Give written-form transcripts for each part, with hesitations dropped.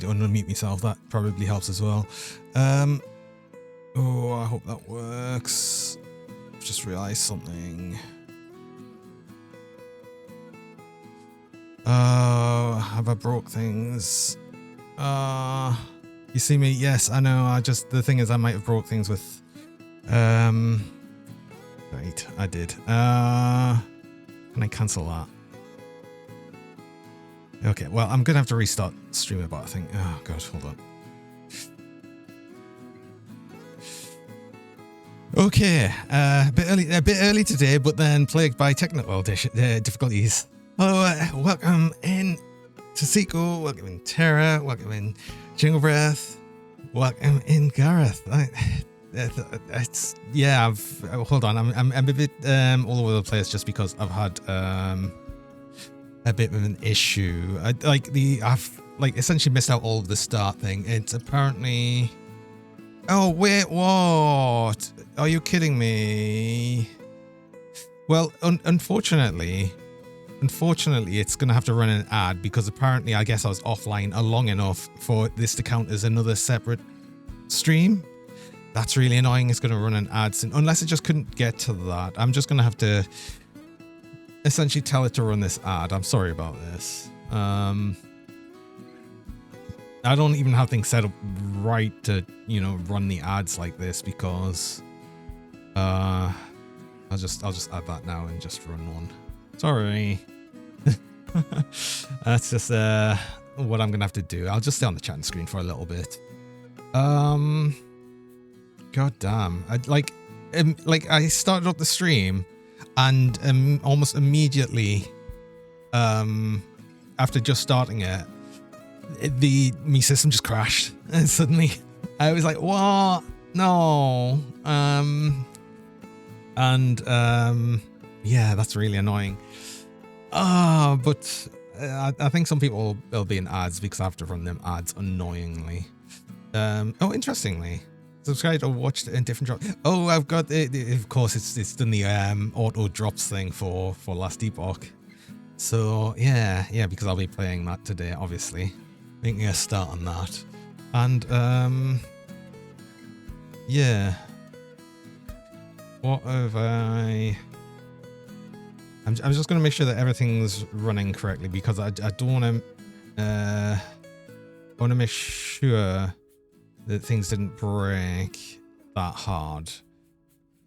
and unmute myself. That probably helps as well. Oh, I hope that works. I've just realized something. Have I broke things? You see me? Yes, I know. The thing is, I might have broke things with, right, I did. Can I cancel that? Okay, well, I'm gonna have to restart StreamerBot, I think. Oh god, hold on. Okay, a bit early today, but then plagued by technical difficulties. Welcome in Tasiko, welcome in Terra, welcome in Jingle Breath, welcome in Gareth. Hold on, I'm a bit all over the place just because I've had a bit of an issue. I've essentially missed out all of the start thing. It's apparently. Oh wait, what? Are you kidding me? Well, unfortunately, it's gonna have to run an ad because apparently, I guess I was offline long enough for this to count as another separate stream. That's really annoying. It's gonna run an ad soon, unless it just couldn't get to that. I'm just gonna have to essentially tell it to run this ad. I'm sorry about this. I don't even have things set up right to, run the ads like this because I'll just add that now and just run one. Sorry. That's just what I'm gonna have to do. I'll just stay on the chatting screen for a little bit. God damn. I started up the stream and almost immediately after just starting it, my system just crashed and suddenly I was like, what? No. Yeah, that's really annoying. But I think some people will be in ads because I have to run them ads annoyingly. Interestingly, subscribed or watched in different drops. Oh, I've got it. Of course, it's done the auto drops thing for last Epoch. So yeah, because I'll be playing that today, obviously. Making a start on that. And yeah. What have I? I'm just going to make sure that everything's running correctly because I don't want to. I want to make sure that things didn't break that hard.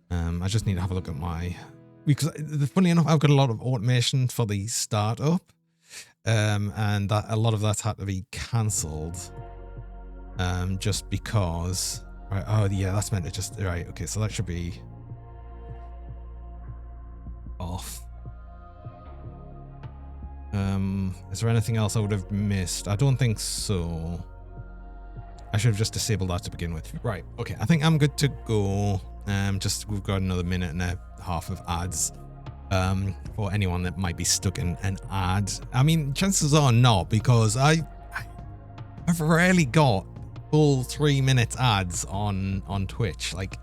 I just need to have a look at because funny enough, I've got a lot of automation for the startup. And that a lot of that's had to be cancelled. Just because. Right, oh yeah, that's meant to just right. Okay, so that should be off. Is there anything else I would have missed? I don't think so. I should have just disabled that to begin with. Right. Okay. I think I'm good to go. We've got another minute and a half of ads. For anyone that might be stuck in an ad. I mean, chances are not, because I've rarely got full 3 minute ads on Twitch. Like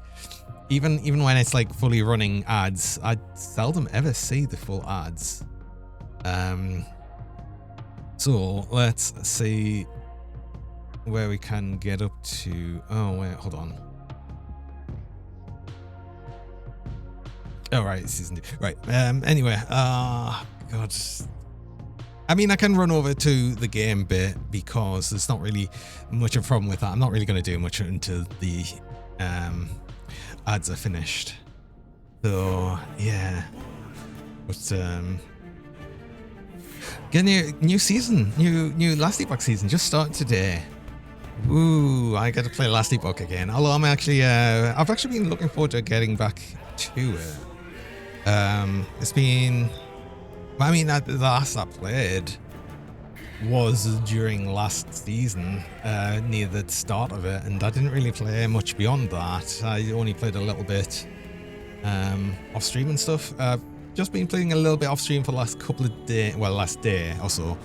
even when it's like fully running ads, I seldom ever see the full ads. So let's see where we can get up to. Oh wait, hold on. Oh, right, season 2. Right. Anyway, God. I mean, I can run over to the game bit because there's not really much of a problem with that. I'm not really going to do much until the ads are finished. So, yeah. But, getting a new season, new Last Epoch season just started today. Woo, I get to play Last Epoch again. Although I'm actually, I've actually been looking forward to getting back to it. It's been, I mean, the last I played was during last season, near the start of it, and I didn't really play much beyond that. I only played a little bit off stream and stuff. Just been playing a little bit off stream for the last couple of days, well, last day or so,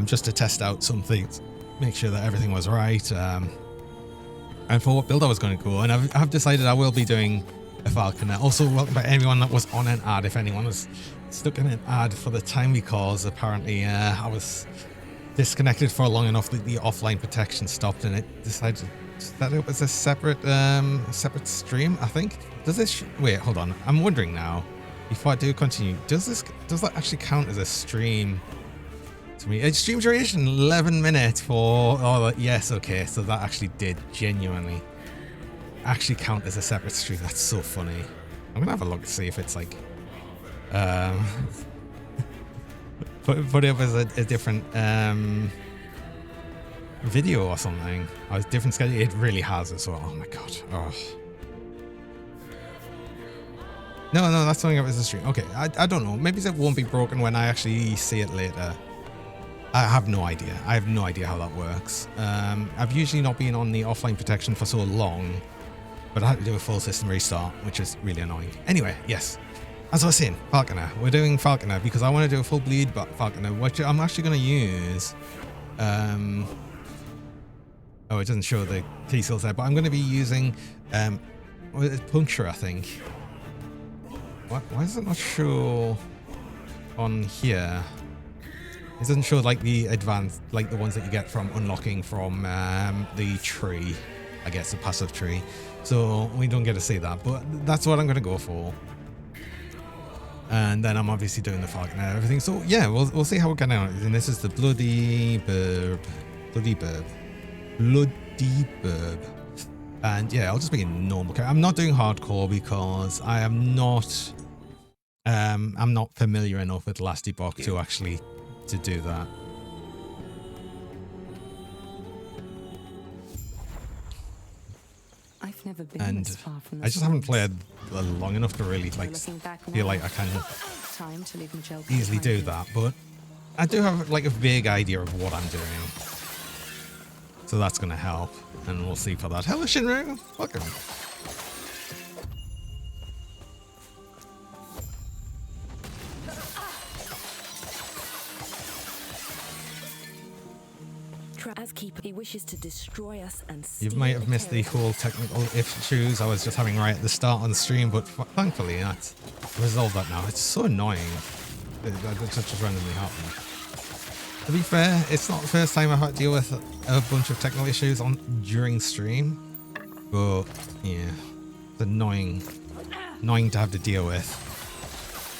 just to test out some things, make sure that everything was right, and for what build I was going to go. And I've decided I will be doing a Falconer. Also, welcome back everyone that was on an ad. If anyone was stuck in an ad for the time, because apparently I was disconnected for long enough that the offline protection stopped, and it decided to set it up as a separate stream. I think. Does this? Wait, hold on. I'm wondering now. Before I do continue, does that actually count as a stream? To me, it's stream duration 11 minutes for. Oh yes, okay. So that actually did genuinely actually count as a separate stream. That's so funny. I'm gonna have a look to see if it's like put it up as a different video or something. Or a different schedule. It really has as well. Oh my god. Oh. No, that's something up as a stream. Okay, I don't know. Maybe it won't be broken when I actually see it later. I have no idea. I have no idea how that works. I've usually not been on the offline protection for so long, but I had to do a full system restart, which is really annoying. Anyway, yes. As I was saying, Falconer. We're doing Falconer because I want to do a full bleed Falconer, which I'm actually going to use. Oh, it doesn't show the T cells there, but I'm going to be using puncture, I think. What? Why does it not show on here? It doesn't show like the advanced, like the ones that you get from unlocking from the tree, I guess, the passive tree. So we don't get to see that, but that's what I'm going to go for. And then I'm obviously doing the Falconer and everything. So yeah, we'll see how we're getting on. And this is the bloody burb. And yeah, I'll just be a normal character. I'm not doing hardcore because I am not I'm not familiar enough with last Epoch to actually do that. I've never been And this far from the I just haven't played long enough to really like feel like I can easily do that, but I do have like a vague idea of what I'm doing. So that's gonna help, and we'll see for that. Hello Shinru, welcome. As keeper, he wishes to destroy us and you might have missed the whole technical issues I was just having right at the start on the stream, but thankfully that's resolved that now. It's so annoying that just randomly happened. To be fair, it's not the first time I've had to deal with a bunch of technical issues during stream, but yeah, it's annoying to have to deal with.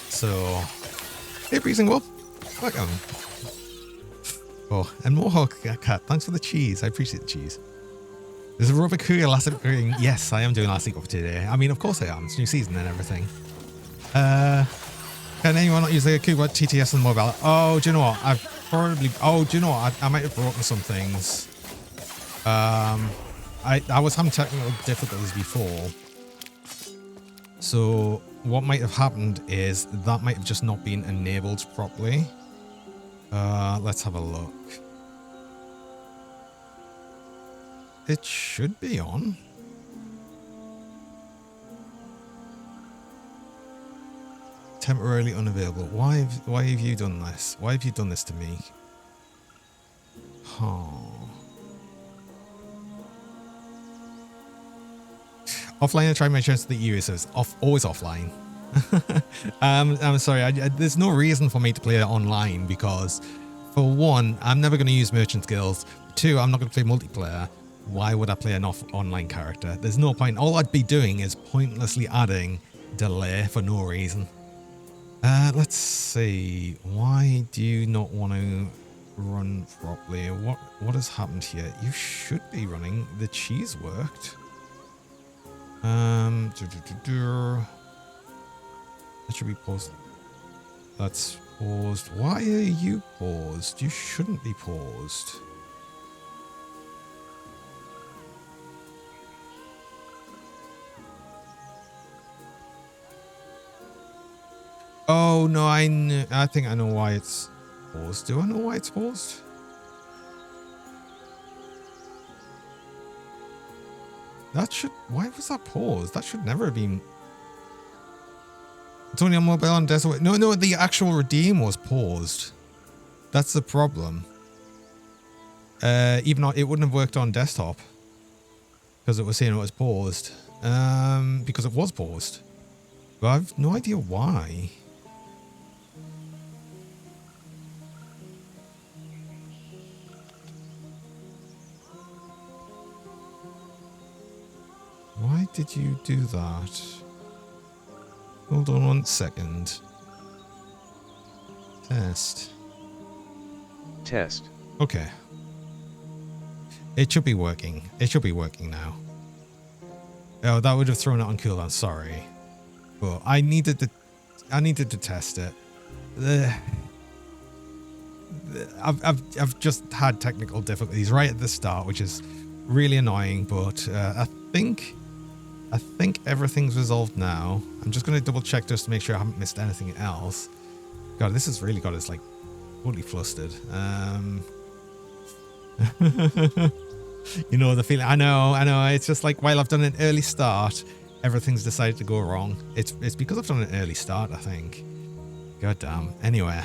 So, hey Breezing Wolf, welcome. Oh, and Mohawk Cat, thanks for the cheese. I appreciate the cheese. There's a Rubik Who last week. Yes, I am doing last week for today. I mean, of course I am. It's new season and everything. Can anyone not use the Cuba TTS and mobile? Oh, do you know what? I've probably. Oh, do you know what? I might have broken some things. I was having technical difficulties before. So what might have happened is that might have just not been enabled properly. Let's have a look. It should be on. Temporarily unavailable. Why have you done this? Why have you done this to me? Oh. Offline, I try my chance to the EU says always offline. I'm sorry, there's no reason for me to play it online because, for one, I'm never going to use merchant skills. Two, I'm not going to play multiplayer. Why would I play an online character? There's no point. All I'd be doing is pointlessly adding delay for no reason. Let's see. Why do you not want to run properly? What has happened here? You should be running. The cheese worked. That should be paused. That's paused. Why are you paused? You shouldn't be paused. Oh no, I think I know why it's paused. Do I know why it's paused? That should. Why was that paused? That should never have been. It's only on mobile and desktop. No, the actual redeem was paused. That's the problem. Even though it wouldn't have worked on desktop because it was saying it was paused. Because it was paused. But I have no idea why. did you do that? Hold on 1 second. Test. Test. Okay. It should be working. It should be working now. Oh, that would have thrown it on cooldown. Sorry, but I needed to test it. I've just had technical difficulties right at the start, which is really annoying. But I think everything's resolved now. I'm just going to double check just to make sure I haven't missed anything else. God, this has really got us like totally flustered. You know the feeling. I know. It's just like while I've done an early start, everything's decided to go wrong. It's because I've done an early start, I think. God damn. Anyway.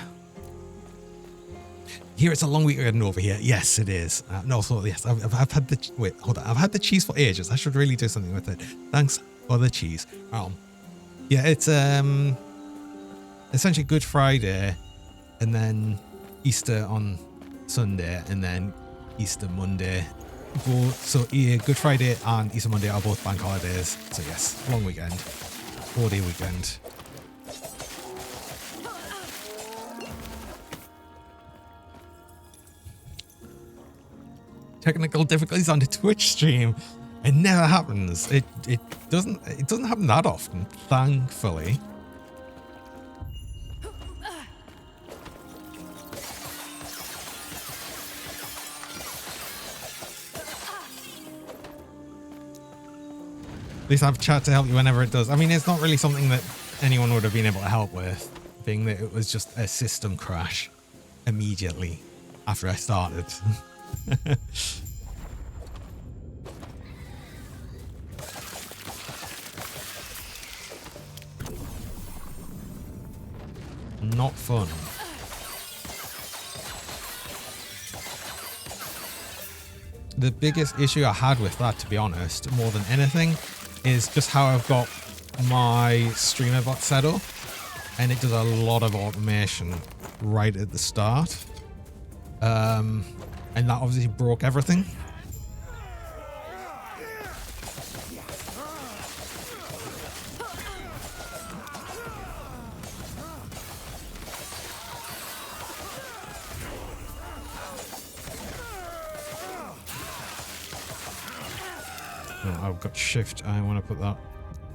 Here it's a long weekend over here. Yes, it is. No, so yes, I've had the... Wait, hold on. I've had the cheese for ages. I should really do something with it. Thanks for the cheese. Yeah, it's essentially Good Friday and then Easter on Sunday and then Easter Monday. So yeah, Good Friday and Easter Monday are both bank holidays. So yes, long weekend. 4-day weekend. Technical difficulties on the Twitch stream. It never happens. It doesn't happen that often, thankfully. At least I have chat to help you whenever it does. I mean, it's not really something that anyone would have been able to help with, being that it was just a system crash immediately after I started. Not fun. The biggest issue I had with that, to be honest, more than anything, is just how I've got my streamer bot set up, and it does a lot of automation right at the start. And that obviously broke everything. Oh, I've got shift. I want to put that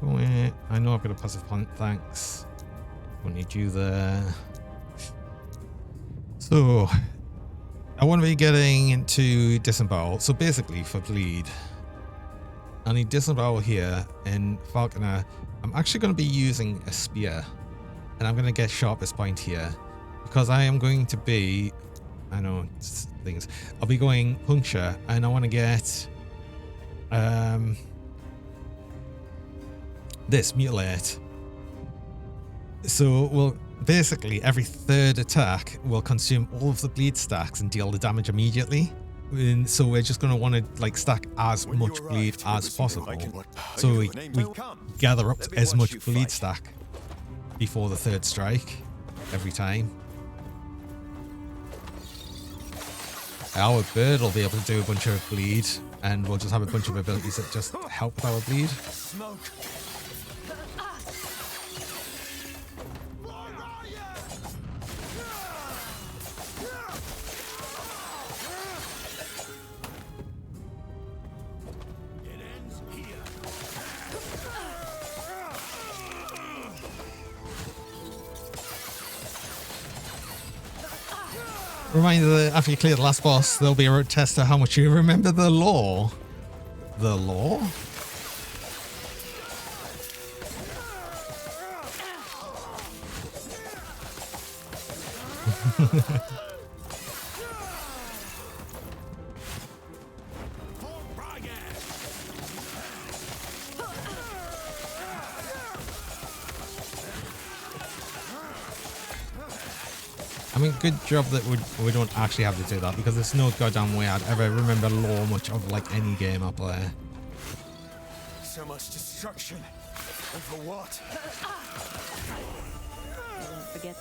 away. I know I've got a passive plant. Thanks. Don't need you there. So I want to be getting into disembowel. So basically for bleed, I need disembowel here in Falconer. I'm actually going to be using a spear, and I'm going to get sharpest point here because I am going to be, I know things, I'll be going puncture, and I want to get this mutilate. So we'll basically every third attack will consume all of the bleed stacks and deal the damage immediately. And so we're just going to want to like stack as much bleed as possible, so we gather up as much bleed stack before the third strike every time. Our bird will be able to do a bunch of bleed, and we'll just have a bunch of abilities that just help with our bleed. Reminder that after you clear the last boss, there'll be a test of how much you remember the lore. The lore? I mean, good job that we don't actually have to do that, because there's no goddamn way I'd ever remember lore much of like any game I play. So much destruction, and for what? Don't forget.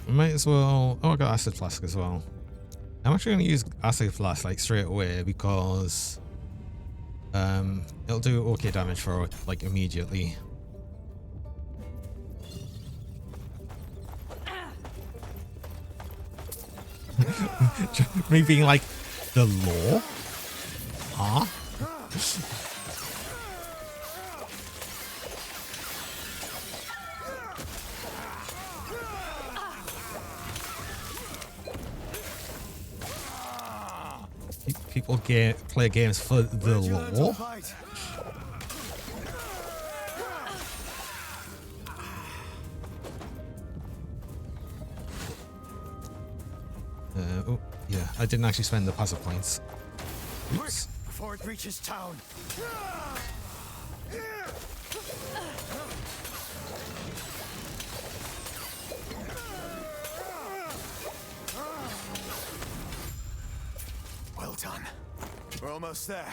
We might as well. Oh, I got acid flask as well. I'm actually going to use Acid Blast like straight away because it'll do okay damage for like immediately. Me being like, the law? Huh? People play games for the law? Oh, yeah, I didn't actually spend the passive points. Oops. Before it reaches town. Well done. We're almost there.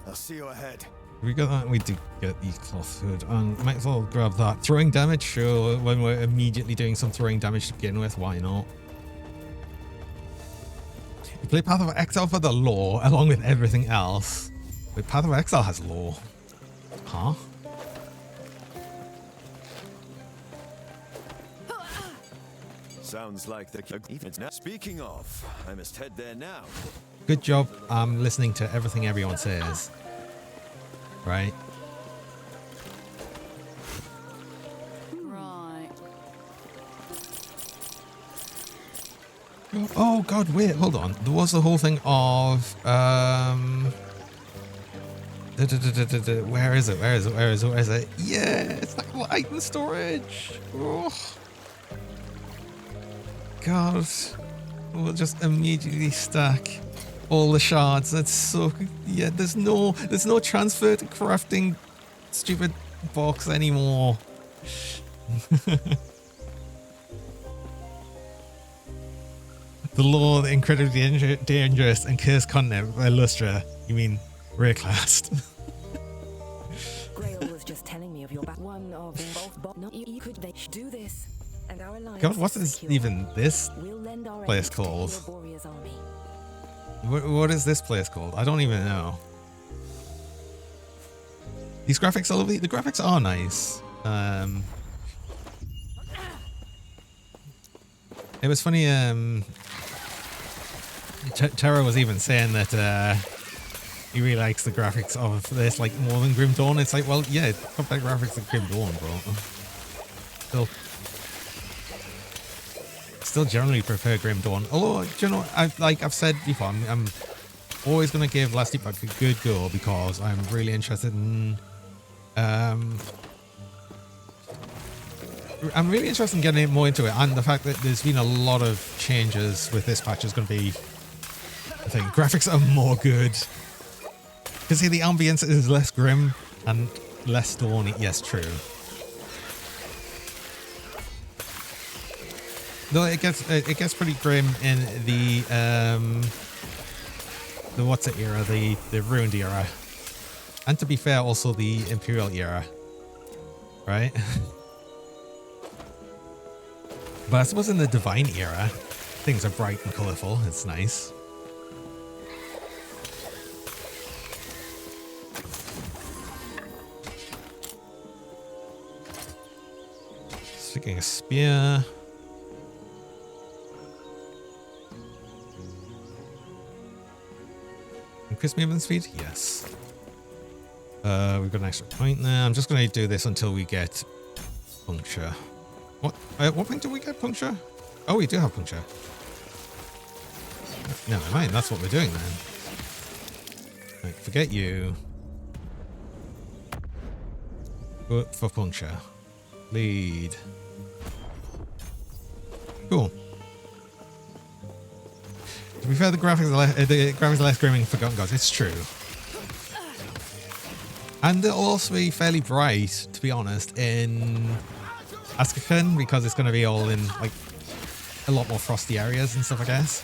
I'll see you ahead. We got that. We do get the cloth hood, and might as well grab that. Throwing damage, sure. When we're immediately doing some throwing damage to begin with, why not? You play Path of Exile for the lore, along with everything else. Wait, Path of Exile has lore. Huh? Sounds like the evening's now. Speaking of, I must head there now. Good job. I'm listening to everything everyone says. Right? Right. Oh god, wait, hold on. There was the whole thing of where is it? Where is it? Where is it? Where is it? Yeah, it's like item storage. Oh. God. We'll just immediately stack all the shards. That's so yeah, there's no transfer to crafting stupid box anymore. The law, the incredibly dangerous and cursed continent by Lustra. You mean reclassed? Grail was just telling me of your back. One of both. No, you could do this, and our alliance. God, what is even this We'll lend our place aid to called? your warrior's army. What is this place called? I don't even know. These graphics are lovely. The graphics are nice. It was funny. Terra was even saying that he really likes the graphics of this like more than Grim Dawn. It's like, well, yeah, got better graphics than Grim Dawn, bro. Still generally prefer Grim Dawn. Although, do you know, I've said before, I'm always gonna give Last Epoch a good go because I'm really interested in I'm really interested in getting more into it, and the fact that there's been a lot of changes with this patch is going to be, I think, graphics are more good. Because see, the ambience is less grim and less thorny. Yes, true. Though it gets pretty grim in the what's it era, the ruined era, and to be fair, also the Imperial era, right? But I suppose in the Divine era, things are bright and colourful. It's nice. Sticking a spear. Increase movement speed? Yes. We've got an extra point there. I'm just going to do this until we get puncture. What? At what point do we get puncture? Oh, we do have puncture. Never mind, that's what we're doing then. Right, forget you. Go for puncture. Lead. Cool. To be fair, the graphics are less grim in Forgotten Gods. It's true. And they'll also be fairly bright, to be honest, in Askakan, because it's going to be all in like a lot more frosty areas and stuff, I guess.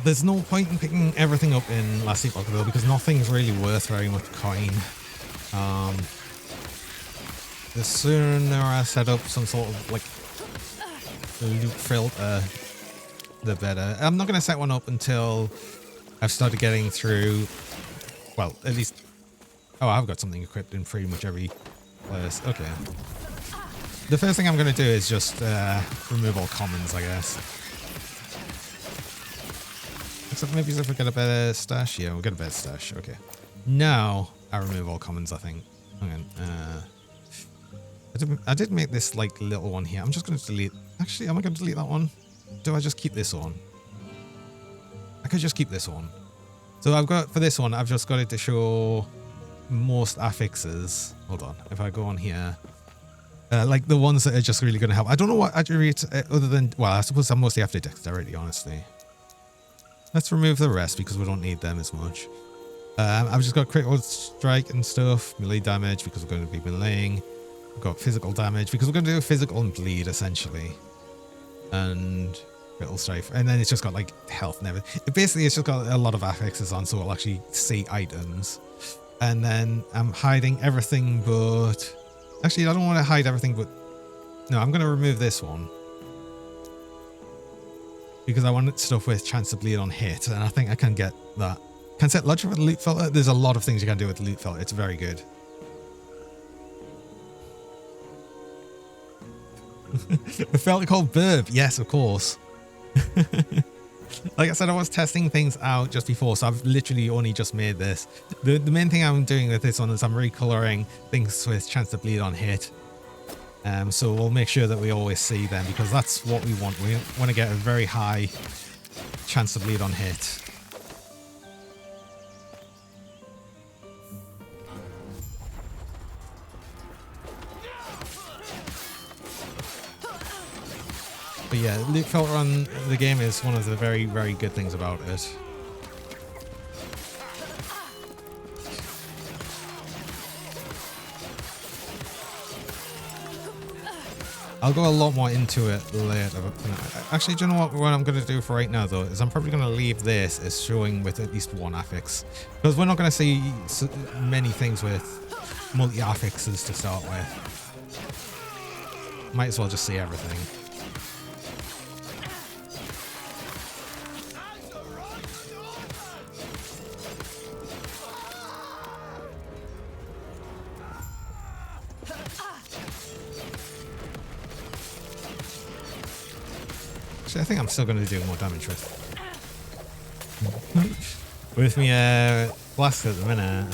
There's no point in picking everything up in Last Epoch though, because nothing's really worth very much coin. The sooner I set up some sort of like loot filter, the better. I'm not going to set one up until I've started getting through, well, at least, oh, I've got something equipped in pretty much every place. Okay. The first thing I'm going to do is just remove all commons, I guess. Except maybe if we get a better stash. Yeah, we'll get a better stash. Okay. Now I remove all commons, I think. Hang on. I did make this like little one here. I'm just going to delete. Actually, am I going to delete that one? Do I just keep this on? I could just keep this on. So I've got, for this one, I've just got it to show most affixes. Hold on. If I go on here, like the ones that are just really going to help. I don't know what attributes other than, well, I suppose I'm mostly after dexterity, honestly. Let's remove the rest because we don't need them as much. I've just got critical strike and stuff, melee damage because we're going to be meleeing. We've got physical damage because we're going to do physical and bleed essentially. And critical strike. And then it's just got like health and everything. Basically, it's just got a lot of affixes on so we'll actually see items. And then I'm hiding everything but... Actually, I don't want to hide everything but... No, I'm going to remove this one. Because I want stuff with chance to bleed on hit. And I think I can get that. Can set logic with the loot filter. There's a lot of things you can do with the loot filter. It's very good. I felt it called burp. Yes, of course. Like I said, I was testing things out just before, so I've literally only just made this. The main thing I'm doing with this one is I'm recoloring things with chance to bleed on hit. So we'll make sure that we always see them because that's what we want. We want to get a very high chance to bleed on hit. But yeah, loot filter on the game is one of the very, very good things about it. I'll go a lot more into it later. Actually, do you know what I'm going to do for right now, though, is I'm probably going to leave this as showing with at least one affix. Because we're not going to see many things with multi-affixes to start with. Might as well just see everything. I think I'm still going to do more damage with me blast at the minute.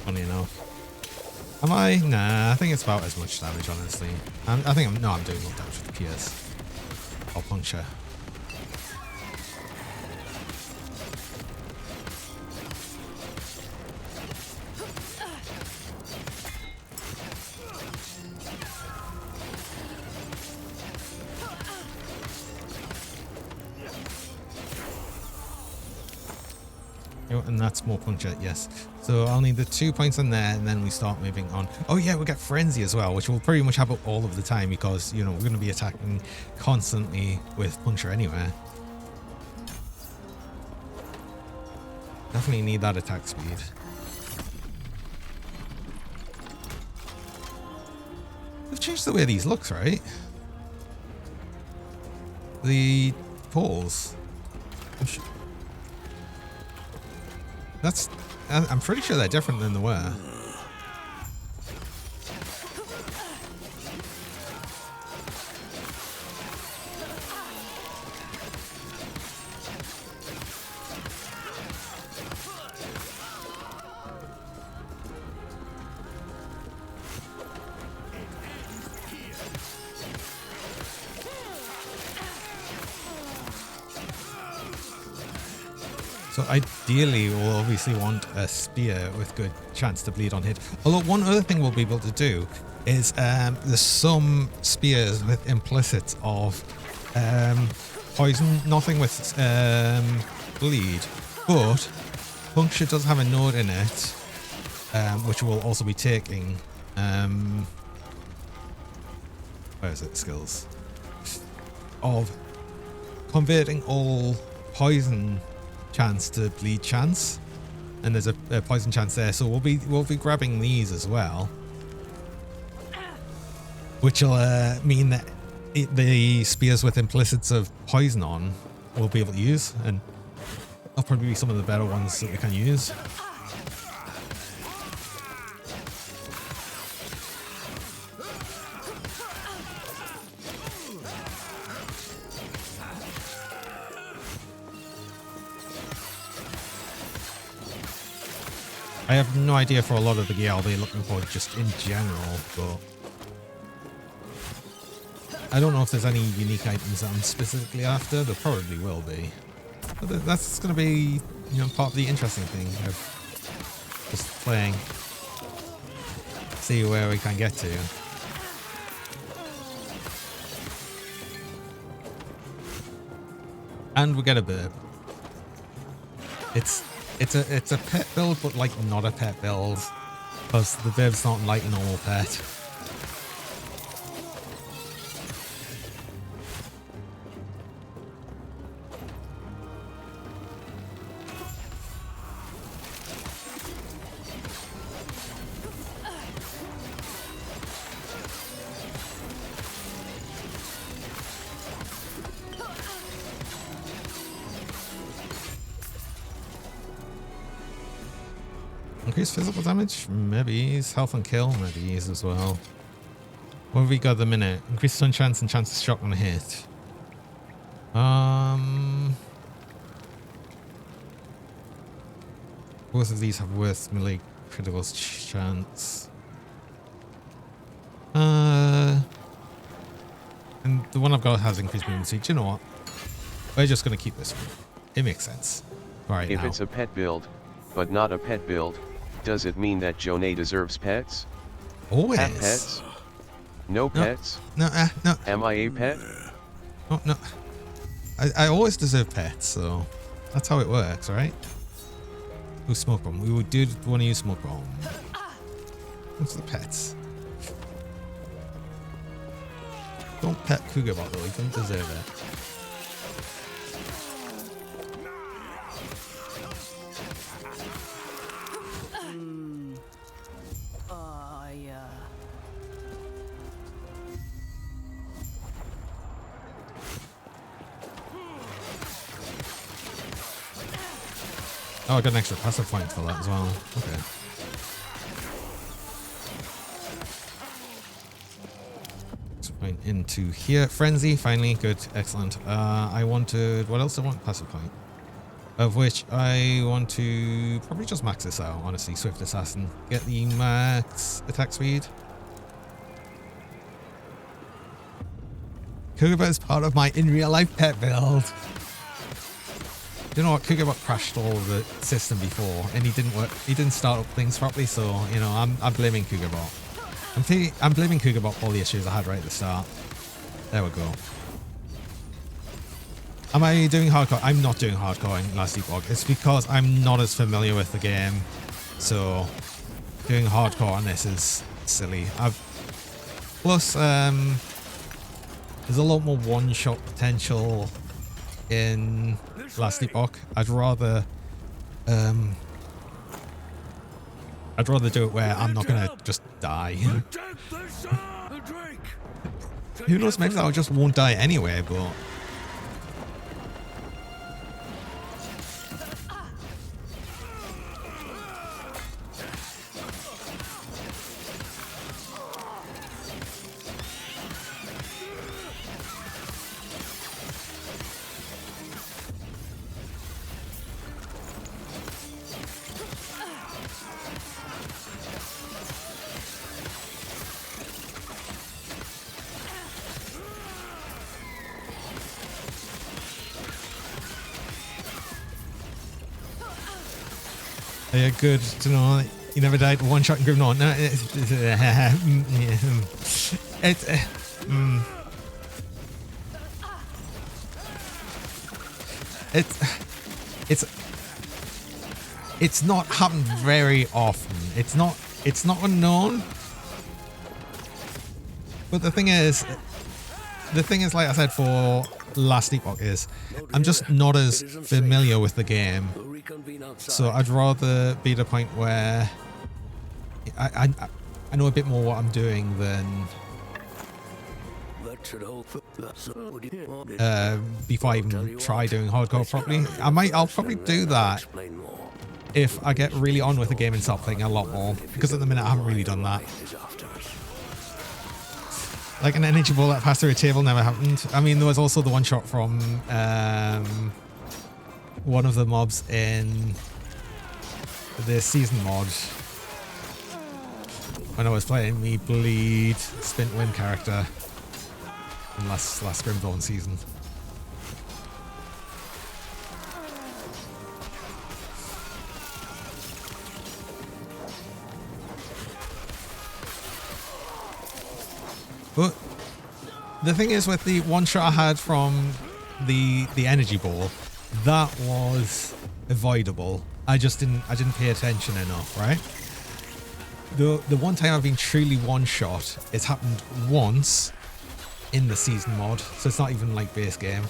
Funny enough, am I? Nah, I think it's about as much damage, honestly. I think I'm doing more damage with the pierce or puncture. And that's more puncture, yes. So I'll need the 2 points on there, and then we start moving on. Oh yeah, we get frenzy as well, which will pretty much have up all of the time because, you know, we're going to be attacking constantly with puncture anyway. Definitely need that attack speed. They've changed the way these looks, right? The poles. I'm pretty sure they're different than they were. So ideally, we'll obviously want a spear with good chance to bleed on hit. Although one other thing we'll be able to do is there's some spears with implicits of poison, nothing with bleed, but puncture does have a node in it, which we'll also be taking. Where is it? Skills of converting all poison chance to bleed chance, and there's a poison chance there, so we'll be grabbing these as well, which will mean that the spears with implicits of poison on we'll be able to use, and they'll probably be some of the better ones that we can use. I have no idea for a lot of the gear I'll be looking for just in general, but I don't know if there's any unique items that I'm specifically after. There probably will be. But that's going to be, you know, part of the interesting thing of just playing. See where we can get to. And we get a burb. It's a pet build, but like not a pet build, because the bird's not like a normal pet. Increase physical damage? Maybe. Health and kill? Maybe as well. What have we got at the minute? Increase stun chance and chance of shock on a hit. Both of these have worse melee critical chance. And the one I've got has increased movement speed. Do you know what? We're just going to keep this one. It makes sense. Right If now. it's a pet build, but not a pet build, does it mean that Jonah deserves pets? Always. Have pets? No pets? No, no. Am I a pet? No, no. I always deserve pets, so that's how it works, right? Ooh, smoke bomb. We did want to use smoke bomb. What's the pets? Don't pet Cougar Bot though, he doesn't deserve it. Oh, I got an extra passive point for that as well. Okay. Passive point into here. Frenzy, finally. Good. Excellent. I wanted... What else do I want? Passive point. Of which I want to probably just max this out, honestly. Swift Assassin. Get the max attack speed. Cougar is part of my in real life pet build. You know what? Cougar crashed all of the system before, and he didn't work. He didn't start up things properly, so you know I'm blaming Cougar. I'm blaming Cougar for all the issues I had right at the start. There we go. Am I doing hardcore? I'm not doing hardcore in Last Epoch. It's because I'm not as familiar with the game, so doing hardcore on this is silly. Plus there's a lot more one-shot potential in Last Epoch. I'd rather do it where I'm not gonna just die. Who knows, maybe I just won't die anyway, but yeah, good to know you never died one shot in group. No, it's not happened very often. It's not unknown. But the thing is, the thing is, like I said, for Last Epoch is I'm just not as familiar with the game, so I'd rather be at a point where I know a bit more what I'm doing than before I even try doing hardcore properly. I'll probably do that if I get really on with the game and start playing a lot more, because at the minute I haven't really done that. Like an energy ball that passed through a table never happened. I mean, there was also the one shot from one of the mobs in the season mod when I was playing the Bleed Spin to Win character in last Grimdawn season. But the thing is, with the one shot I had from the energy ball, that was avoidable. I didn't pay attention enough, right? The one time I've been truly one shot, it's happened once in the season mod, so it's not even like base game.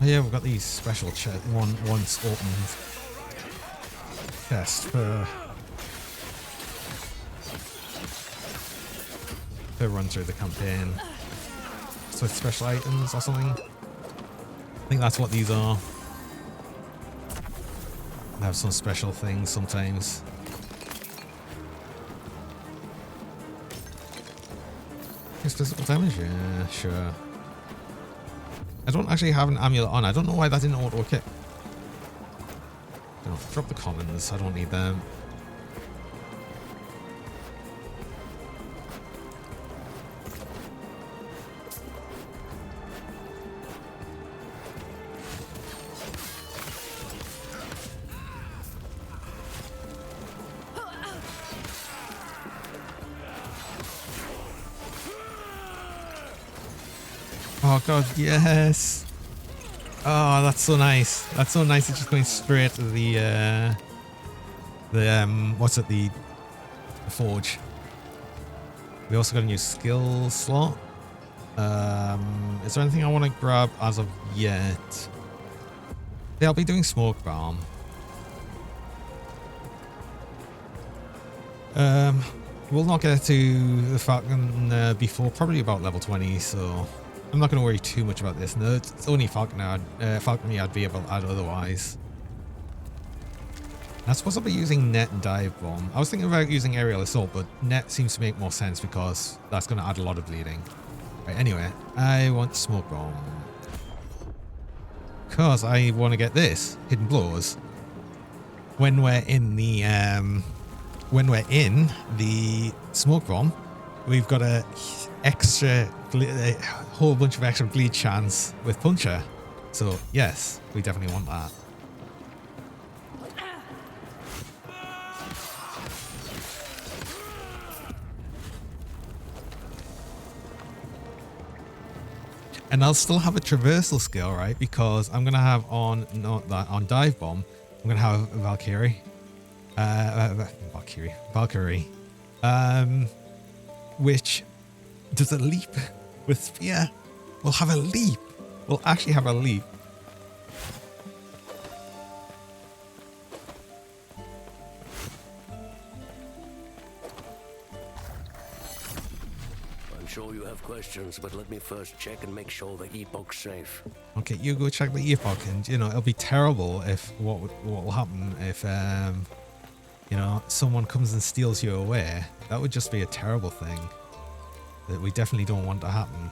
Oh yeah, we've got these special once opened chest for run through the campaign. So it's special items or something. I think that's what these are. They have some special things sometimes. Is physical damage? Yeah, sure. I don't actually have an amulet on. I don't know why that didn't auto-equip. Drop the commons. I don't need them. Oh god, yes. Oh, that's so nice. That's so nice. It's just going straight to the what's it, the forge. We also got a new skill slot. Is there anything I want to grab as of yet? Yeah, I'll be doing smoke bomb. We'll not get to the Falconer before probably about level 20, so I'm not going to worry too much about this. No, it's only Falconer I'd be able to add otherwise. I suppose I'll be using net and dive bomb. I was thinking about using aerial assault, but net seems to make more sense because that's going to add a lot of bleeding. Right, anyway, I want smoke bomb because I want to get this hidden blows when we're in the smoke bomb. We've got a whole bunch of extra bleed chance with Puncher. So yes, we definitely want that. And I'll still have a traversal skill, right? Because I'm gonna have on dive bomb, I'm gonna have Valkyrie. Which does a leap with spear. We'll have a leap. We'll actually have a leap. I'm sure you have questions, but let me first check and make sure the Epoch's safe. Okay, you go check the Epoch, and you know it'll be terrible if what will happen if you know, someone comes and steals you away. That would just be a terrible thing that we definitely don't want to happen.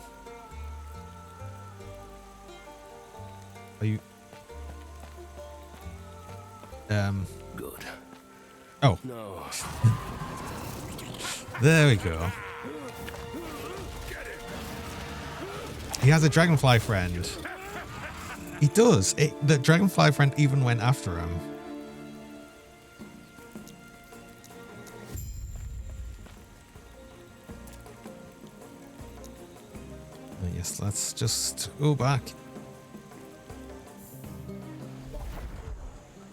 Are you Good. Oh, No. there we go. He has a dragonfly friend. He does. The dragonfly friend even went after him. Yes, let's just go back.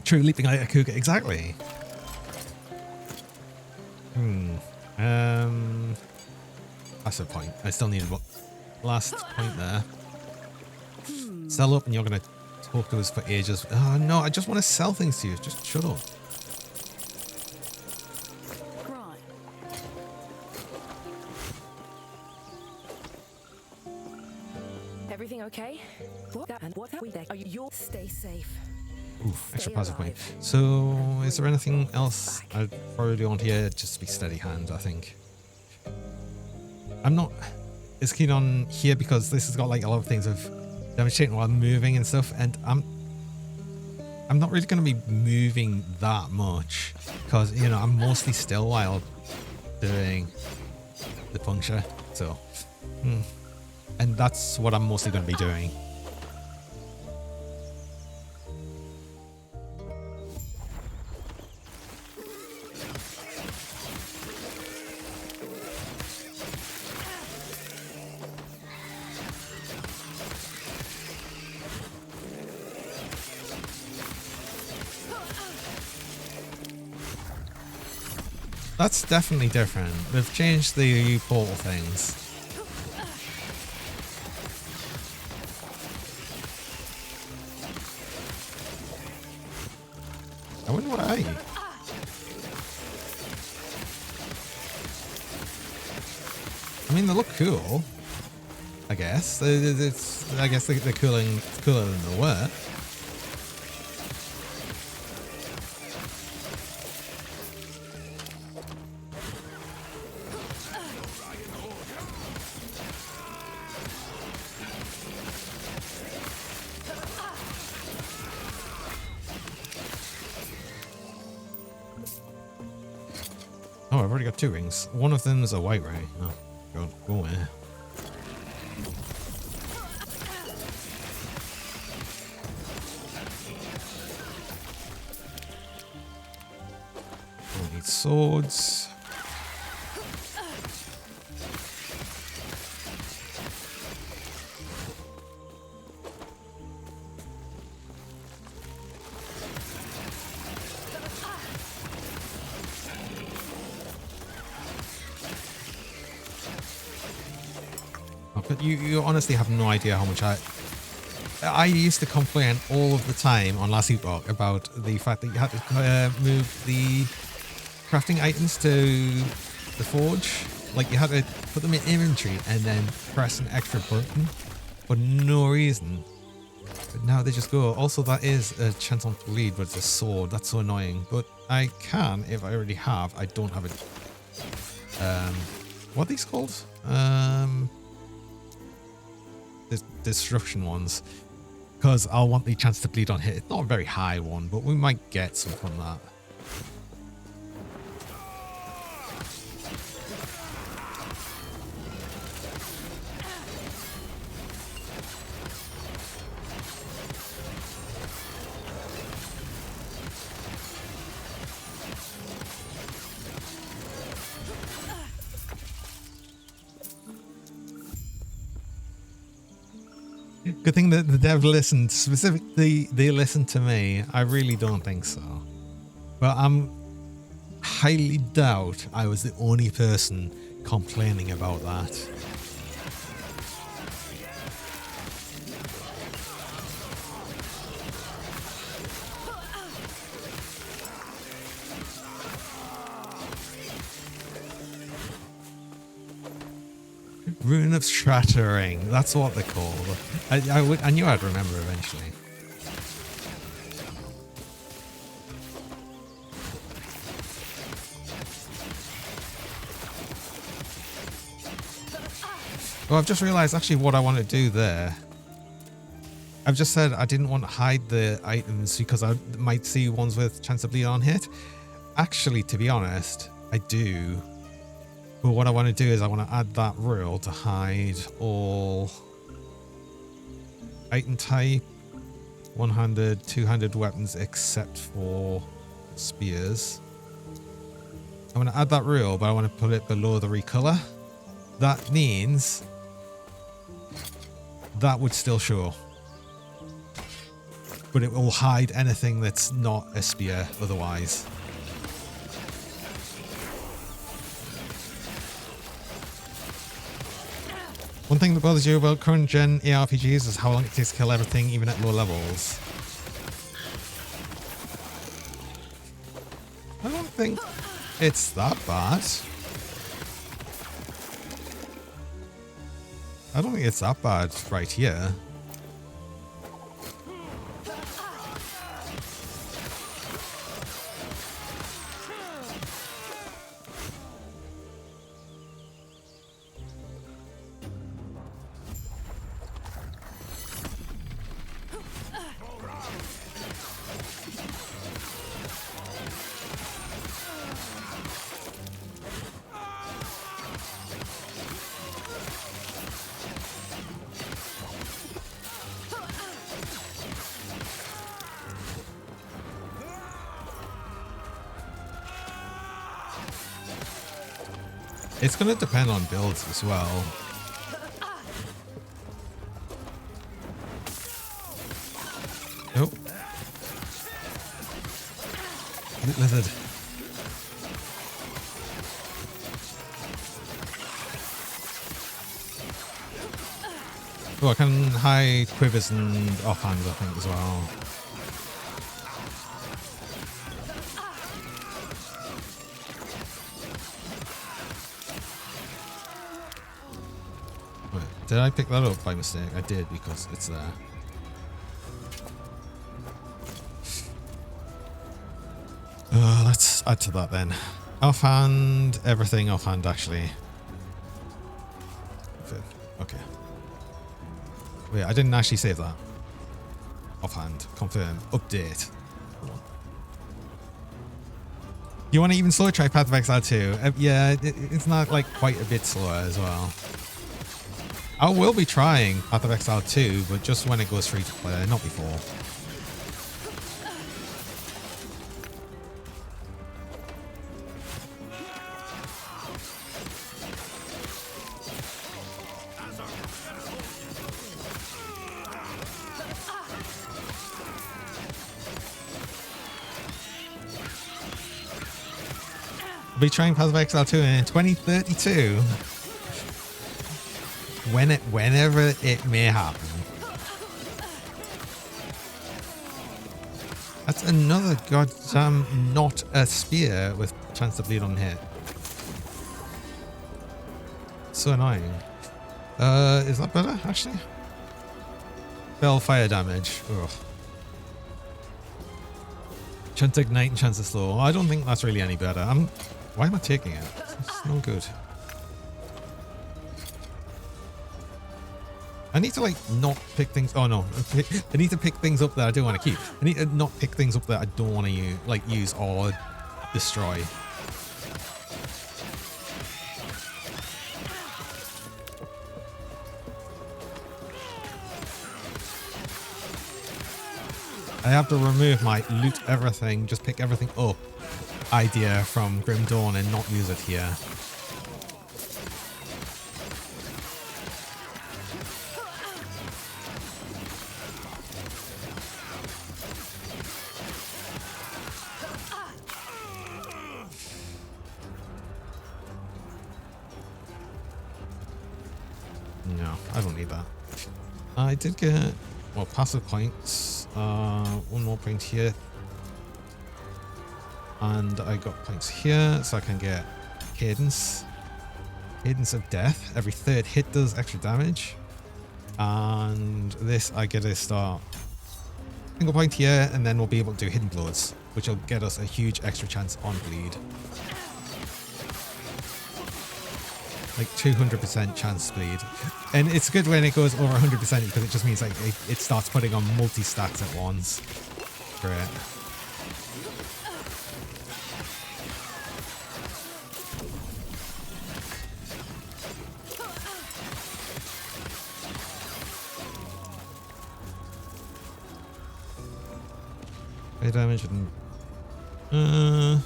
True leaping out of Kuga, exactly. That's the point. I still need what last point there. Sell up and you're gonna talk to us for ages. Oh no, I just want to sell things to you. Just shut up. Right. Everything okay? What that and what we there? Are you'll stay safe. Oof, extra Stay passive point. alive. So, is there anything else I'd probably do on here? Just to be steady hand, I think. I'm not as keen on here because this has got like a lot of things of demonstrating while moving and stuff, and I'm not really going to be moving that much because, you know, I'm mostly still while doing the puncture. So, and that's what I'm mostly going to be doing. That's definitely different. They've changed the portal things. I wonder why. I mean, they look cool. I guess. I guess they're cooler than they were. Oh, I've already got 2 rings. One of them's a white ray. Oh, go away. I need swords. But you honestly have no idea how much I used to complain all of the time on last Epoch about the fact that you had to move the crafting items to the forge. Like, you had to put them in inventory and then press an extra button for no reason. But now they just go. Also, that is a chance on bleed, but it's a sword. That's so annoying. But I can, if I already have. I don't have it. What are these called? The destruction ones. Because I'll want the chance to bleed on hit. It's not a very high one, but we might get some from that. Good thing that the dev listened. Specifically, they listened to me. I really don't think so. But I'm highly doubt I was the only person complaining about that. Rune of Shattering. That's what they're called. I knew I'd remember eventually. Oh, I've just realized actually what I want to do there. I've just said I didn't want to hide the items because I might see ones with chance of bleed on hit. Actually, to be honest, I do. But what I want to do is I want to add that rule to hide all item type, one-handed, two-handed weapons except for spears. I want to add that rule, but I want to put it below the recolor. That means that would still show, but it will hide anything that's not a spear otherwise. One thing that bothers you about current gen ARPGs is how long it takes to kill everything, even at low levels. I don't think it's that bad. I don't think it's that bad right here. It's going to depend on builds as well. Nope. Lizard. Oh, I can hide quivers and offhands, I think, as well. Did I pick that up by mistake? I did, because it's there. Let's add to that then. Offhand, everything offhand actually. Okay. Wait, I didn't actually save that. Offhand, confirm, update. You want to even slower? Try Path of Exile 2. Yeah, it's not like quite a bit slower as well. I will be trying Path of Exile 2, but just when it goes free to play, not before. I'll be trying Path of Exile 2 in 2032. Whenever it may happen. That's another goddamn not a spear with chance to bleed on hit. So annoying. Is that better actually? Bell fire damage. Ugh. Chance to ignite and chance to slow. I don't think that's really any better. Why am I taking it? It's no good. I need to like not pick things. Oh no, I need to pick things up that I don't want to keep. I need to not pick things up that I don't want to use or destroy. I have to remove my loot everything, just pick everything up idea from Grim Dawn and not use it here. No, I don't need that. I did get, well, passive points. One more point here. And I got points here, so I can get Cadence. Cadence of Death. Every third hit does extra damage. And this, I get a start. Single point here, and then we'll be able to do Hidden Blows, which will get us a huge extra chance on bleed. Like 200% chance bleed. And it's good when it goes over 100% because it just means like it starts putting on multi-stacks at once. Great. melee damage and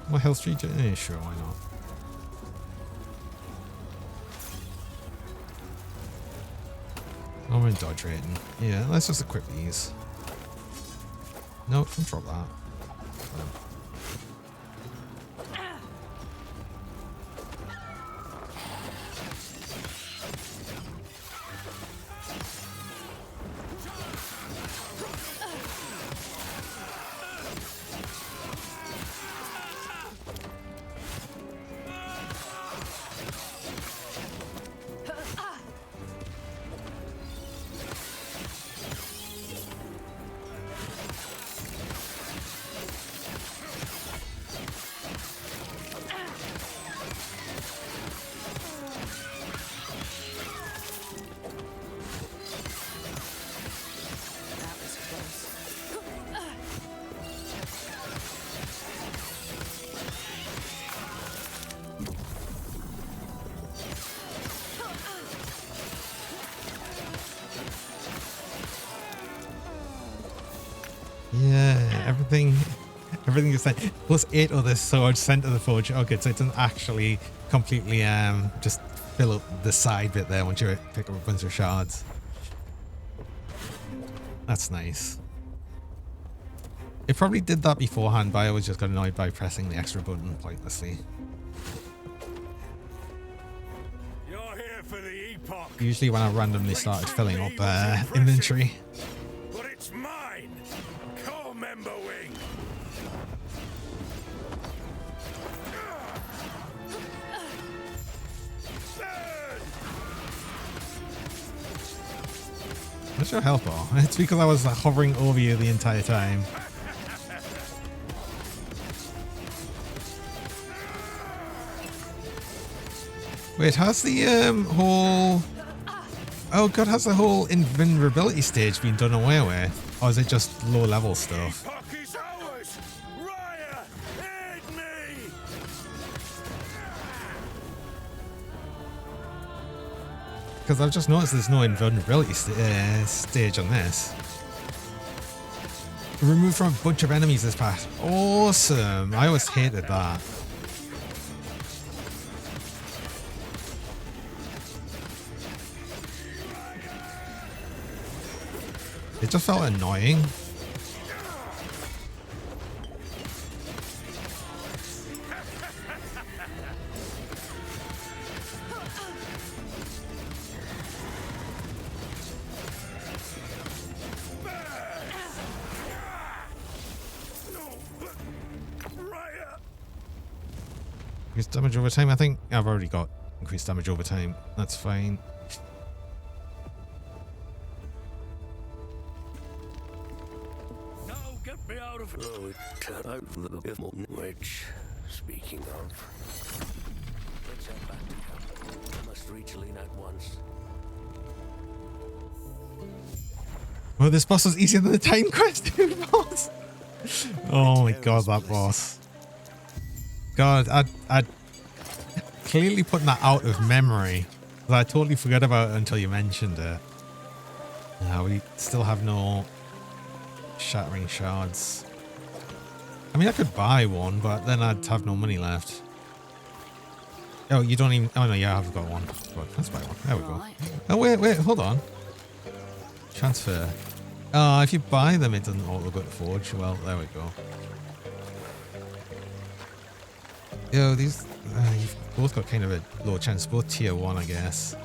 my health regen. Sure, why not? I'm in dodge rating. Yeah, let's just equip these. No, don't drop that. That was close. Yeah, everything is like plus 8 other swords sent to the forge. Okay, so it doesn't actually completely just fill up the side bit there once you pick up a bunch of shards. That's nice. It probably did that beforehand, but I always just got annoyed by pressing the extra button pointlessly. You're here for the Epoch. Usually when I randomly started filling up inventory. But it's mine. Core member wing. What's your health bar? It's because I was hovering over you the entire time. Wait, has the whole... Oh god, has the whole invulnerability stage been done away with? Or is it just low level stuff? Epoch is ours. Raya, aid me. Because I've just noticed there's no invulnerability stage on this. Removed from a bunch of enemies this path. Awesome! I always hated that. It just felt annoying. Increased damage over time. I think I've already got increased damage over time. That's fine. No, get me out of here. Which, speaking of, let's head back to camp. I must reach Lena at once. Well, this boss was easier than the time quest boss. Oh my god, that boss. God, I'd clearly putting that out of memory. I totally forgot about it until you mentioned it. We still have no shattering shards. I mean, I could buy one, but then I'd have no money left. Oh, you don't even... Oh, no, yeah, I've got one. But let's buy one. There we go. Oh, wait, hold on. Transfer. Oh, if you buy them, it doesn't auto go to Forge. Well, there we go. Yo, these... you've both got kind of a low chance. Both tier 1, I guess.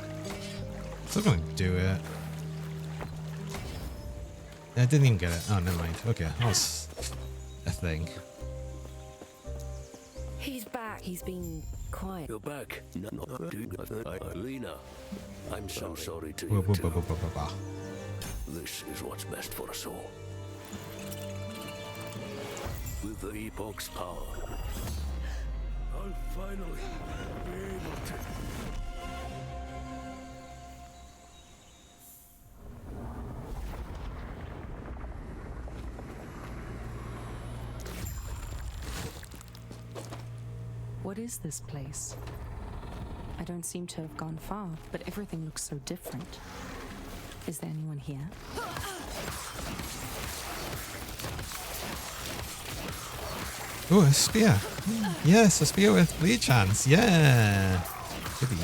Still gonna do it. I didn't even get it. Oh, never mind. Okay, that was a thing. He's back. He's been quiet. You're back. Lena, I'm so sorry to you too. This is what's best for us all. With the Epoch's power, I'll finally be able to... What is this place? I don't seem to have gone far, but everything looks so different. Is there anyone here? Oh, a spear. Yes, a spear with bleed chance. Yeah. Goody.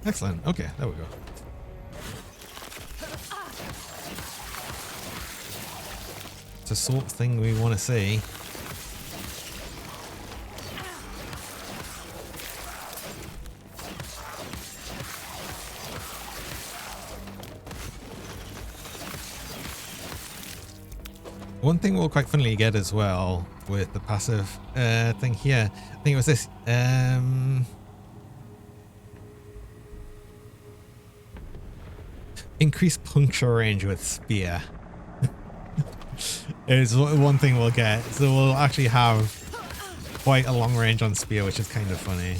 Excellent. Okay, there we go. It's the sort of thing we want to see. One thing we'll quite funnily get as well with the passive thing here, I think it was this. Increased puncture range with spear. Is one thing we'll get. So we'll actually have quite a long range on spear, which is kind of funny.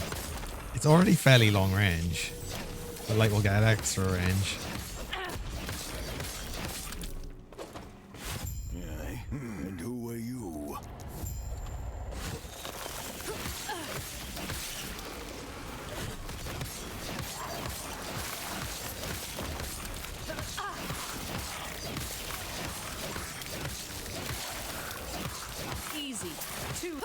It's already fairly long range, but like we'll get extra range. And who are you? Easy. Two.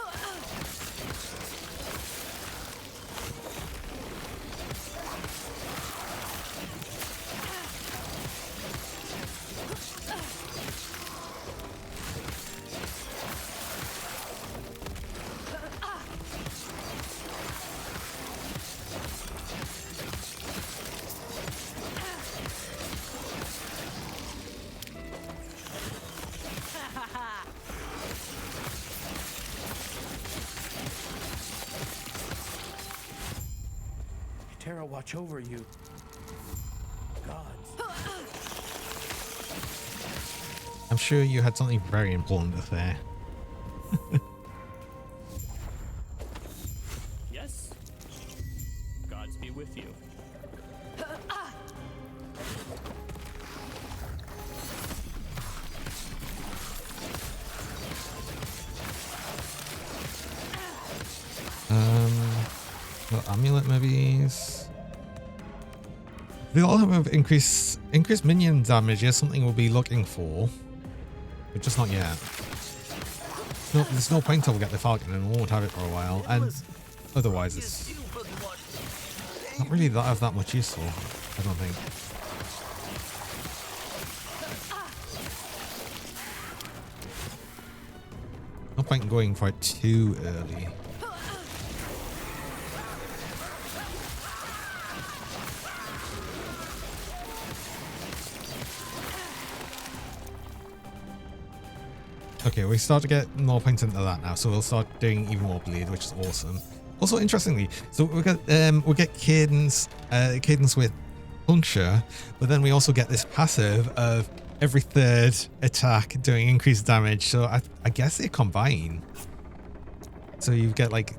Terra watch over you. Gods. I'm sure you had something very important to say. Yes. Gods be with you. Well, amulet maybe. They all have increased minion damage is something we'll be looking for, but just not yet. No, there's no point until we get the Falconer, and we won't have it for a while, and otherwise it's not really that much useful, I don't think. No point in going for it too early. Okay, we start to get more points into that now, so we'll start doing even more bleed, which is awesome. Also, interestingly, so we get cadence with puncture, but then we also get this passive of every third attack doing increased damage. So I guess they combine. So you get like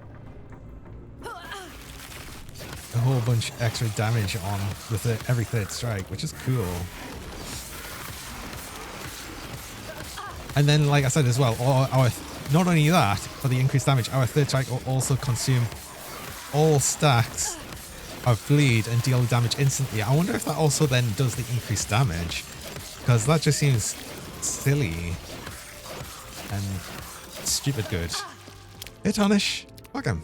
a whole bunch extra damage on with every third strike, which is cool. And then, like I said as well, not only that, for the increased damage, our third strike will also consume all stacks of bleed and deal damage instantly. I wonder if that also then does the increased damage, because that just seems silly and stupid good. Hey, Tarnish, welcome.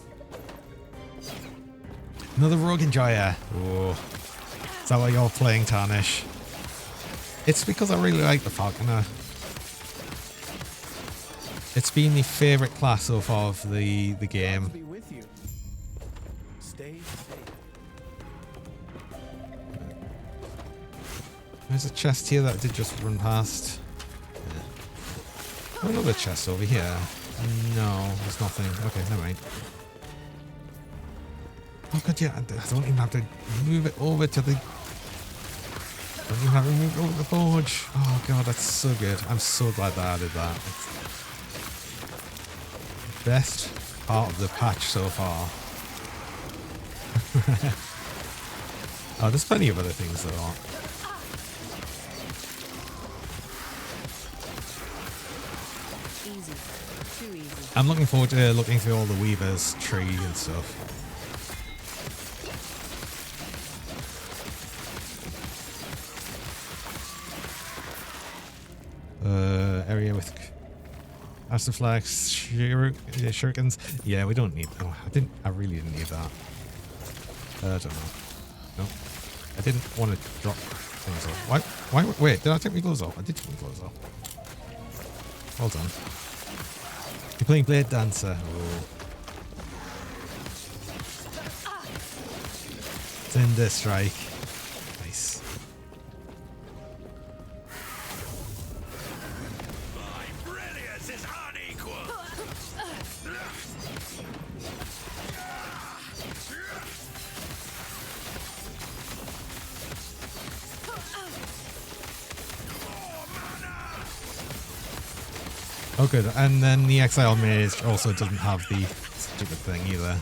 Another Rogue Enjoyer. Oh, is that what you're playing, Tarnish? It's because I really like the Falconer. It's been the favourite class so far of the game. Be with you. Stay safe. There's a chest here that I did just run past. Yeah. Another chest over here. No, there's nothing. Okay, never mind. Oh god, yeah, I don't even have to move it over to the... Don't even have to move it over the forge. Oh god, that's so good. I'm so glad that I added that. It's best part of the patch so far. Oh, there's plenty of other things though. Easy. Too easy. I'm looking forward to looking through all the Weaver's tree and stuff. Area with Astro Flags, shurikens. Yeah, we don't need. Oh, I really didn't need that. I don't know. No, I didn't want to drop things off. Why? Wait, did I take my gloves off? I did take my gloves off. Well done. You're playing Blade Dancer. Oh. Tinder strike. Nice. My brilliance is unequal. Oh, good. And then the Exile Mage also doesn't have the stupid thing either.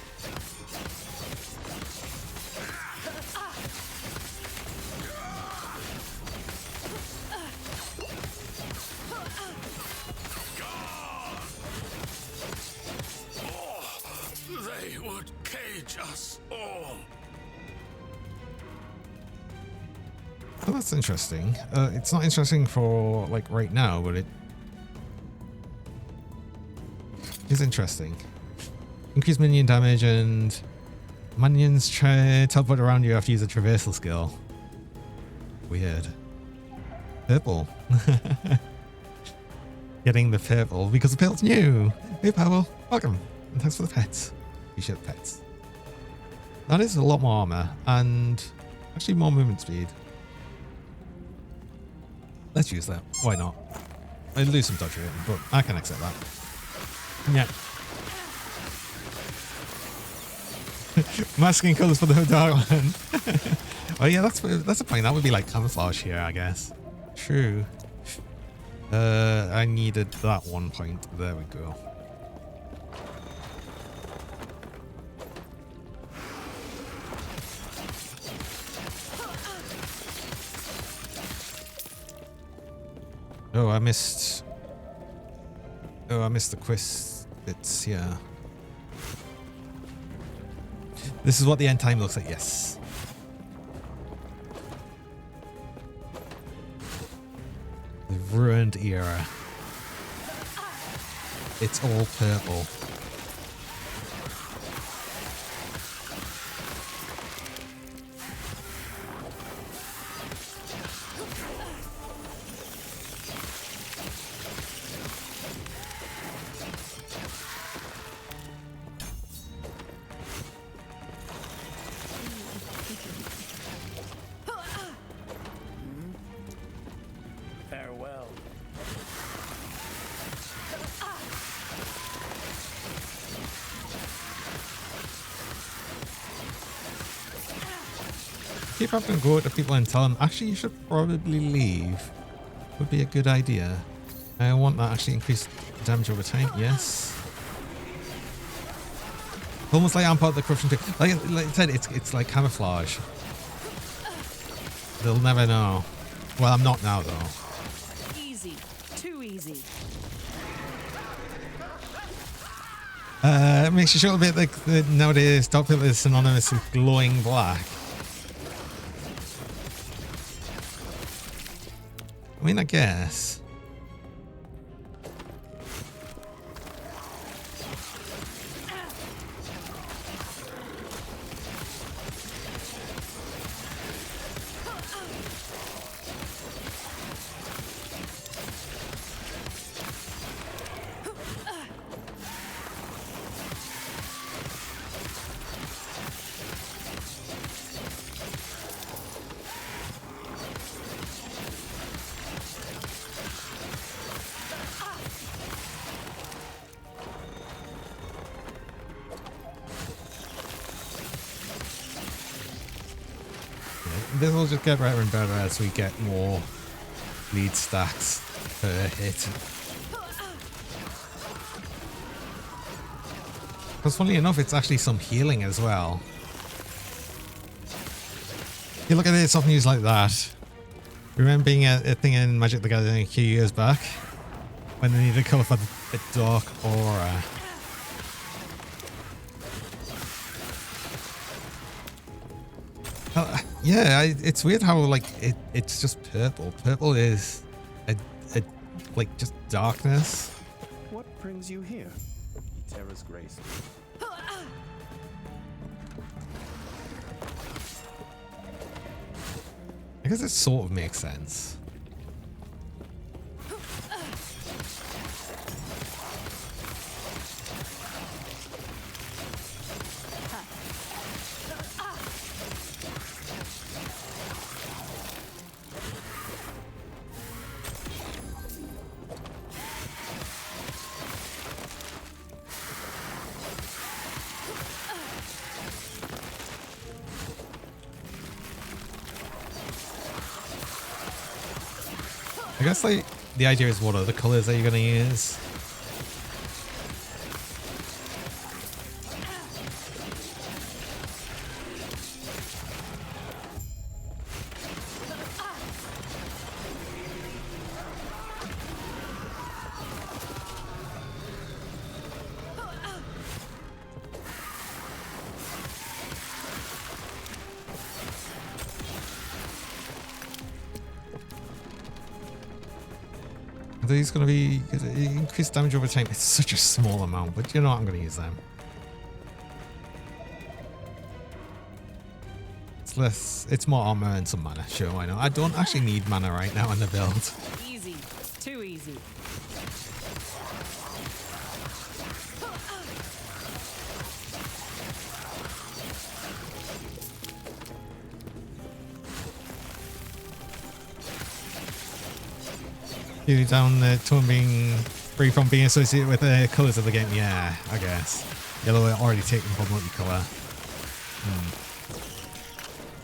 They would cage us all. Oh, that's interesting. It's not interesting for, like, right now, but it is interesting. Increase minion damage and minions teleport around you after you use a traversal skill. Weird. Purple. Getting the purple because the purple's new. Hey, Powell. Welcome. And thanks for the pets. Appreciate the pets. That is a lot more armor and actually more movement speed. Let's use that. Why not? I lose some dodge rate, but I can accept that. Yeah. Masking colours for the dark one. Oh yeah, that's a point. That would be like camouflage here, I guess. True. I needed that 1 point. There we go. Oh, I missed. Oh, I missed the quiz bits. Yeah. This is what the end time looks like. Yes. The ruined era. It's all purple. Farewell. Keep having to go to people and tell them, actually, you should probably leave. Would be a good idea. I want that actually increased damage over time. Yes. Almost like I'm part of the corruption too. Like I said, it's like camouflage. They'll never know. Well, I'm not now though. Easy. Too easy. It makes you feel a bit like nowadays Dark Purple is synonymous with glowing black. I mean, I guess. This will just get better and better as we get more lead stacks per hit. Because funny enough, it's actually some healing as well. You look at it, something used like that. Remember being a thing in Magic the Gathering a few years back? When they needed colour for the dark aura. Yeah, it's weird how like it's just purple. Purple is a like just darkness. What brings you here? Terra's grace. I guess it sort of makes sense. I guess like the idea is what other colors are you gonna use? These going to be increased damage over time. It's such a small amount, but you know what? I'm going to use them. It's less. It's more armor and some mana. Sure, why not? I don't actually need mana right now in the build. Easy. Too easy. You down to being free from being associated with the colours of the game. Yeah, I guess. Yellow already taken from multicolour.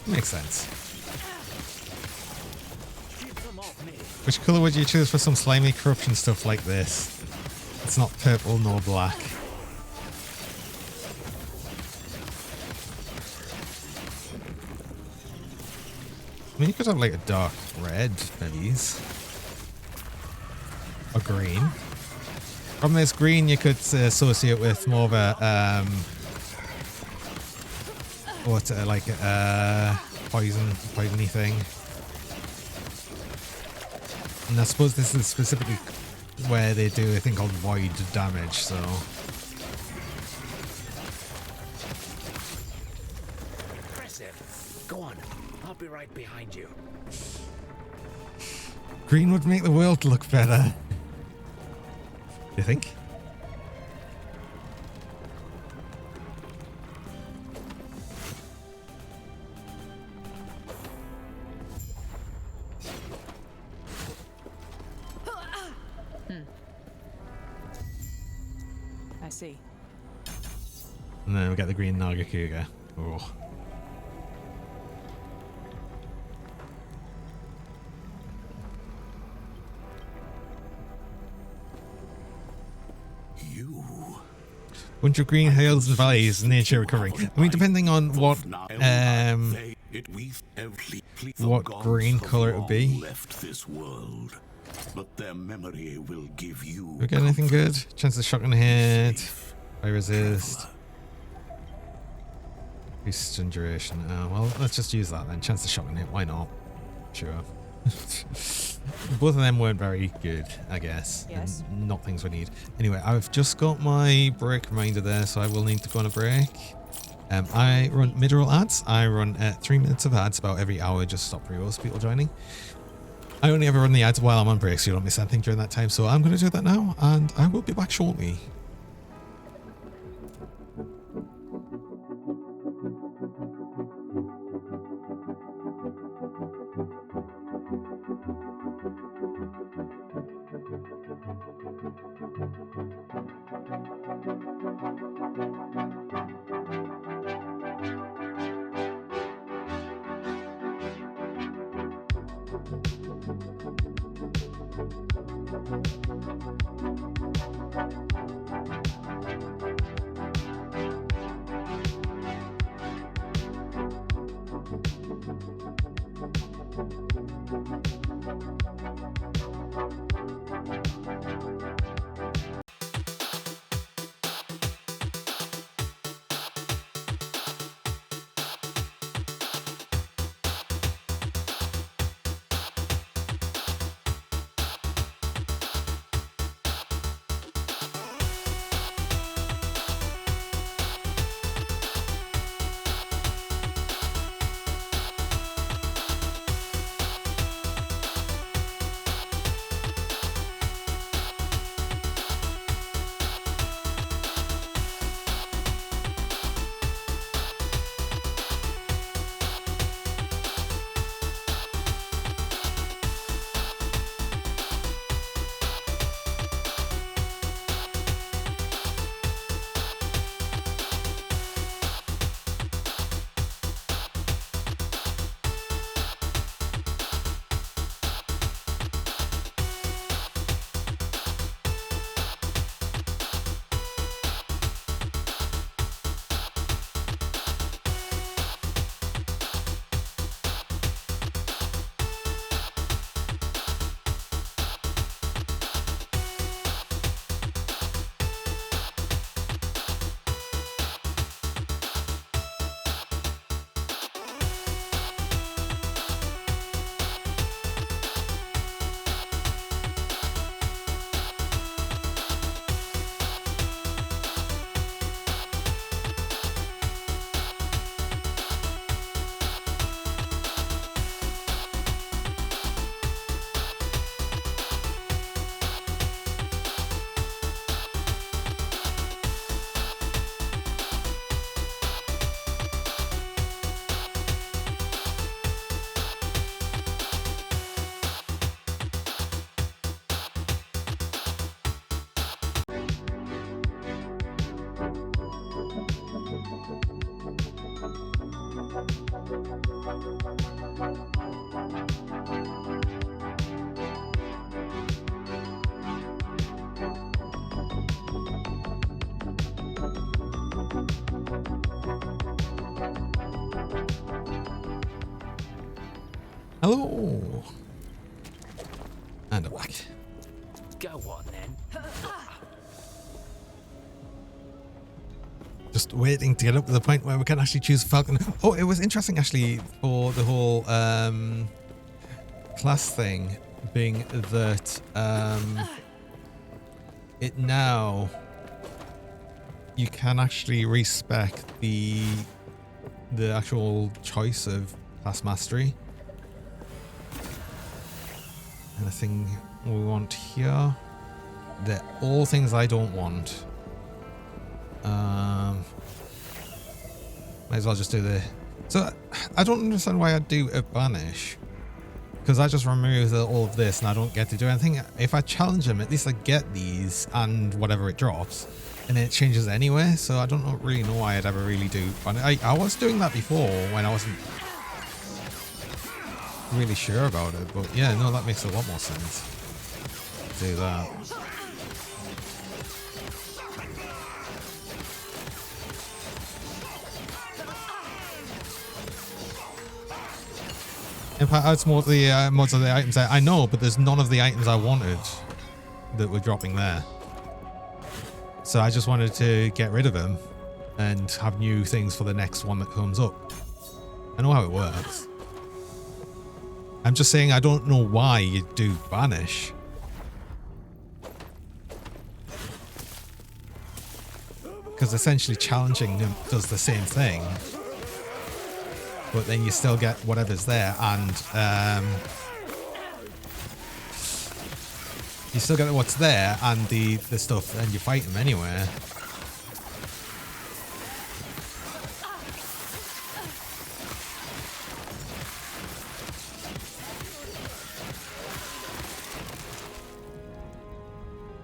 Makes sense. Which colour would you choose for some slimy corruption stuff like this? It's not purple nor black. I mean, you could have like a dark red, maybe. Or green. From this green, you could associate with more of a like a poisony thing. And I suppose this is specifically where they do a thing called void damage. So Impressive. Go on. I'll be right behind you. green would make the world look better. You think? I see. And then we get the green Nagakuga. Oh. Bunch of green hills and valleys, nature recovering. I mean, depending on what green color it would be. Left this world, but their memory will give you. Do we get anything good? Chance of shotgun hit. I resist. Increased stun duration. Well, let's just use that then. Chance of shotgun hit. Why not? Sure. Both of them weren't very good, I guess. Yes. And not things we need. Anyway, I've just got my break reminder there, so I will need to go on a break. I run mid-roll ads. I run 3 minutes of ads about every hour, just to stop pre-rolls people joining. I only ever run the ads while I'm on break, so you don't miss anything during that time. So I'm going to do that now, and I will be back shortly. Hello. And I'm back. Go on then. Just waiting to get up to the point where we can actually choose Falconer. Oh, it was interesting actually for the whole class thing being that it now you can actually respec the actual choice of class mastery. Anything we want here? They're all things I don't want. Might as well just do the... So, I don't understand why I do a banish. Because I just remove all of this and I don't get to do anything. If I challenge them, at least I get these and whatever it drops. And then it changes anyway. So I don't really know why I'd ever really do... I was doing that before when I wasn't really sure about it. But yeah, no, that makes a lot more sense. Do that. In fact, it's more the mods of the items I know, but there's none of the items I wanted that were dropping there. So I just wanted to get rid of them and have new things for the next one that comes up. I know how it works. I'm just saying I don't know why you do banish. Because essentially challenging them does the same thing. But then you still get whatever's there, and you still get what's there and the stuff, and you fight them anyway.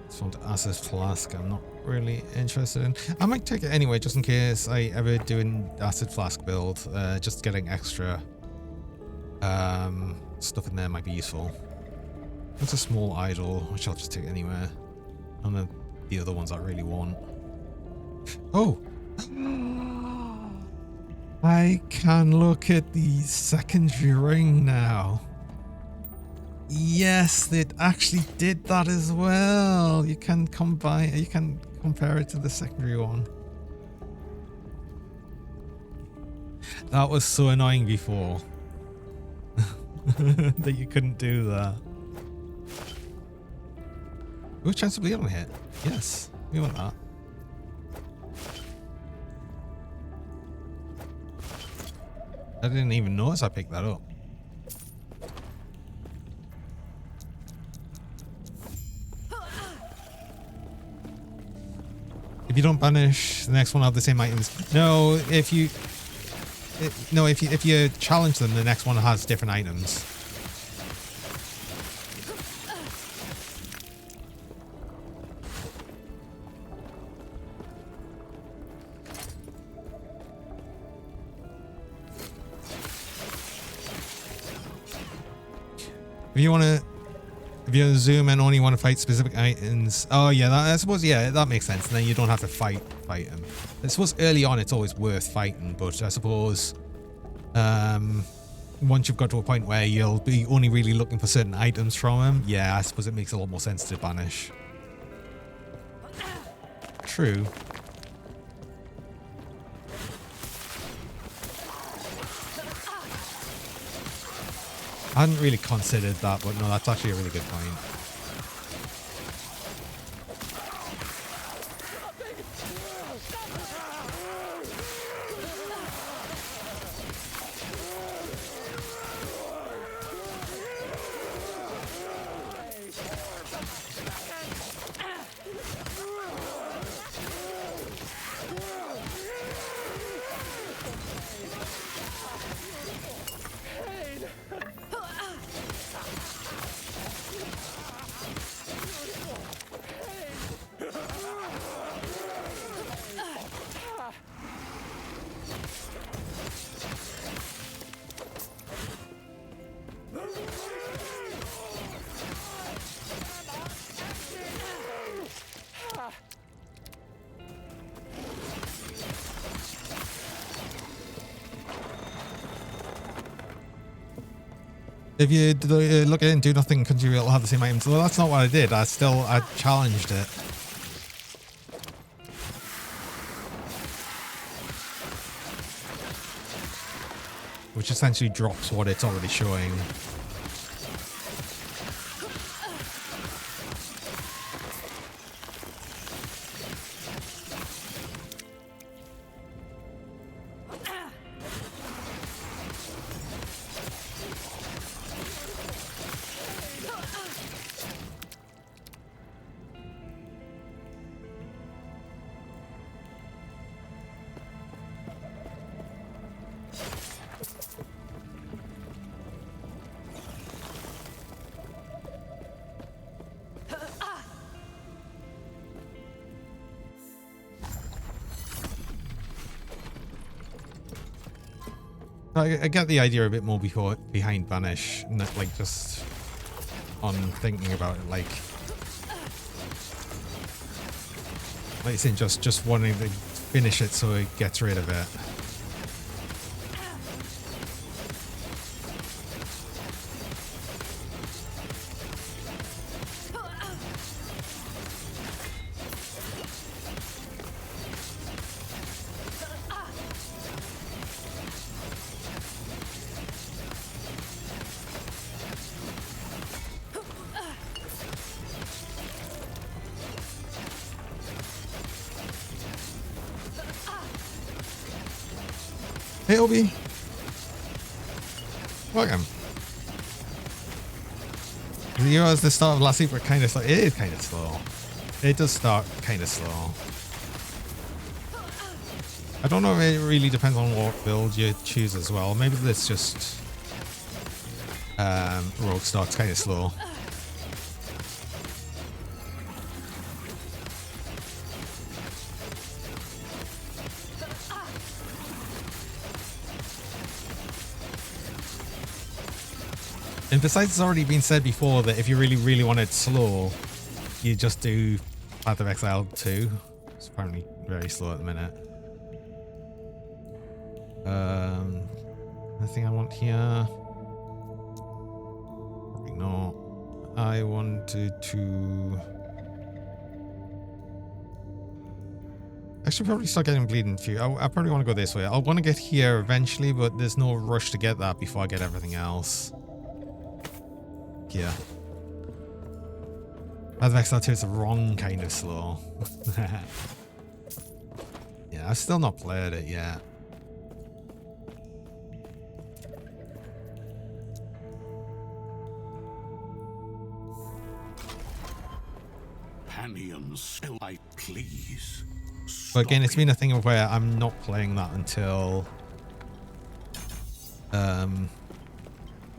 This one's Acid Flask. I'm not really interested in. I might take it anyway, just in case I ever do an Acid Flask build. Just getting extra stuff in there might be useful. That's a small idol, which I'll just take anyway. And the other ones I really want. Oh! I can look at the secondary ring now. Yes, it actually did that as well. You can combine, you can compare it to the secondary one. That was so annoying before. That you couldn't do that. Ooh, chance of bleed on hit. Yes, we want that. I didn't even notice I picked that up. If you don't banish, the next one will have the same items. No, if you challenge them, the next one has different items. If you zoom and only want to fight specific items, oh yeah, I suppose, yeah, that makes sense. And then you don't have to fight them. I suppose early on it's always worth fighting, but I suppose once you've got to a point where you'll be only really looking for certain items from them, yeah, I suppose it makes a lot more sense to banish. True. I hadn't really considered that, but no, that's actually a really good point. If you look at it and do nothing, contribute, it'll have the same items. Well, that's not what I did. I challenged it. Which essentially drops what it's already showing. I get the idea a bit more behind Vanish, not like just on thinking about it, like I said, just wanting to finish it so it gets rid of it. Hey, Obi. Welcome. You know, as the start of last week, we're kind of slow. It is kind of slow. It does start kind of slow. I don't know if it really depends on what build you choose as well. Maybe this just Rogue starts kind of slow. And besides, it's already been said before that if you really want it slow, you just do Path of Exile 2. It's apparently very slow at the minute. Anything I want here? Probably not. I wanted to... I should probably start getting Bleeding Few. I probably want to go this way. I'll want to get here eventually, but there's no rush to get that before I get everything else. Yeah. Path of Exile 2 is the wrong kind of slow. Yeah, I've still not played it yet. Companions, still I please. But again, it's been a thing of where I'm not playing that until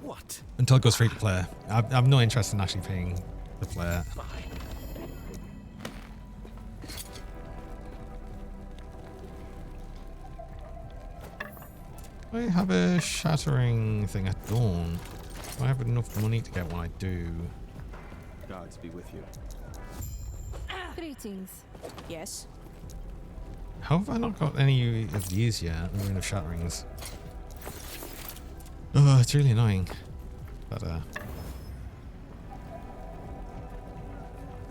What? until it goes free to play. I've no interest in actually paying to play it. I have a shattering thing. I don't. I have enough money to get one. I do. Gods be with you. Greetings. Yes. How have I not got any of these yet? The Rune of Shatterings. Oh, it's really annoying. But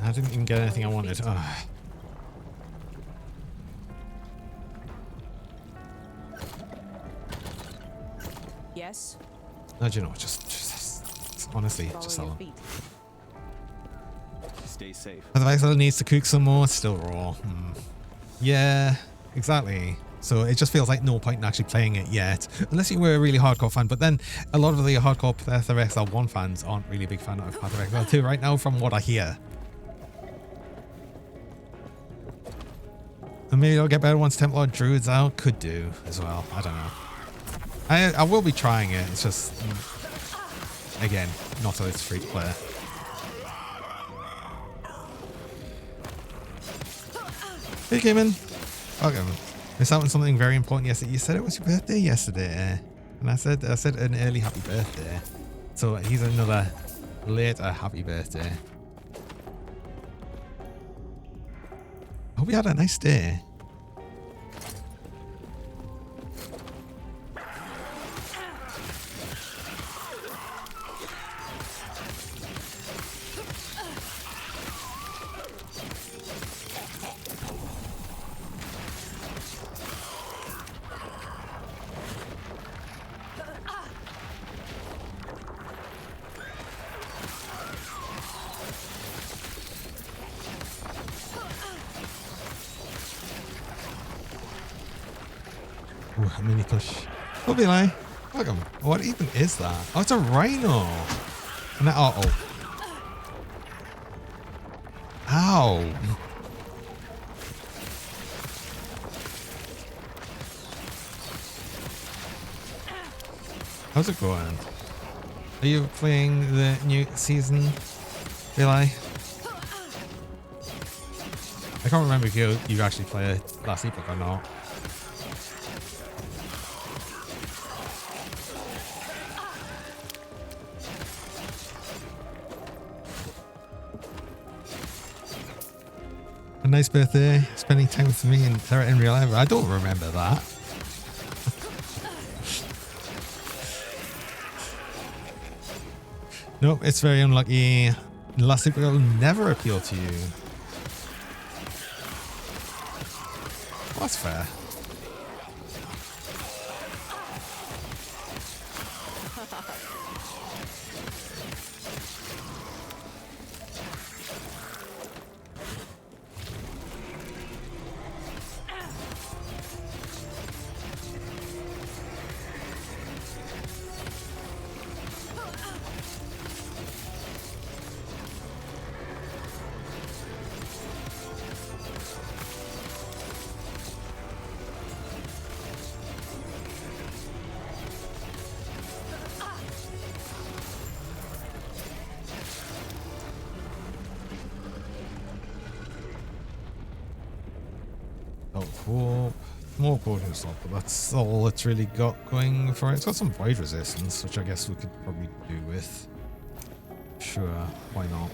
I didn't even get anything I wanted. Oh. Yes. No, do you know what? Just honestly, just sell them. Stay safe. Otherwise, it needs to cook some more. It's still raw. Yeah, exactly. So it just feels like no point in actually playing it yet, unless you were a really hardcore fan. But then a lot of the hardcore Path of Exile 1 fans aren't really a big fan of Path of Exile 2 right now, from what I hear. And maybe I'll get better once Templar Druids out. Could do as well. I don't know. I will be trying it. It's just, again, not till it's free to play. Hey, Cayman. Welcome. Missed out on something very important yesterday. You said it was your birthday yesterday, and I said an early happy birthday. So here's another later happy birthday. I hope you had a nice day. Ooh, a mini push. Oh, Billy. Welcome. What even is that? Oh, it's a rhino. And that, oh. Ow. How's it going? Are you playing the new season, Billy? I can't remember if you actually played Last Epoch or not. A nice birthday, spending time with me and Sarah in real life. I don't remember that. Nope, it's very unlucky. Last Epoch will never appeal to you. Well, that's fair. More potion slot, but that's all it's really got going for it. It's got some void resistance, which I guess we could probably do with. Sure, why not?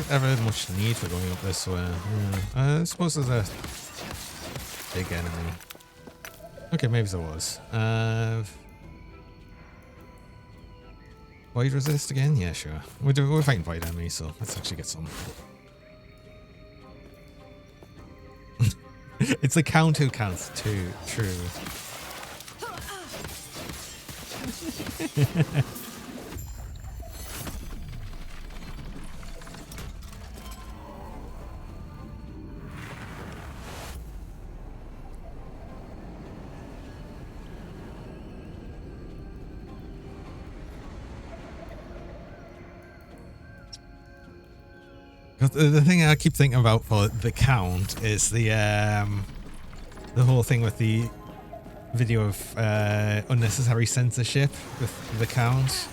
Ever much need for going up this way. Yeah. I suppose there's a big enemy. Okay, maybe there was. Void resist again? Yeah, sure. We're fighting void enemies, so let's actually get some. It's the count who counts too. True. The thing I keep thinking about for the count is the whole thing with the video of unnecessary censorship with the count.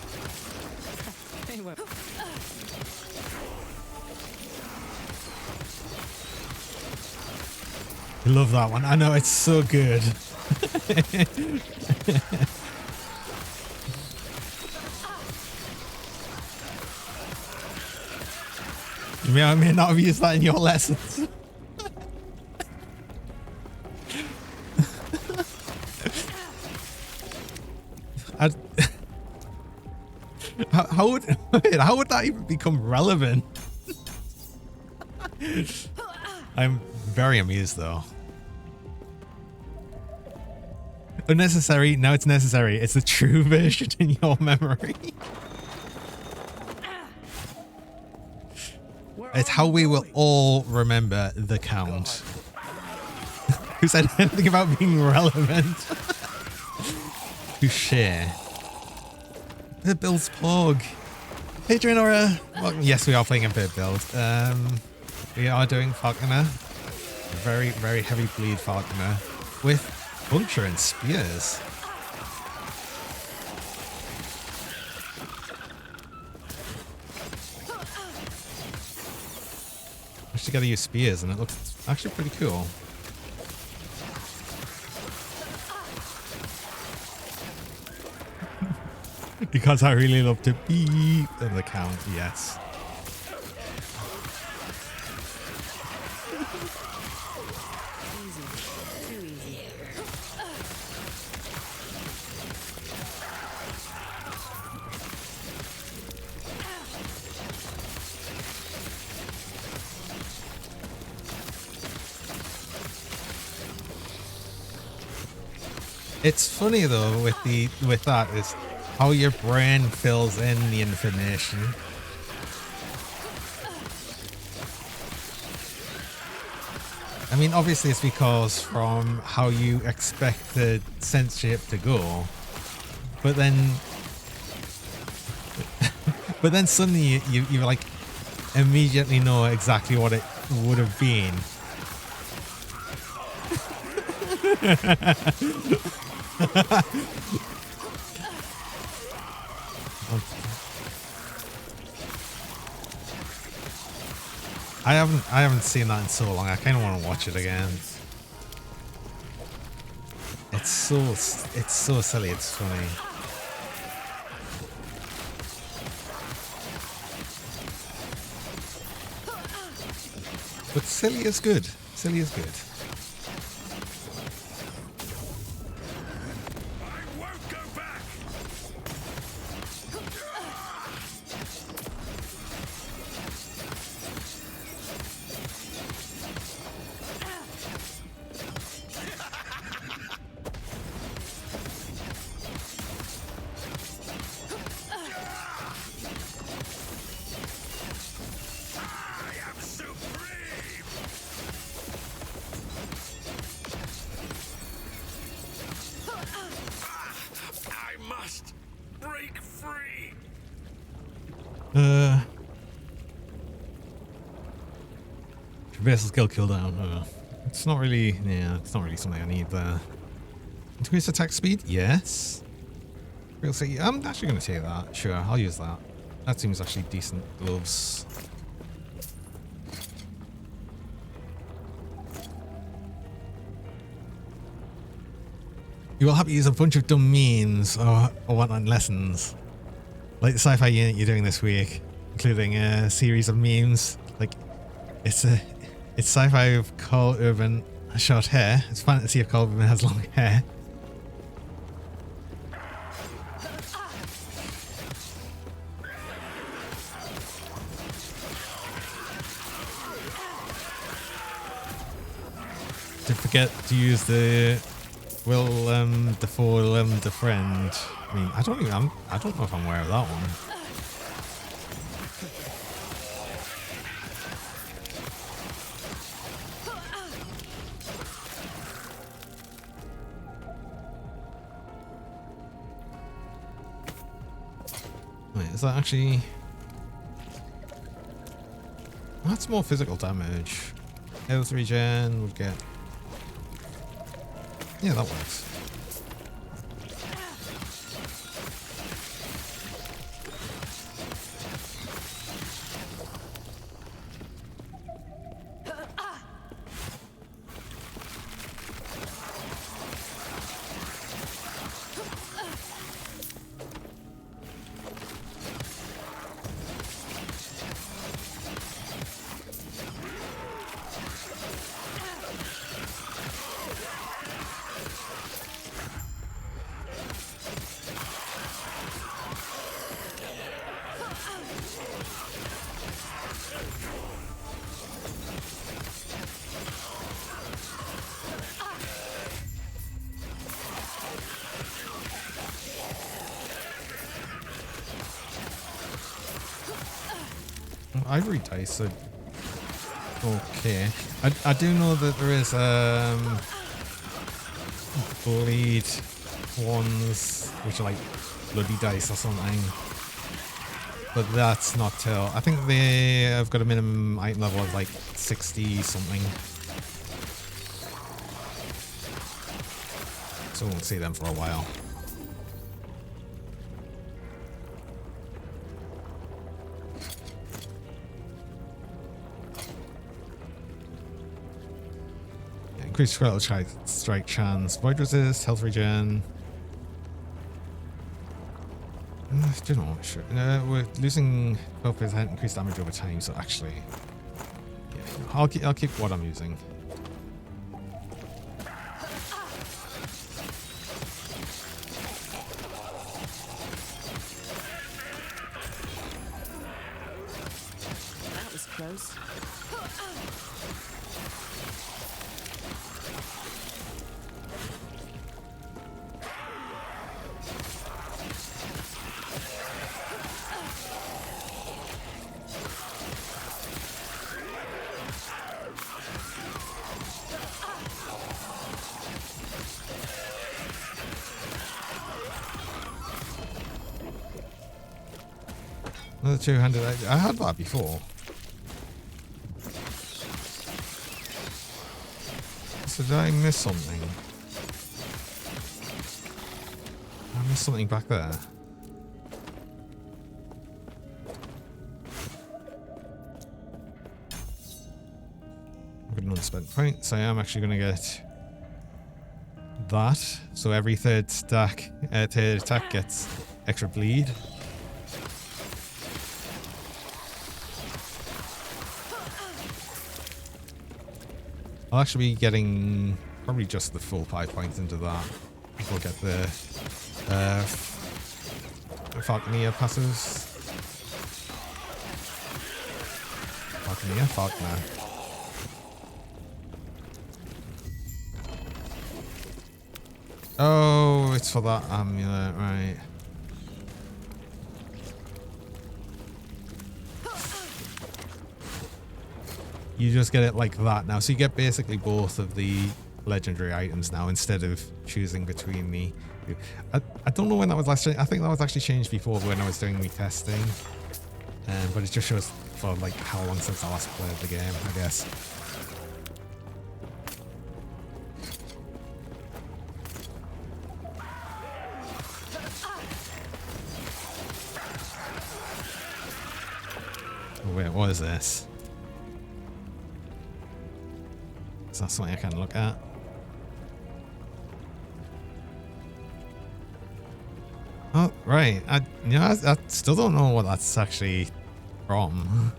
I love that one. I know, it's so good. I may not have used that in your lessons. How would that even become relevant? I'm very amused though. Unnecessary, now it's necessary. It's the true version in your memory. It's how we will all remember the count. Who said anything about being relevant? Touché. Bird build's Pog. Hey Draenora. Well, yes, we are playing a bird build. We are doing Falconer. Very, very heavy bleed Falconer with puncture and spears. actually got to use spears, and it looks actually pretty cool. Because I really love to beat the count, yes. It's funny though with that is how your brain fills in the information. I mean, obviously it's because from how you expect the censorship to go, but then suddenly you like immediately know exactly what it would have been. I haven't seen that in so long. I kind of want to watch it again. It's so silly. It's funny. But silly is good. Silly is good. Traversal skill cooldown. It's not really, it's not really something I need there. Increase attack speed? Yes. We'll see. I'm actually going to take that. Sure, I'll use that. That seems actually decent gloves. You will have to use a bunch of dumb memes or whatnot lessons. Like the sci-fi unit you're doing this week, including a series of memes. Like, it's sci-fi with Carl Urban has short hair. It's fantasy if Carl Urban has long hair. To forget to use the Dafoe defriend. I mean, I don't know if I'm aware of that one. Wait, is that actually... That's more physical damage. Health regen would get... Yeah, that works. Ivory dice are okay. I do know that there is bullied ones which are like bloody dice or something, but that's not till I think they have got a minimum item level of like 60 something, so we won't see them for a while. increased critical strike chance, void resist, health regen. Do you know what? Sure. We're losing 12% increased damage over time, so actually, yeah, I'll keep what I'm using. That was close. Another 200. I had that before. So did I miss something? I missed something back there. I've got an unspent point, so I am actually going to get that. So every third attack gets extra bleed. I'll actually be getting probably just the full 5 points into that. We'll get the Falconer passes. Falconer. Oh, it's for that amulet, right. You just get it like that now. So you get basically both of the legendary items now instead of choosing between the... I don't know when that was last changed. I think that was actually changed before when I was doing retesting. But it just shows for like how long since I last played the game, I guess. Oh, wait, what is this? Is that something I can look at? Oh, right. I still don't know what that's actually from.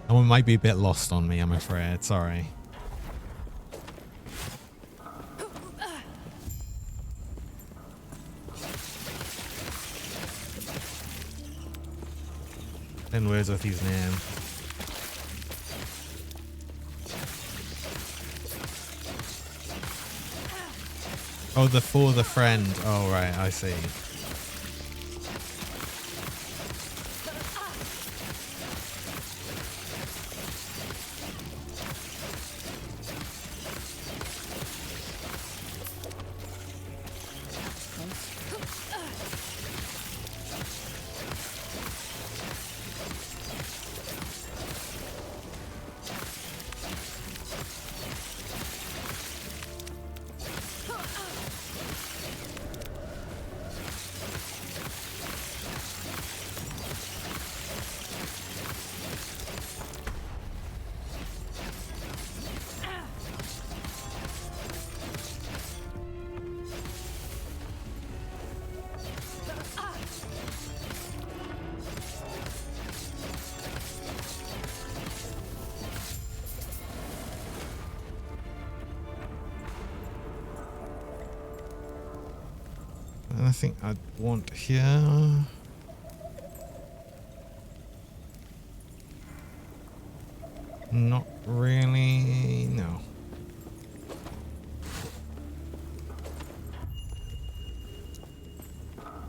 That one might be a bit lost on me, I'm afraid. Sorry. In words with his name. Oh, for the friend. Oh, right, I see. And I think I'd want here. Not really, no.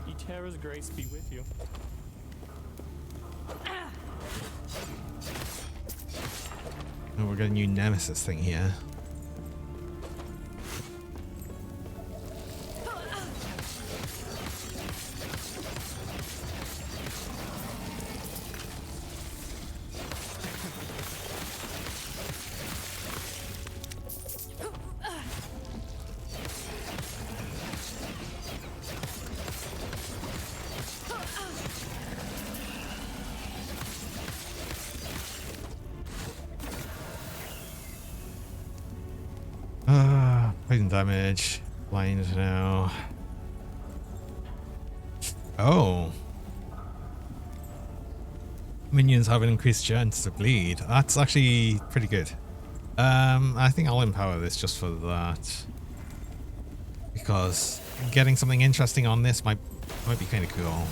Eterra's grace be with you. Oh, we've got a new nemesis thing here. increasing damage. Blind now. Oh. Minions have an increased chance to bleed. That's actually pretty good. I think I'll empower this just for that. Because getting something interesting on this might be kind of cool.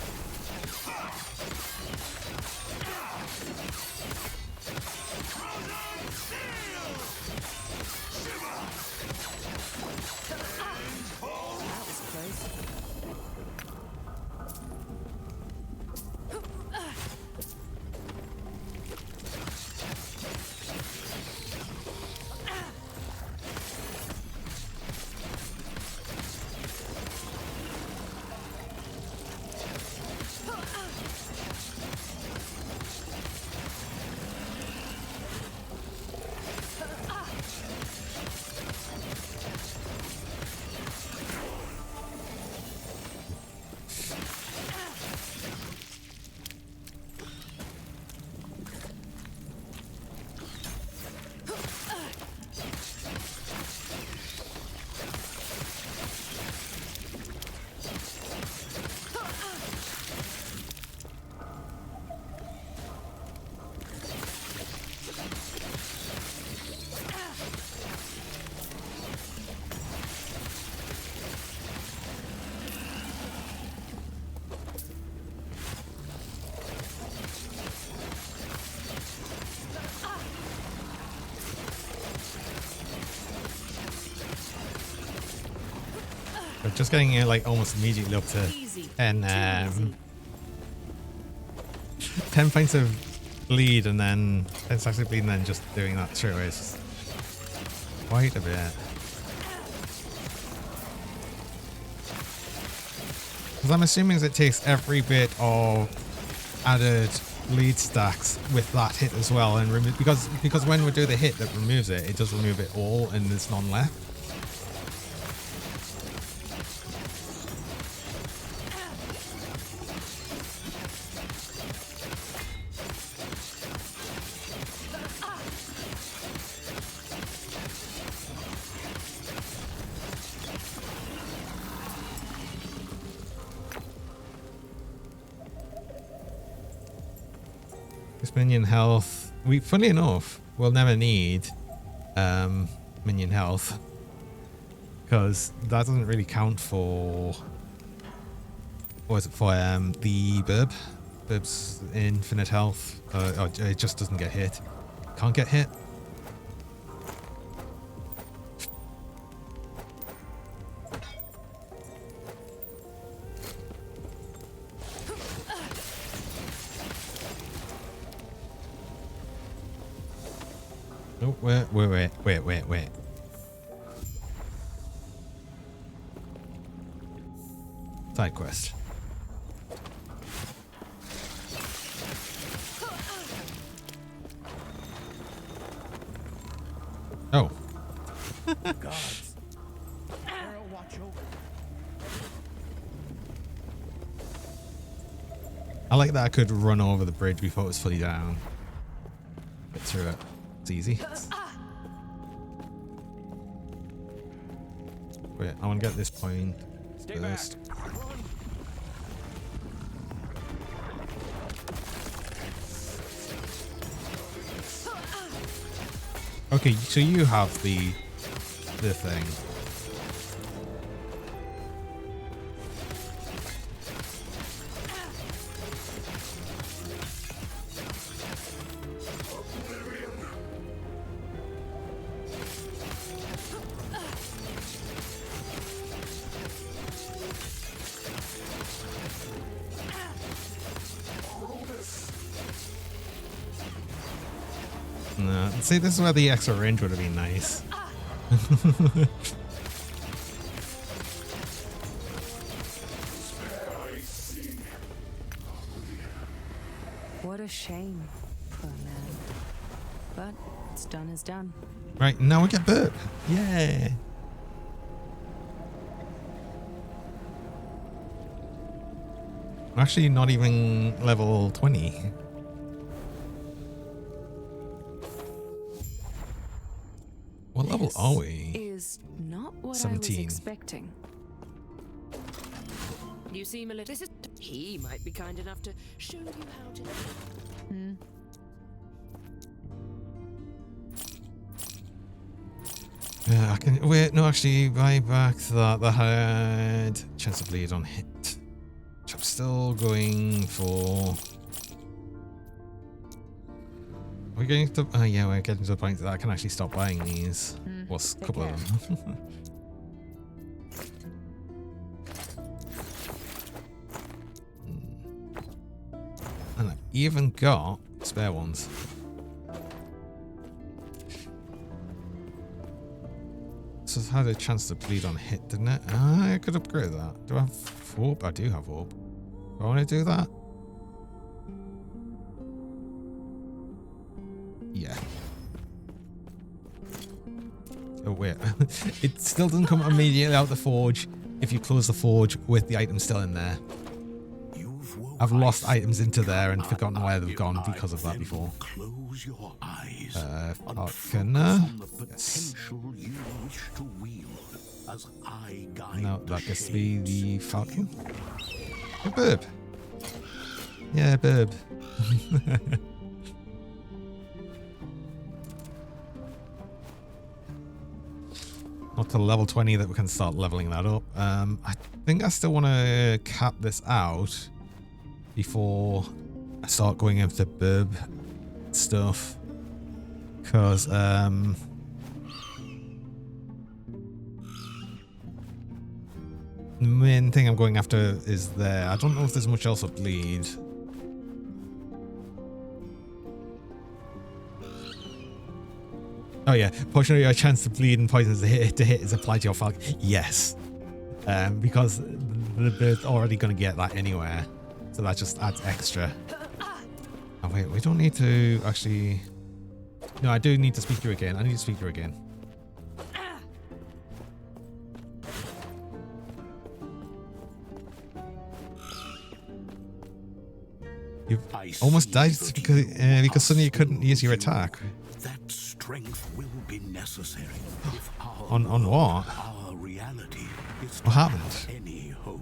But just getting it like almost immediately up to 10 points of bleed and then 10 stacks of bleed and then just doing that straight away is quite a bit. Because I'm assuming it takes every bit of added bleed stacks with that hit as well, and because when we do the hit that removes it, it does remove it all and there's none left. Minion health. Funny enough, we'll never need minion health because that doesn't really count for. What is it for? The burb. Burb's infinite health. It just doesn't get hit. Can't get hit. Oh, wait. Side quest. Oh. Guards. I'll watch over. I like that I could run over the bridge before it was fully down. Get through it. It's easy. Wait, I want to get this point first. Okay, so you have the thing. No, see, this is where the extra range would have been nice. What a shame, poor man. But what's done is done. Right, now we get Bert. Yeah. I'm actually not even level 20. What level are we? Is not what what I 17. was expecting. You seem a little... He might be kind enough to show you how to... I can wait. No, actually, buy back that had chance to bleed on hit. Which I'm still going for. Are we getting to? Yeah, we're getting to the point that I can actually stop buying these. What's a couple of them? And I've even got spare ones. So it had a chance to bleed on hit, didn't it? I could upgrade that. Do I have hope? I do have hope. Do I want to do that? Yeah. Oh, wait. It still doesn't come immediately out the forge if you close the forge with the item still in there. I've lost items into there and forgotten where they've gone because of that before. Close your eyes. Falconer. Yes. No, that gets to be the Falcon. A burb. Yeah, burb. Not to level 20 that we can start leveling that up. I think I still want to cap this out before I start going into burb stuff. Because, the main thing I'm going after is there. I don't know if there's much else to bleed. Oh yeah, fortunately your chance to bleed and poison to hit is applied to your Falcon. Yes. Because they're already going to get that anywhere. So that just adds extra. Oh wait, we don't need to actually... No, I do need to speak to you again. I need to speak to you again. You've almost died because suddenly you couldn't use your attack. That strength will be necessary if on what? Our reality is What happened? any hope.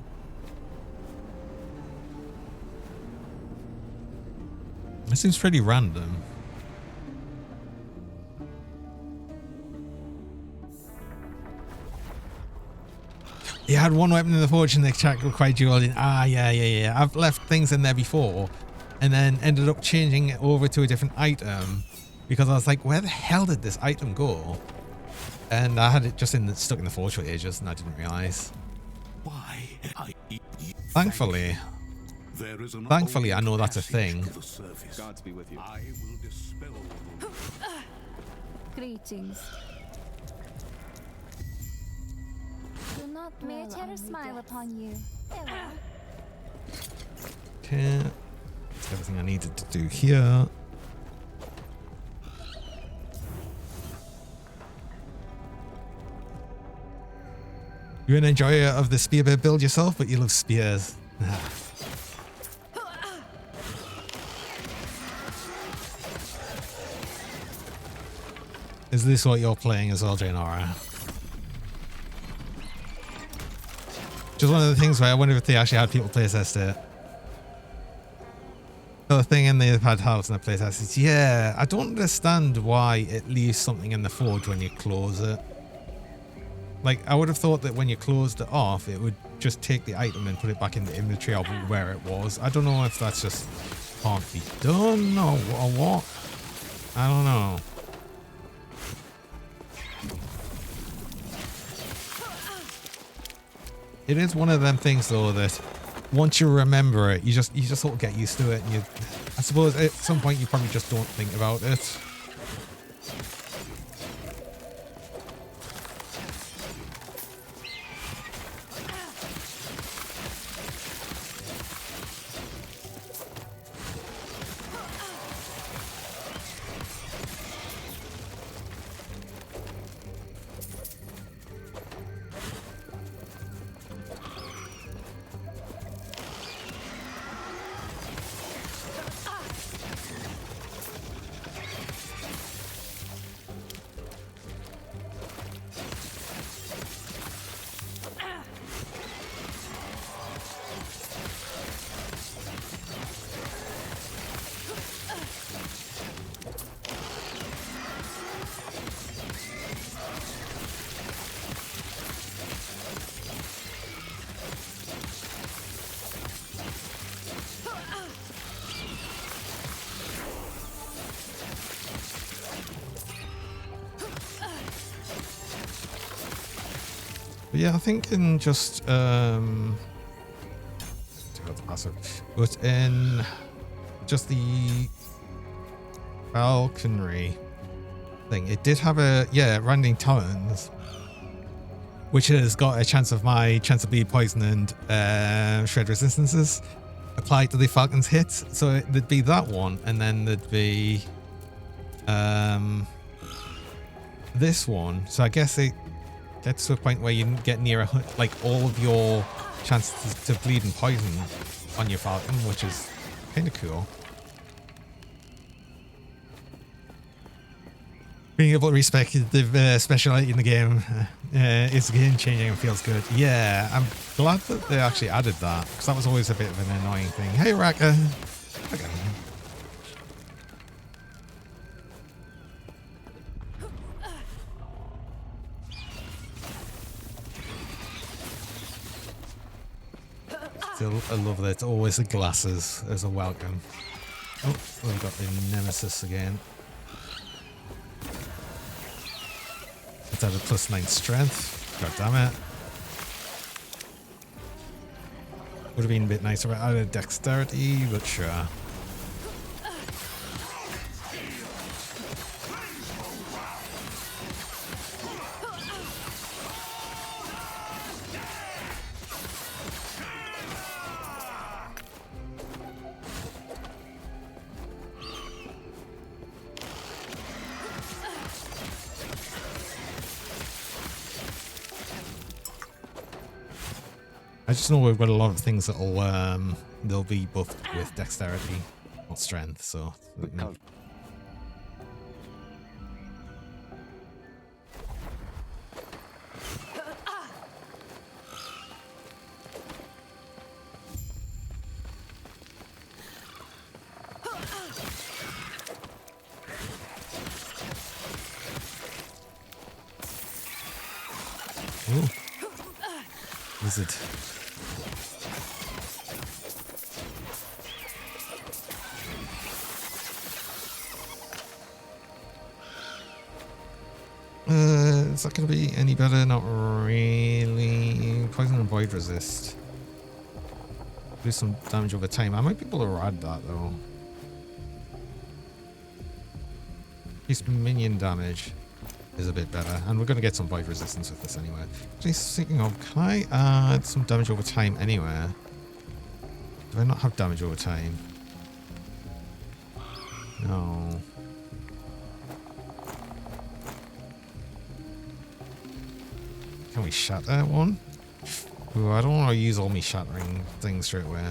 It seems pretty random. You had one weapon in the forge and the attack required dual in. Ah, yeah. I've left things in there before and then ended up changing it over to a different item because I was like, where the hell did this item go? And I had it just stuck in the forge for ages and I didn't realize. Why? Thankfully, I know that's a thing. Gods be with you. I will dispel. Greetings. Do not may a terror smile upon you. Hello. Okay. That's everything I needed to do here. You're an enjoyer of the spear build yourself, but you love spears. Is this what you're playing as well, Jaynora? Just one of the things where I wonder if they actually had people playtest it. So the thing in the pad house and the playtest is, yeah, I don't understand why it leaves something in the forge when you close it. Like, I would have thought that when you closed it off, it would just take the item and put it back in the inventory of where it was. I don't know if that's just can't be done or what. I don't know. It is one of them things though that once you remember it, you just sort of get used to it, and I suppose at some point you probably just don't think about it. But yeah, I think in just but in just the falconry thing, it did have a rounding talons, which has got a chance of my chance of being poisoned and shred resistances applied to the falcon's hits. So there'd be that one, and then there'd be this one. So I guess it gets to a point where you get near like all of your chances to bleed and poison on your falcon, which is kind of cool. Being able to respect the speciality in the game is game changing and feels good. Yeah, I'm glad that they actually added that, because that was always a bit of an annoying thing. Hey, Raka. Okay. Still, I love that it's always the glasses as a welcome. Oh, we've got the Nemesis again. It's at a +9 strength. God damn it. Would have been a bit nicer if I added dexterity, but sure. I just know we've got a lot of things that'll they'll be buffed with dexterity, not strength, so no. Ooh. Wizard. Is that going to be any better? Not really. Poison and void resist. Do some damage over time. I might be able to add that though. Increased minion damage is a bit better, and we're going to get some void resistance with this anyway. Actually, thinking of, can I add some damage over time anywhere? Do I not have damage over time? No. Can we shatter one? Ooh, I don't want to use all my shattering things straight away.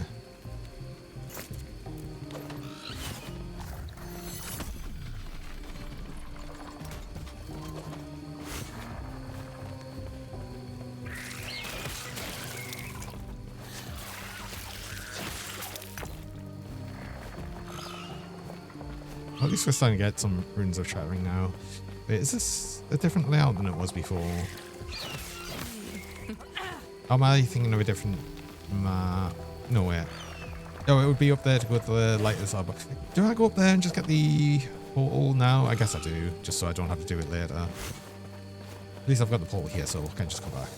At least we're starting to get some runes of shattering now. Wait, is this a different layout than it was before? Or am I thinking of a different map? No, wait. Oh, it would be up there to go to the lightest arbor. Do I go up there and just get the portal now? I guess I do, just so I don't have to do it later. At least I've got the portal here, so I can just come back.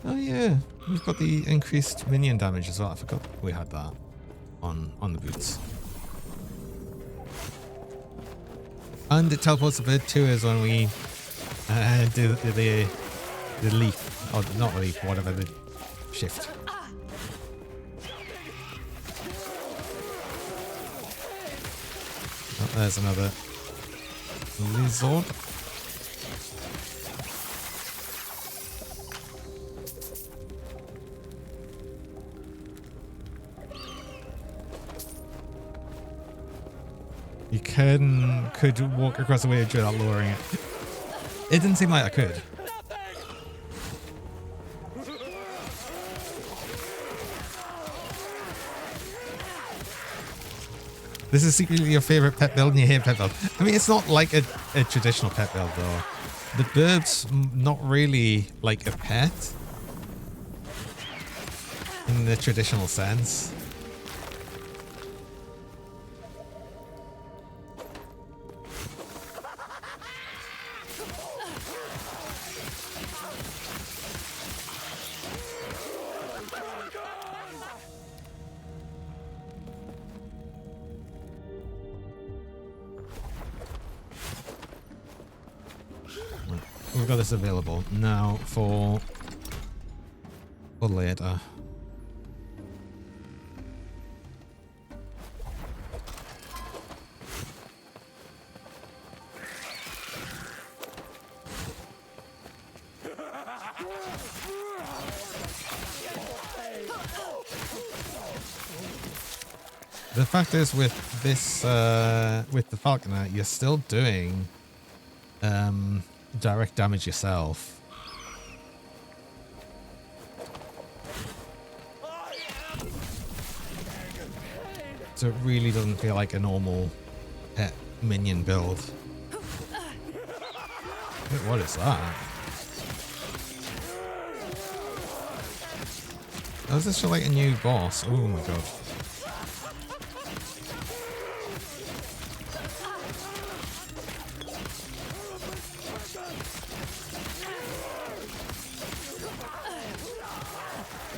Oh yeah, we've got the increased minion damage as well. I forgot we had that on the boots. And it teleports a bit too is when we do the leap, or not leap, whatever, the shift. Oh, there's another lizard. You could walk across the wedge without lowering it. It didn't seem like I could. This is secretly your favorite pet build and you hate pet build. I mean, it's not like a traditional pet build though. The bird's not really like a pet in the traditional sense. We've got this available now for later. The fact is, with this, with the Falconer, you're still doing direct damage yourself. So it really doesn't feel like a normal pet minion build. Wait, what is that? Oh, is this like a new boss? Oh my god.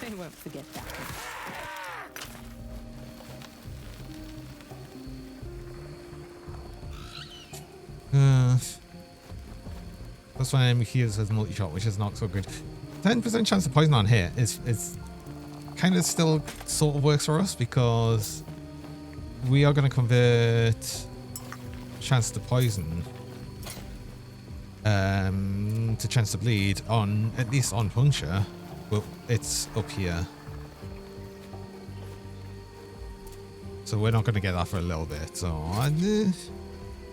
They won't forget that. That's why enemy heals has multi-shot, which is not so good. 10% chance of poison on hit is kind of still sort of works for us because we are going to convert chance to poison to chance to bleed on, at least on puncture. Well, it's up here. So we're not going to get that for a little bit. So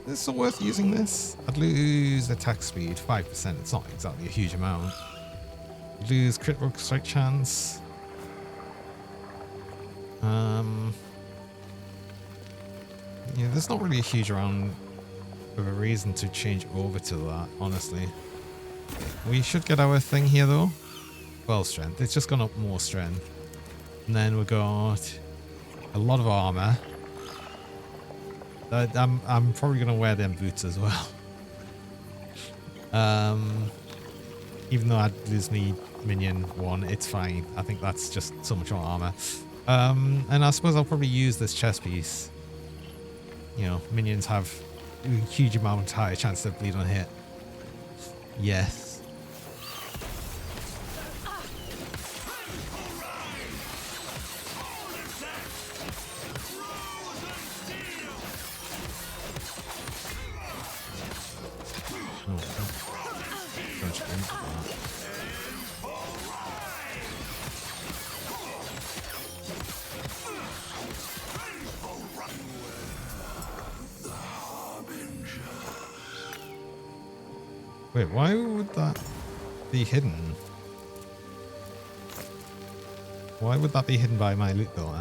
it's still worth using this. I'd lose attack speed 5%. It's not exactly a huge amount. Lose critical strike chance. Yeah, there's not really a huge amount of a reason to change over to that, honestly. We should get our thing here though. 12 strength. It's just gone up more strength. And then we've got a lot of armor. I'm probably going to wear them boots as well. Even though I'd lose me minion 1, it's fine. I think that's just so much more armor. And I suppose I'll probably use this chest piece. You know, minions have a huge amount higher chance to bleed on hit. Yes. Wait, why would that be hidden? Why would that be hidden by my loot door?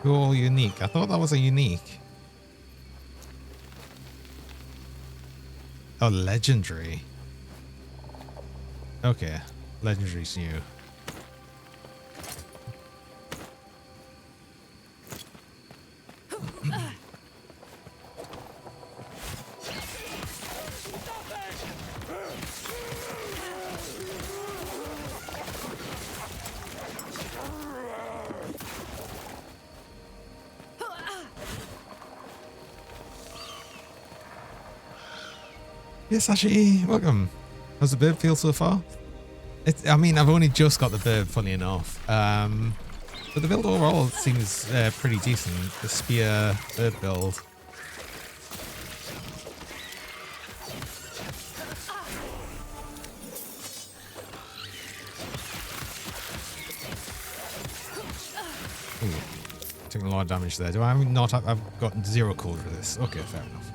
Cool, unique. I thought that was a unique. Oh, legendary. Okay, legendary's new. Yes, Sashi, welcome. How's the bird feel so far? I mean, I've only just got the bird, funny enough. But the build overall seems pretty decent. The spear bird build. Ooh, taking a lot of damage there. Do I not have, I've got 0 cold for this. Okay, fair enough.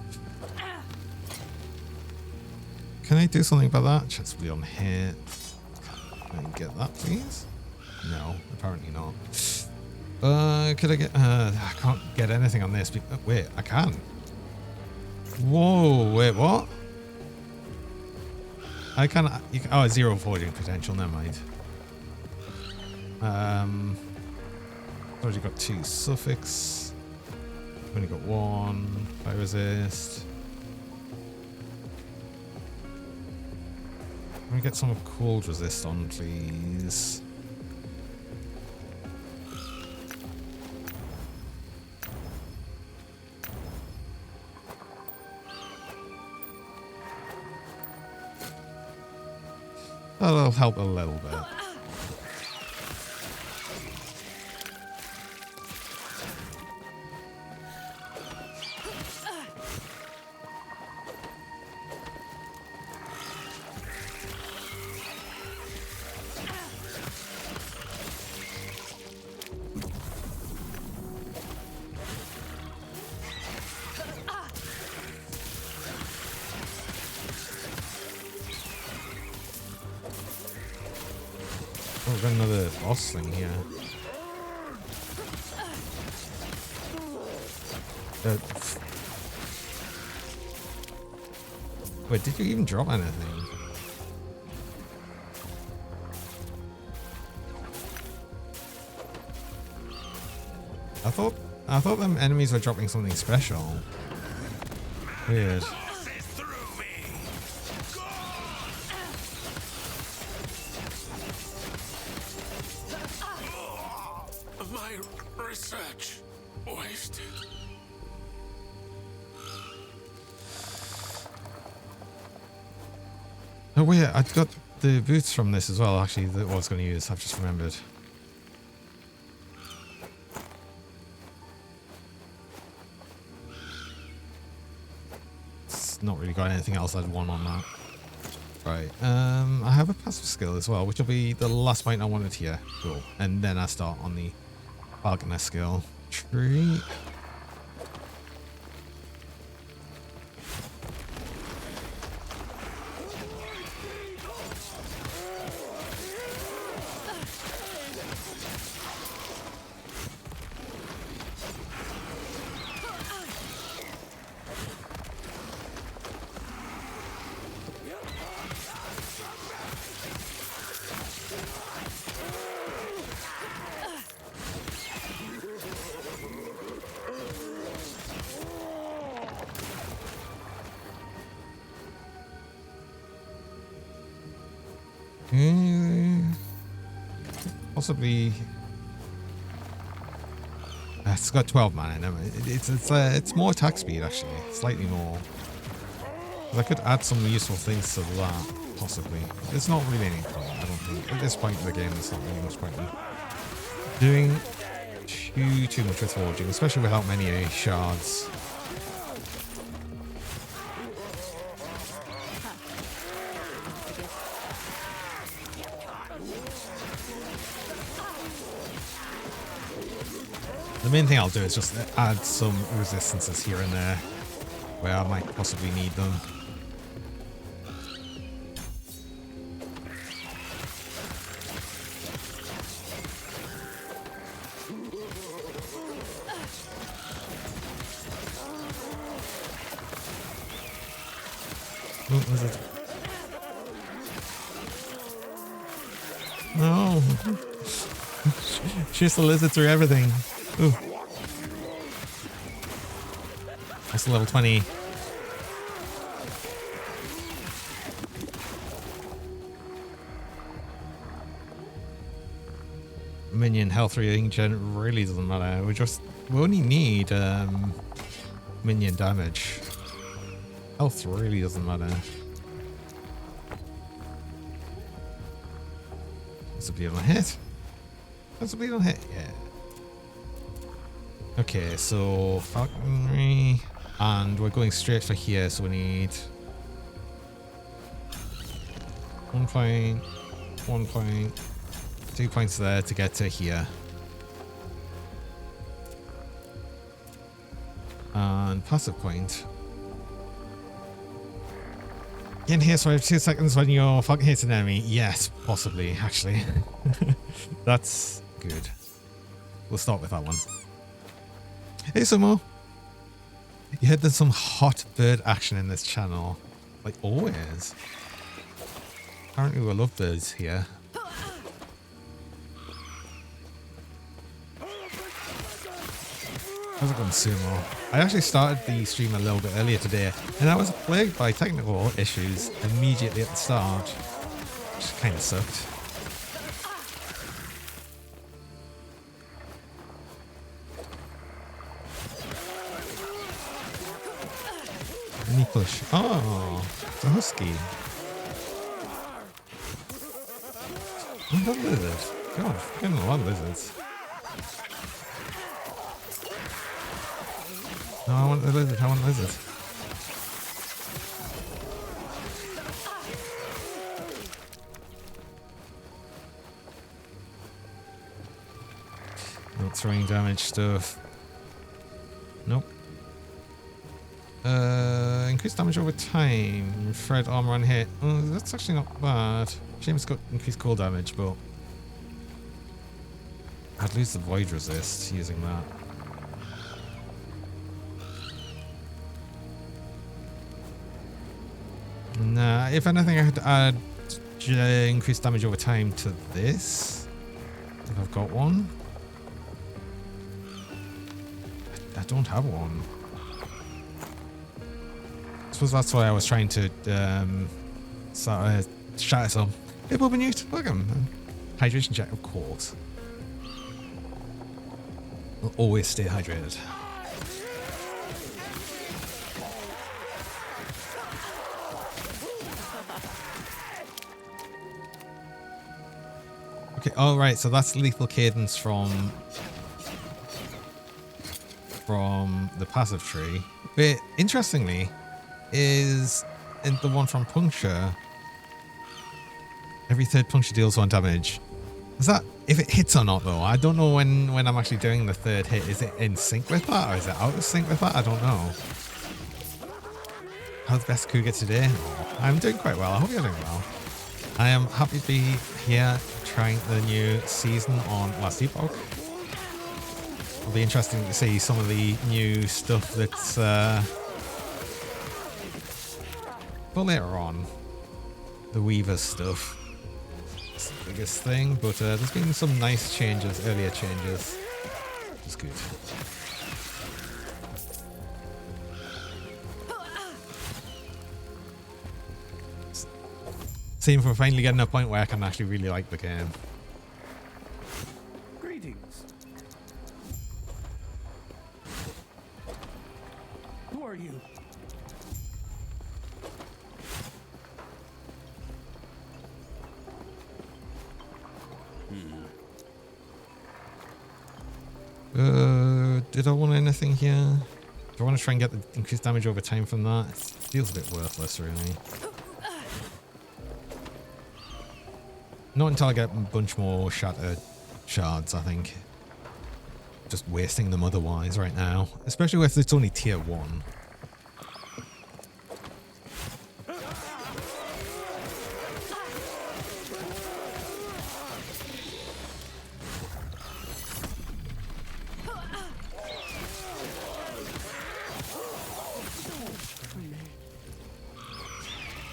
Can I do something about that? Chance to be on hit. Can I get that, please? No, apparently not. Could I get... I can't get anything on this. Wait, I can. Whoa, wait, what? I can... Oh, 0 forging potential, never mind. Already got 2 suffix. Only got 1. Fire resist. Let me get some cold resist on, please. That'll help a little bit. Oh, we've got another boss thing here. Wait, did you even drop anything? I thought them enemies were dropping something special. Weird. My research wasted. Oh wait, I got the boots from this as well, actually, that I was going to use. I've just remembered. It's not really got anything else I'd want on that. Right, I have a passive skill as well, which will be the last point I wanted here. Cool. And then I start on the Falconer skill tree. Possibly. It's got 12 mana. No, it's more attack speed actually, slightly more. I could add some useful things to that, possibly. There's not really any point. I don't think at this point in the game. There's not really much point in doing too much with forging, especially without many shards. The main thing I'll do is just add some resistances here and there where I might possibly need them. What was it? No! Shoots the lizard through everything. Ooh. That's level 20. Minion health regen really doesn't matter. We only need minion damage. Health really doesn't matter. That's a bleed on hit. That's a bleed on hit, yeah. Okay, so Falconer, and we're going straight for here, so we need 1 point, 1 point, 2 points there to get to here. And passive point. In here, so I have 2 seconds when your Falcon hits an enemy. Yes, possibly, actually. That's good. we'll start with that one. Hey, Sumo. You heard there's some hot bird action in this channel. Like always. Apparently we love birds here. How's it going, Sumo? I actually started the stream a little bit earlier today, and I was plagued by technical issues immediately at the start, which kind of sucked. Knee push. Oh, it's a husky. Oh, that lizard. God, I'm getting a lot of lizards. No, I want the lizard. I want the lizard. No throwing damage stuff. Nope. Increased damage over time. Fred armor on hit. Oh, that's actually not bad. Shame it's got increased cool damage, but I'd lose the void resist using that. Nah, if anything, I could add increased damage over time to this. If I've got one. I don't have one. I suppose that's why I was trying to shatter some. Hey, Boba Newt, welcome. Hydration check, of course. We'll always stay hydrated. Okay, alright, so that's lethal cadence from the passive tree. But interestingly, is in the one from puncture, every third puncture deals 1 damage. Is that if it hits or not though? I don't know when I'm actually doing the third hit. Is it in sync with that or is it out of sync with that? I don't know. How's the best Cougar today? I'm doing quite well. I hope you're doing well. I am happy to be here trying the new season on Last Epoch. It'll be interesting to see some of the new stuff that's but later on. The Weaver stuff. It's the biggest thing, but there's been some nice changes, earlier changes. Which is good. Seeing if we're finally getting a point where I can actually really like the game. Greetings. Who are you? Did I want anything here? Do I want to try and get the increased damage over time from that? It feels a bit worthless, really. Not until I get a bunch more shattered shards, I think. Just wasting them otherwise right now. Especially if it's only tier 1.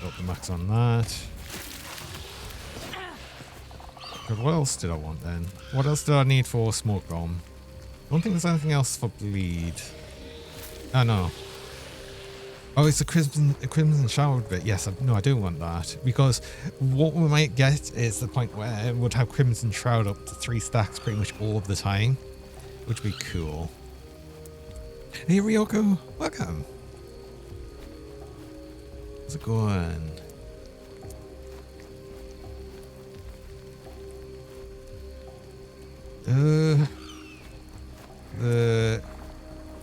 Got the max on that. But what else did I want then? What else did I need for smoke bomb? I don't think there's anything else for bleed. Oh no. Oh, it's a crimson shower bit. Yes, no, I do want that. Because what we might get is the point where it would have Crimson Shroud up to 3 stacks pretty much all of the time. Which would be cool. Hey Ryoko, welcome. How's it going? The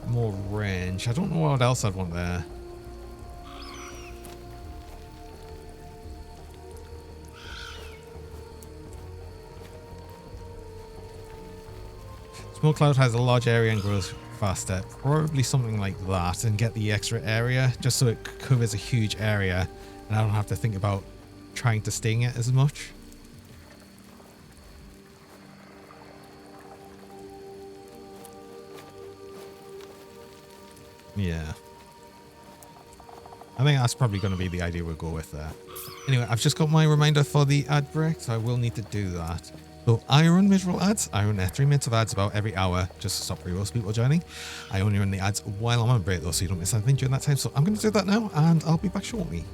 more range. I don't know what else I'd want there. Smoke Cloud has a large area and grows faster. Probably something like that, and get the extra area just so it covers a huge area and I don't have to think about trying to sting it as much. Yeah. I think that's probably going to be the idea we'll go with there. Anyway, I've just got my reminder for the ad break, so I will need to do that. So I run visual ads. I run 3 minutes of ads about every hour just to stop pre-roast people joining. I only run the ads while I'm on break though, so you don't miss anything during that time. So I'm going to do that now, and I'll be back shortly.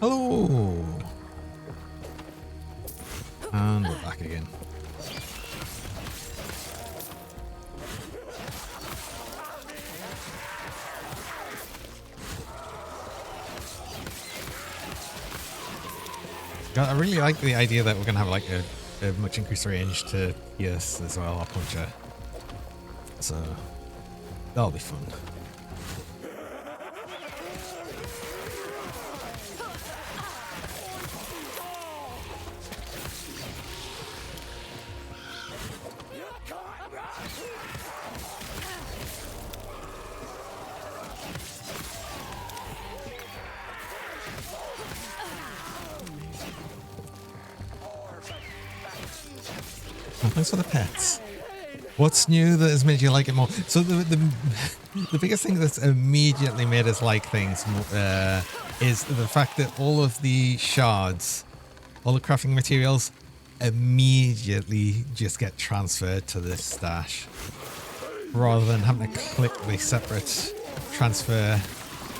Hello! And we're back again. God, I really like the idea that we're going to have like a much increased range to pierce as well, our puncher. So, that'll be fun. Thanks for the pets. What's new that has made you like it more? So the biggest thing that's immediately made us like things is the fact that all of the shards, all the crafting materials, immediately just get transferred to this stash, rather than having to click the separate transfer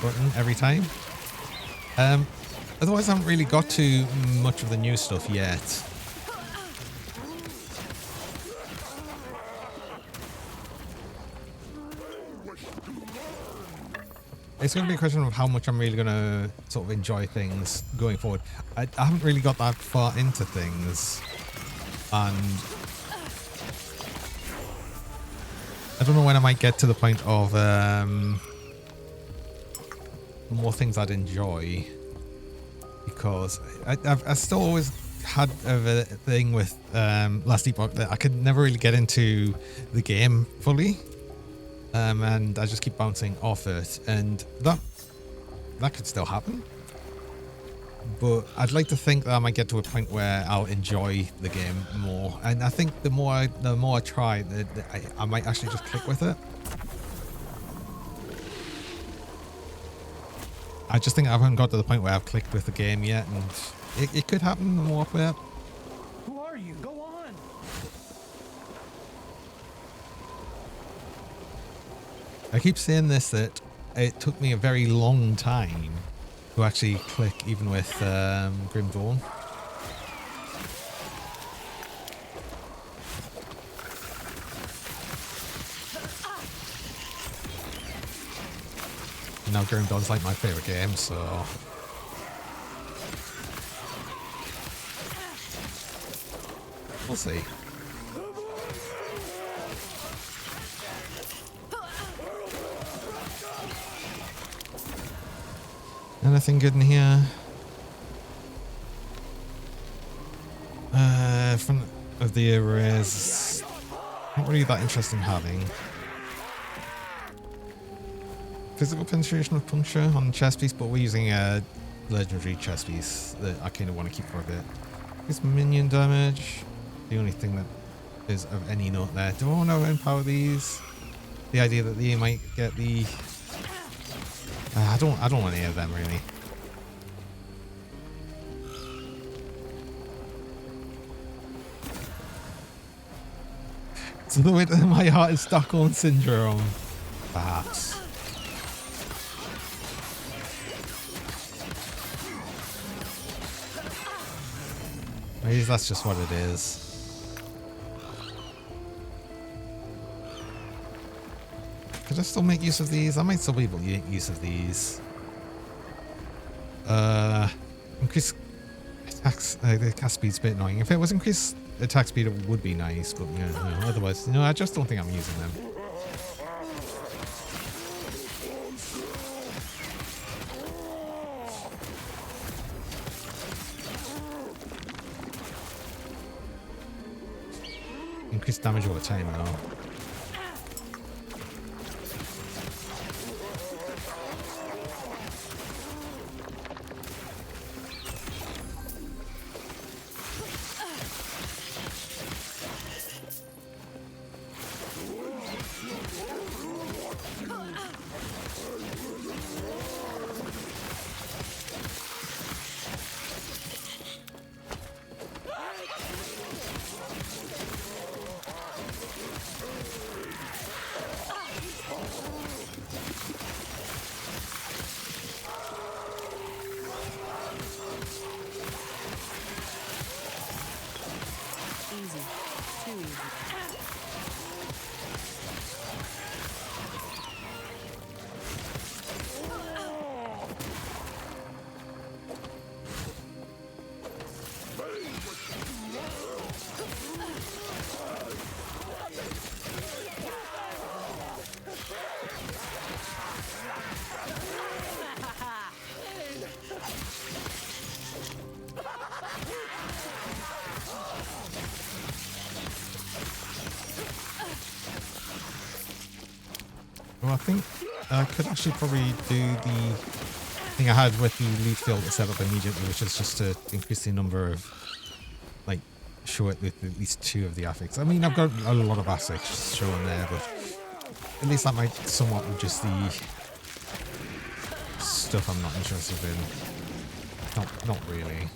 button every time. Otherwise, I haven't really got to much of the new stuff yet. it's going to be a question of how much I'm really going to sort of enjoy things going forward. I haven't really got that far into things, and I don't know when I might get to the point of more things I'd enjoy, because I still always had a thing with Last Epoch that I could never really get into the game fully, and I just keep bouncing off it, and that could still happen. But I'd like to think that I might get to a point where I'll enjoy the game more, and I think the more I try, I might actually just click with it. I just think I haven't got to the point where I've clicked with the game yet, and it could happen the more I play it. Who are you? Go on. I keep saying this, that it took me a very long time to actually click, even with Grim Dawn. And now Grim Dawn's like my favorite game, so we'll see. Anything good in here? Front of the arrays, not really that interested in having. Physical penetration of puncture on the chest piece, but we're using a legendary chest piece that I kind of want to keep for a bit. It's minion damage, the only thing that is of any note there. Do I want to empower these? The idea that they might get the I don't want any of them really. So the way that my heart is Stockholm Syndrome, perhaps. Maybe that's just what it is. Could I still make use of these? I might still be able to make use of these. Increase attacks. The cast speed's a bit annoying. If it was increased attack speed, it would be nice, but yeah, no, otherwise, no, I just don't think I'm using them. Increased damage over time, though. Well, I think I could actually probably do the thing I had with the lead field set up immediately, which is just to increase the number of, like, show it with at least 2 of the affixes. I mean, I've got a lot of affixes shown there, but at least that might somewhat reduce the stuff I'm not interested in. Not really.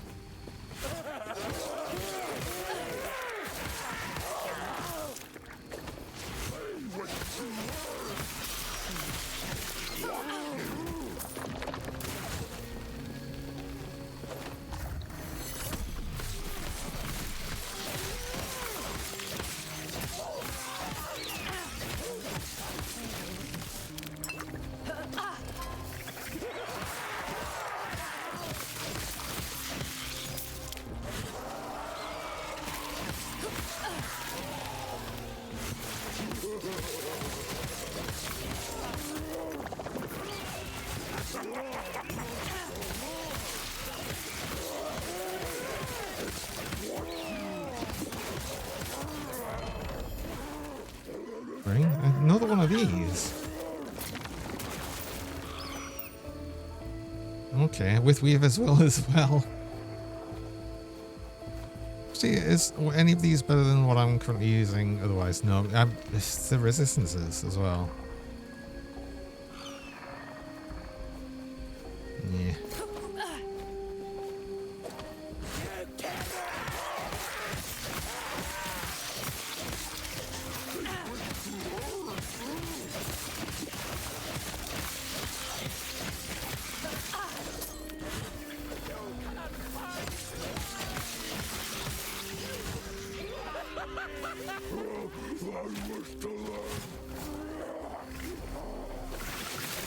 Bring another one of these. Okay, with weave as well. See, is any of these better than what I'm currently using? Otherwise, no. It's the resistances as well. Yeah.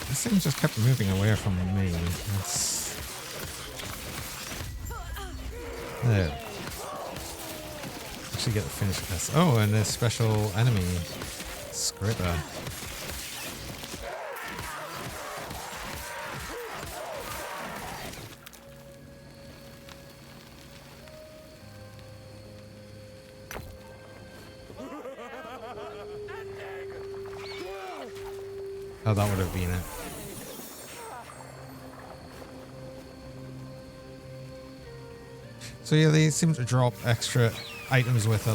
This thing just kept moving away from me. That's... There. Actually get the finish of this. Oh, and a special enemy. Scripper. Oh, that would have been it. So yeah, they seem to drop extra items with a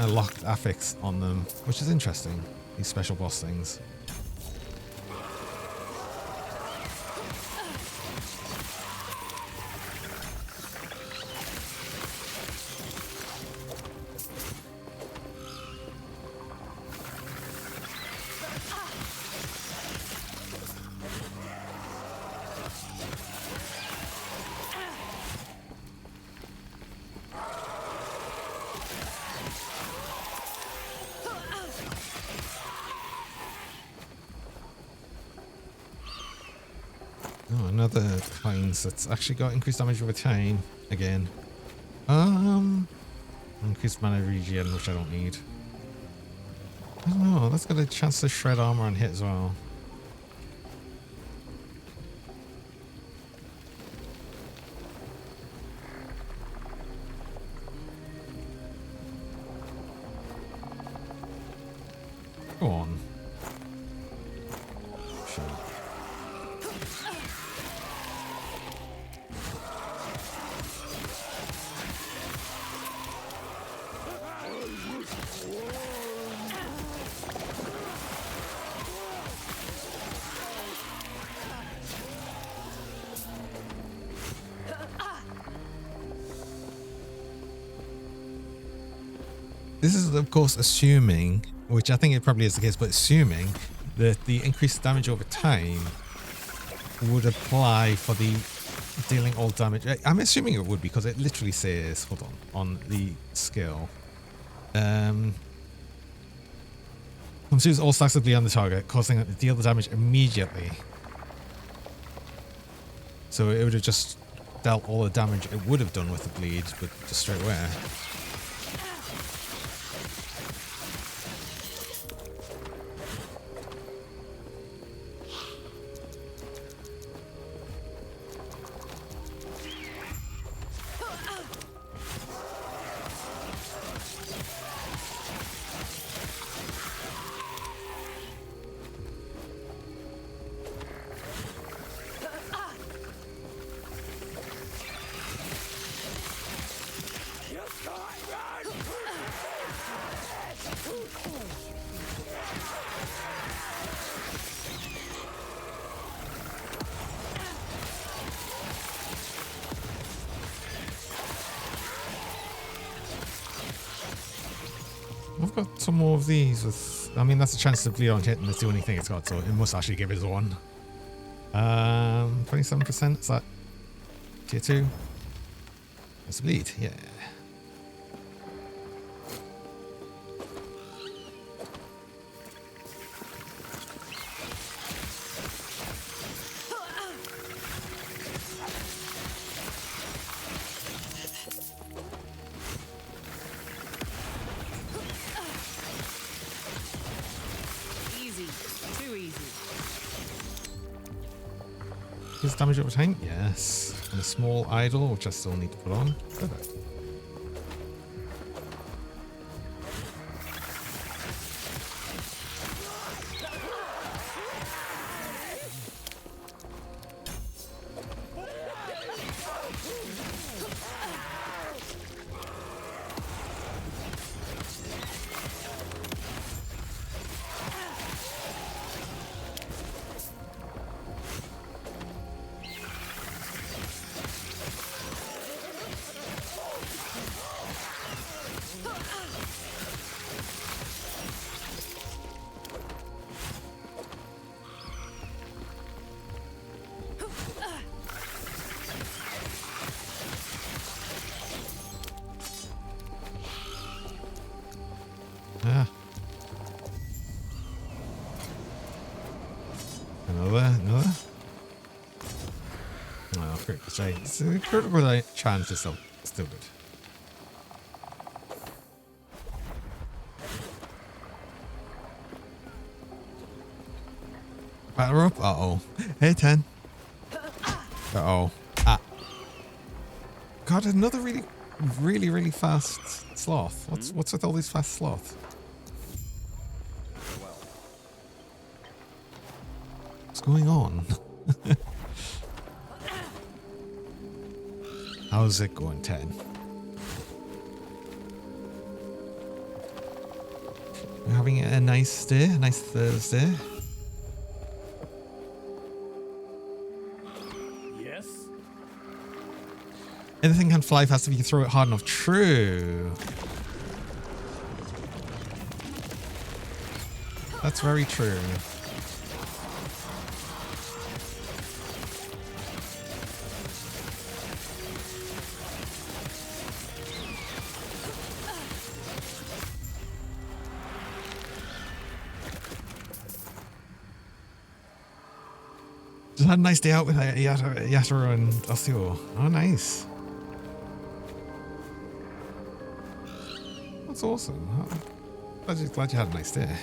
locked affix on them, which is interesting. These special boss things. Oh, another coins that's actually got increased damage over time again. Increased mana regen, which I don't need. I don't know, that's got a chance to shred armor and hit as well. Go on. Sure. This is, of course, assuming, which I think it probably is the case, but assuming that the increased damage over time would apply for the dealing all damage. I'm assuming it would, because it literally says, hold on the skill. Consumes all stacks of bleed on the target, causing it to deal the damage immediately. So it would have just dealt all the damage it would have done with the bleed, but just straight away. I've got some more of these with, I mean, that's a chance to bleed on hit, and that's the only thing it's got, so it must actually give us one. 27%, is that tier 2? That's a bleed, yeah. Is damage over time? Yes. And a small idol, which I still need to put on. Perfect. So it's a critical chance is still good. Batter up. Uh-oh. Hey, 10. Uh-oh. Ah. God, another really fast sloth. What's with all these fast sloth? What's going on? How's it going, 10? We're having a nice day, a nice Thursday. Yes? Anything can fly fast if you throw it hard enough. True. That's very true. Just had a nice day out with Yatoro and Osio. Oh, nice. That's awesome. Glad you had a nice day.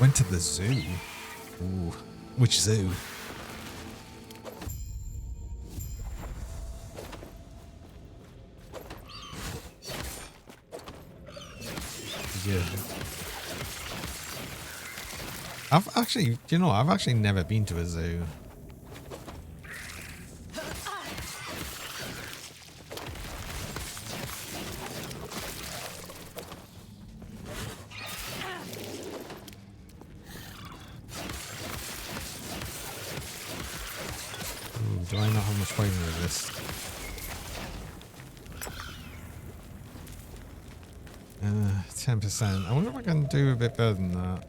Went to the zoo. Ooh. Which zoo? Yeah. I've actually never been to a zoo. Do I not have much poison resist? 10%. I wonder if I can do a bit better than that.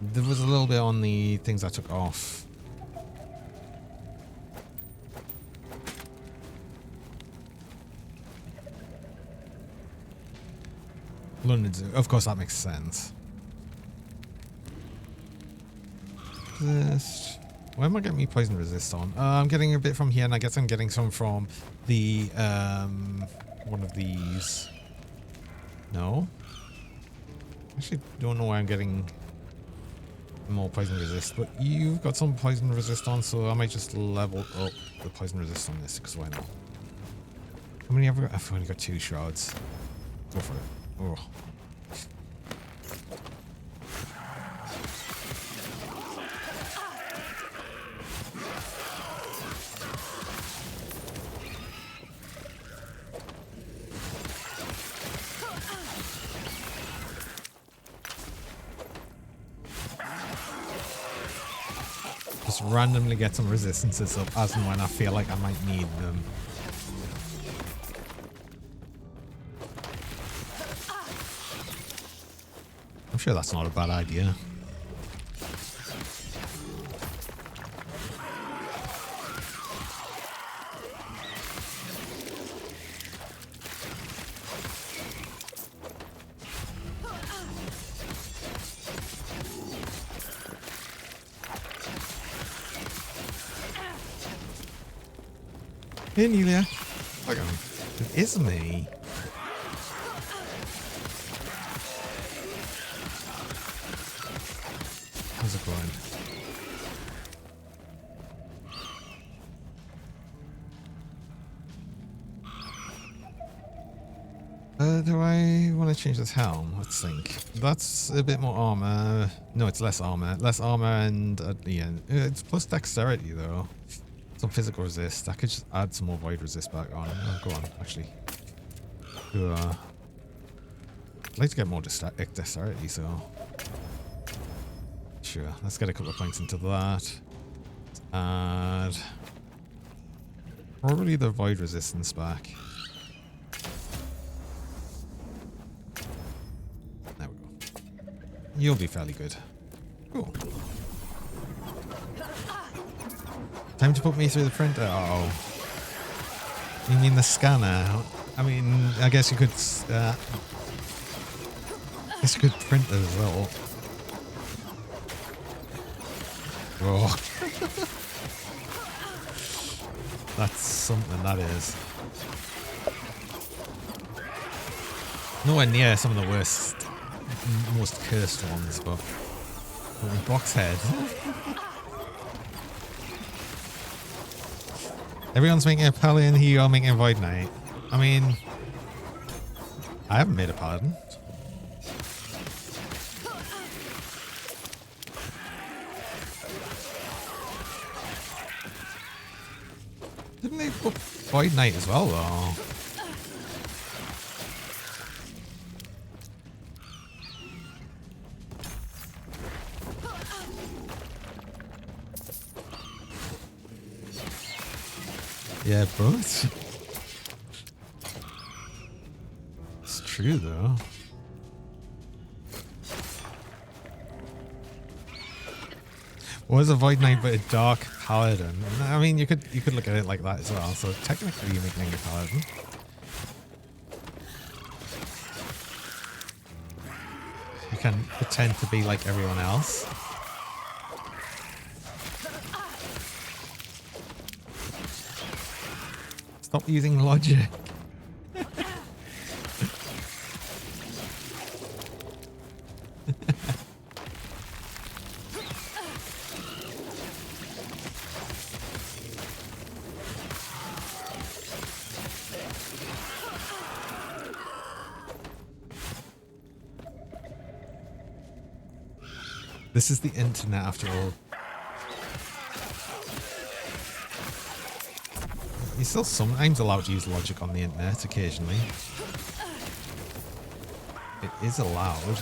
There was a little bit on the things I took off. London Zoo. Of course, that makes sense. Where am I getting me poison resist on? I'm getting a bit from here, and I guess I'm getting some from the one of these. No, actually don't know why I'm getting more poison resist, but you've got some poison resist on, so I might just level up the poison resist on this, because why not? How many have I got? I've only got 2 shrouds. Go for it. Oh. Just randomly get some resistances up as and when I feel like I might need them. I'm sure that's not a bad idea. Hey, Nelia. Look at him. It is me. How's it going? Do I want to change this helm? Let's think. That's a bit more armor. No, it's less armor. Less armor and yeah, it's plus dexterity though. Some physical resist. I could just add some more void resist back on. Oh, go on, actually. I'd like to get more dexterity, so sure. Let's get a couple of points into that. Add probably the void resistance back. There we go. You'll be fairly good. Cool. Time to put me through the printer. Uh-oh. You mean the scanner? I mean, I guess you could... guess you could print it as well. Oh. That's something, that is. Nowhere near some of the worst, most cursed ones, but box head. Everyone's making a Paladin, here you are making a Void Knight. I mean, I haven't made a Paladin. Didn't they put Void Knight as well, though? Yeah, both. It's true, though. What is a Void Knight but a Dark Paladin? I mean, you could look at it like that as well. So technically, you're making a Paladin. You can pretend to be like everyone else. Stop using logic. This is the internet after all. You're still sometimes allowed to use logic on the internet occasionally. It is allowed.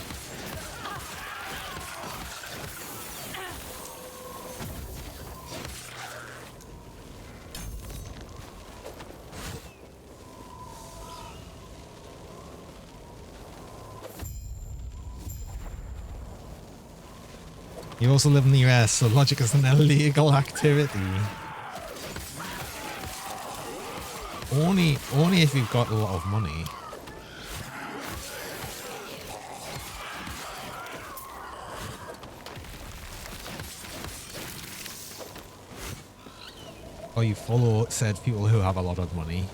You also live in the US, so logic is an illegal activity. Only if you've got a lot of money. Or you follow said people who have a lot of money.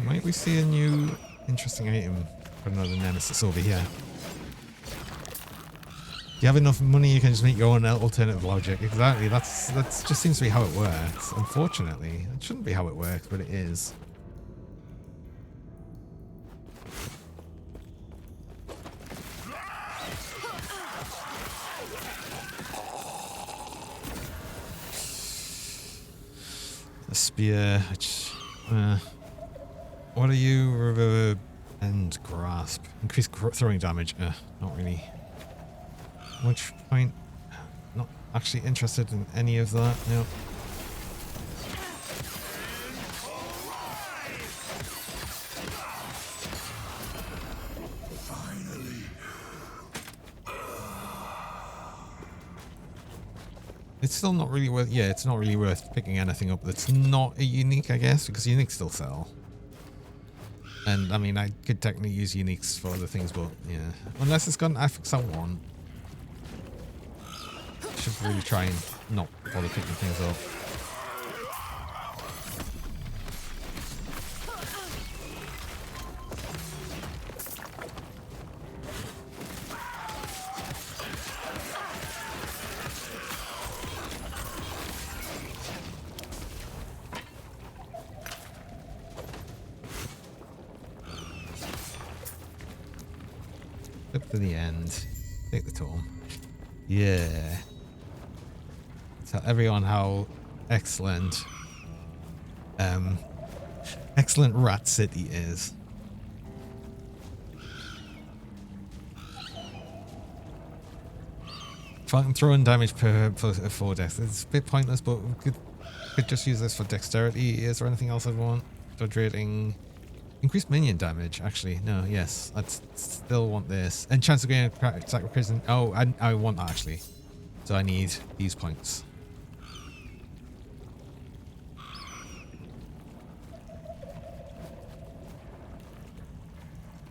Might we see a new interesting item for another nemesis over here? You have enough money, you can just make your own alternative logic. Exactly, that's just seems to be how it works. Unfortunately, it shouldn't be how it works, but it is. A spear, which... what are you? Reverb and grasp. Increased throwing damage. Not really. Which point? Not actually interested in any of that. Nope. It's still not really worth. Yeah, it's not really worth picking anything up that's not a unique, I guess, because uniques still sell. And I mean, I could technically use uniques for other things, but yeah, unless it's got an affix I want. Should really try and not bother picking things up. Up to the end. Take the tome. Yeah. Tell everyone how excellent excellent Rat City is. Fucking throwing damage per 4 deaths. It's a bit pointless, but we could just use this for dexterity. Is there anything else I'd want? Dodge rating. Increased minion damage, actually. No, yes. I'd still want this. And chance of getting attack with prison. Oh, I want that, actually. So I need these points.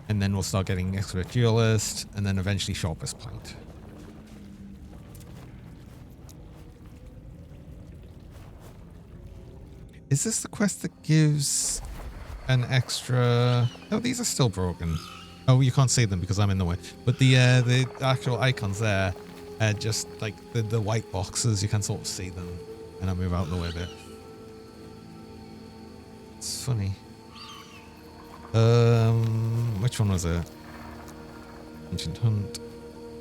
And then we'll start getting expert duelist, and then eventually sharpest point. Is this the quest that gives an extra... Oh, these are still broken. Oh, you can't see them because I'm in the way. But the actual icons there are just like the white boxes. You can sort of see them. And I move out of the way a bit. It's funny. Which one was it? Ancient Hunt.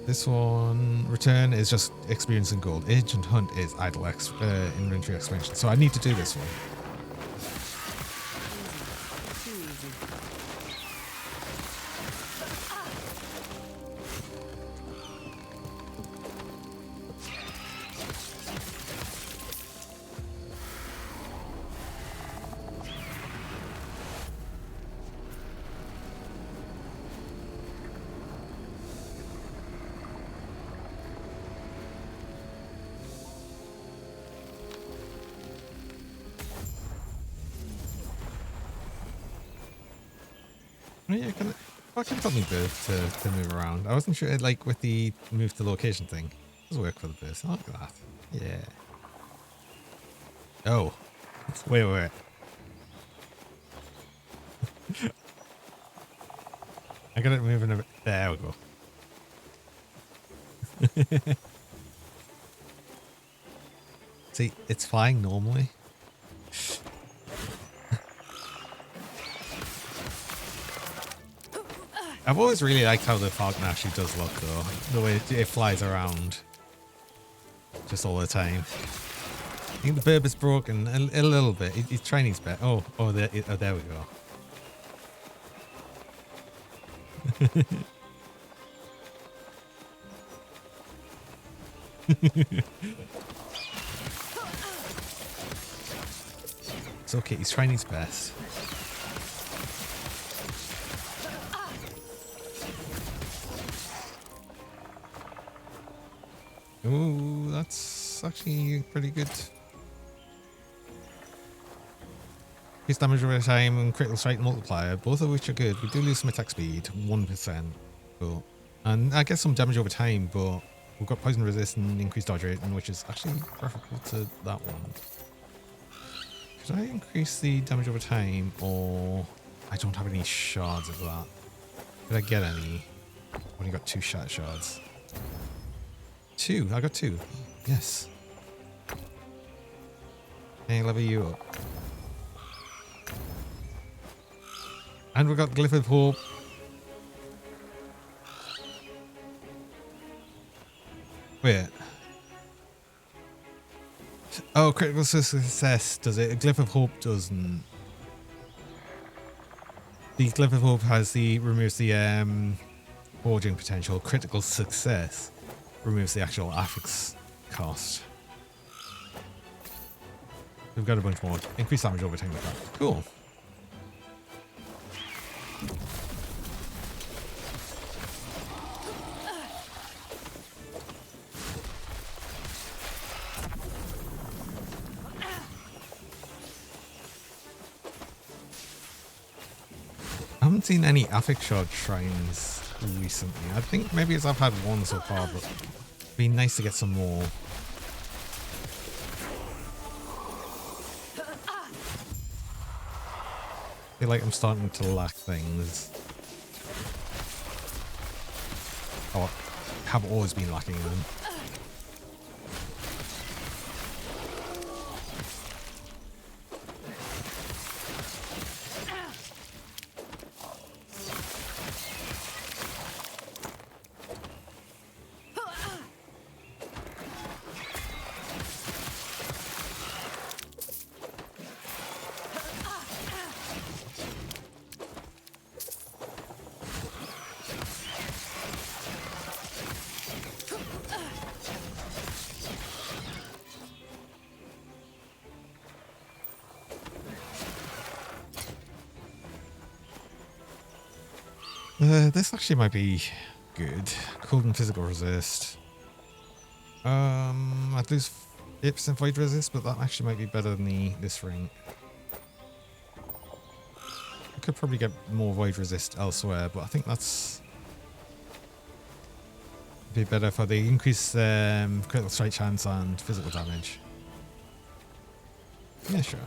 This one, return, is just experience and gold. Ancient Hunt is idle inventory expansion. So I need to do this one. Oh, yeah, why can't tell me to move around? I wasn't sure, like, with the move to location thing. It does work for the bird. I like that. Yeah. Oh. Wait. I got it moving a bit. There we go. See, it's flying normally. I've always really liked how the Falconer actually does look, though. The way it flies around. Just all the time. I think the burb is broken a little bit. He's trying his best. Oh, there we go. It's okay, he's trying his best. Ooh, that's actually pretty good. Increased damage over time and critical strike multiplier, both of which are good. We do lose some attack speed, 1%. But, and I get some damage over time, but we've got poison resist and increased dodge rate, which is actually preferable to that one. Could I increase the damage over time, or I don't have any shards of that. Did I get any? I've only got 2 shards. 2, I got 2. Yes. Can I level you up? And we got Glyph of Hope. Wait. Oh, critical success does it. A Glyph of Hope doesn't. The Glyph of Hope removes the forging potential. Critical success removes the actual affix cost. We've got a bunch more. Increased damage over time with that. Cool. I haven't seen any affix shard shrines recently. I think maybe as I've had one so far, but it'd be nice to get some more. I feel like I'm starting to lack things. Oh, I have always been lacking them. This actually might be good. Cold and physical resist. I'd lose 8% void resist, but that actually might be better than this ring. I could probably get more void resist elsewhere, but I think that's be better for the increased critical strike chance and physical damage. Yeah, sure.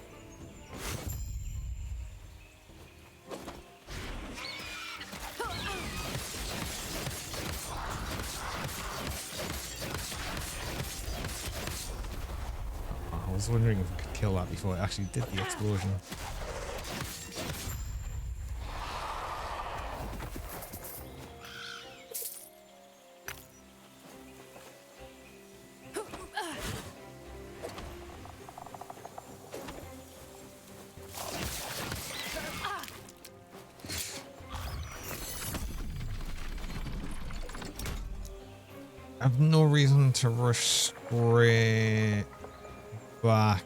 I was wondering if we could kill that before it actually did the explosion. I have no reason to rush straight back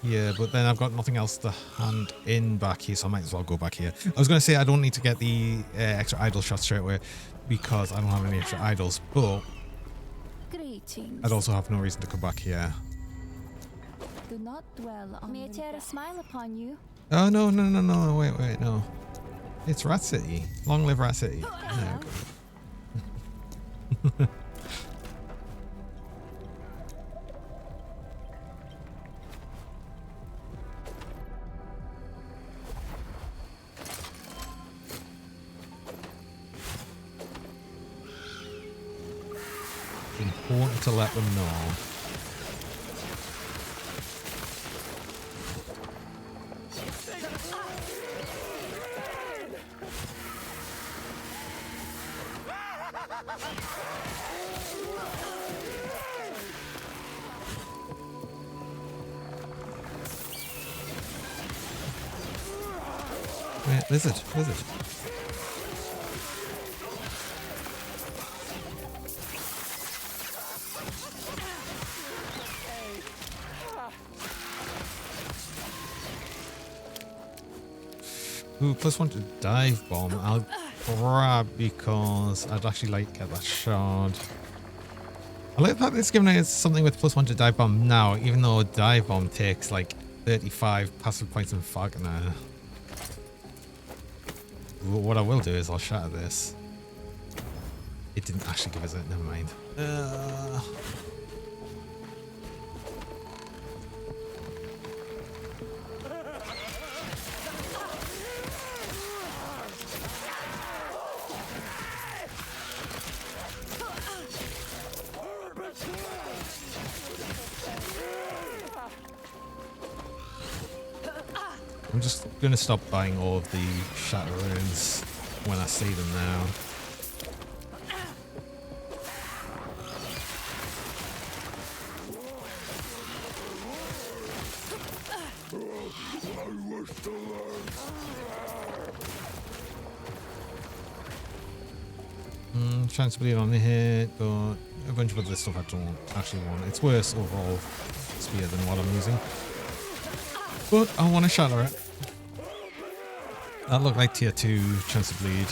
here, but then I've got nothing else to hand in back here, so I might as well go back here. I was going to say I don't need to get the extra idle shot straight away because I don't have any extra idols, but Greetings. I'd also have no reason to come back here. Do not dwell on May Terra smile upon you. Oh, no, wait, no. It's Rat City. Long live Rat City. No. Important to let them know. Wait, lizard. Ooh, +1 to dive bomb. I'll grab because I'd actually like to get that shard. I like that it's giving us something with +1 to dive bomb now, even though dive bomb takes like 35 passive points in Falconer. What I will do is I'll shatter this. It didn't actually give us it, never mind. I'm just going to stop buying all of the shatter runes when I see them now. Chance to bleed on the hit, but a bunch of other stuff I don't actually want. It's worse overall spear than what I'm using. But I want to shatter it. That looked like tier 2 chance to bleed.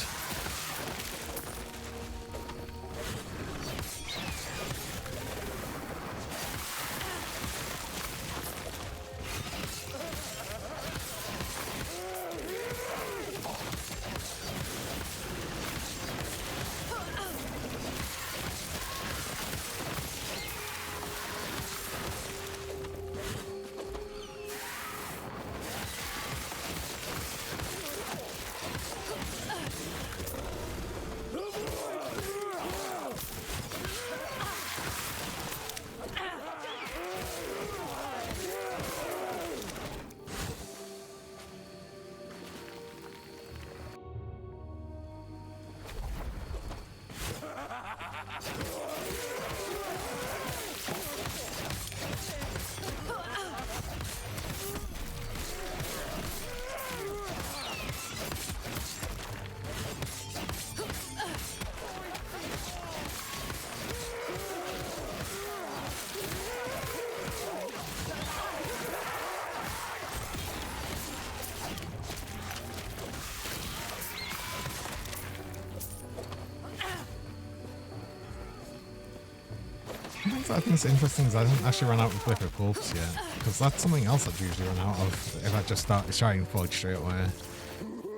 that I think is interesting is I haven't actually run out of Flipper Corpse yet. Because that's something else I'd usually run out of if I just start trying Forge straight away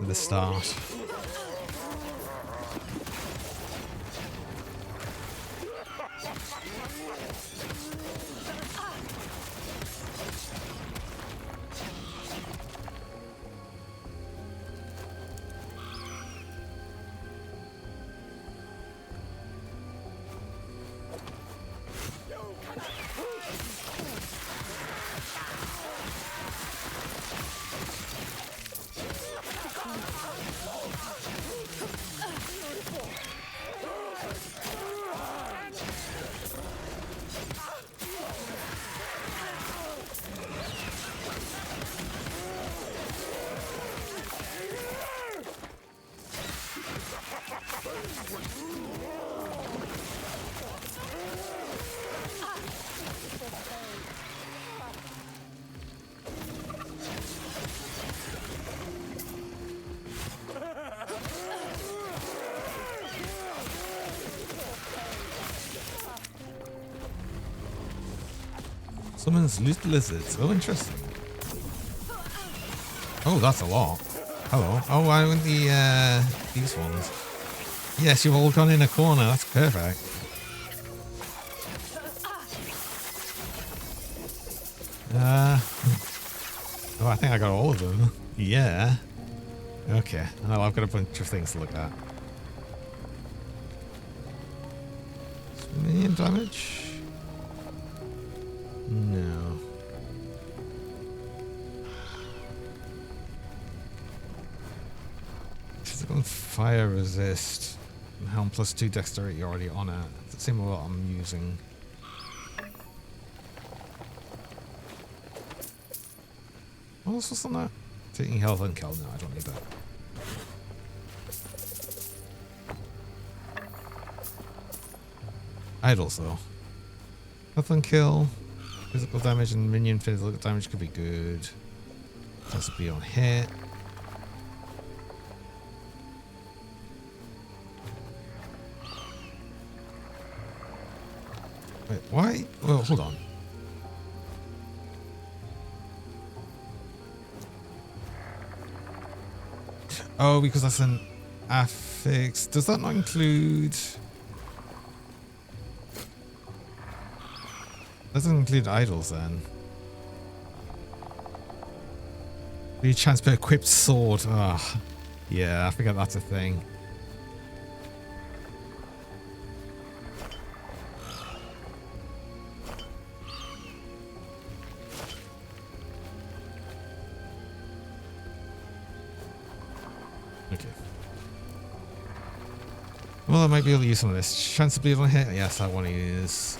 at the start. Summons loot lizards. Oh, interesting. Oh, that's a lot. Hello. Oh, why weren't these ones? Yes, you've all gone in a corner. That's perfect. Oh, I think I got all of them. Yeah. Okay. Well, I've got a bunch of things to look at. Minion damage? No. Physical fire resist. Helm plus 2 dexterity already on it. It's the same as what I'm using. What else was on that? Taking health and kill. No, I don't need that. Idols though. Health and kill. Physical damage and minion physical damage could be good. Has to be on hit. Wait, why? Well, hold on. Oh, because that's an affix. Does that not include... Doesn't include idols then. The chance per equipped sword. Ah, yeah, I forget that's a thing. Okay. Well, I might be able to use some of this. Chance to bleed on hit. Yes, that one is.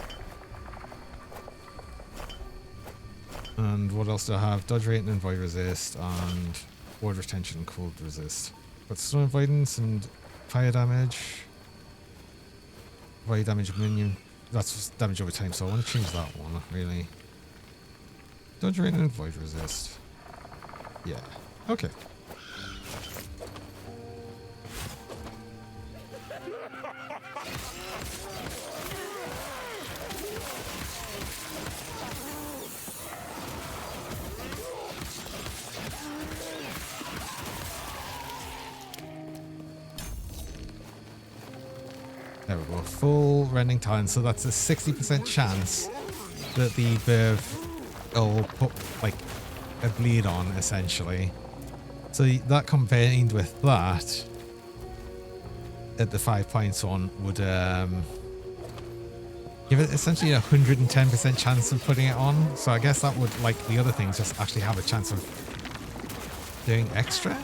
And what else do I have? Dodge rate and void resist, and ward retention and cold resist. But stun avoidance and fire damage. Void damage minion. That's damage over time, so I want to change that one, really. Dodge rate and void resist. Yeah. Okay. There we go. Full rending time. So that's a 60% chance that the birth will put like a bleed on, essentially. So that combined with that at the 5 points one would give it essentially 110% chance of putting it on. So I guess that would, like the other things, just actually have a chance of doing extra,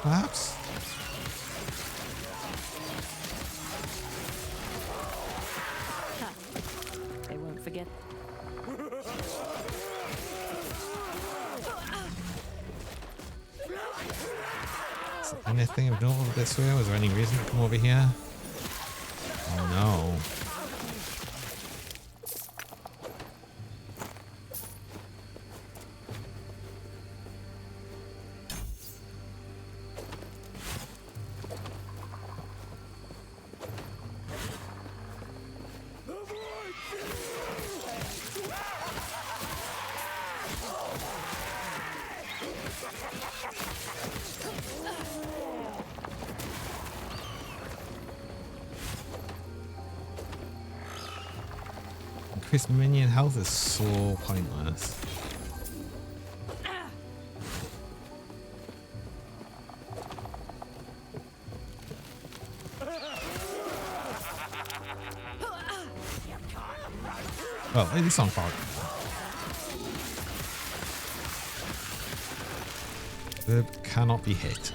perhaps. They won't forget. Is there anything of note over this way? Was there any reason to come over here? Oh no. increased minion health is so pointless. Well, at least on Falconer. Verb cannot be hit.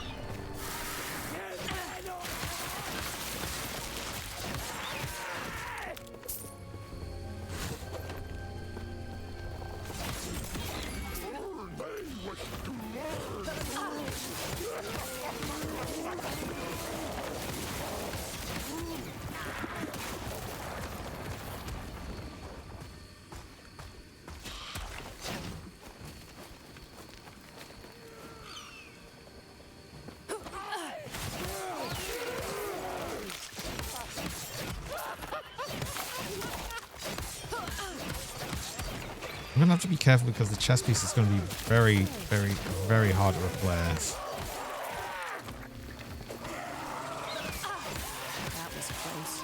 I'm gonna have to be careful because the chest piece is gonna be very, very, very hard to replace. That was close.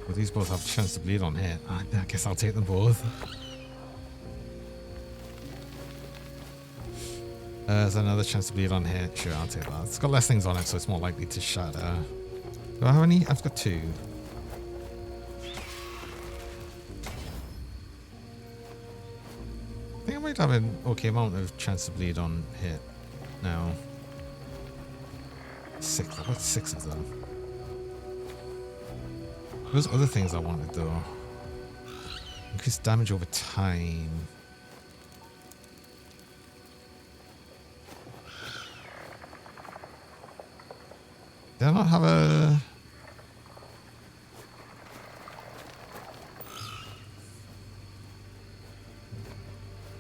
Well, these both have a chance to bleed on hit. I guess I'll take them both. There's another chance to bleed on hit. Sure, I'll take that. It's got less things on it, so it's more likely to shatter. Do I have any? I've got 2. I think I might have an okay amount of chance to bleed on hit now. 6. I've got 6 of them. Those other things I wanted though. Increase damage over time. Did I not have a...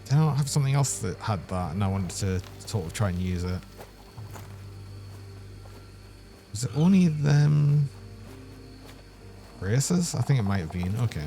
Did I not have something else that had that and I wanted to sort of try and use it? Was it only them braces? I think it might have been. Okay.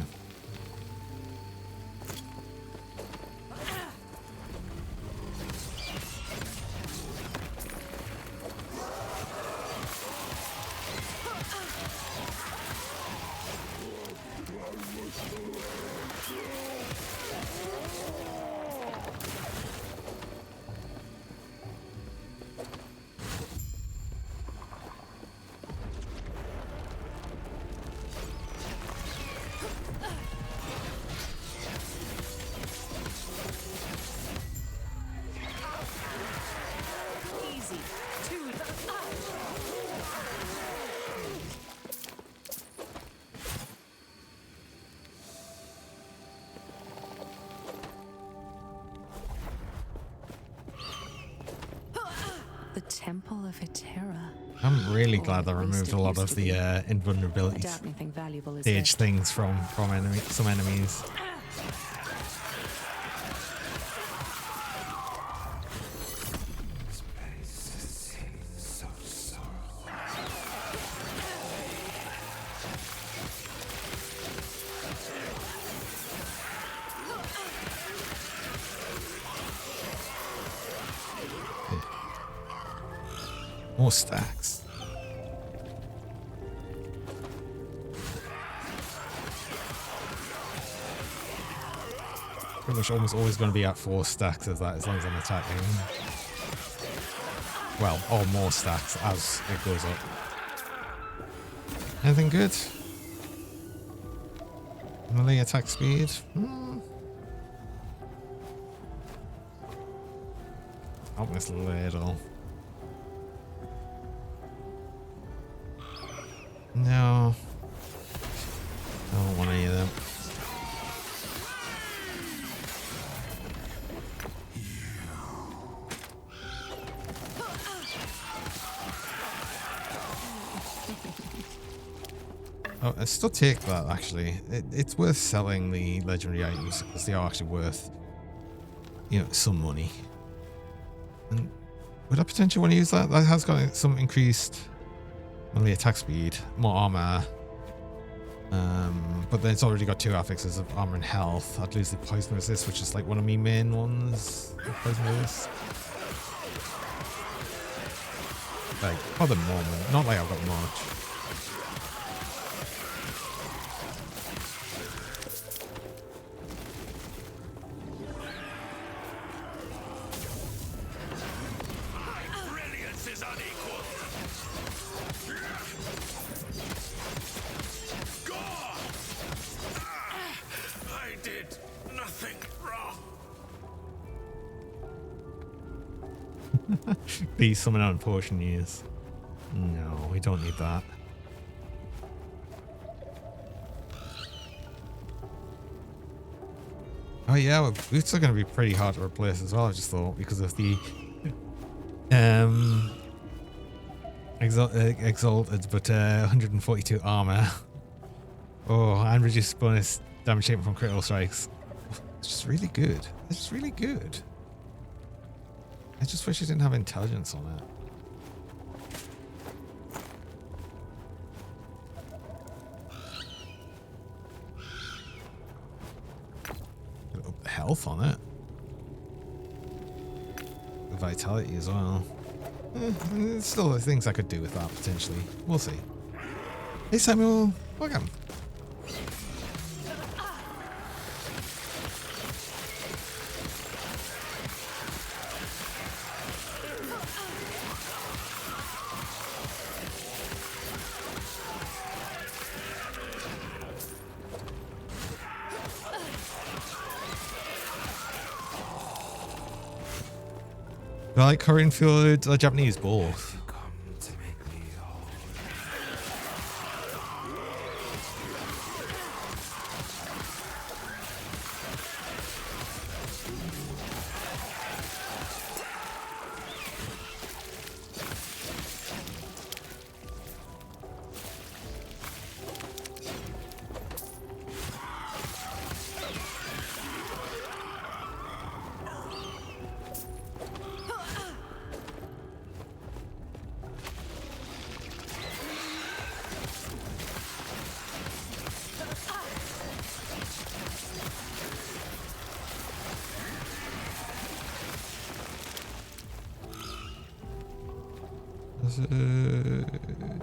The Temple of Hetera. I'm really glad I removed a lot of the invulnerability Doubt anything valuable is stage left. things from some enemies. More stacks. Pretty much almost always going to be at 4 stacks of that as long as I'm attacking. Well, or more stacks as it goes up. Anything good? Melee attack speed? Almost little. No. I don't want any of them. Oh, I still take that actually. It's worth selling the legendary items because they are actually worth, you know, some money. And would I potentially want to use that? That has got some increased melee attack speed, more armor. But then it's already got 2 affixes of armor and health. I'd lose the poison resist, which is like one of my main ones. Poison resist. Like, for the moment. Not like I've got much. Brilliance is unequal. I did nothing wrong. Be summon out potion use. No, we don't need that. Oh yeah, well, boots are going to be pretty hard to replace as well, I just thought, because of the exalted but 142 armor. Oh, and reduced bonus damage taken from critical strikes. It's just really good. It's just really good. I just wish it didn't have intelligence on it. Gotta up the health on it. The vitality as well. There's still things I could do with that potentially. We'll see. Hey Samuel, welcome. I like Korean food, Japanese both.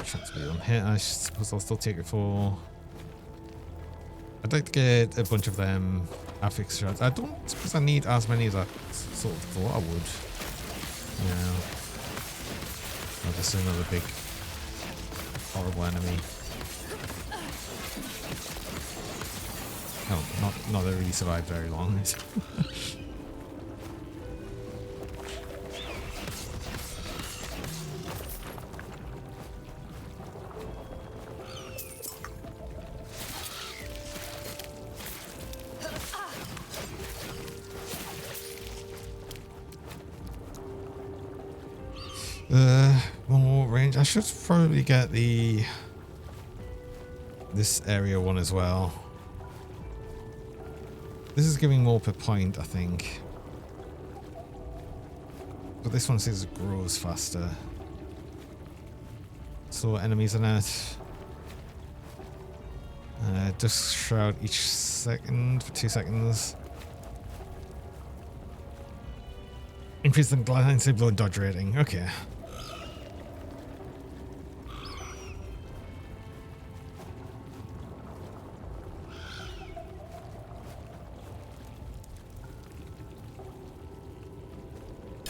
Chance to be on hit. I suppose I'll still take it for. I'd like to get a bunch of them affix shots. I don't suppose I need as many as I sort of thought I would. Yeah. Oh, just another big horrible enemy. No, not that really survived very long. More range. I should probably get this area one as well. This is giving more per point, I think. But this one says it grows faster. So enemies in it. Just shroud each second for 2 seconds. Increase the glance blow dodge rating. Okay.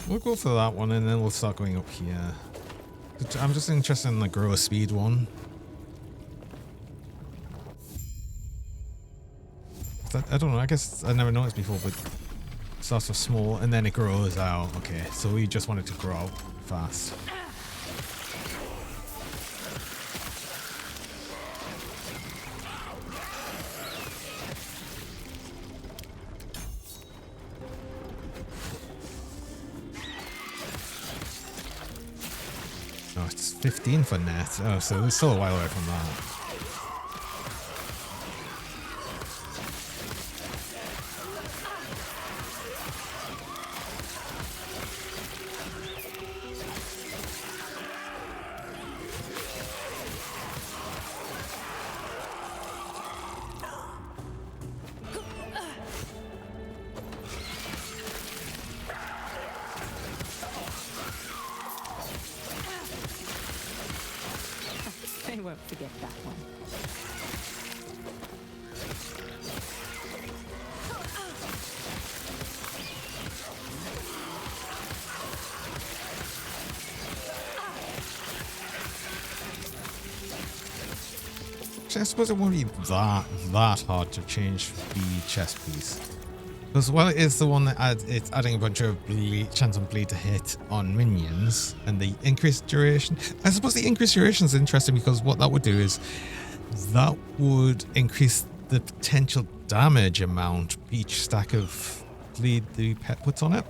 We'll go for that one and then we'll start going up here. I'm just interested in the grow speed one. I don't know, I guess I never noticed before, but it starts off small and then it grows out. Okay, so we just want it to grow out fast. Oh, it's 15 for net. Oh, so we're still a while away from that. won't forget that one. Actually, I suppose it won't be that hard to change the chest piece. Because while it is the one that it's adding a bunch of chance on bleed to hit on minions and the increased duration. I suppose the increased duration is interesting because what that would do is that would increase the potential damage amount each stack of bleed the pet puts on it.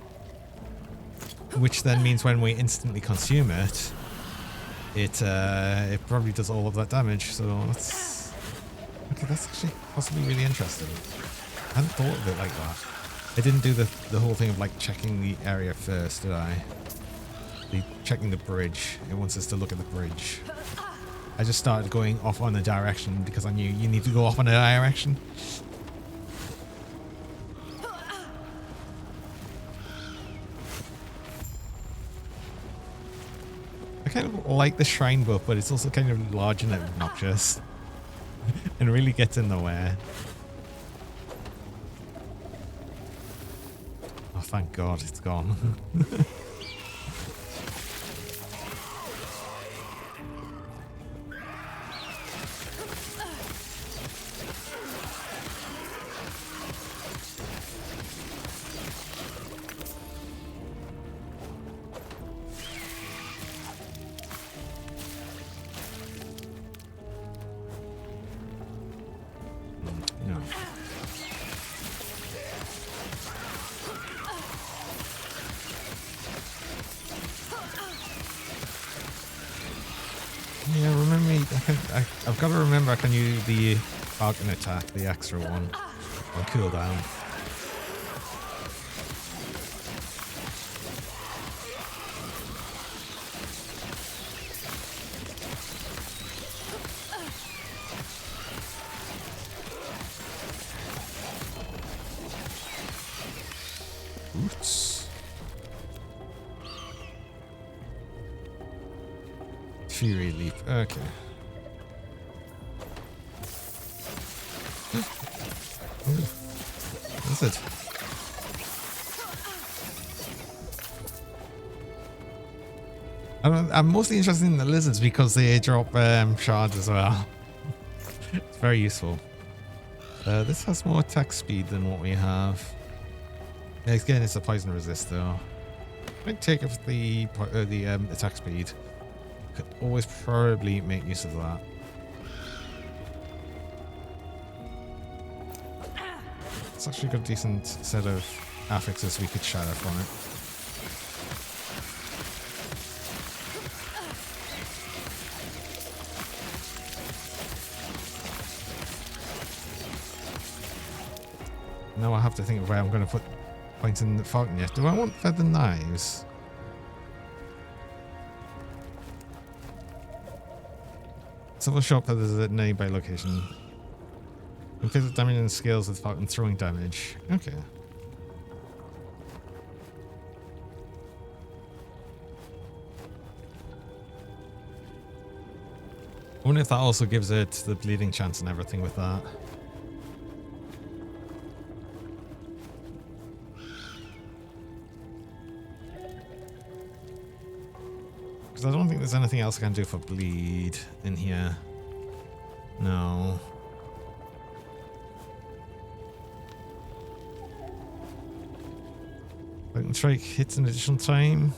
Which then means when we instantly consume it, it probably does all of that damage. So that's okay. That's actually possibly really interesting. I hadn't thought of it like that. I didn't do the whole thing of like checking the area first, did I? Checking the bridge. It wants us to look at the bridge. I just started going off on a direction because I knew you need to go off on a direction. I kind of like the shrine buff, but it's also kind of large and obnoxious. And really gets in the way. Oh, thank God, it's gone. Yeah, remember me. I've got to remember I can use the Falconer attack, the extra one, on cooldown. Oops. Fury leap. Okay. That's it. I'm mostly interested in the lizards because they drop shards as well. It's very useful. This has more attack speed than what we have. Yeah, again, it's a poison resist though. I'd take it for the attack speed. Could always probably make use of that. It's actually got a decent set of affixes we could shatter from it. Now I have to think of where I'm going to put points in the Falconer. Do I want feather knives? Silver shot feathers at nearby location. Increases damage and scales with Falcon throwing damage. Okay. I wonder if that also gives it the bleeding chance and everything with that. Because I don't think there's anything else I can do for bleed in here. No. I can try hits an additional time.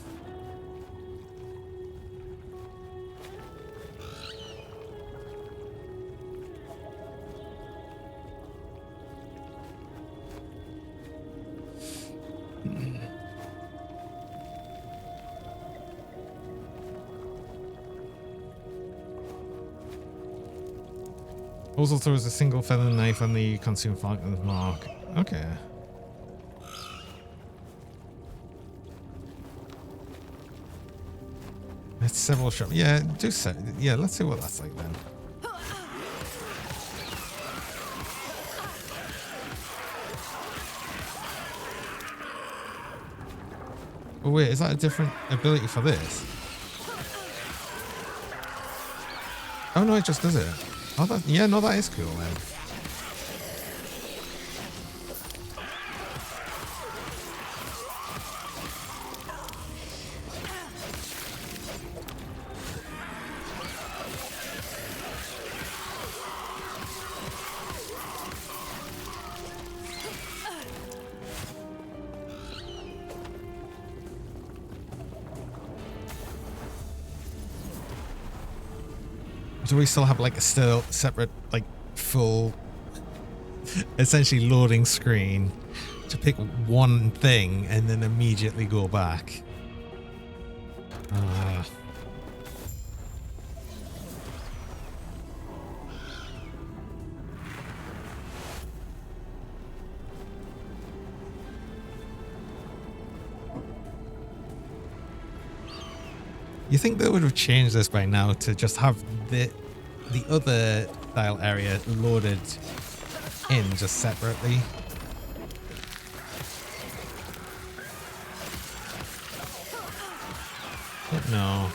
Also throws a single feather knife on the consumed Falconer's mark. Okay. It's several shots. Yeah, yeah, let's see what that's like then. Oh wait, is that a different ability for this? Oh no, it just does it. Oh, that, yeah, no, that is cool then. Do we still have like a still separate, like full, essentially loading screen to pick one thing and then immediately go back? You think they would have changed this by now to just have the other style area loaded in just separately? But no.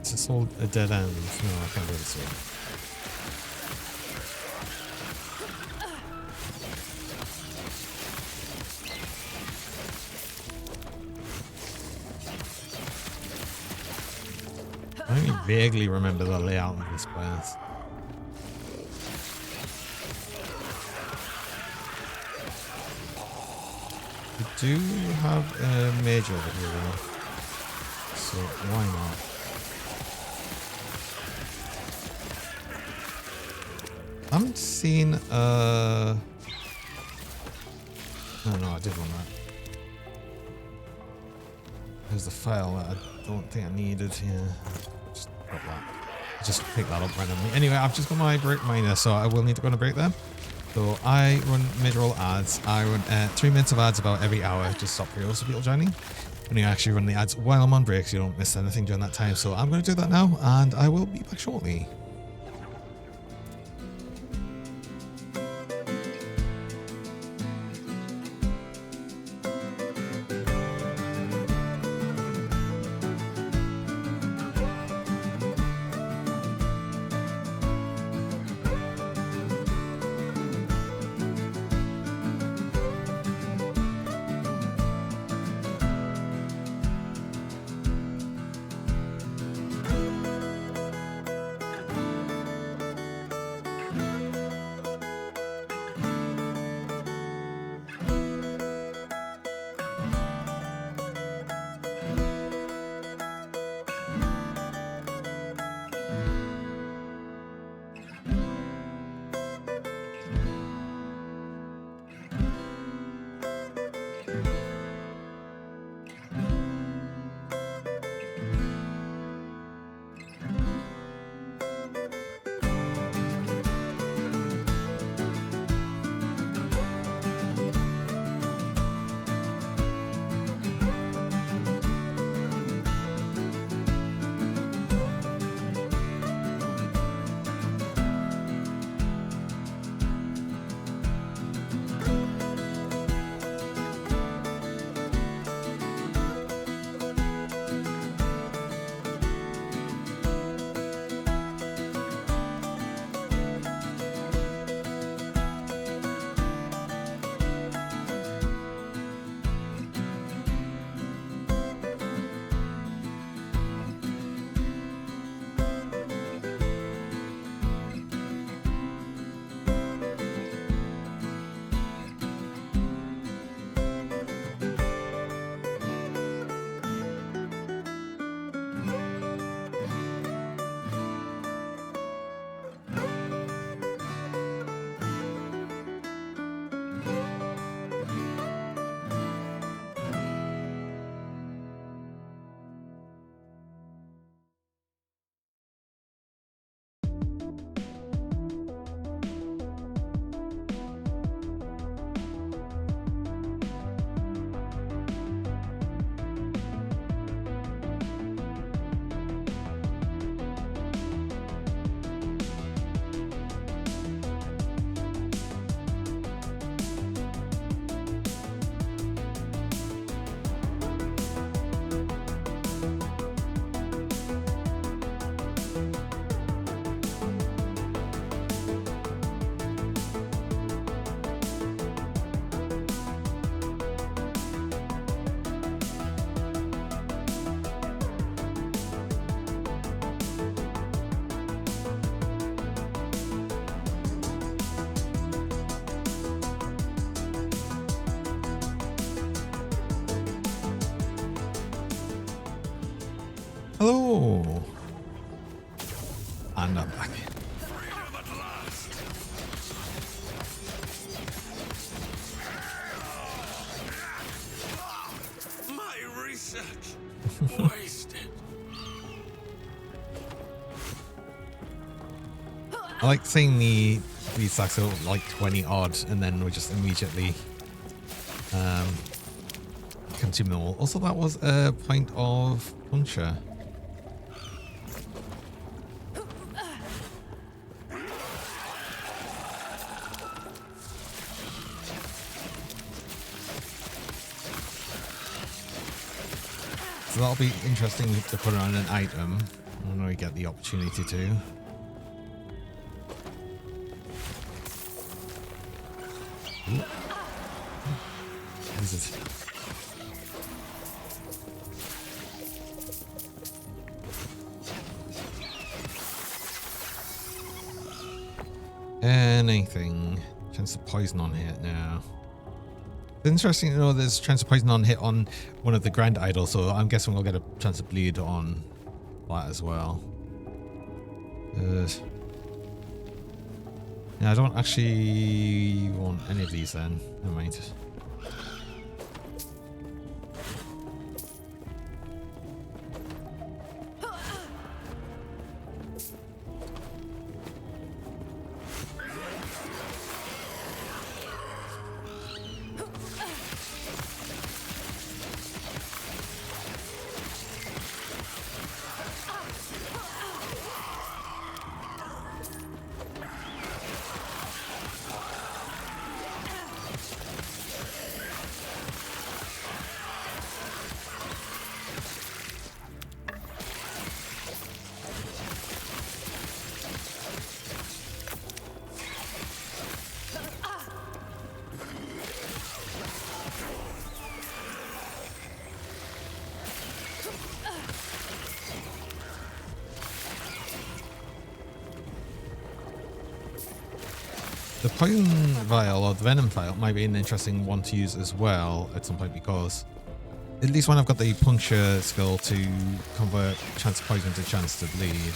Is this all a dead end? No, I can't really see it. I only vaguely remember the layout of this place. We do have a mage over here though, so why not? I haven't seen oh no, I did want that. There's the file that I don't think I needed here. Just drop that. Just pick that up randomly. Anyway, I've just got my break miner, so I will need to go on a break there. So I run mid-roll ads. I run 3 minutes of ads about every hour, just stop reels for people joining. When you actually run the ads while I'm on break, so you don't miss anything during that time. So I'm going to do that now, and I will be back shortly. Hello. And I'm back. My research wasted. I like seeing these stacks are like 20 odd, and then we just immediately consume them all. Also, that was a pint of puncture. So that'll be interesting to put on an item when we get the opportunity to. What is it? Anything. Chance of poison on hit now. It's interesting to know there's chance of poison on hit on one of the grand idols, so I'm guessing we'll get a chance of bleed on that as well. Yeah, I don't actually want any of these then. Never mind. The poison vial or the venom vial might be an interesting one to use as well at some point, because at least when I've got the puncture skill to convert chance of poison to chance to bleed,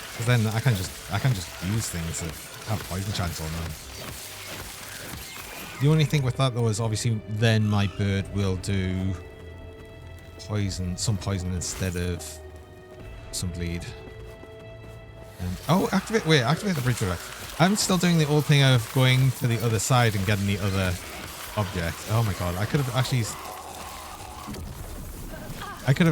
because then I can just use things that have poison chance on them. The only thing with that though is obviously then my bird will do some poison instead of some bleed. And, oh, activate the bridge direct. I'm still doing the old thing of going to the other side and getting the other object. Oh my god, I could have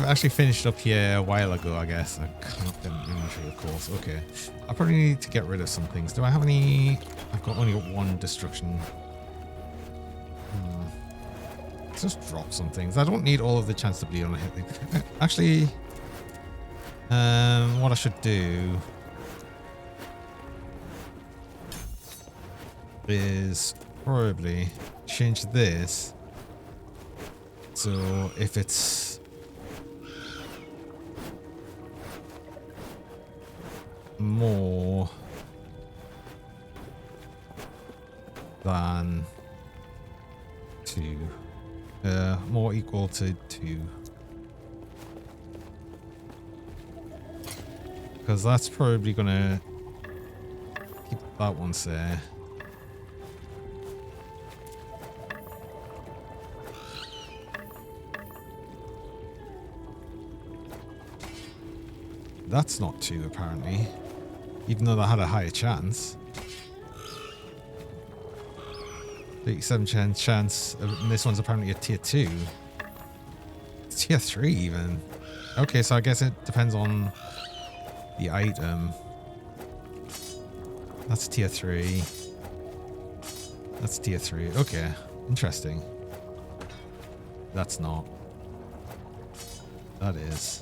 actually finished up here a while ago, I guess. I can't get an inventory, of course. Okay. I probably need to get rid of some things. Do I have any? I've only got one destruction. Let's just drop some things. I don't need all of the chance to bleed on a hit thing. Actually, what I should do is probably change this so if it's more than 2, more equal to 2, because that's probably gonna keep that one there. That's not 2 apparently, even though that had a higher chance. 37% chance, and this one's apparently a tier 2. It's tier 3 even. Okay, so I guess it depends on the item. That's tier 3. That's tier 3. Okay, interesting. That's not. That is.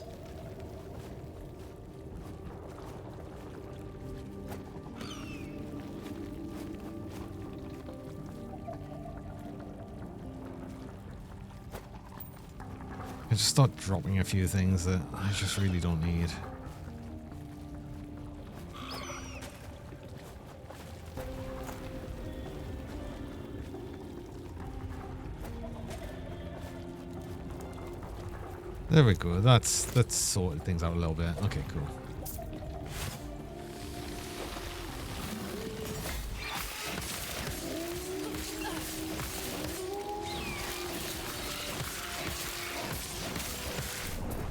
I just start dropping a few things that I just really don't need. There we go. That's sorted things out a little bit. Okay, cool.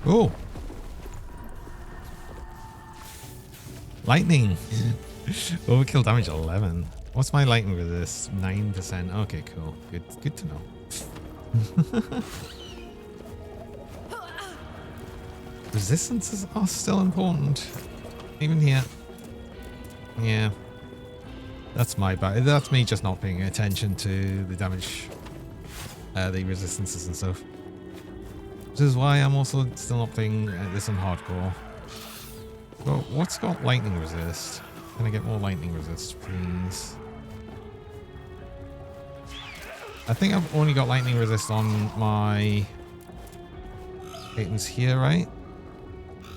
Oh! Lightning! Overkill damage 11. What's my lightning with this? 9%. Okay, cool. Good to know. Resistances are still important. Even here. Yeah. That's my bad. That's me just not paying attention to the damage. The resistances and stuff. Which is why I'm also still not playing this on hardcore. But what's got lightning resist? Can I get more lightning resist, please? I think I've only got lightning resist on my items here, right?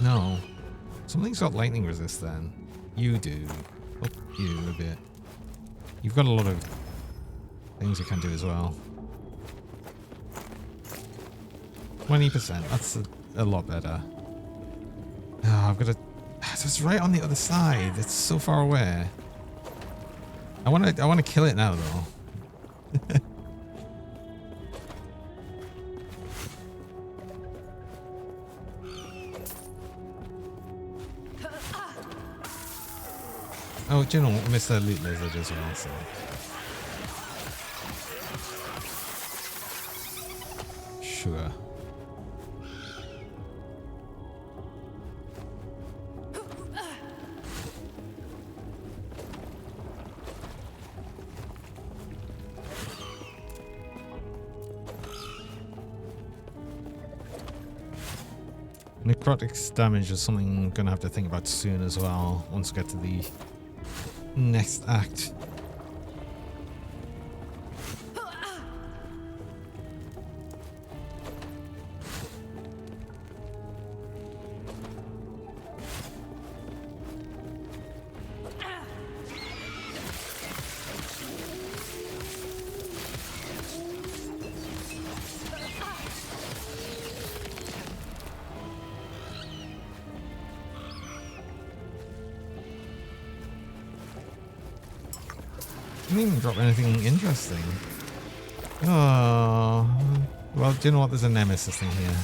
No. Something's got lightning resist then. You do. Up you a bit. You've got a lot of things you can do as well. 20%. That's a lot better. Oh, I've got to... It's right on the other side. It's so far away. I want to kill it now, though. Oh, do you know what? I missed the loot lizard as well, so... Sure. Necrotic damage is something I'm going to have to think about soon as well, once we get to the next act. Didn't even drop anything interesting. Oh, well, do you know what? There's a nemesis thing here.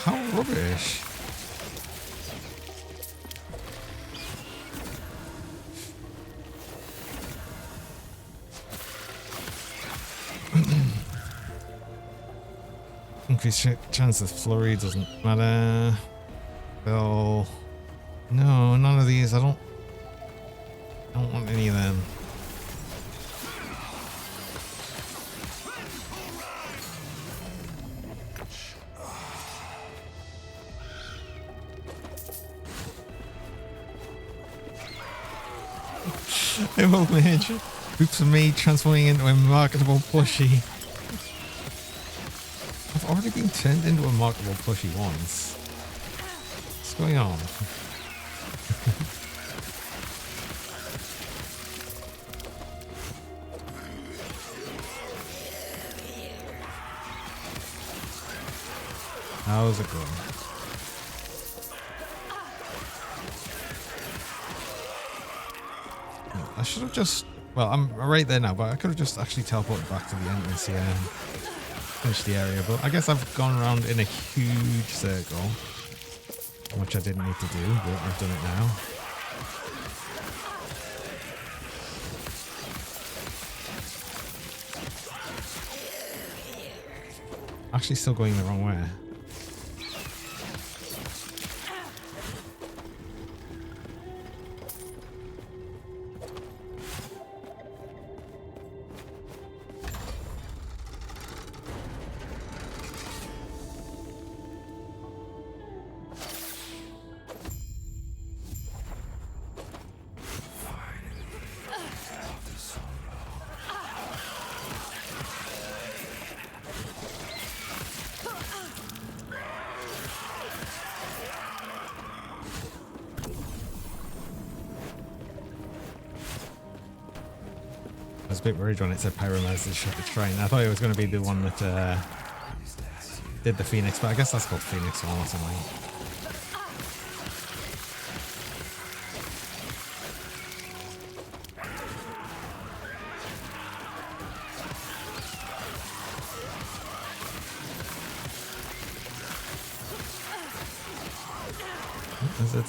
How rubbish. Increased chance of flurry doesn't matter. Well, no, none of these. I don't want any of them. Hey, old mage. Oops, of me transforming into a marketable plushie. I've already been turned into a marketable plushie once. What's going on? How's it going? I should have just... Well, I'm right there now, but I could have just actually teleported back to the entrance here and finished the area. But I guess I've gone around in a huge circle, which I didn't need to do, but I've done it now. Actually still going the wrong way. was a bit worried when it said Pyromancer's Shrine. I thought it was going to be the one that did the Phoenix, but I guess that's called Phoenix or something. Is it?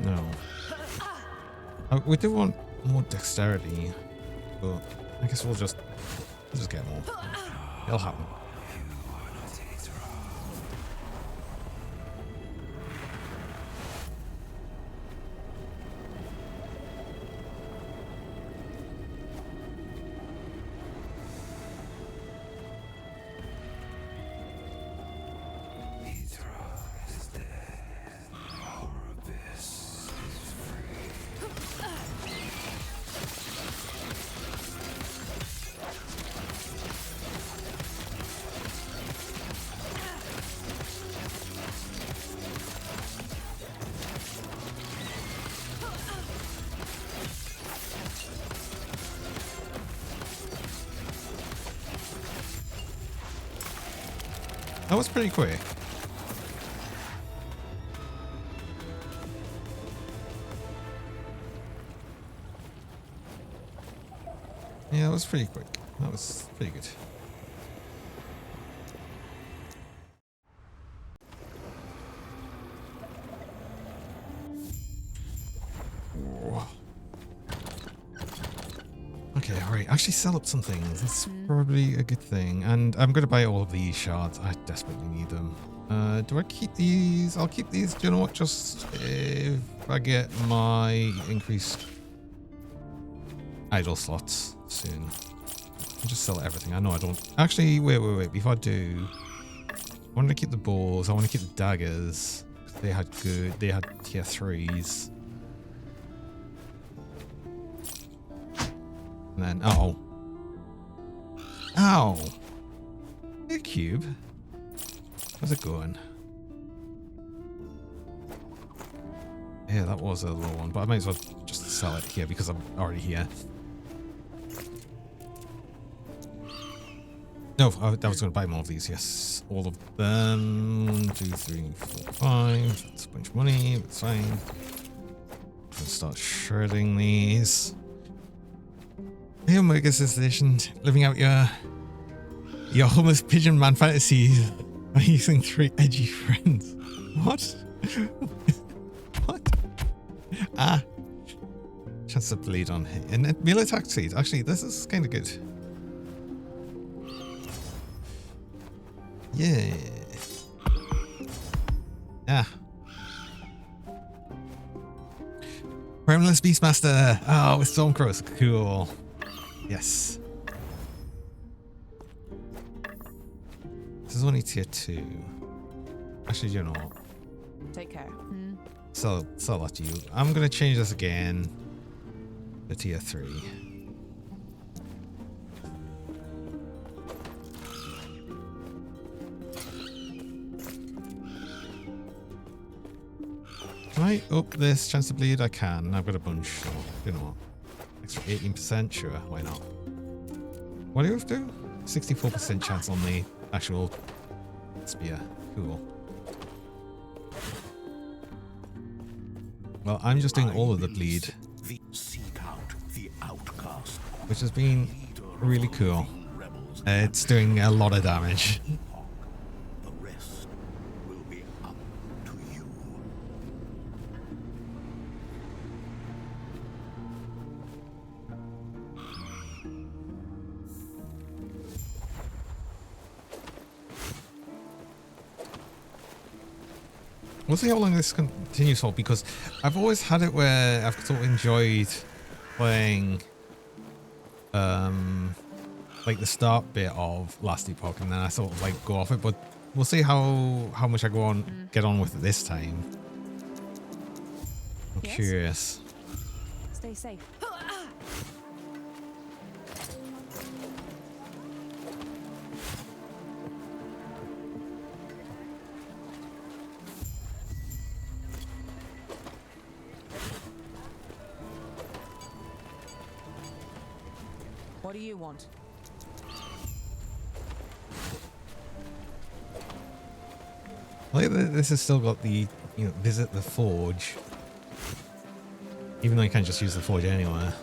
No. We do want more dexterity, but I guess we'll just get more. It'll happen. That was pretty quick. Yeah, that was pretty quick. That was pretty good. Whoa. Okay, alright. Actually sell up some things. That's probably a good thing. And I'm going to buy all of these shards. I desperately need them. Do I keep these? I'll keep these. Do you know what? Just if I get my increased idle slots soon. I'll just sell everything. I know I don't. Actually, wait. Before I do, I want to keep the bows. I want to keep the daggers. They had tier 3s. And then, ow. Hey, cube. How's it going? Yeah, that was a low one, but I might as well just sell it here because I'm already here. No, I was going to buy more of these, yes. All of them. 1, 2, 3, 4, 5. That's a bunch of money, that's fine. Let's start shredding these. Hey, Omega Station, living out your homeless pigeon man fantasies by using 3 edgy friends. What? What? Chance to bleed on him. And melee attack speed. Actually, this is kind of good. Yeah. Primalist Beastmaster. Oh, with Stormcrows. Cool. Yes. This is only tier 2. Actually, you know what? Take care. Sell that to you. I'm going to change this again to tier 3. Can I up this chance to bleed? I can. I've got a bunch, so you know what? Extra 18%, sure, why not? What do you have to do? 64% chance on the actual spear. Cool. Well, I'm just doing all of the bleed, Seek out the outcast. which has been really cool. It's doing a lot of damage. The rest will be up to you. We'll see how long this continues for, because I've always had it where I've sort of enjoyed playing like the start bit of Last Epoch, and then I sort of like go off it, but we'll see how much I get on with it this time. I'm curious. Stay safe. What do you want? Like this has still got the, you know, visit the forge, even though you can't just use the forge anywhere.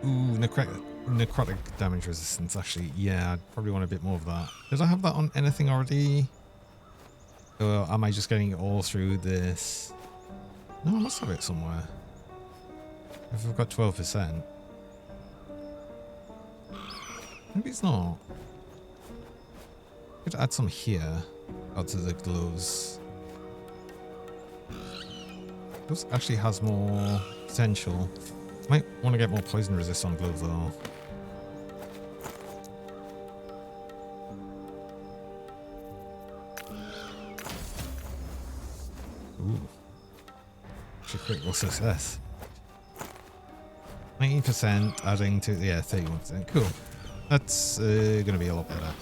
Ooh, necrotic damage resistance. Actually, yeah, I'd probably want a bit more of that. Did I have that on anything already? Or am I just getting it all through this? No, I must have it somewhere. If I've got 12%. Maybe it's not. Could add some here. Out to the gloves. This actually has more potential. Might want to get more poison resist on gloves though. Ooh. Actually critical success. 19% adding to, yeah, 31%. Cool. That's going to be a lot better.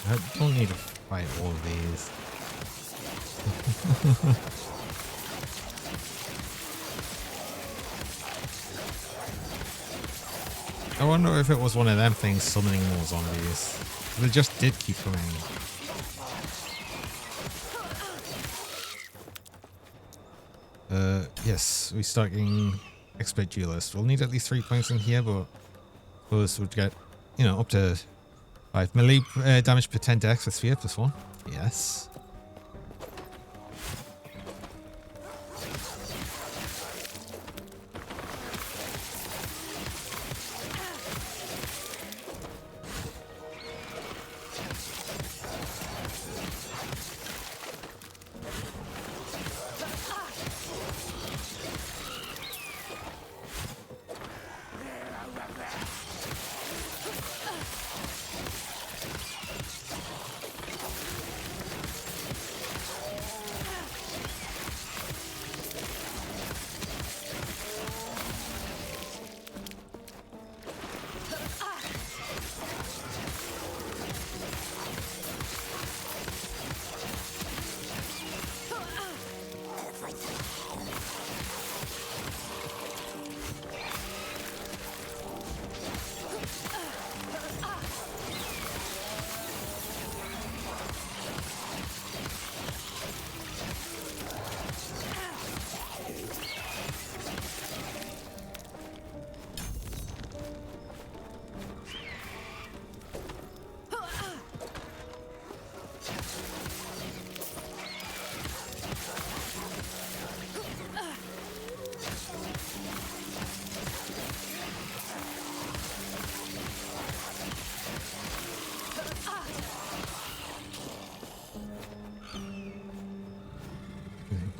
I don't need to fight all of these. I wonder if it was one of them things summoning more zombies. They just did keep coming. Yes, we start getting expert duelist. We'll need at least 3 points in here, but suppose we'd get, you know, up to 5 melee damage per 10 dex with sphere plus 1. Yes.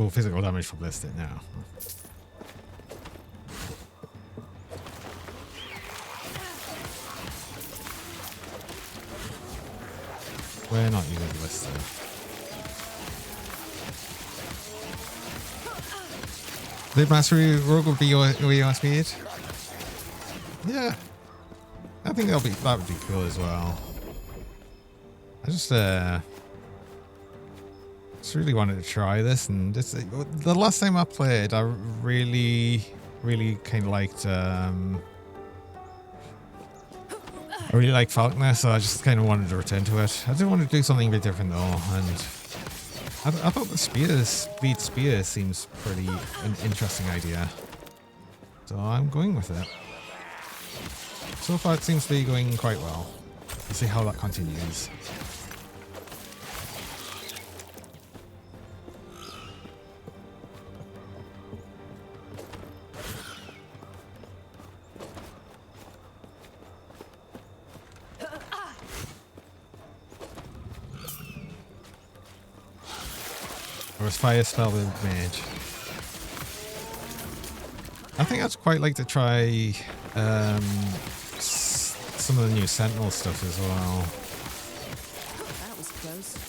full physical damage for ballistic now. We're not using ballistic. Blade Mastery Rogue would be your speed. Yeah, I think that would be cool as well. I just really wanted to try this, and the last time I played, I really kind of liked. I really like Falconer, so I just kind of wanted to return to it. I did want to do something a bit different though, and I thought the speed spear seems pretty an interesting idea. So I'm going with it. So far it seems to be going quite well. We'll see how that continues. Or is fire spell with mage? I think I'd quite like to try some of the new Sentinel stuff as well. That was close.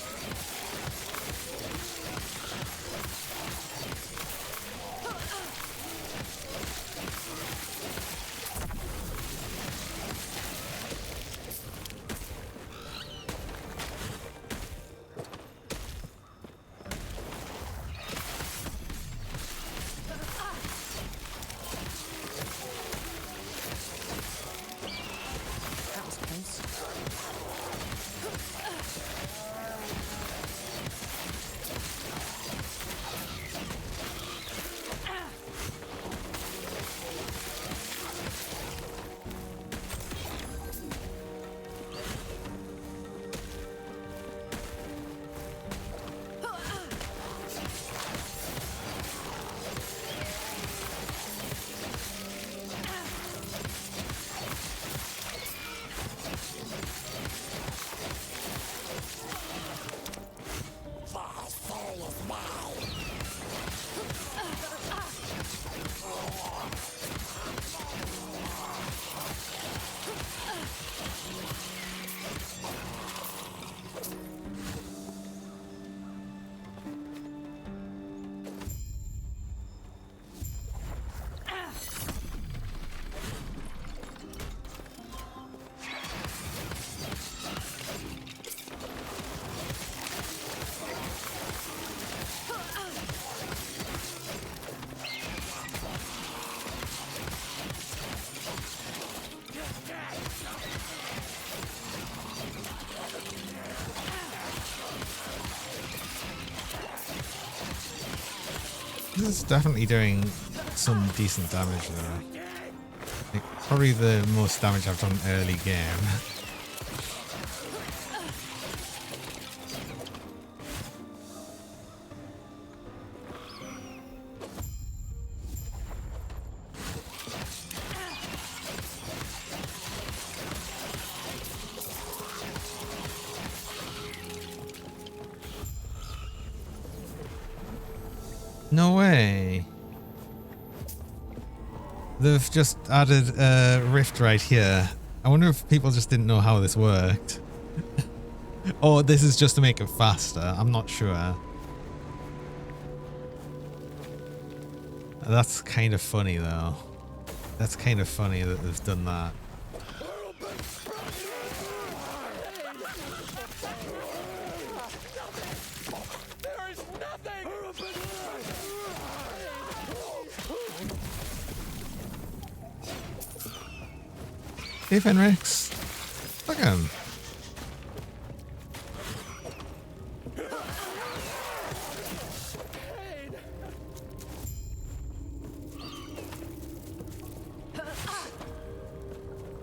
This is definitely doing some decent damage there. Like, probably the most damage I've done early game. No way. They've just added a rift right here. I wonder if people just didn't know how this worked. Or this is just to make it faster. I'm not sure. That's kind of funny though. That's kind of funny that they've done that. Hey Fenrix, look at him.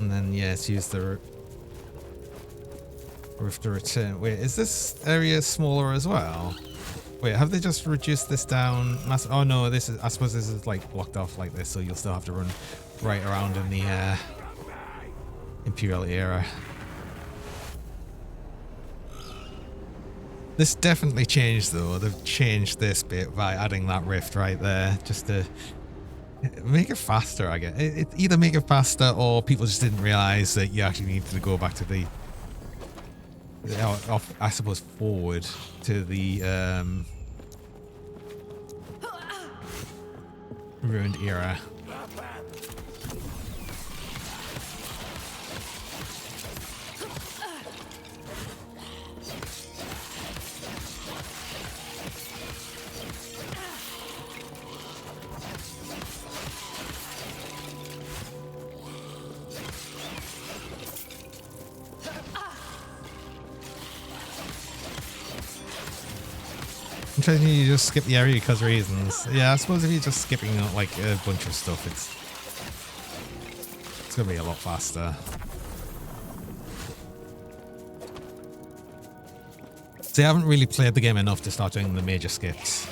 And then yes, use the roof to return. Wait, is this area smaller as well? Wait, have they just reduced this down? Oh no, this is. I suppose this is like blocked off like this, so you'll still have to run right around in the Imperial era. This definitely changed though. They've changed this bit by adding that rift right there, just to make it faster, I guess. It either make it faster or people just didn't realize that you actually needed to go back to the, I suppose, forward to the ruined era. Interesting you just skip the area because of reasons. Yeah, I suppose if you're just skipping like a bunch of stuff, it's gonna be a lot faster. See, I haven't really played the game enough to start doing the major skips.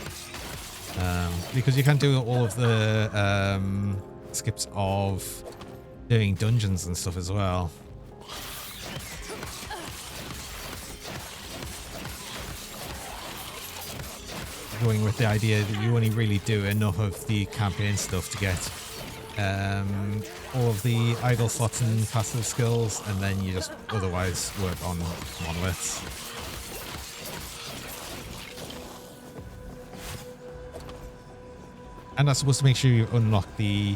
Because you can't do all of the skips of doing dungeons and stuff as well. Going with the idea that you only really do enough of the campaign stuff to get all of the idle slots and passive skills, and then you just otherwise work on monoliths. And that's supposed to make sure you unlock the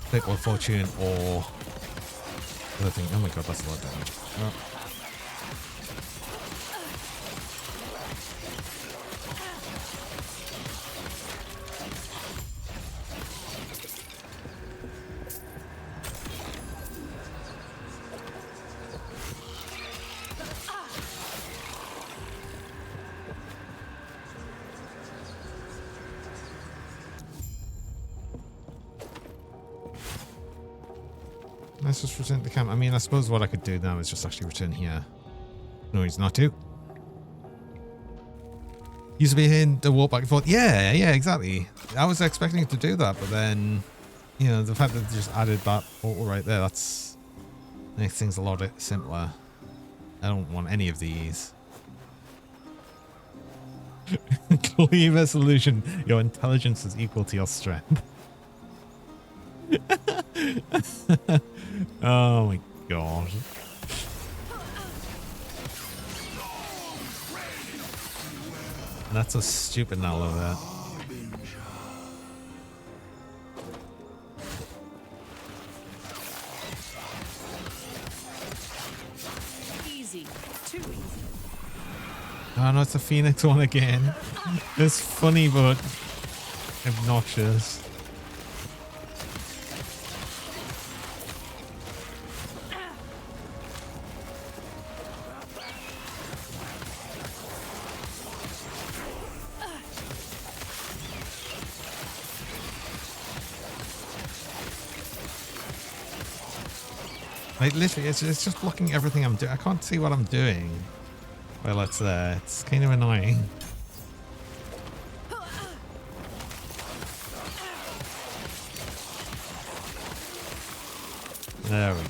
critical fortune or other thing. Oh my god, that's a lot of damage. Oh. Let's just return to the camp. I mean, I suppose what I could do now is just actually return here. No, he's not to. Used to be in the walk back and forth. Yeah, exactly. I was expecting it to do that, but then, you know, the fact that they just added that portal right there, that's makes things a lot simpler. I don't want any of these. Clever solution. Your intelligence is equal to your strength. Oh my god. That's so stupid now, love that. Easy. Too easy. Oh no, it's a Phoenix one again. It's funny but obnoxious. Like literally, it's just blocking everything I'm doing. I can't see what I'm doing. Well, it's there. It's kind of annoying. There we go.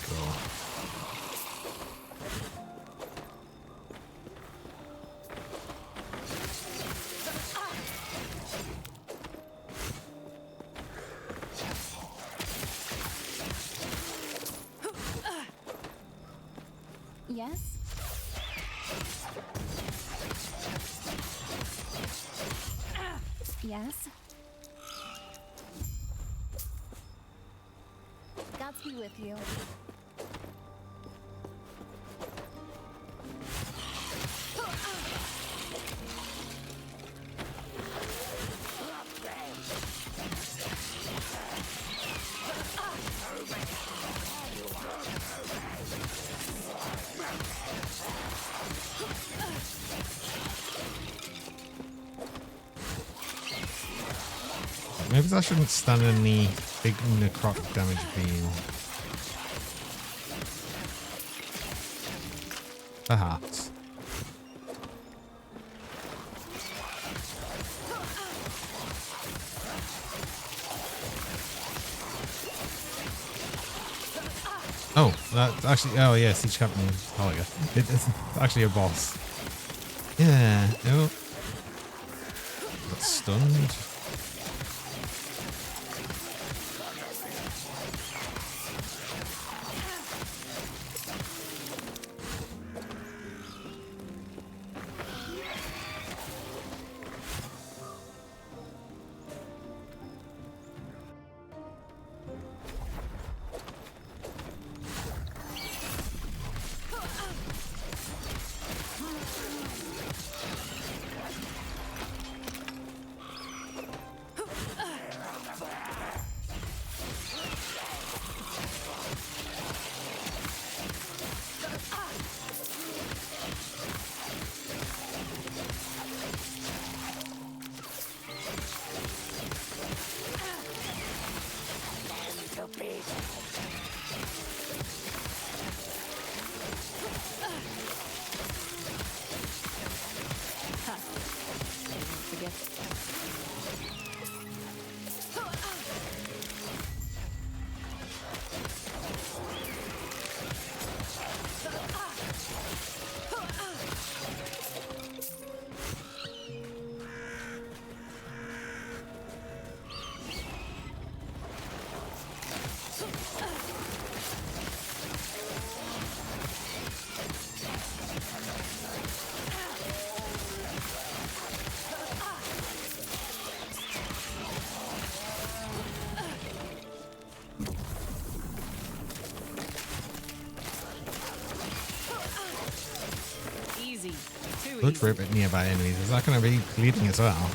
Yes? Yes? Gods be with you. Maybe I shouldn't stand in the big necrotic damage beam. Perhaps. Oh, that actually. Oh, yeah, Siege Captain Holliger. It's actually a boss. Yeah. Oh. Got stunned. Good for it nearby enemies. Is that going to be bleeding as well?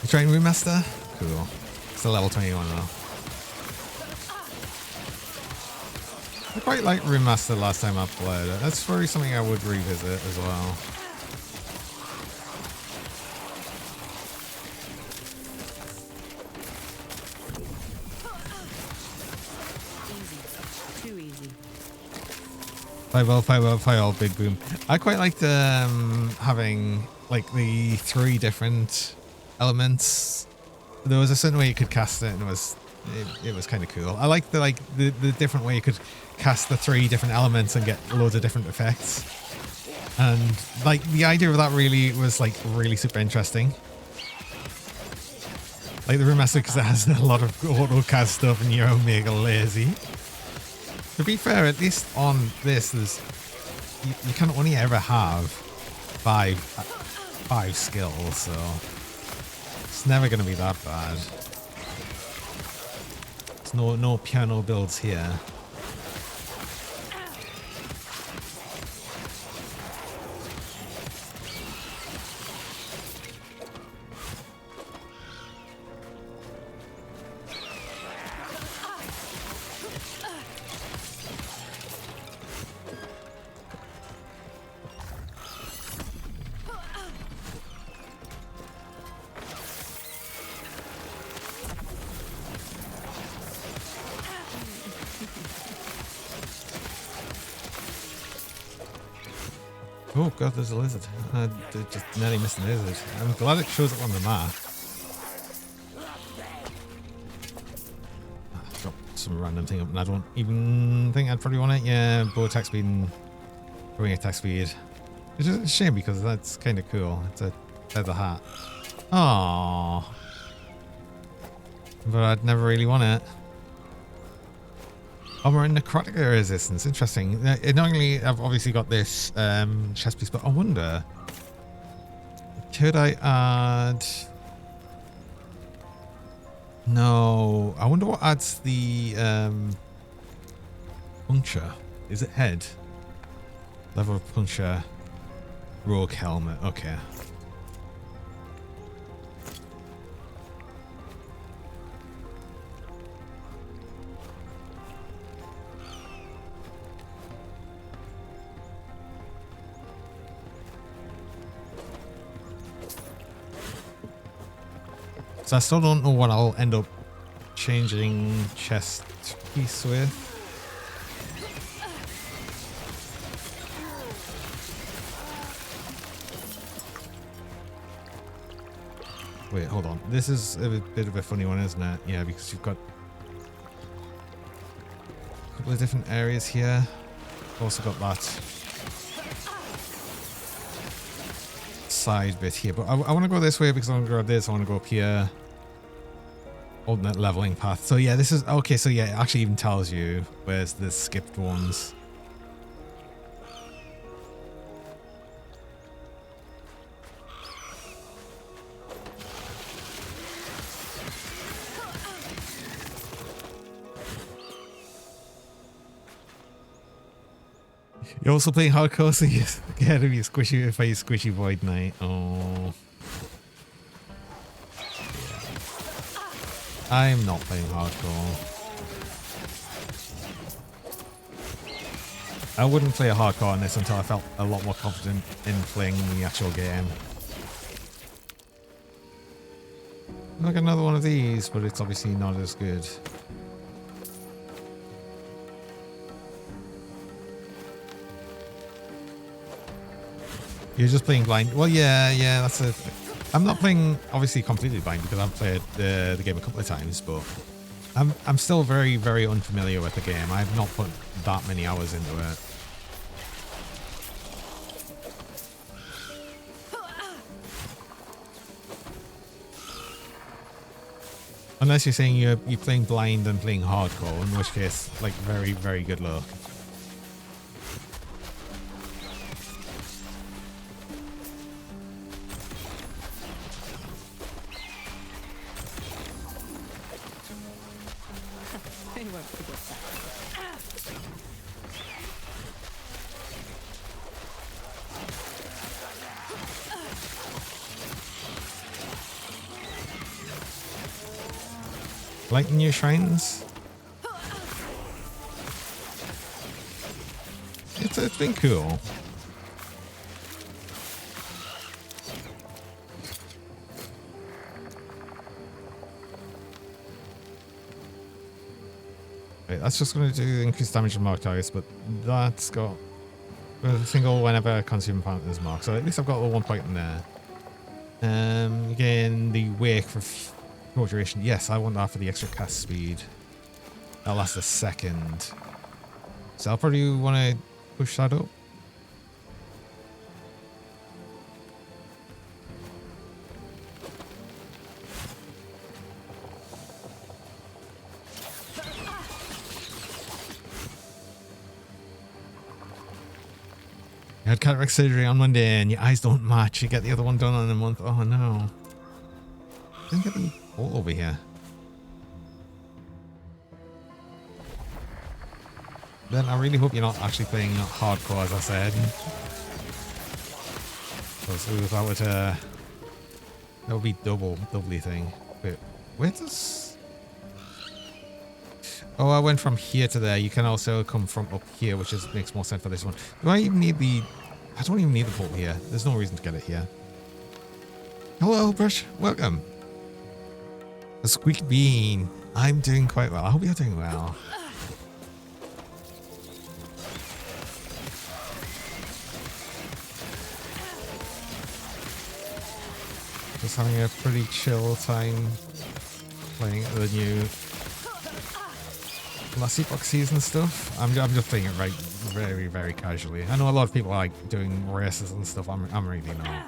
You trying remaster? Cool. It's a level 21 though. I quite like remaster last time I played it. That's probably something I would revisit as well. Five well, big boom. I quite liked having like the 3 different elements. There was a certain way you could cast it, and it was kind of cool. I liked the different way you could cast the 3 different elements and get loads of different effects. And like the idea of that really was like really super interesting. Like the remaster, because it has a lot of auto cast stuff and you're mega lazy. To be fair, at least on this, you can only ever have five skills, so it's never going to be that bad. There's no piano builds here. Oh god, there's a lizard. I just nearly missed the lizard. I'm glad it shows up on the map. I've got some random thing up and I don't even think I'd probably want it. Yeah, bow attack speed and throwing attack speed. Which is a shame because that's kind of cool. It's a feather hat. Aww. But I'd never really want it. Armor and necrotic resistance. Interesting. It not only I've obviously got this chest piece, but I wonder, could I add? No. I wonder what adds the puncture. Is it head? Level of puncture. Rogue helmet. Okay. So I still don't know what I'll end up changing chest piece with. Wait, hold on. This is a bit of a funny one, isn't it? Yeah, because you've got a couple of different areas here. Also got that side bit here, but I want to go this way because I want to grab this. I want to go up here. Alternate leveling path. So yeah, this is okay. So yeah, it actually even tells you where's the skipped ones. You're also playing hardcore, so you get to be squishy if I use squishy void knight. Oh. I'm not playing hardcore. I wouldn't play a hardcore on this until I felt a lot more confident in playing the actual game. Look, another one of these, but it's obviously not as good. You're just playing blind. Well, yeah, that's it. I'm not playing obviously completely blind because I've played the game a couple of times, but I'm still very, very unfamiliar with the game. I've not put that many hours into it. Unless you're saying you're playing blind and playing hardcore, in which case, like, very, very good luck. Like the new shrines? It's been cool. Wait, that's just going to do increased damage on marked targets, but that's got a single whenever consumer fountain is marked. So at least I've got a 1 point in there. Again, the wake for short duration. Yes, I want that for the extra cast speed. That'll last a second. So I'll probably want to push that up. You had cataract surgery on Monday and your eyes don't match. You get the other one done in a month. Oh no. Didn't get the all over here. Then I really hope you're not actually playing hardcore, as I said. Because that would be doubly thing. Wait, where does? Oh, I went from here to there. You can also come from up here, which makes more sense for this one. Do I even need the? I don't even need the bolt here. There's no reason to get it here. Hello, Brush. Welcome. A squeak bean. I'm doing quite well. I hope you're doing well. Just having a pretty chill time playing the new last Epoch season stuff. I'm just playing it very, very casually. I know a lot of people like doing races and stuff. I'm really not.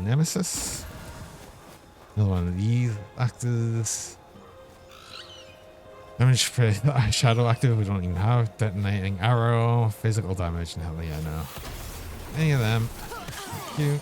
Nemesis. Another one of these actors. Damage for shadow active we don't even have. Detonating arrow. Physical damage. Hell yeah, no. Any of them. Thank you.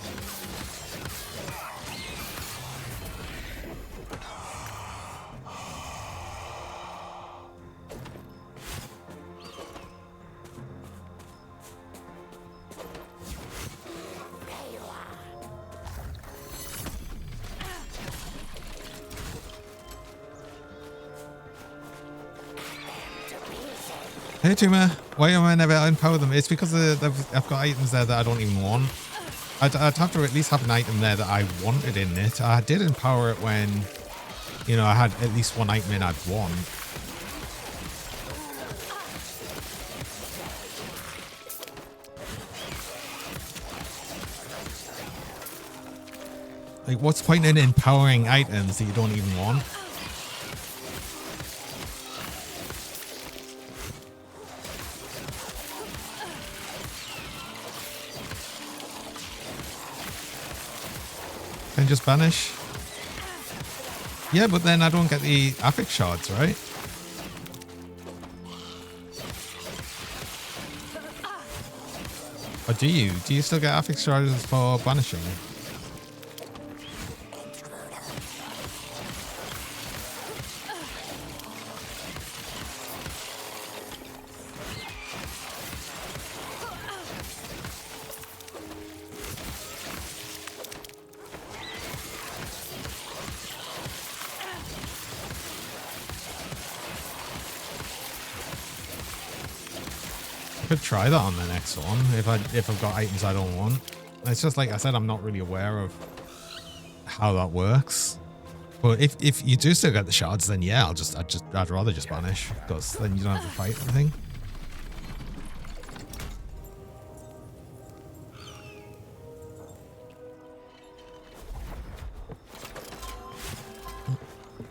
Hey Tuma, why am I never empower them? It's because I've got items there that I don't even want. I'd have to at least have an item there that I wanted in it. I did empower it when, you know, I had at least one item in I'd want. Like, what's the point in empowering items that you don't even want? Can just banish? Yeah, but then I don't get the Epoch shards, right? Or do you? Do you still get Epoch shards for banishing? Could try that on the next one if I've got items I don't want. It's just like I said, I'm not really aware of how that works. But if you do still get the shards, then yeah, I'd rather just banish, because then you don't have to fight anything.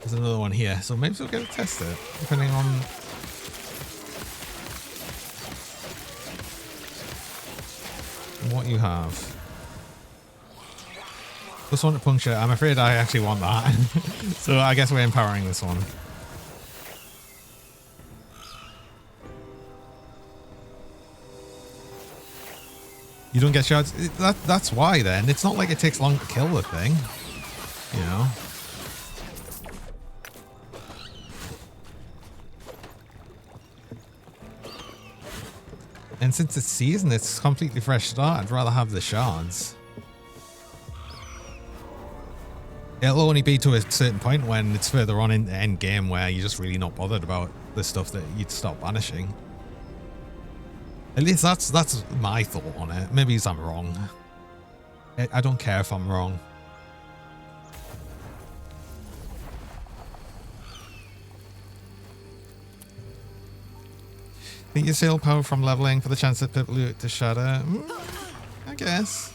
There's another one here, so maybe we'll get to test it, depending on what you have. This one to puncture. I'm afraid I actually want that. So I guess we're empowering this one. You don't get shards. That's why then. It's not like it takes long to kill the thing. You know? And since it's season, it's a completely fresh start. I'd rather have the shards. It'll only be to a certain point when it's further on in the end game where you're just really not bothered about the stuff that you'd stop banishing. At least that's my thought on it. Maybe I'm wrong. I don't care if I'm wrong. Think you steal power from leveling for the chance that people to shatter? I guess.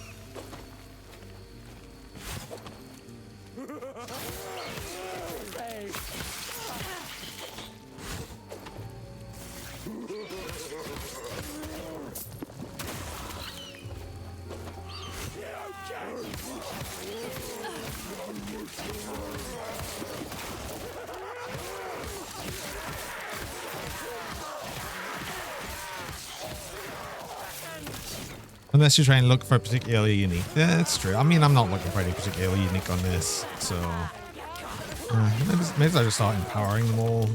Unless you're trying to look for a particularly unique. Yeah, that's true. I mean, I'm not looking for any particularly unique on this, so maybe I just start empowering them all.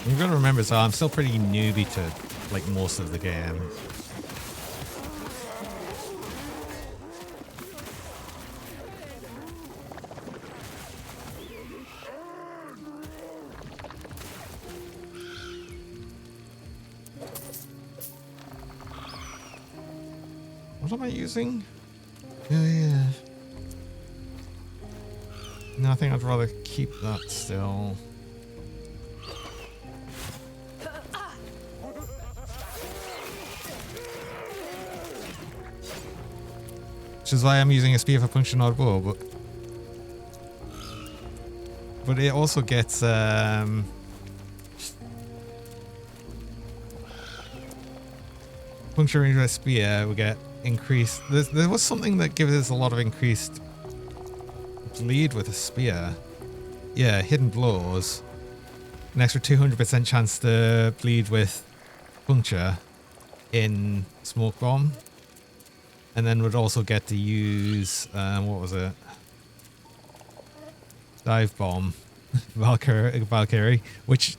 You've got to remember, so I'm still pretty newbie to like most of the game. What am I using? Oh yeah. No, I think I'd rather keep that still. Which is why I'm using a spear for puncture, not a bow, but it also gets puncturing with a spear. We get increased. There was something that gives us a lot of increased bleed with a spear. Yeah, hidden blows. an extra 200% chance to bleed with puncture in smoke bomb, and then would also get to use what was it? Dive bomb, Valkyrie, which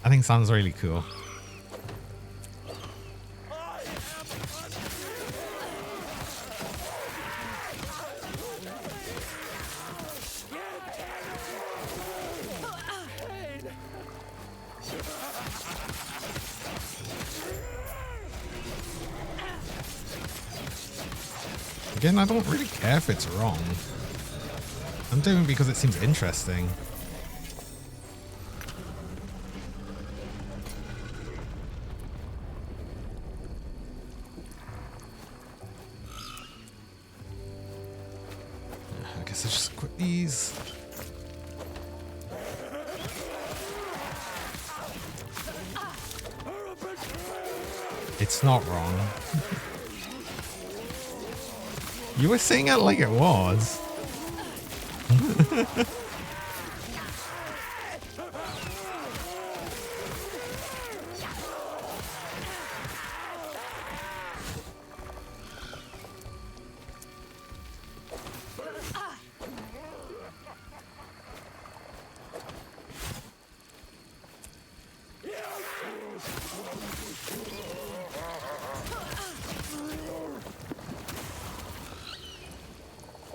I think sounds really cool. Again, I don't really care if it's wrong. I'm doing it because it seems interesting. I guess I'll just quit these. It's not wrong. You were saying it like it was.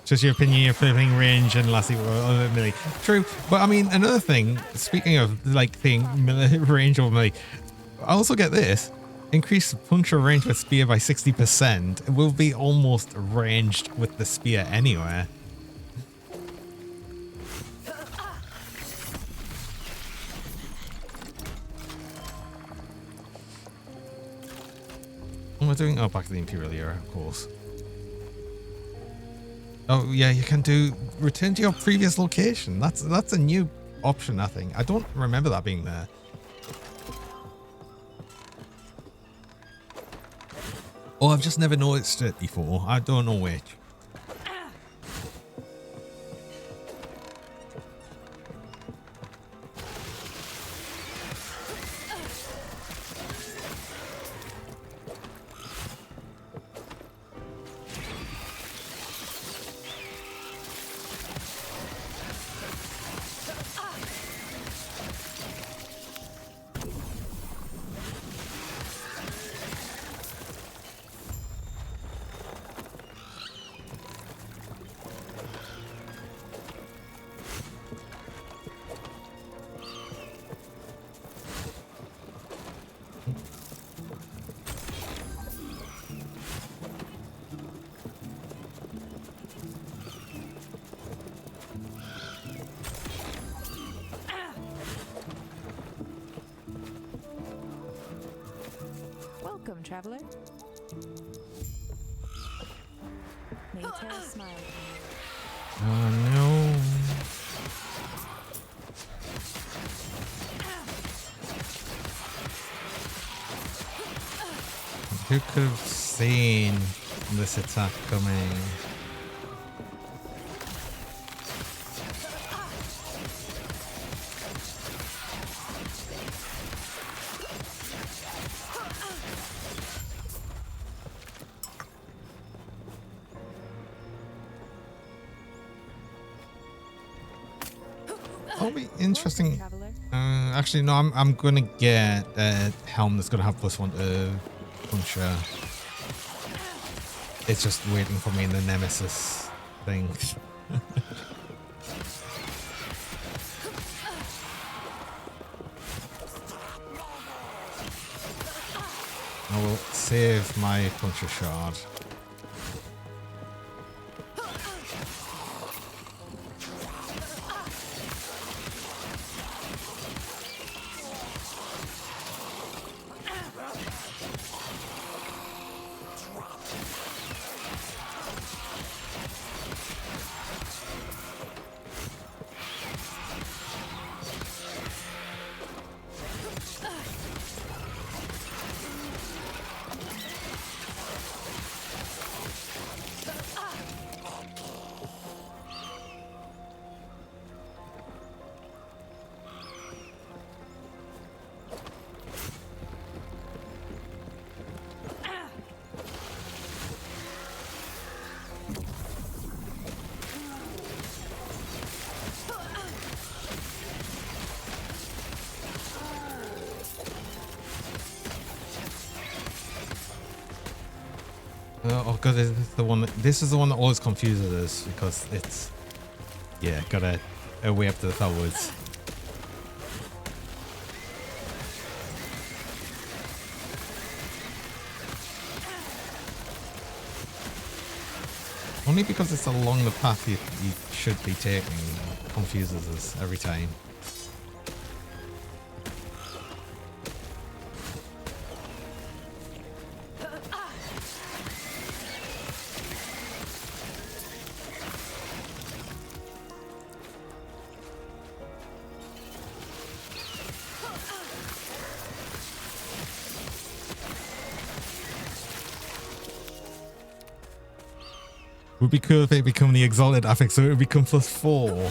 Just your opinion, your flipping range and lastly melee. True, but I mean another thing. Speaking of like thing range over melee, I also get this: increase puncture range with spear by 60%. It will be almost ranged with the spear anywhere. What am I doing? Oh, back to the Imperial era, of course. Oh yeah, you can do return to your previous location. That's a new option, I think. I don't remember that being there. Oh, I've just never noticed it before. I don't know which. Welcome, traveler. May Terra smile. Oh no. Who could have seen this attack coming? That'll be interesting. Actually, no, I'm gonna get a helm that's gonna have +1 to puncture. It's just waiting for me in the Nemesis thing. I will save my puncture shard. god, this is the one. This is the one that always confuses us because it's got a way up to the fell woods. Only because it's along the path you should be taking confuses us every time. Would be cool if it become the exalted affix, so it would become +4.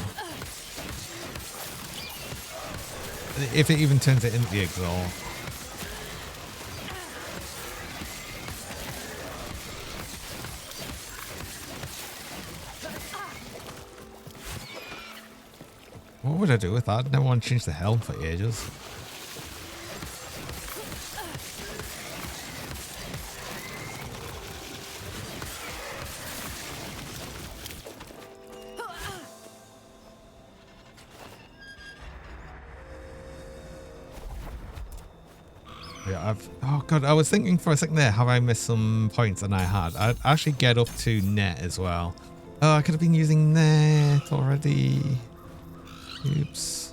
If it even turns it into the exalt. What would I do with that? I never want to change the helm for ages. Oh god, I was thinking for a second there, have I missed some points? And I had. I'd actually get up to net as well. Oh, I could have been using net already. Oops.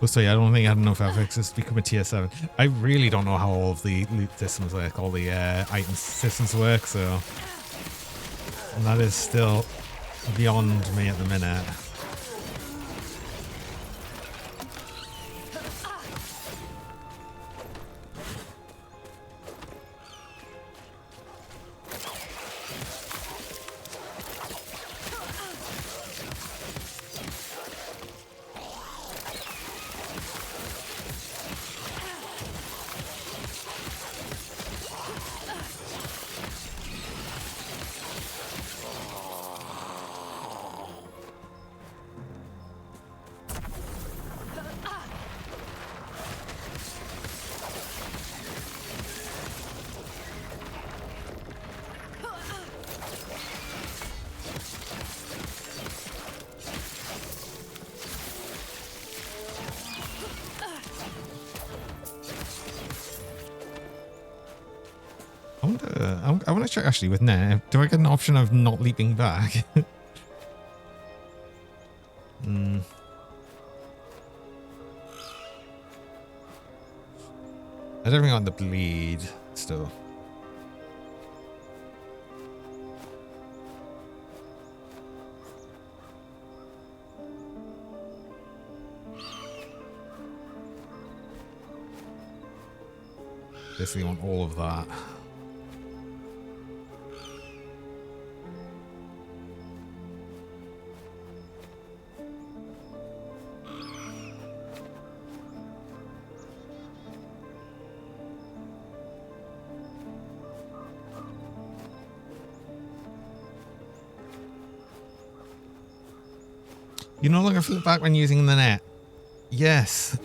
So yeah, I don't think I had enough affixes to become a tier 7. I really don't know how all of the loot systems work, all the item systems work, so... And that is still beyond me at the minute. I want to check actually with net. Do I get an option of not leaping back? I don't think I want the bleed still. Basically want all of that. You no longer flip back when using the net. Yes.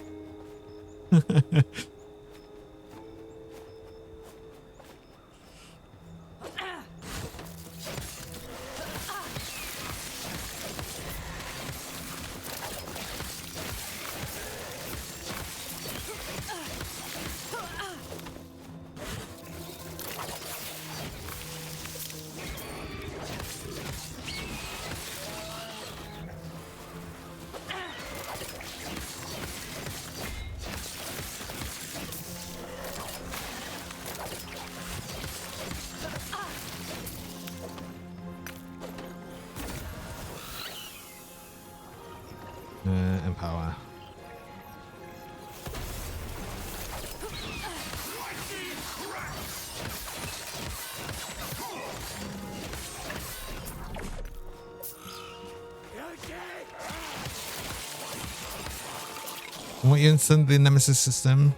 When you instant the Nemesis system,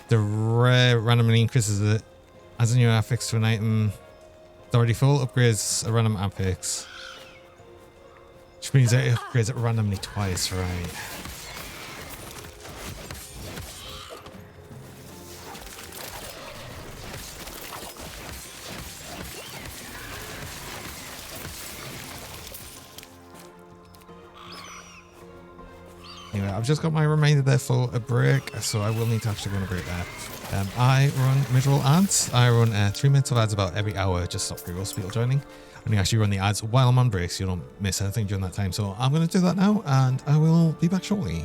the rare randomly increases it as a new affix to an item. It's already full, upgrades a random affix. Which means that it upgrades it randomly twice, right? Anyway, I've just got my remainder there for a break, so I will need to actually go on a break there. I run mid-roll ads. I run 3 minutes of ads about every hour, just stop pre-rolls people joining. And you actually run the ads while I'm on break, so you don't miss anything during that time. So I'm going to do that now, and I will be back shortly.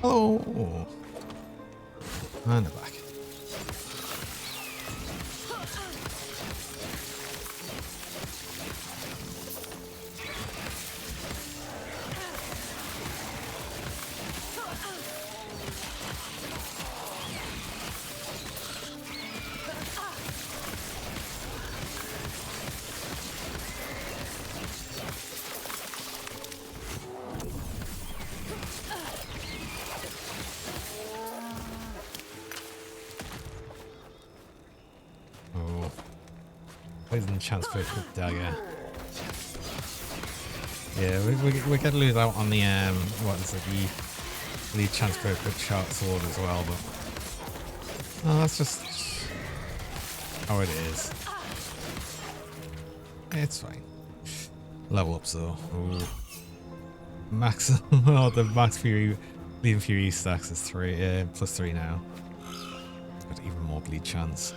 Oh, and they're back. Poison chance for a quick dagger. Yeah, we get to lose out on the what is it, the lead chance for a quick shot sword as well, but that's just how it is. It's fine. Level up though. Ooh. Max oh, the max fury bleeding fury stacks is +3 now. Got even more bleed chance.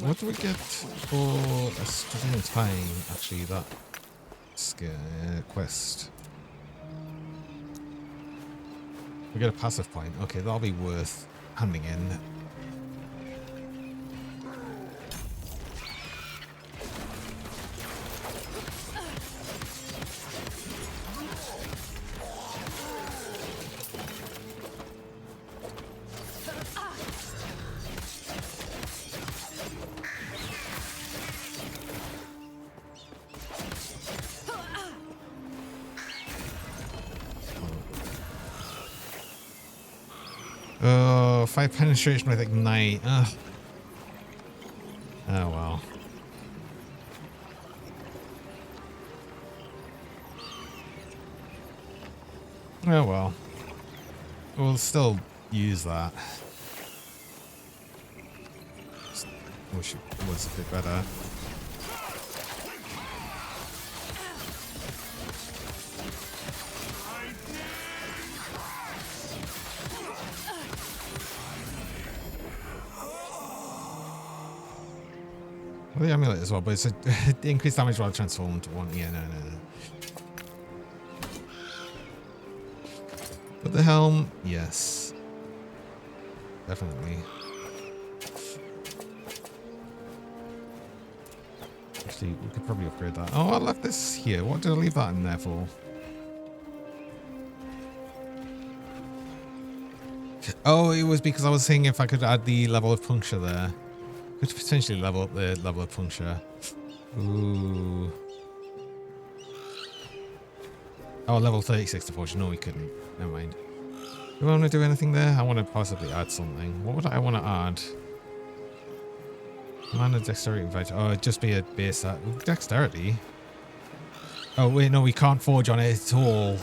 what do we get for a studying time? Actually, that quest. We get a passive point. Okay, that'll be worth handing in. Oh, 5 penetration with ignite. Ugh. Oh well. Oh well. We'll still use that. Wish it was a bit better. Well, the amulet as well, but it's the increased damage while transformed to one. Yeah, no. But the helm, yes. Definitely. Actually, we could probably upgrade that. Oh, I left this here. What did I leave that in there for? Oh, it was because I was seeing if I could add the level of puncture there. Could potentially level up the level of puncture. Ooh. Oh, level 36 to fortune. No, we couldn't. Never mind. Do I want to do anything there? I want to possibly add something. What would I want to add? Mana, dexterity, oh, it'd just be a base dexterity. Oh wait, no, we can't forge on it at all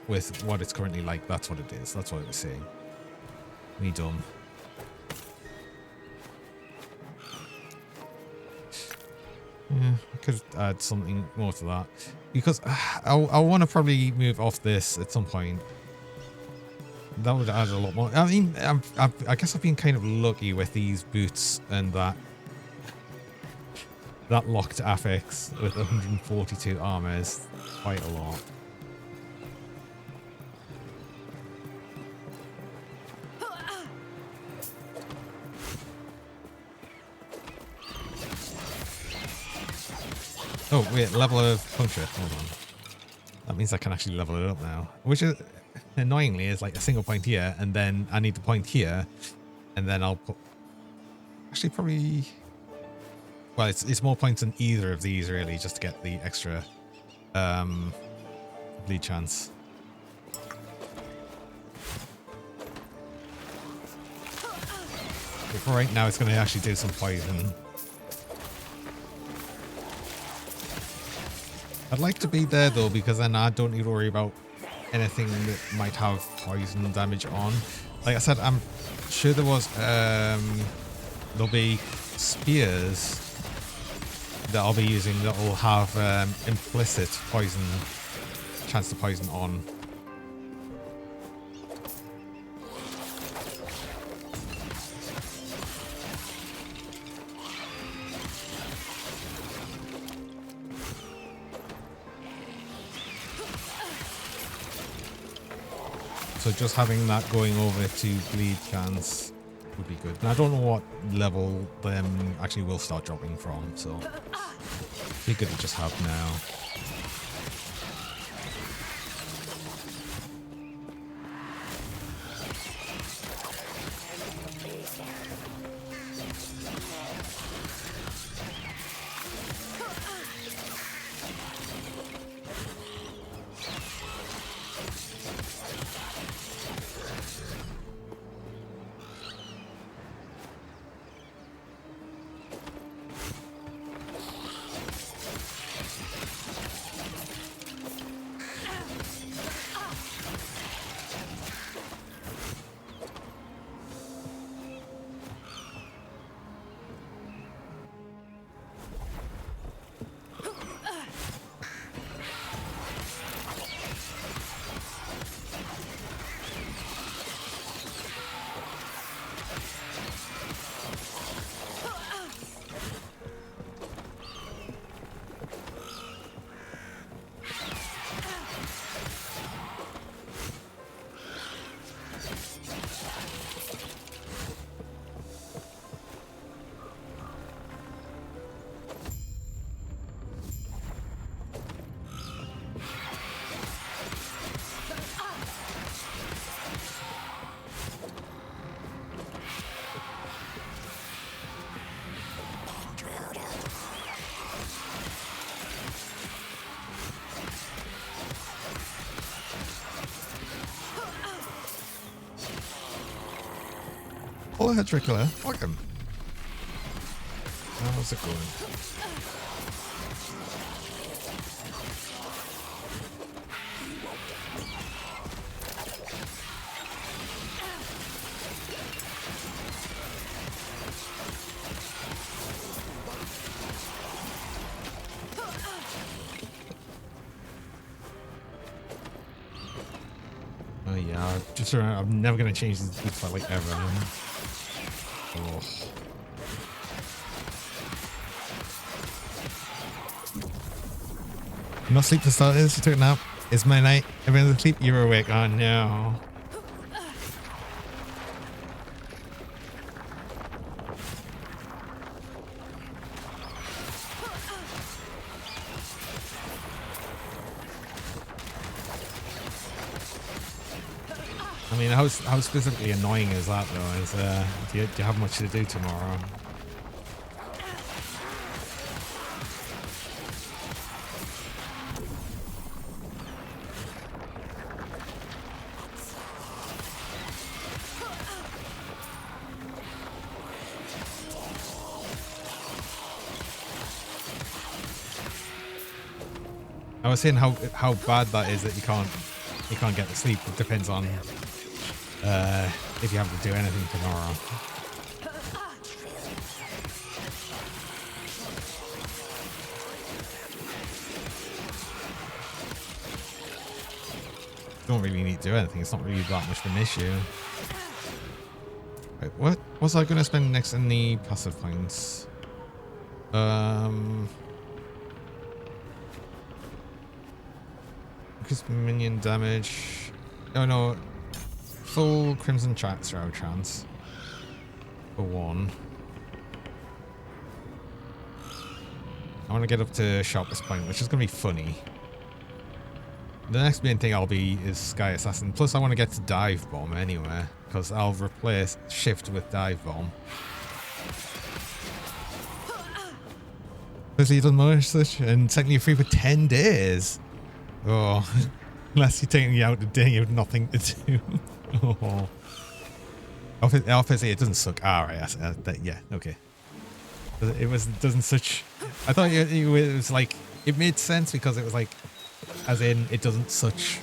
with what it's currently like. That's what it is. That's what it was saying. Me dumb. Yeah, I could add something more to that because I want to probably move off this at some point. That would add a lot more. I mean, I guess I've been kind of lucky with these boots and that locked affix with 142 armor is quite a lot. Oh wait, level of puncture. Hold on. That means I can actually level it up now, which is annoyingly is like a single point here, and then I need the point here, and then I'll put. Actually, probably. Well, it's more points than either of these really, just to get the extra bleed chance. But for right now, it's going to actually do some poison. I'd like to be there though, because then I don't need to worry about anything that might have poison damage on. Like I said, I'm sure there was there'll be spears that I'll be using that will have implicit poison, chance to poison on. So just having that going over to bleed chance would be good. And I don't know what level them actually will start dropping from, so be good to just have now. Hello, Hedrickler. Welcome. How's it going? Oh yeah, just I'm never gonna change these boots for like ever. Oh. No sleep for starters. You took a nap. It's my night. Everyone's asleep. You're awake. Oh no. I mean, how specifically annoying is that though? Is do you have much to do tomorrow? I was saying how bad that is that you can't get to sleep. It depends on if you have to do anything tomorrow. You don't really need to do anything. It's not really that much of an issue. Wait, what was I going to spend next in the passive points? Increase minion damage. Oh no. Full Crimson Shroud chance. For 1. I want to get up to sharpest point, which is going to be funny. The next main thing I'll be is Sky Assassin. Plus I want to get to Dive Bomb anyway, because I'll replace Shift with Dive Bomb. Especially it doesn't matter such, and technically free for 10 days. Oh, unless you're taking me out today, you have nothing to do. Oh. Obviously, it doesn't suck. Ah, right. Yeah, okay. It doesn't such. I thought it was like, it made sense because it was like, as in, it doesn't such.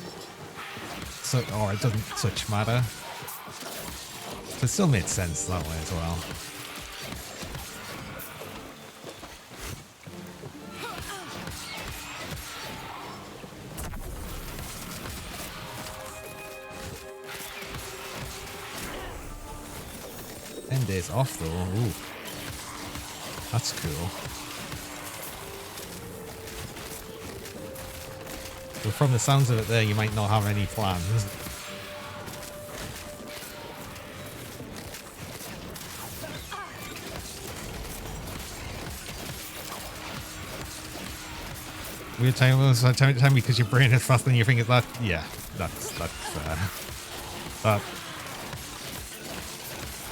Or it doesn't such matter. So it still made sense that way as well. Days off though. Ooh. That's cool. But from the sounds of it there, you might not have any plans. Weird time because your brain is faster than your fingers. That, yeah, that's that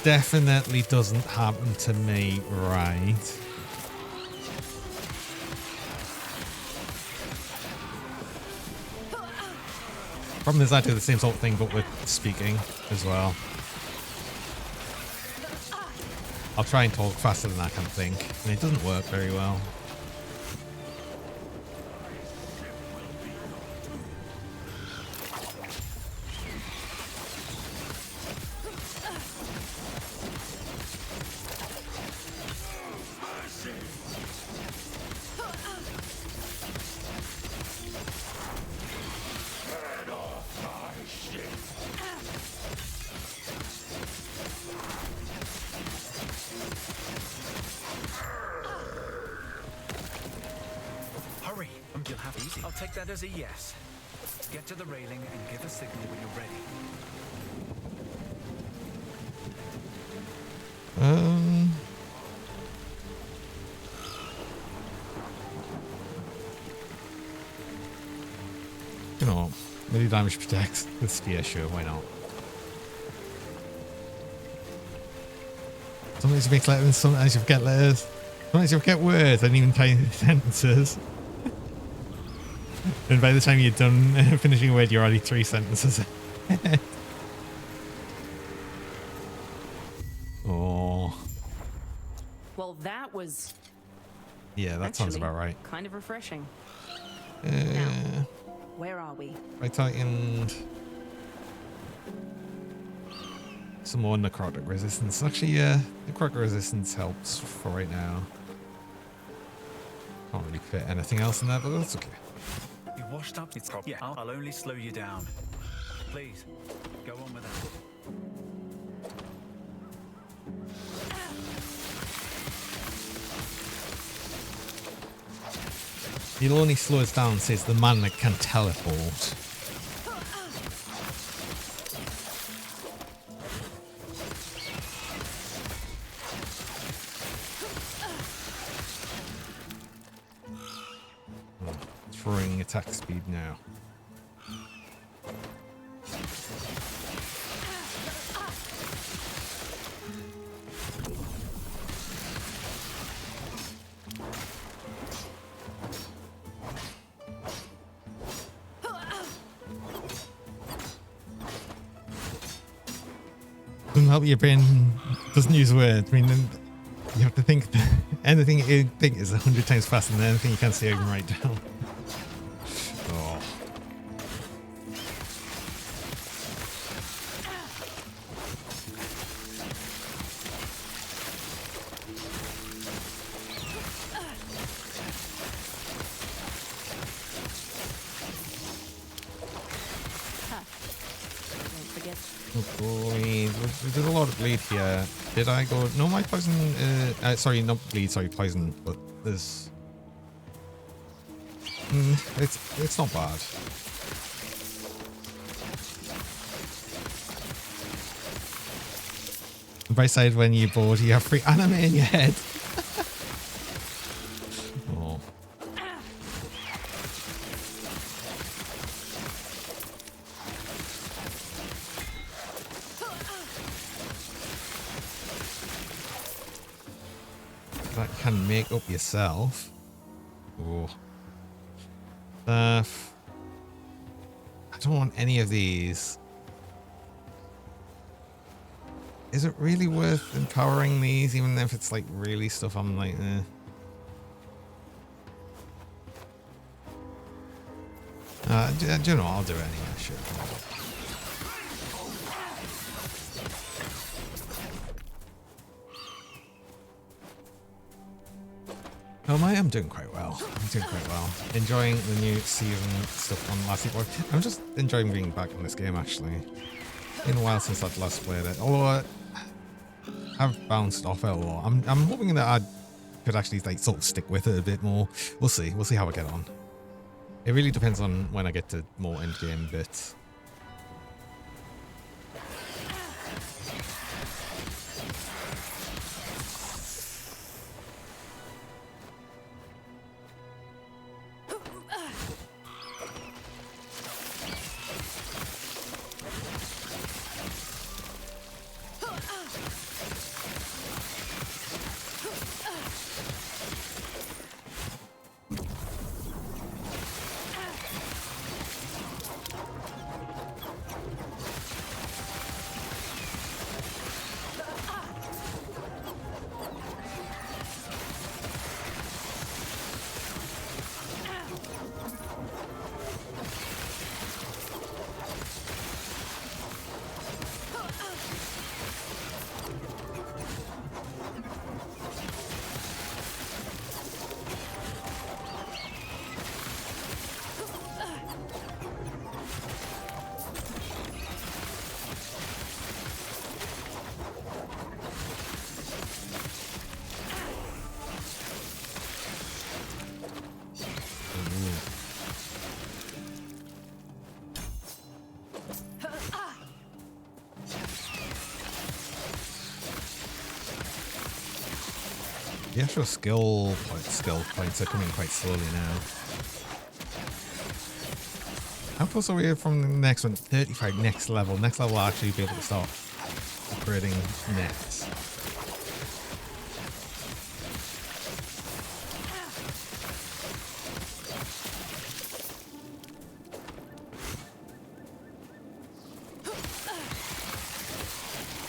definitely doesn't happen to me, right? Problem is I do the same sort of thing but with speaking as well. I'll try and talk faster than I can think, and it doesn't work very well. As a yes. Get to the railing and give a signal when you're ready. You know, melee damage protects with spear, sure, why not? Sometimes you make letters, sometimes you forget letters, sometimes you forget words and even tiny sentences. And by the time you're done finishing a word, you're already 3 sentences ahead. That was Yeah, that sounds actually about right. kind of refreshing. Uh, Where are we? I tightened some more necrotic resistance. Actually, yeah, necrotic resistance helps for right now. Can't really fit anything else in there, but that's okay. You washed up. It's yeah. I'll only slow you down. Please, go on with that. He'll only slow us down, says the man that can teleport. Throwing attack speed now. Doesn't help your brain doesn't use words. I mean, you have to think anything you think is 100 times faster than anything you can see and write down. Oh. Don't forget. Oh boy, there's a lot of bleed here. Did I go? No, my poison. Sorry, not bleed. Sorry, poison. But there's. It's not bad. By side, when you're bored, you have free anime in your head. Oh. That can make up yourself. Oh. I don't want any of these. Is it really worth empowering these, even if it's like really stuff I'm like, eh. Do you know, I'll do it anyway, sure. Oh, I'm doing quite well. I'm doing quite well. Enjoying the new season stuff on last Epoch. I'm just enjoying being back in this game, actually. Been a while since I'd last played it. Although I've bounced off it a lot. I'm hoping that I could actually like sort of stick with it a bit more. We'll see. We'll see how I get on. It really depends on when I get to more end game bits. The actual skill points are coming quite slowly now. How close are we from the next one? 35 next level. Next level I'll actually be able to start upgrading nets.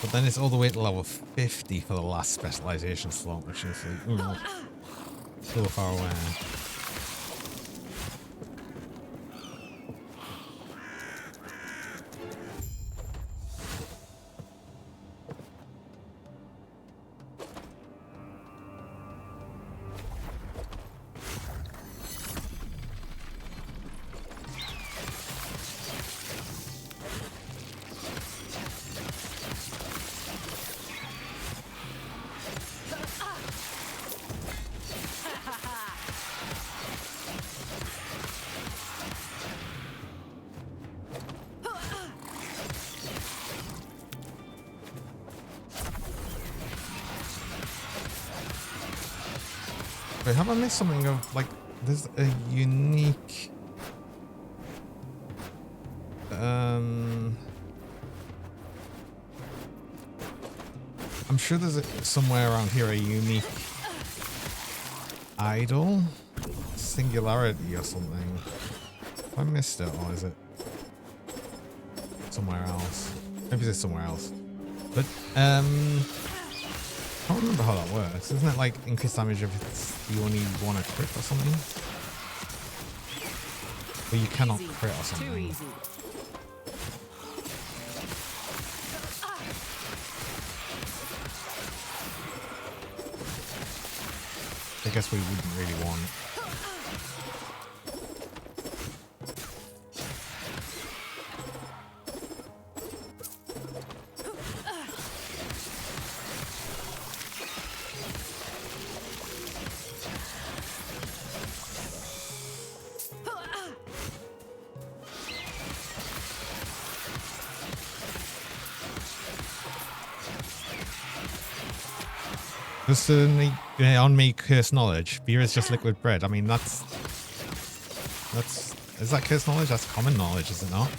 But But then it's all the way to level 50 for the last specialization slot, which is like, ooh, so far away. Wait, have I missed something of, like, there's a unique... I'm sure there's somewhere around here a unique idol? Singularity or something. Have I missed it, or is it somewhere else? Maybe it's somewhere else. But, I don't remember how that works. Isn't it like increased damage if it's you only want to crit or something? But you cannot crit or something. Too easy. I guess we wouldn't really want. Just on me, curse knowledge. Beer is just liquid bread. I mean, that's is that curse knowledge? That's common knowledge, is it not?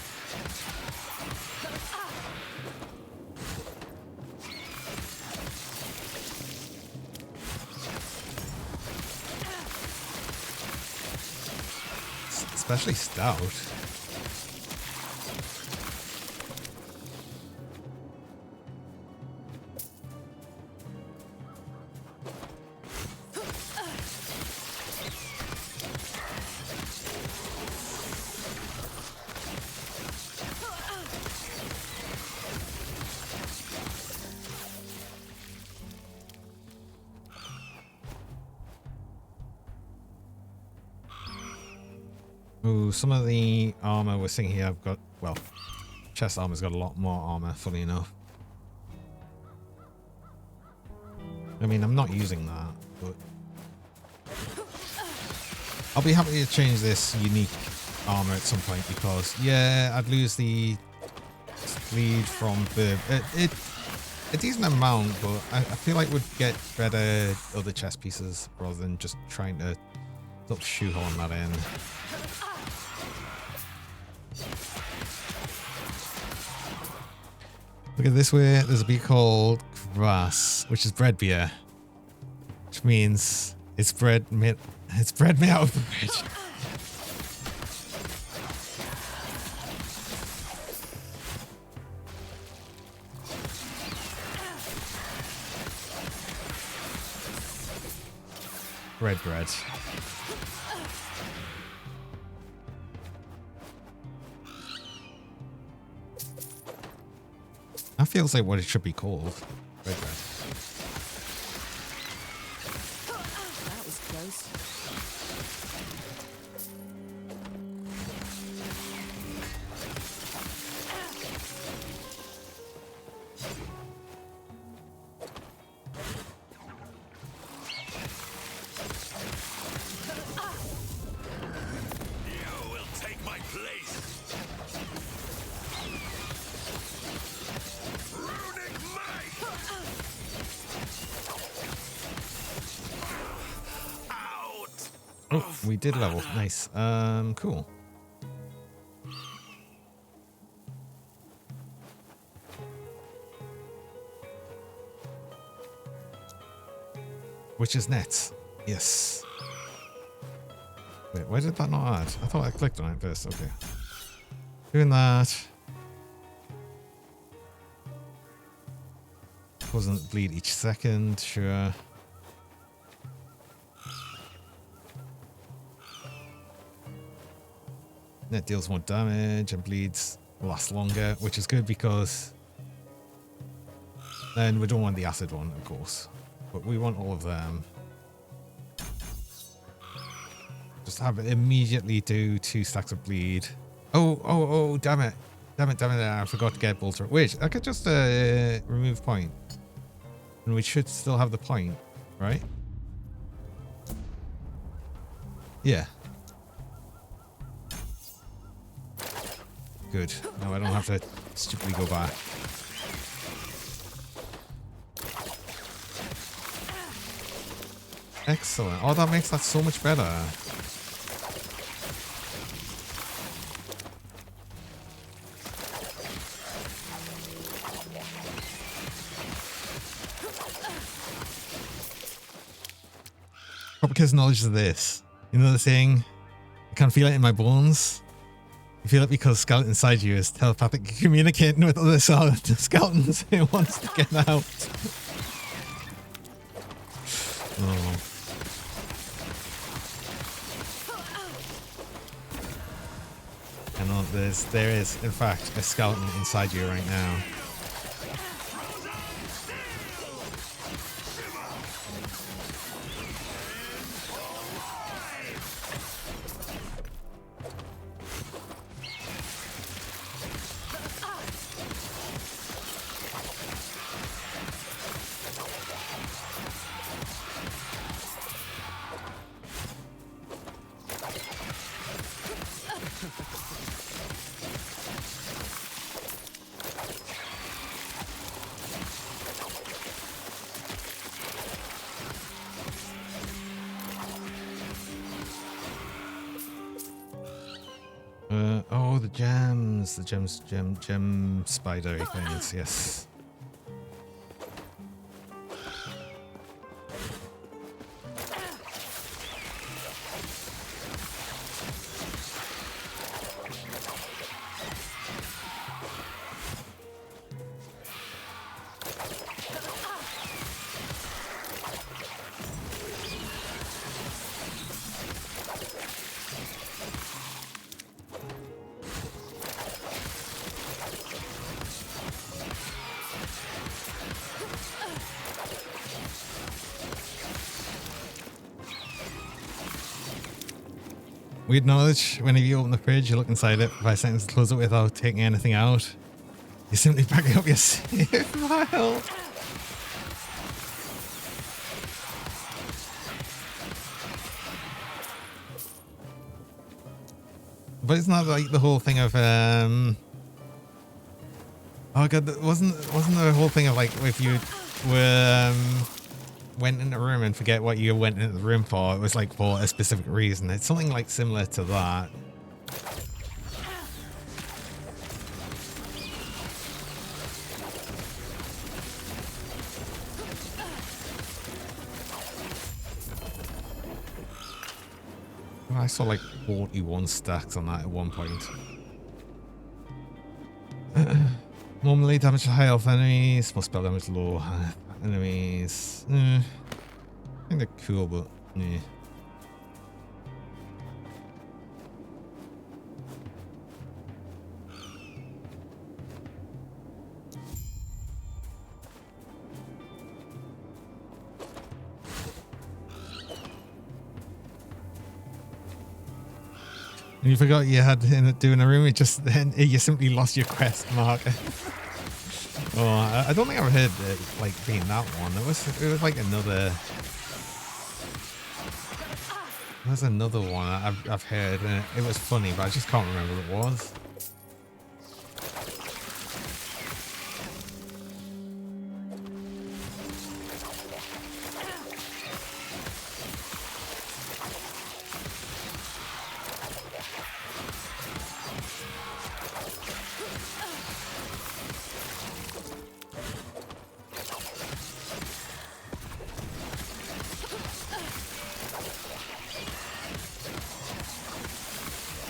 Especially stout. Ooh, some of the armor we're seeing here, I've got, well, chest armor's got a lot more armor, funny enough. I mean, I'm not using that, but I'll be happy to change this unique armor at some point because, yeah, I'd lose the bleed from the a decent amount, but I feel like we'd get better other chest pieces rather than just trying to sort of shoehorn that in. Look at this way, there's a beer called Grass, which is bread beer. Which means it's bread made out of bread. Bread. That feels like what it should be called. Bread. That was close. You will take my place. Runic might. Out. Oh, we did level. Nice. Cool. Which is net. Yes. Wait, why did that not add? I thought I clicked on it first. Okay. Doing that. Causes bleed each second, sure. It deals more damage and bleeds last longer, which is good because then we don't want the acid one, of course, but we want all of them. Just have it immediately do 2 stacks of bleed. Oh, damn it. Damn it, I forgot to get bolter. Wait, I could just remove point. And we should still have the point, right? Yeah. Good. Now I don't have to stupidly go back. Excellent. Oh, that makes that so much better. Because knowledge of this. You know the saying, I can feel it in my bones. You feel it because skeleton inside you is telepathically communicating with other skeletons who wants to get out. Oh. I know there is, in fact, a skeleton inside you right now. Oh, the gems. The gem spidery things, yes. Weird knowledge, whenever you open the fridge, you look inside it, 5 seconds to close it without taking anything out. You simply back up your save file. But it's not like the whole thing of oh god, wasn't the whole thing of like if you were went in the room and forget what you went into the room for, it was like for a specific reason. It's something like similar to that. I saw like 41 stacks on that at one point. Normally damage to high health enemies, more spell damage to low health enemies. I think they're cool, but yeah. And you forgot you had to do in a room. You simply lost your quest marker. Oh, I don't think I've heard it like being that one. It was like another. There's another one I've heard, and it was funny, but I just can't remember what it was.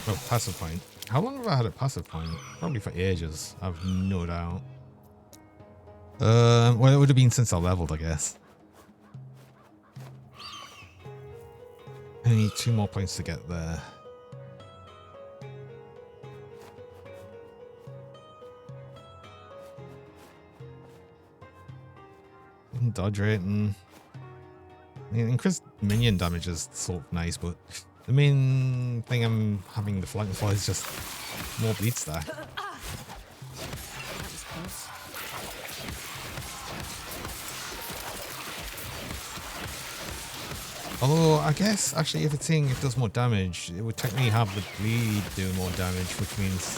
Oh, passive point. How long have I had a passive point? Probably for ages, I've no doubt. Well, it would have been since I leveled, I guess. I need 2 more points to get there. Dodge rating. I mean, increased minion damage is sort of nice, but the main thing I'm having the flank for is just more bleed stack. Although, I guess, actually, if it's saying it does more damage, it would technically have the bleed do more damage, which means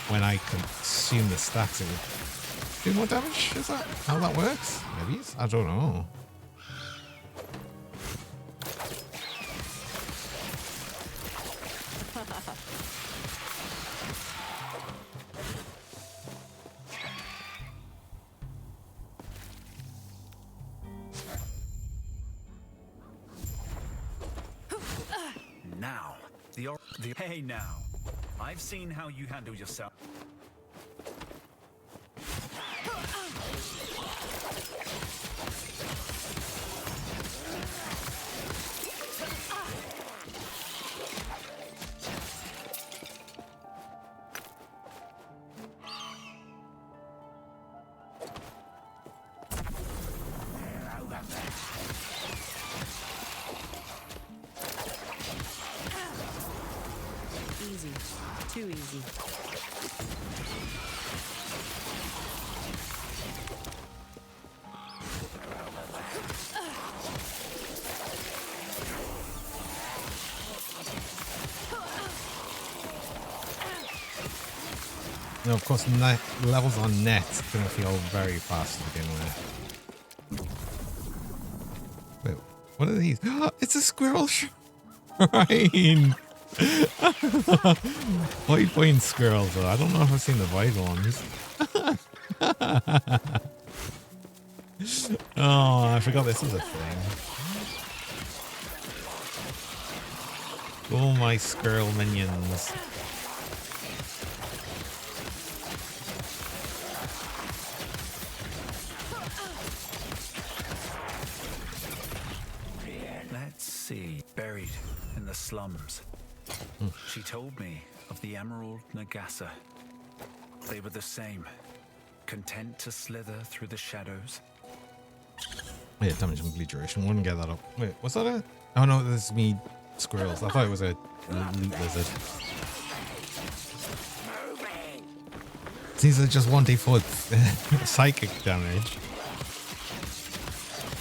when I consume the stacks, it would do more damage? Is that how that works? Maybe? I don't know. Now, hey now, I've seen how you handle yourself. Easy. Too easy. You know, of course, levels on net are going to feel very fast to begin with. Wait, what are these? It's a squirrel shrine! White point squirrels, though. I don't know if I've seen the white ones. Oh, I forgot this was a thing. Oh, my squirrel minions. Let's see. Buried in the slums. She told me of the Emerald Nagasa. They were the same, content to slither through the shadows. Yeah, damage and bleed duration. Wouldn't get that up. Wait, was that a... Oh no, this is me squirrels. I thought it was a loot lizard. These are just 1d4 psychic damage.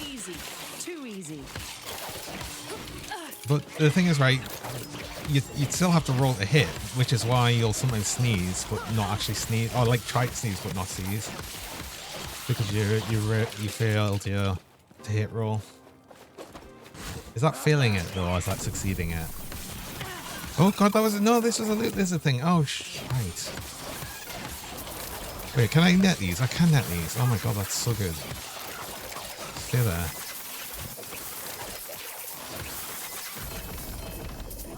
Easy. Too easy. But the thing is, right, you'd still have to roll to hit, which is why you'll sometimes sneeze, but not actually sneeze, or like try to sneeze, but not sneeze, because you failed your to hit roll. Is that failing it though, or is that succeeding it? Oh god, that was no. This was a loot lizard thing. Oh shite. Wait, can I net these? I can net these. Oh my god, that's so good. Stay there.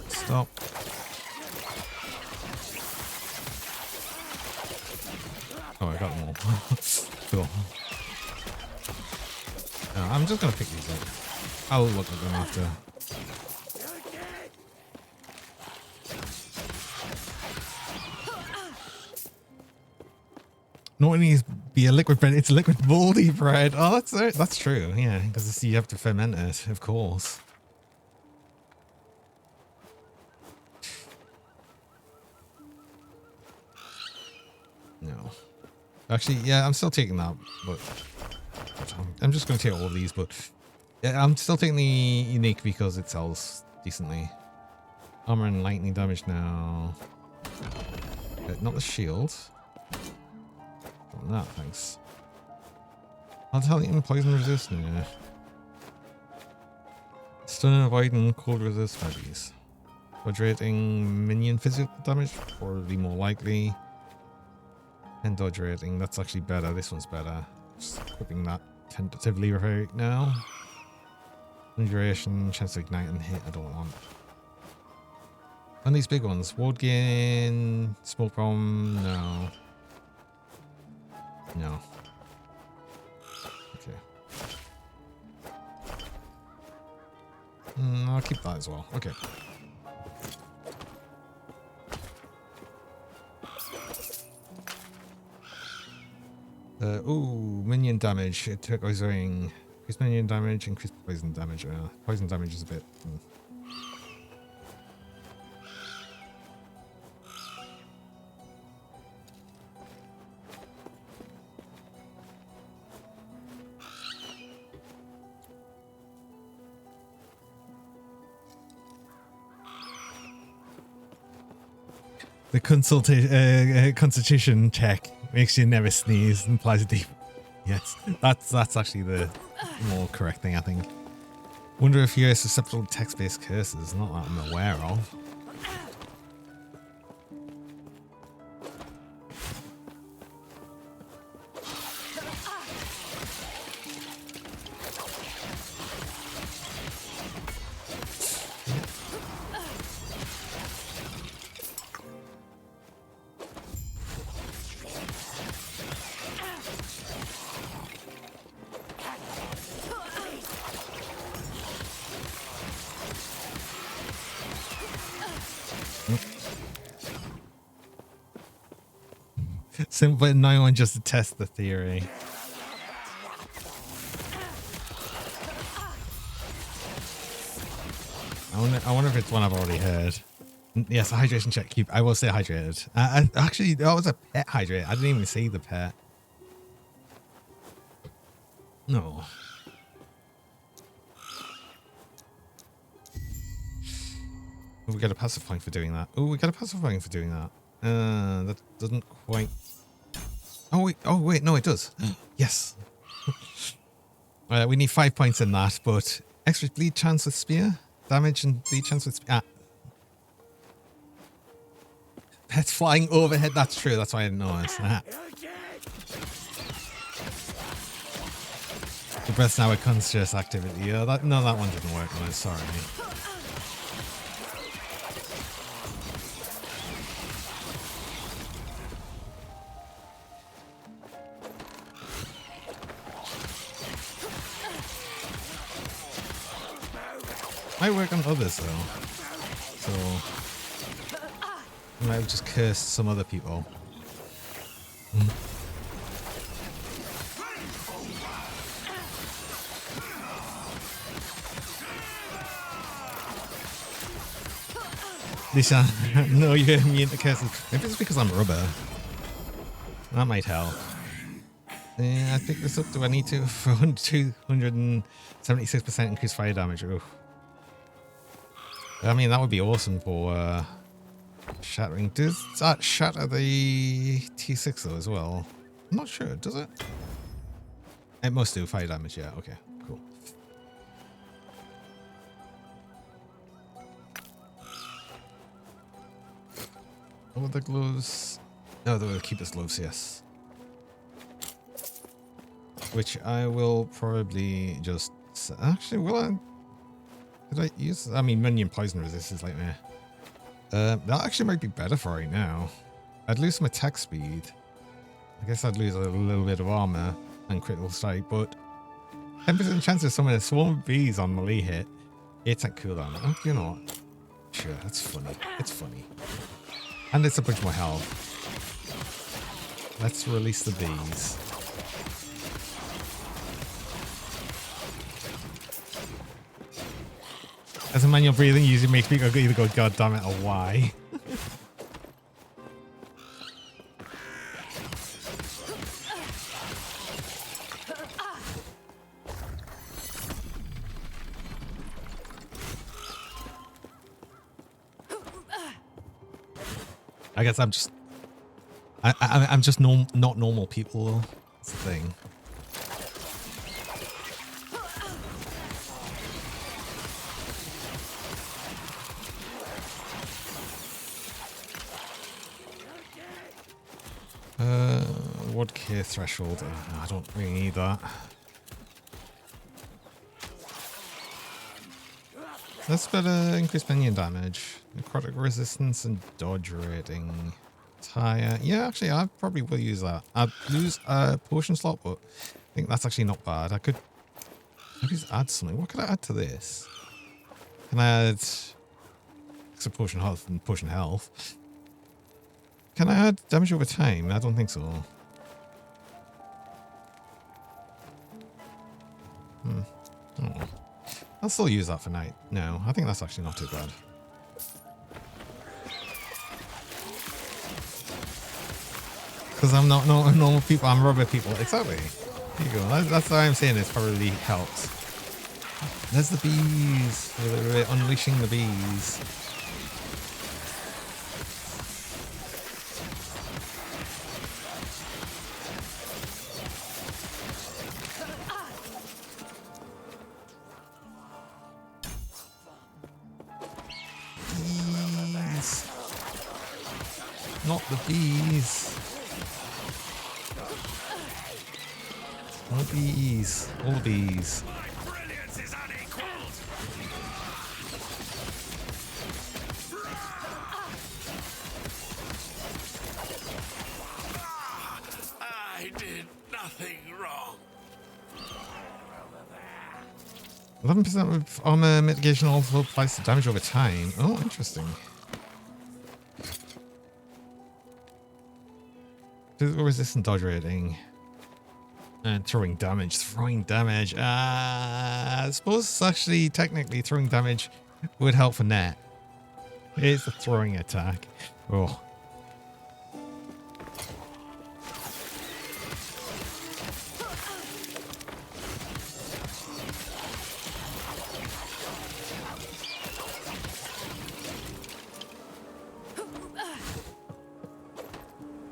Stop. Oh, I got them all. Cool. No, I'm just gonna pick these up. I'll look at them after. Not only is be a liquid bread, it's liquid moldy bread. Oh, that's true. Yeah, because you have to ferment it, of course. No. Actually, yeah, I'm still taking that, but I'm just going to take all of these, but yeah, I'm still taking the unique because it sells decently. Armor and lightning damage now. Not the shield. Not that, thanks. I'll tell you, poison resist. Nah. Stun and avoiding cold resist maybe. Dodge-rating minion physical damage, probably more likely. And dodge rating, that's actually better. This one's better. Just equipping that tentatively right now. Duration, chance to ignite and hit, I don't want. And these big ones. Ward gain, smoke bomb, no. No. I'll keep that as well. Okay. Ooh, minion damage. Turquoise ring. Increase minion damage, increase poison damage. Poison damage is a bit... The constitution check makes you never sneeze and applies a deep. Yes, that's actually the more correct thing, I think. Wonder if you're susceptible to text-based curses. Not that I'm aware of. Simple, no one just to test the theory. I wonder if it's one I've already heard. Yes, a hydration check. I will stay hydrated. Actually, that was a pet hydrate. I didn't even see the pet. No. We got a passive point for doing that. Oh, we got a passive point for doing that. That doesn't quite... Oh wait, no, it does. Yes. We need 5 points in that, but extra bleed chance with spear, damage and bleed chance with spear. Pets flying overhead. That's true. That's why I didn't notice. The breath's now a conscious activity. Yeah, that one didn't work. No, sorry. Might work on others though, so I might have just cursed some other people. Lisa, no, you're immune to curses. Maybe it's because I'm rubber. That might help. Yeah, I picked this up. Do I need to? For 276% increased fire damage. Ooh. I mean, that would be awesome for shattering. Does that shatter the T6 though as well? I'm not sure, does it? It must do fire damage, yeah, okay, cool. Oh, the gloves. No, they will keep us gloves, yes. Which I will probably just... Actually, will I... Did I use... I mean, minion poison resistance like meh. That actually might be better for right now. I'd lose some attack speed. I guess I'd lose a little bit of armor and critical strike, but 10% chance of summoning a swarm of bees on melee hit. 8% cooldown. Oh, you know what? Sure, that's funny. It's funny. And it's a bunch more health. Let's release the bees. As a manual breathing usually makes me either go god damn it or why. I guess I'm just I'm just not normal people though. That's the thing. What care threshold? I don't really need that. That's better. Increased minion damage, necrotic resistance, and dodge rating. Tire. Yeah, actually, I probably will use that. I'd lose a potion slot, but I think that's actually not bad. I could maybe just add something. What could I add to this? Can I add some potion health and potion health? Can I add damage over time? I don't think so. Oh. I'll still use that for night. No, I think that's actually not too bad. Because I'm not normal people, I'm rubber people. Exactly. There you go. That's why I'm saying it probably helps. There's the bees. We're unleashing the bees. Bees. Not the bees. All the bees. All the bees. I did nothing wrong. 11% of armor mitigation also applies to damage over time. Oh, interesting. Physical resistant dodge rating. And throwing damage. Throwing damage. I suppose actually, technically, throwing damage would help for net. It's a throwing attack. Oh.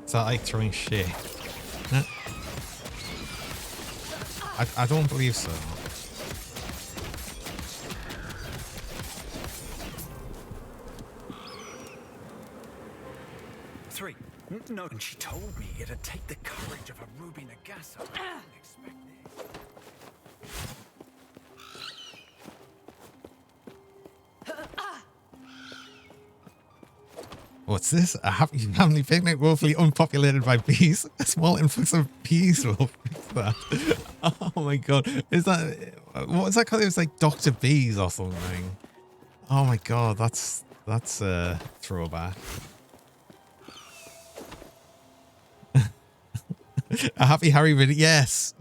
Is that like throwing shit? Huh? I don't believe so. Three. No, and she told me it'd take the courage of a Ruby Nagasa. I didn't expect What's this? A happy family picnic woefully unpopulated by bees. A small influx of bees will fix that. Oh my god. Is that... What was that called? It was like Dr. Bees or something. Oh my god, that's a throwback. A happy Harry video. Yes.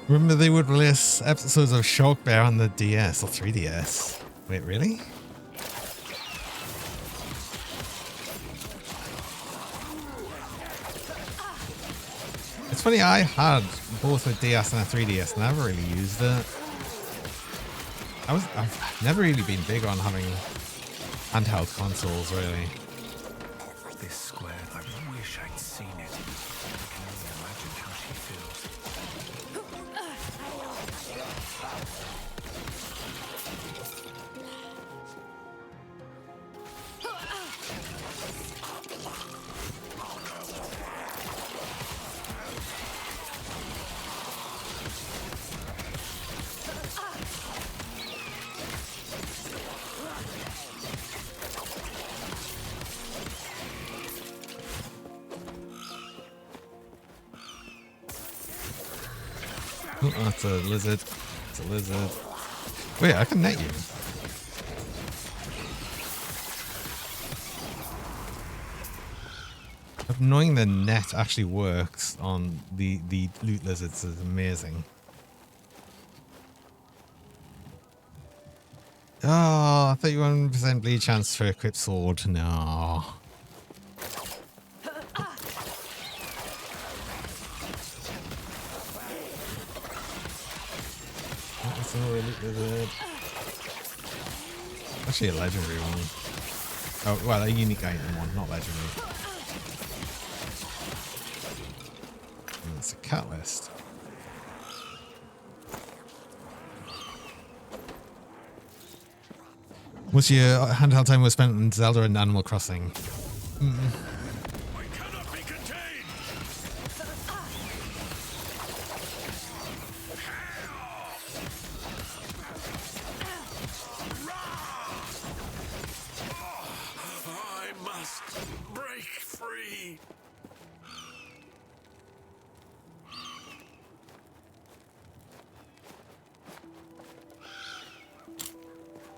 Remember they would release episodes of Shock Bear on the DS or 3DS. Wait, really? It's funny, I had both a DS and a 3DS, never really used it. I've never really been big on having handheld consoles, really. this square. I wish I'd seen it. I can only imagine how she feels. Oh, that's a lizard. It's a lizard. Wait, I can net you. Knowing the net actually works on the loot lizards is amazing. Oh, 31% bleed chance for equipped sword. No. That's a loot lizard. Actually a legendary one. Oh, well, a unique item one, not legendary. And it's a catalyst. What's your handheld time was spent in Zelda and Animal Crossing? I cannot be contained. I must break free.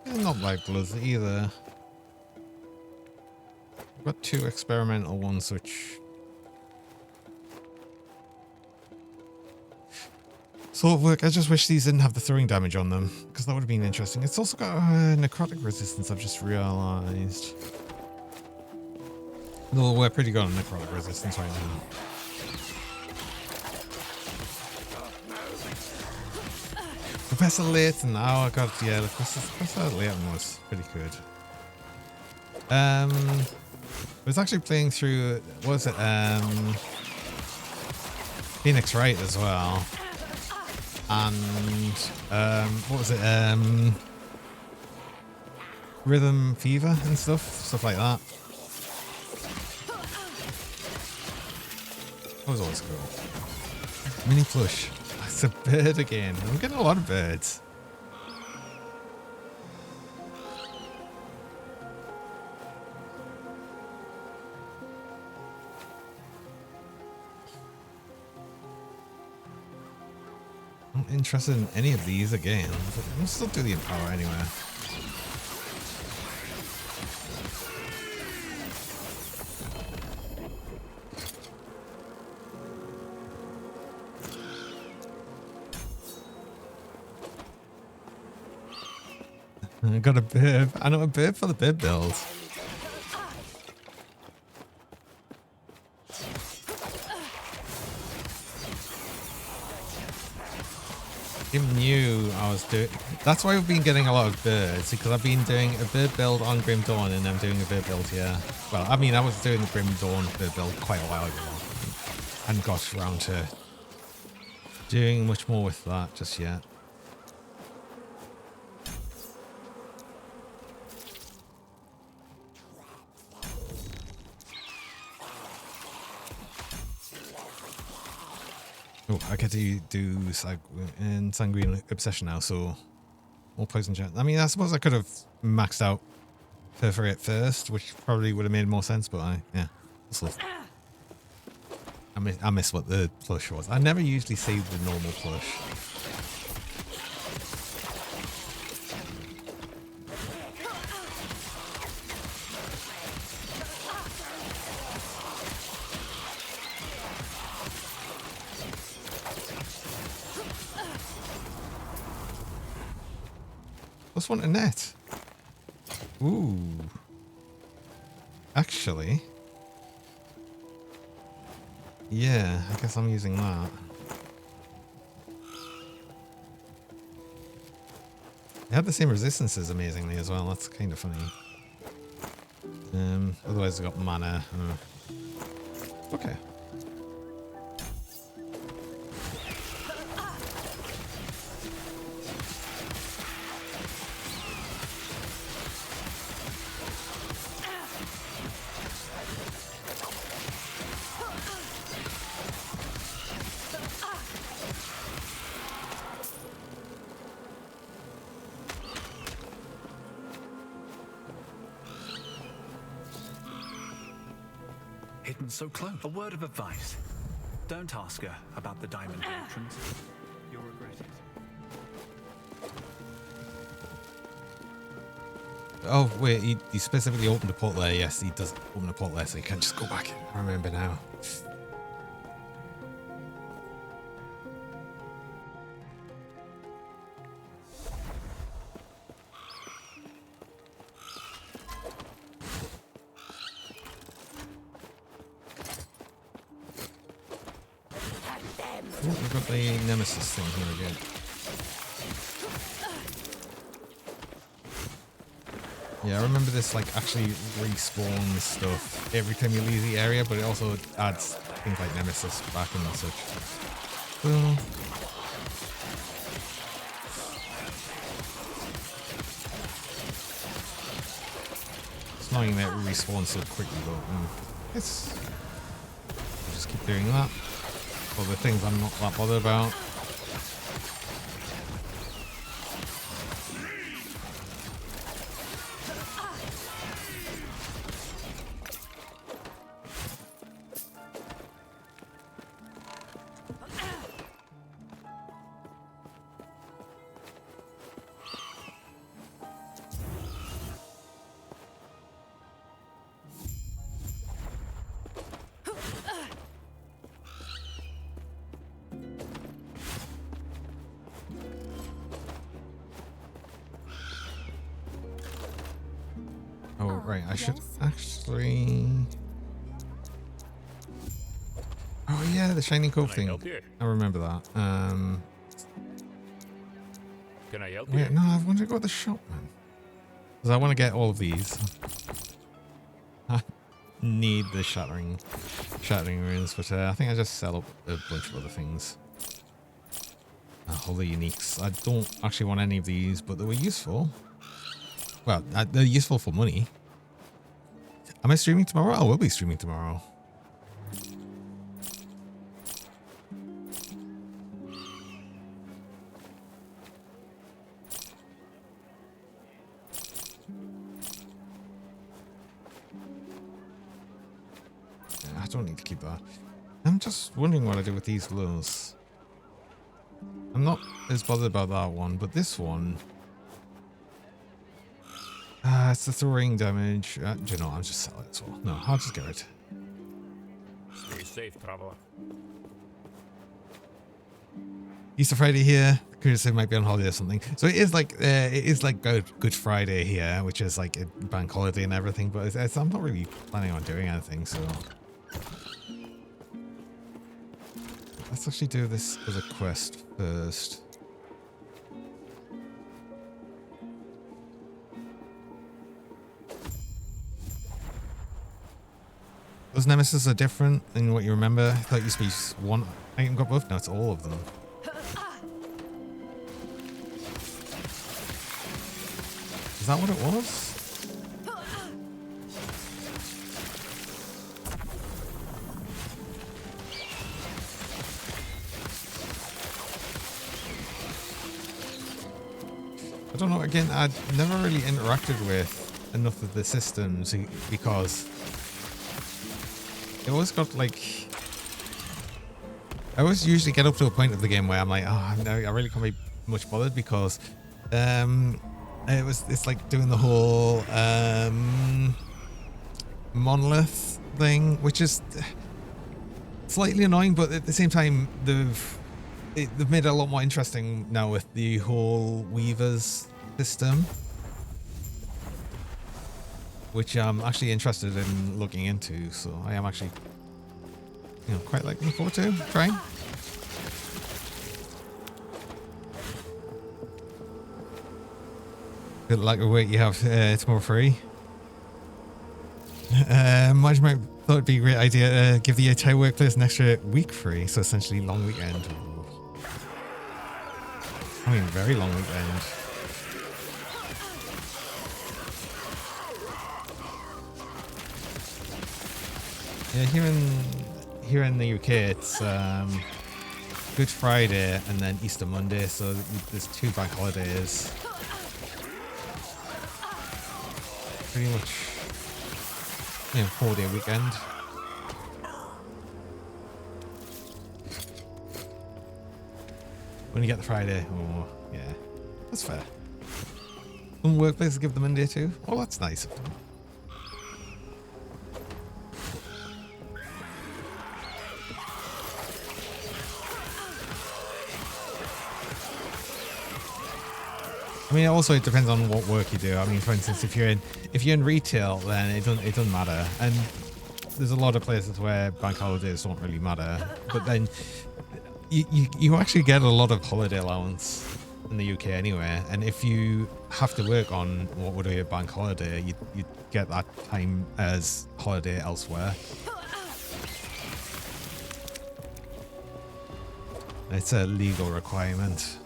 Not like Bloods either. I've got 2 experimental ones which sort of work. I just wish these didn't have the throwing damage on them, because that would have been interesting. It's also got necrotic resistance, I've just realized. No, we're pretty good on necrotic resistance right now. Professor Layton, oh god, yeah, the Professor Layton was pretty good. I was actually playing through, what was it, Phoenix Wright as well. And, what was it, Rhythm Fever and stuff like that. That was always cool. Mini plush. It's a bird again. I'm getting a lot of birds. I'm not interested in any of these again, but we'll still do the Empower anyway. I got a bib. I know a bib for the bib build. Even knew I was doing. That's why we've been getting a lot of birds, because I've been doing a bird build on Grim Dawn and I'm doing a bird build here. Well, I mean, I was doing the Grim Dawn bird build quite a while ago. I hadn't got around to doing much more with that just yet. Oh, I get to do Sanguine Obsession now, so more poison chance. I mean, I suppose I could have maxed out Perforate first, which probably would have made more sense, but yeah. I miss what the plush was. I never usually see the normal plush. Plus one to net. Ooh. Actually. Yeah, I guess I'm using that. They had the same resistances amazingly as well. That's kind of funny. Otherwise I got mana. Okay. Hidden so close. A word of advice. Don't ask her about the diamond entrance. You'll regret it. Oh, wait, he specifically opened a portal there. Yes, he does open a portal there, so you can't just go back. I remember now. Oh, we've got the Nemesis thing here again. Yeah, I remember this like actually respawns stuff every time you leave the area, but it also adds things like Nemesis back and such. Well, it's annoying that it respawns so quickly, but it's I'll just keep doing that. All the things I'm not that bothered about. Oh, right, I should actually... Oh yeah, the Shining Cove thing. I remember that. Can I help wait, you? no, I want to go to the shop, man. Because I want to get all of these. I need the shattering runes, but I think I just sell up a bunch of other things. All the uniques. I don't actually want any of these, but they were useful. Well, they're useful for money. Am I streaming tomorrow? I will be streaming tomorrow. I don't need to keep that. I'm just wondering what I do with these glows. I'm not as bothered about that one, but this one... it's the throwing damage. Do you know, I'll just sell it as well. No, I'll just get it. Stay safe, traveler. Easter Friday here. Curtis might be on holiday or something. So it is like Good Friday here, which is like a bank holiday and everything. But I'm not really planning on doing anything. So let's actually do this as a quest first. Those nemesis are different than what you remember. I thought it used to be one item got both. No, it's all of them. Is that what it was? I don't know. Again, I'd never really interacted with enough of the systems because it always got like... I always usually get up to a point of the game where I'm like, oh, no, I really can't be much bothered because it's like doing the whole monolith thing, which is slightly annoying, but at the same time they've made it a lot more interesting now with the whole weavers system, which I'm actually interested in looking into. So I am actually, quite looking forward to trying. Good luck with what you have tomorrow free. Much might thought it'd be a great idea to give the entire workplace an extra week free, so essentially long weekend. I mean, very long weekend. Yeah, here in the UK, it's Good Friday and then Easter Monday, so there's 2 bank holidays. Pretty much, 4-day weekend. When you get the Friday, oh yeah, that's fair. Some workplaces give the Monday too. Oh, that's nice of them. I mean, also it depends on what work you do. I mean, for instance, if you're in retail, then it doesn't matter. And there's a lot of places where bank holidays don't really matter. But then you actually get a lot of holiday allowance in the UK anyway, and if you have to work on what would be a bank holiday, you'd get that time as holiday elsewhere. It's a legal requirement.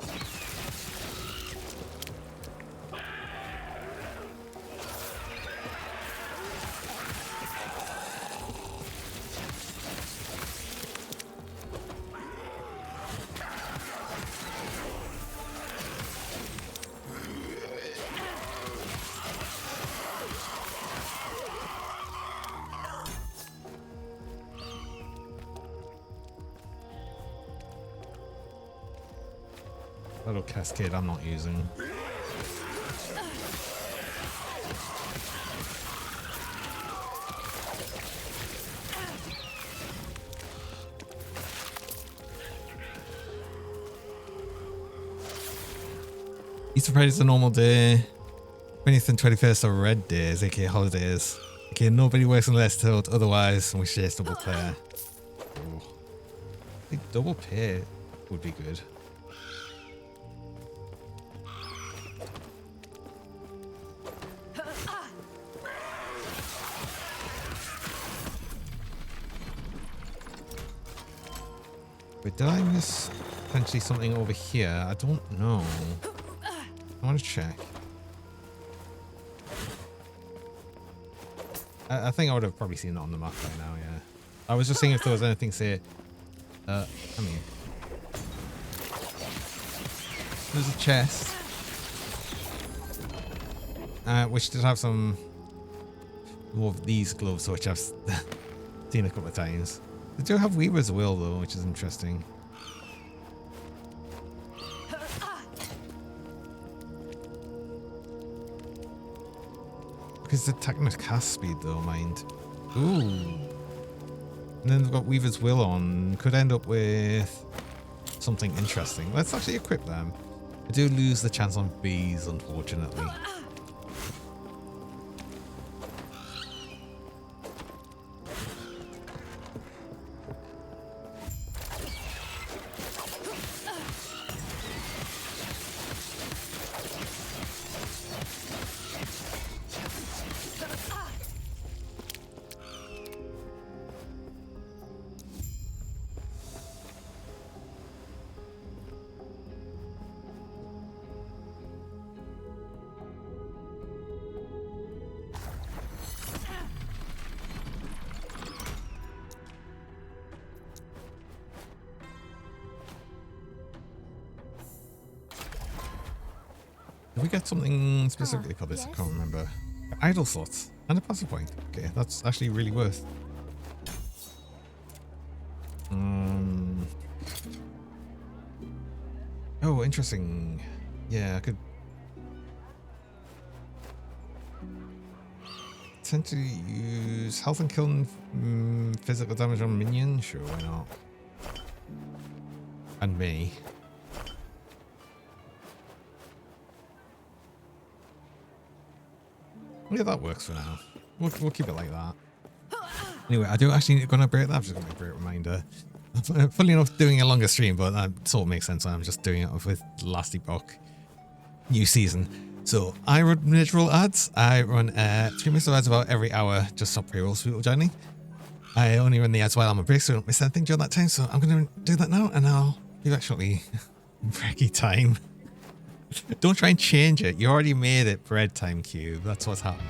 Little cascade I'm not using. Easter Friday is a normal day. 20th and 21st are red days, aka holidays. Okay, nobody works unless told otherwise, and we share double pay. Oh. I think double pay would be good. Wait, did I miss potentially something over here? I don't know. I want to check. I think I would have probably seen that on the map by now, yeah. I was just seeing if there was anything, say... I mean... There's a chest. Which did have some... more of these gloves, which I've seen a couple of times. They do have Weaver's Will though, which is interesting. Because the attacking with cast speed though, mind. Ooh. And then they've got Weaver's Will on. Could end up with something interesting. Let's actually equip them. I do lose the chance on bees, unfortunately. Did we get something specifically for this? I can't remember. Idle slots and a passive point. Okay, that's actually really worth. Oh, interesting. Yeah, I could tend to use health and kill physical damage on minions. Sure, why not? And me. Yeah, that works for now. We'll keep it like that. Anyway, I do actually gonna break that. I'm just gonna make a great reminder. Funny enough, doing a longer stream, but that sort of makes sense. I'm just doing it with last Epoch new season. So I run mid-roll ads. I run 3 minutes of ads about every hour, just stop pre-rolls for people joining. I only run the ads while I'm on break, so I don't miss anything during that time. So I'm gonna do that now, and I'll give actually breaky time. Don't try and change it. You already made it bread time, Cube. That's what's happening.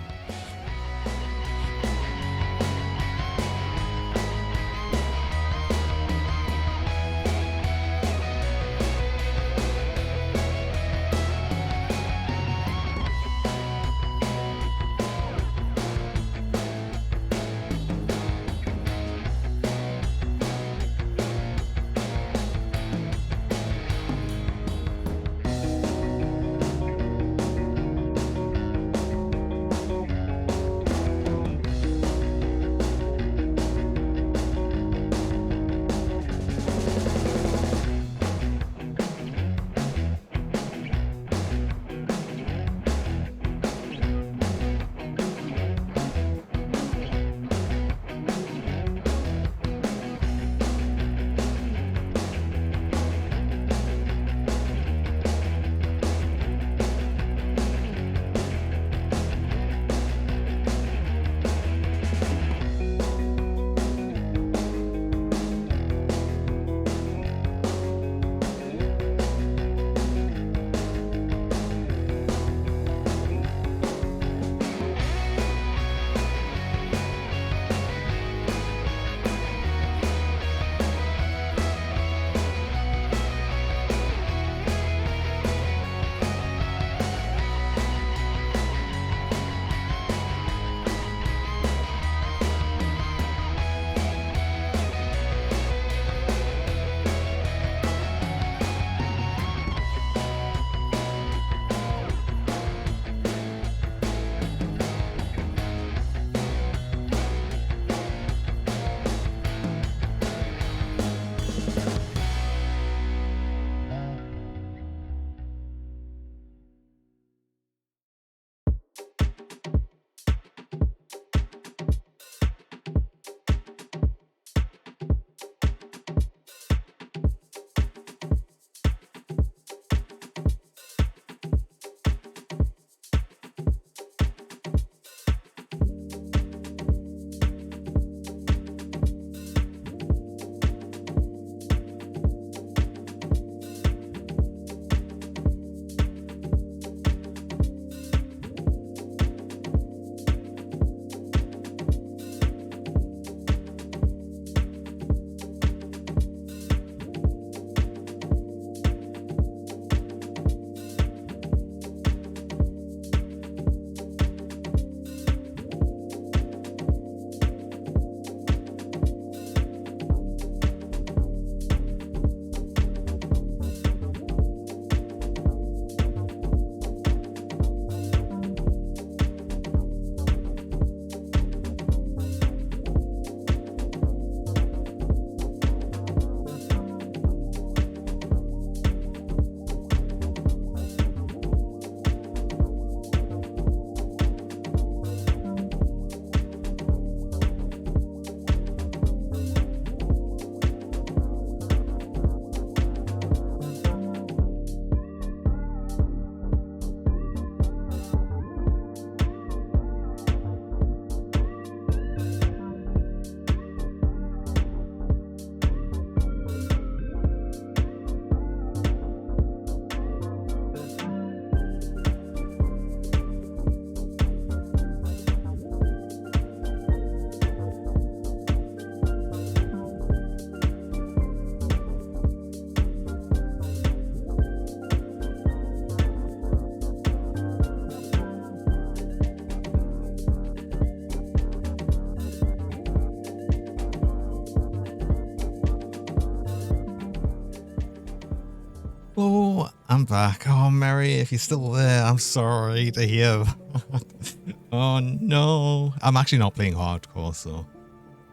Oh, I'm back. Oh, Mary, if you're still there, I'm sorry to hear that. Oh, no. I'm actually not playing hardcore, so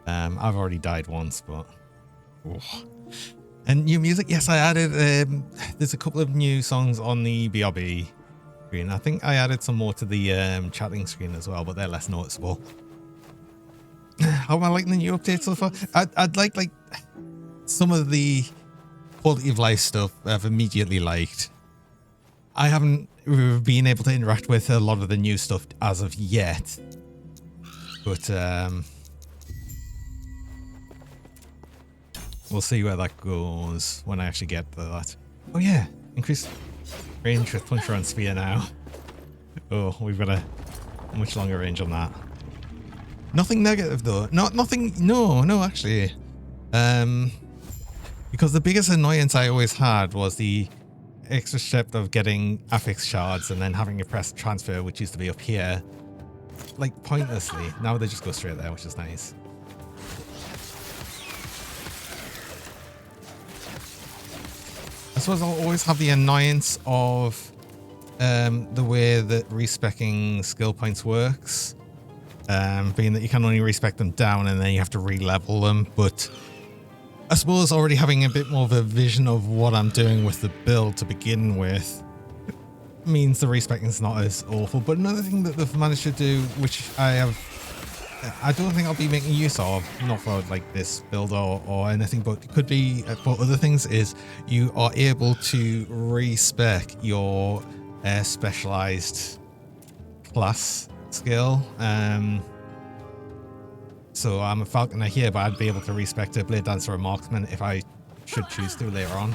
I've already died once, but... Oh. And new music, yes, I added... there's a couple of new songs on the BRB screen. I think I added some more to the chatting screen as well, but they're less noticeable. How am I liking the new update so far? I'd like some of the quality of life stuff I've immediately liked. I haven't been able to interact with a lot of the new stuff as of yet, but we'll see where that goes when I actually get to that. Oh yeah, increased range with Puncher and Spear now. Oh, we've got a much longer range on that. Nothing negative though. Nothing. No, actually. Because the biggest annoyance I always had was the extra step of getting affix shards and then having to press transfer, which used to be up here, like pointlessly. Now they just go straight there, which is nice. I suppose I'll always have the annoyance of the way that respecking skill points works, being that you can only respec them down and then you have to re-level them, but I suppose already having a bit more of a vision of what I'm doing with the build to begin with means the respecting is not as awful. But another thing that they've managed to do, which I don't think I'll be making use of, not for like this build or anything, but it could be for other things, is you are able to respec your specialized class skill. So I'm a Falconer here, but I'd be able to respec a Blade Dancer or Marksman if I should choose to later on.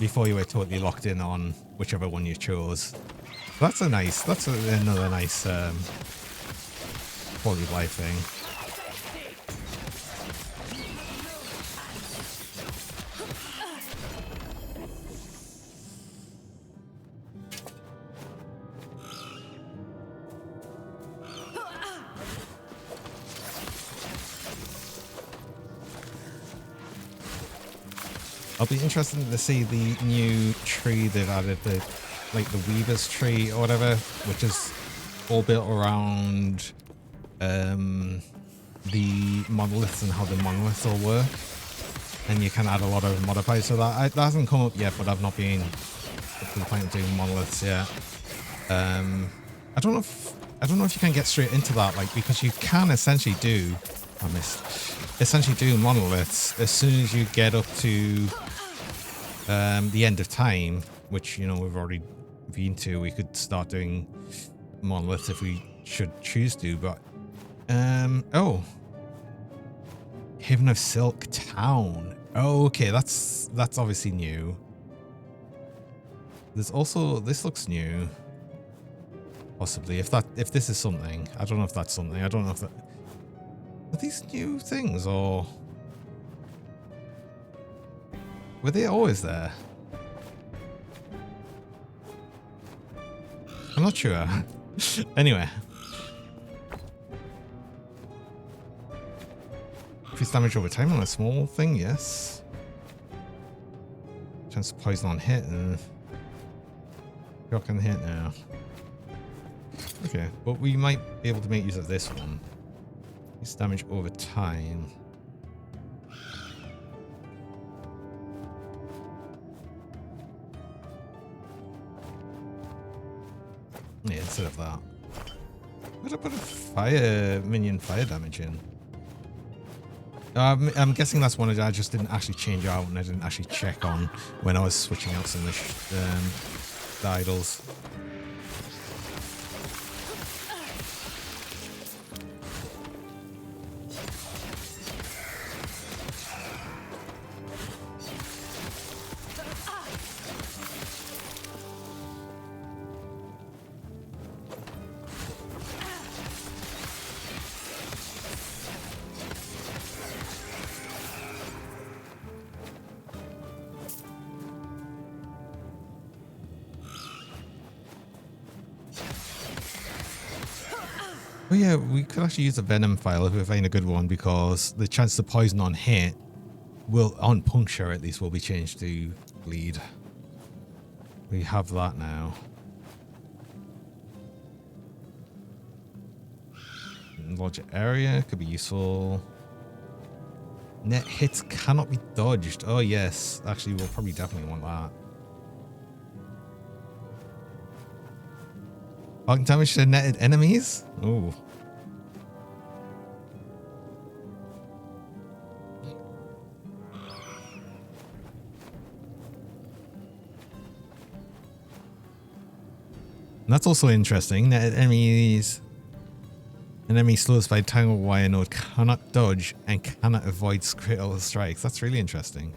Before you were totally locked in on whichever one you chose. That's another nice quality of life thing. I'll be interested to see the new tree they've added, the Weaver's tree or whatever, which is all built around the monoliths and how the monoliths all work. And you can add a lot of modifiers to that. That hasn't come up yet, but I've not been up to the point of doing monoliths yet. I don't know if you can get straight into that, like, because you can essentially do monoliths as soon as you get up to the end of time, which, you know, we've already been to. We could start doing monoliths if we should choose to, but oh, Haven of Silk Town. Oh, okay, that's obviously new. There's also, this looks new, possibly, if this is something. I don't know if that's something. I don't know if that, are these new things, or were they always there? I'm not sure. Anyway. Increase damage over time on a small thing, yes. Chance of poison on hit and shock on hit now. Okay, but we might be able to make use of this one. Increase damage over time. Yeah, instead of that. Why did I put a minion fire damage in? I'm guessing that's one I just didn't actually change out, and I didn't actually check on when I was switching out some of the idols. Oh yeah, we could actually use a Venom file if we find a good one, because the chance to poison on hit will, on puncture at least, will be changed to bleed. We have that now. Larger area could be useful. Net hits cannot be dodged. Oh yes, actually we'll probably definitely want that. Falcon damage to netted enemies? Ooh. And that's also interesting. Netted enemies. An enemy slows by tangle wire node cannot dodge and cannot avoid critical strikes. That's really interesting.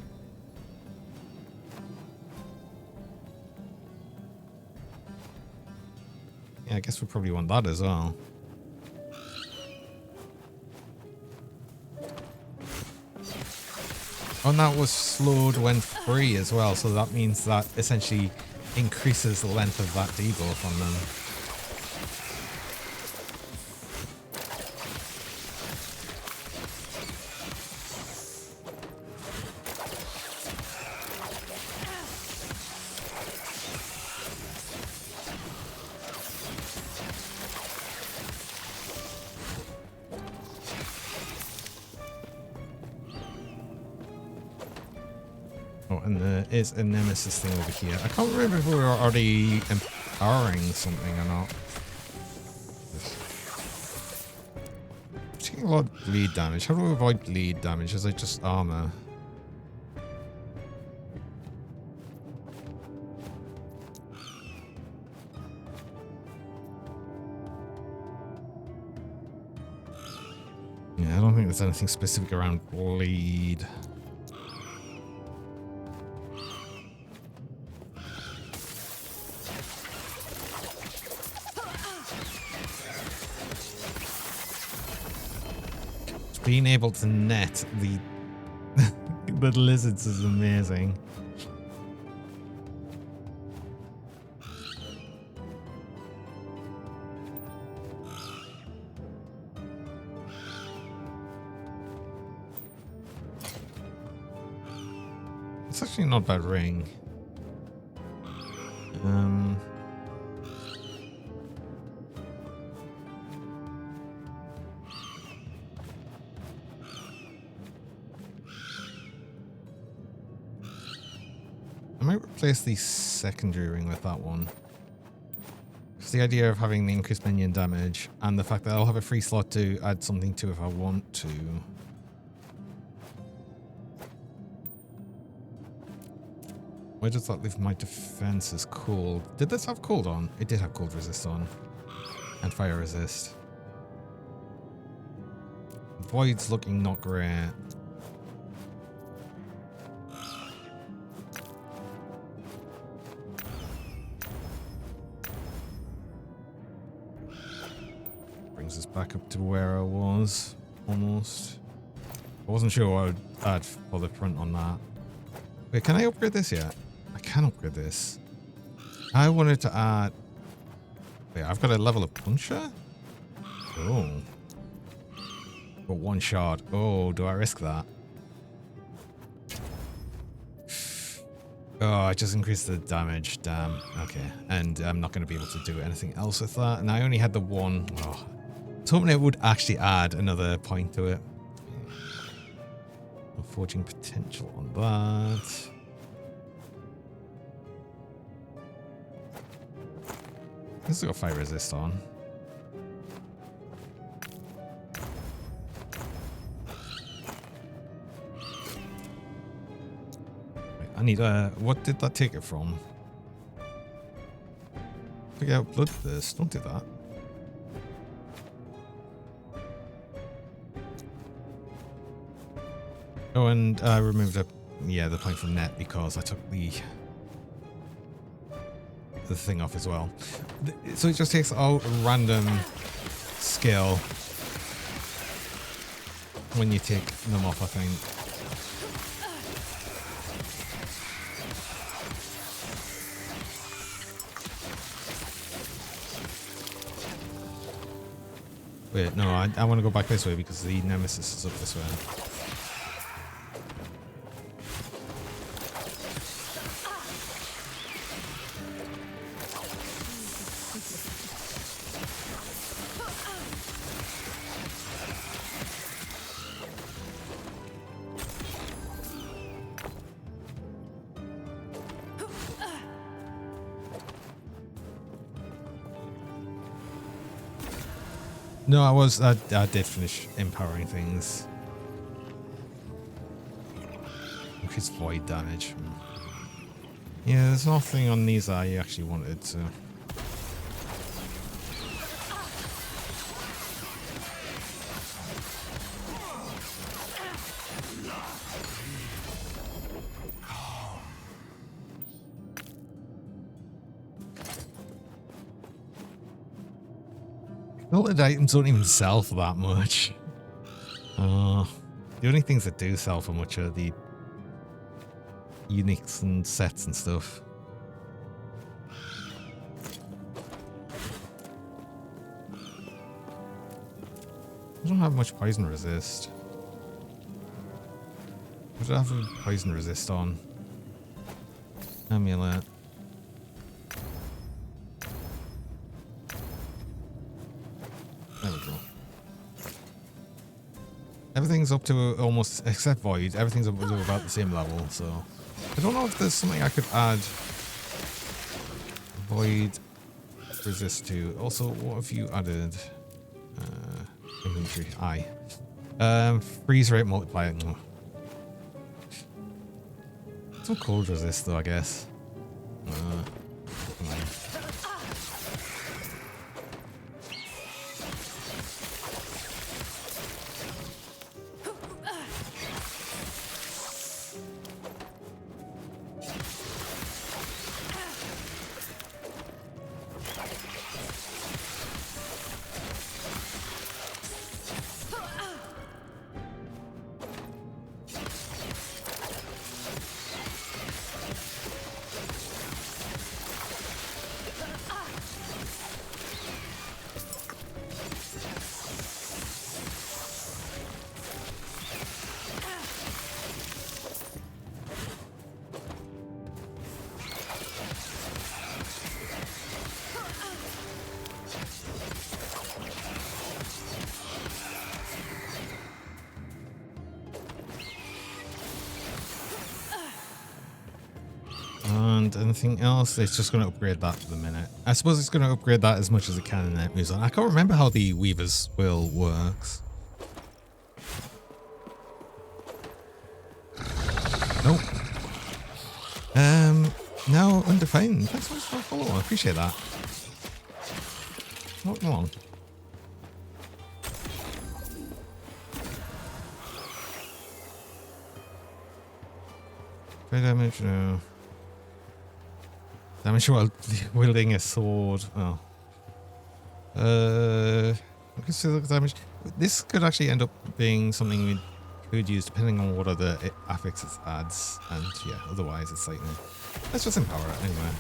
Yeah, I guess we probably want that as well. Oh, and that was slowed when free as well, so that means that essentially increases the length of that debuff on them. Is a nemesis thing over here. I can't remember if we were already empowering something or not. I'm taking a lot of bleed damage. How do we avoid bleed damage? Is it just armor? Yeah, I don't think there's anything specific around bleed. Being able to net the lizards is amazing. It's actually not a bad ring. I might replace the secondary ring with that one. It's the idea of having the increased minion damage and the fact that I'll have a free slot to add something to if I want to. Where does that leave my defenses? Cold. Did this have cold on? It did have cold resist on. And fire resist. Void's looking not great. Brings us back up to where I was, almost. I wasn't sure what I would add for the front on that. Wait, can I upgrade this yet? I can upgrade this. I wanted to add... Wait, I've got a level of puncture? Oh. But one shard. Oh, do I risk that? Oh, I just increased the damage. Damn. Okay. And I'm not going to be able to do anything else with that. And I only had the one. Oh. I was hoping it would actually add another point to it. Forging potential on that. This has got fire resist on. Wait, I need a... What did that take it from? Figure out bloodthirst. Don't do that. Oh, and I removed the point from net because I took the thing off as well. So it just takes a random skill when you take them off, I think. Wait, no, I want to go back this way because the nemesis is up this way. No, I did finish empowering things. Increase void damage. Yeah, there's nothing on these that I actually wanted to. Melted items don't even sell for that much. The only things that do sell for much are the uniques and sets and stuff. I don't have much poison resist. What do I have a poison resist on? Amulet. There we go. Everything's up to almost, except Void, everything's up to about the same level, so... I don't know if there's something I could add Void resist to. Also, what have you added? Inventory. Aye. Freeze rate multiplier. No. Some cold resist though, I guess. And anything else? It's just going to upgrade that for the minute. I suppose it's going to upgrade that as much as it can and then it moves on. I can't remember how the Weaver's Will works. Nope. Now undefined. Thanks so much for the follow. I appreciate that. Welcome along. Fair damage, no. Damage while wielding a sword. Oh. Physical damage. This could actually end up being something we could use depending on what other affixes it adds. And yeah, otherwise it's like, let's just empower it anyway.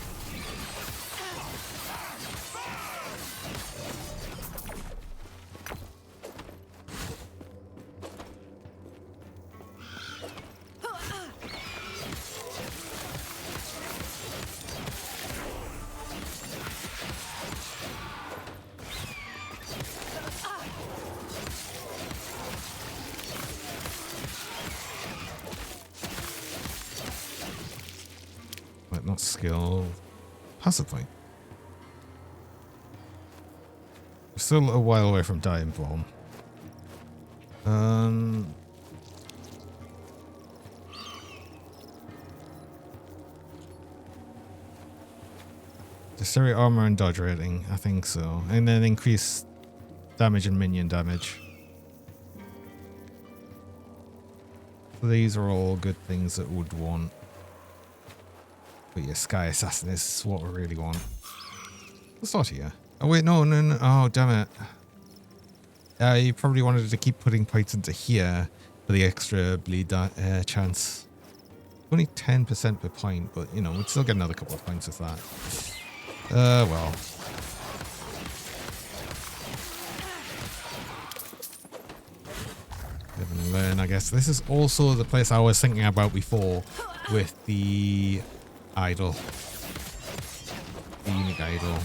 Not skill. Passively. We're still a while away from dying bomb. Dexterity, armor, and dodge rating. I think so. And then increase damage and minion damage. These are all good things that would want. But yeah, Sky Assassin is what we really want. Let's start here. Oh wait, no. Oh, damn it. You probably wanted to keep putting points into here for the extra bleed chance. Only 10% per point, but you know, we'd still get another couple of points with that. Well. Live and learn, I guess. This is also the place I was thinking about before with the idol. The unique idol.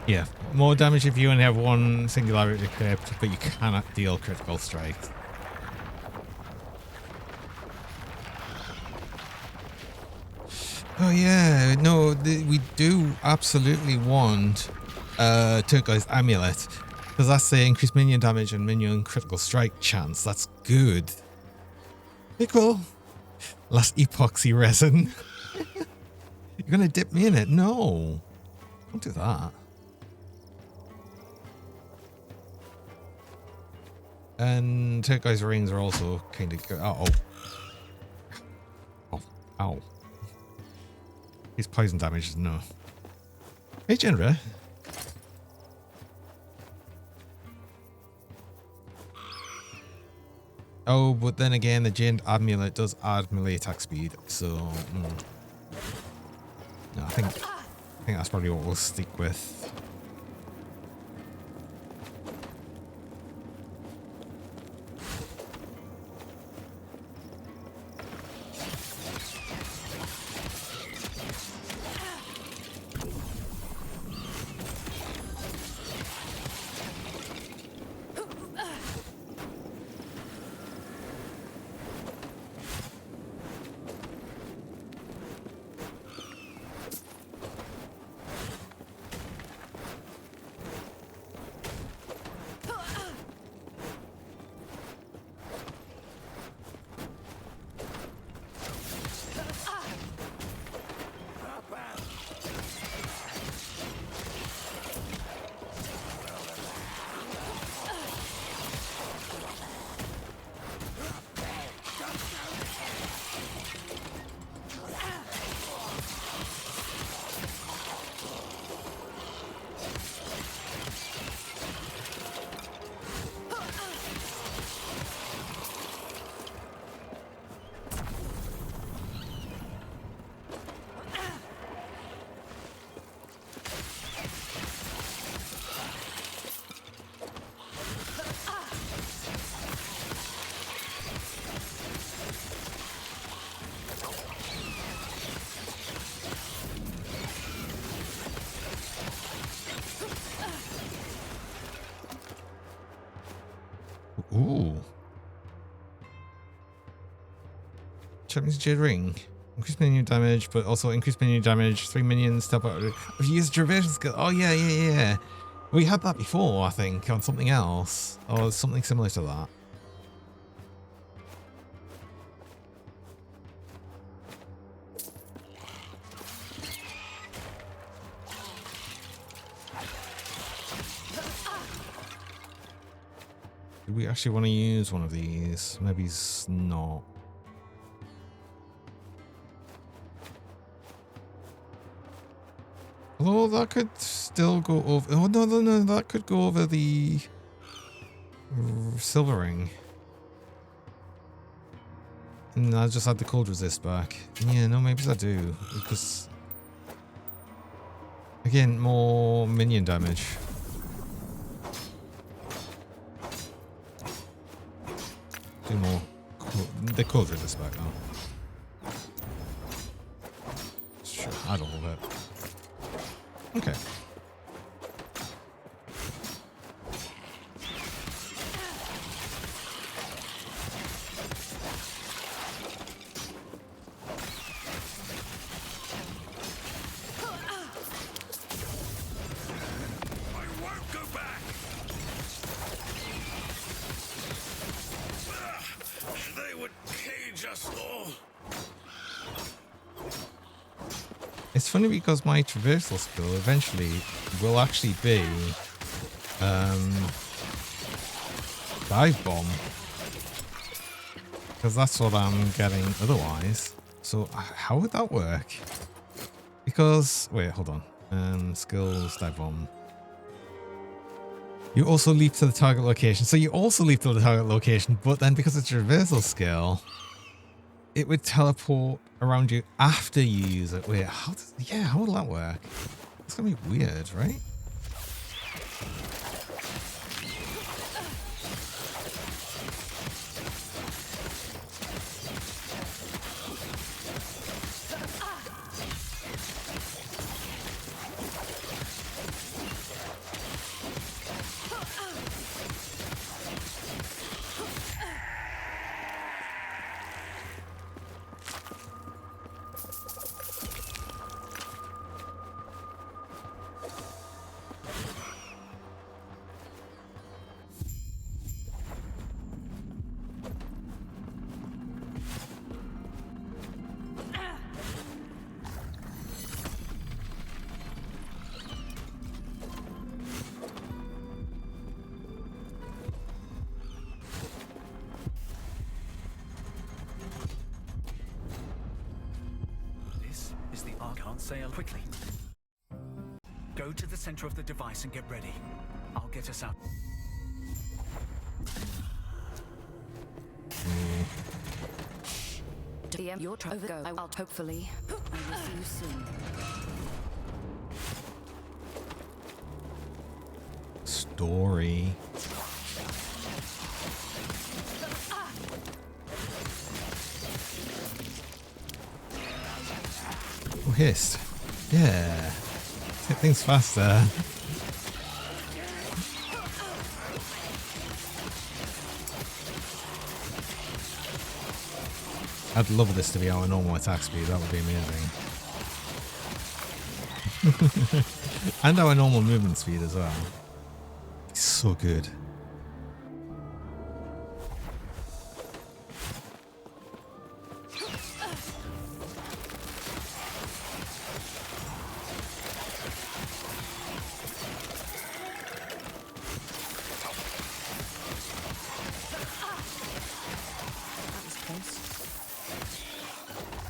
Yeah, more damage if you only have one singularity equipped, but you cannot deal critical strikes. Oh yeah, no, we do absolutely want Turquoise Amulet, because that's the increased minion damage and minion critical strike chance. That's good. Hey, cool. Last epoxy resin. You're gonna dip me in it? No, don't do that. And turquoise rings are also kind of good. Oh, ow. His poison damage is no. Hey, Genra. Oh, but then again, the Jade Amulet does add melee attack speed, so no, I think that's probably what we'll stick with. Ooh. Champions Jade Ring. Increased minion damage, but also increased minion damage. 3 minions step out. If you use duration skill. Oh, yeah. We had that before, I think, on something else. Or something similar to that. Do we actually want to use one of these? Maybe it's not. Although that could still go over. Oh, no. That could go over the silver ring. And I just had the cold resist back. Yeah, no, maybe I do. Because, again, more minion damage. Do more. The cold resist back now. Sure, I don't know that. Okay. It's funny because my traversal skill eventually will actually be dive bomb, because that's what I'm getting otherwise. So how would that work? Because wait, hold on. Skills dive bomb. You also leap to the target location. So you also leap to the target location, but then because it's a traversal skill, it would teleport around you after you use it. Wait, how will that work? It's gonna be weird, right? sail quickly. Go to the center of the device and get ready. I'll get us out. DM your go. I'll hopefully. I will see you soon. Story. Oh, hissed. Yeah. Hit things faster. I'd love this to be our normal attack speed. That would be amazing. And our normal movement speed as well. It's so good.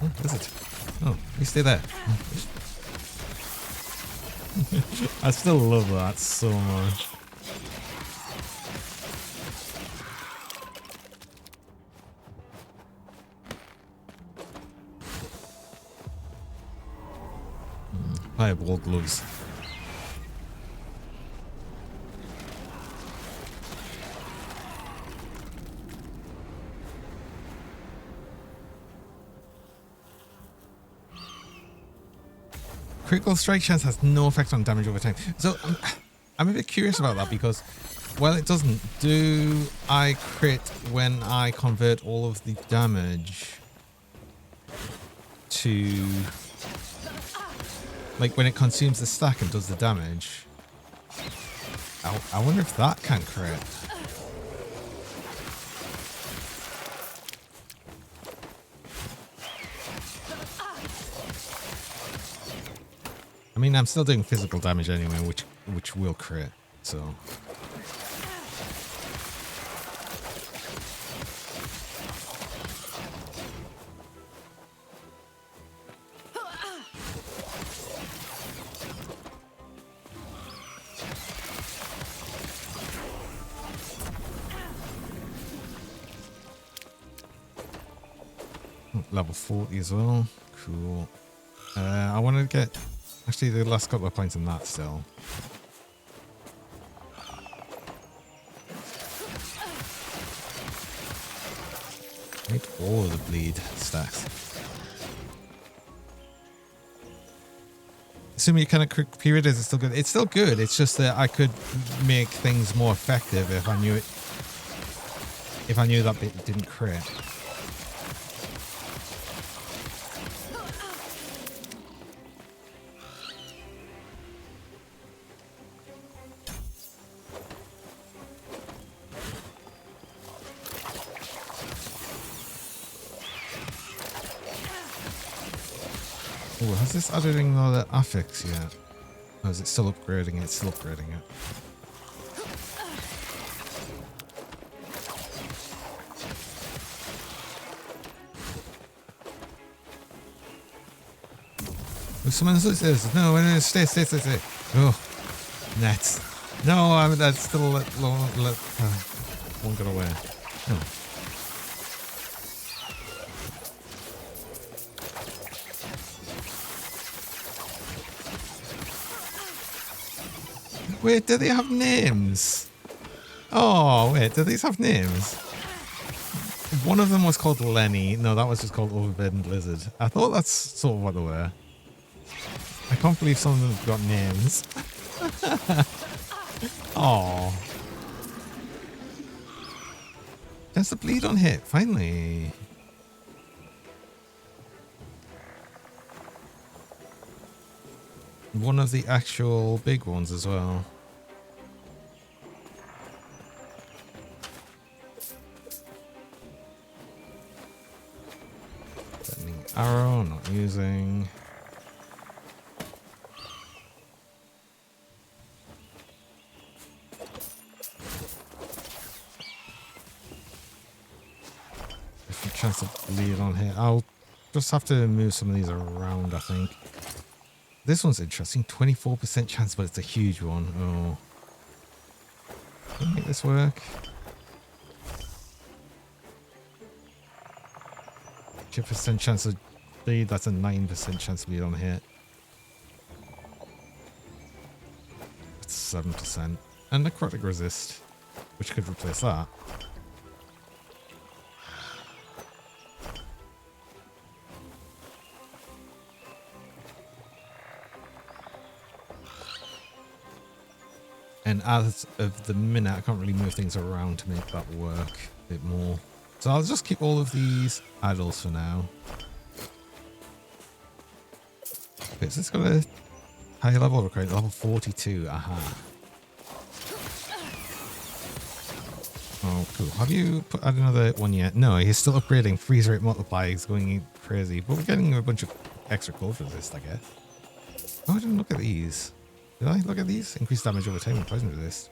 Oh, is it? Oh, you stay there. I still love that so much. Fireball gloves. Critical strike chance has no effect on damage over time. So I'm a bit curious about that because, well, it doesn't. Do I crit when I convert all of the damage to, like, when it consumes the stack and does the damage? I wonder if that can crit. I mean, I'm still doing physical damage anyway, which will crit, so. Level 40 as well. Cool. I want to get actually the last couple of points on that still. Need all of the bleed stacks. Assuming your kind of quick period is still good. It's still good. It's just that I could make things more effective if I knew it. If I knew that bit didn't crit. Oh, has this added any other affix yet? Or is it still upgrading it? It's still upgrading it. Oh, someone says, no, stay. Oh, nets. No, that's still won't get away. Oh. Wait, do they have names? Oh, wait, do these have names? One of them was called Lenny. No, that was just called Overburdened Lizard. I thought that's sort of what they were. I can't believe some of them have got names. Oh. There's the bleed on hit, finally. One of the actual big ones as well. Lightning arrow, not using. Different chance of bleed on here. I'll just have to move some of these around, I think. This one's interesting. 24% chance, but it's a huge one. Oh. Can we make this work? 2% chance of bleed. That's a 9% chance of bleed on hit. That's 7%. And necrotic resist, which could replace that. And as of the minute, I can't really move things around to make that work a bit more. So I'll just keep all of these idols for now. Okay, so it's got a high level recruit, level 42. Aha. Oh, cool. Have you put out another one yet? No, he's still upgrading. Freeze rate multiplier. He's going crazy. But we're getting a bunch of extra cold resist, I guess. Oh, I didn't look at these. Did I look at these? Increased damage over time and poison resist.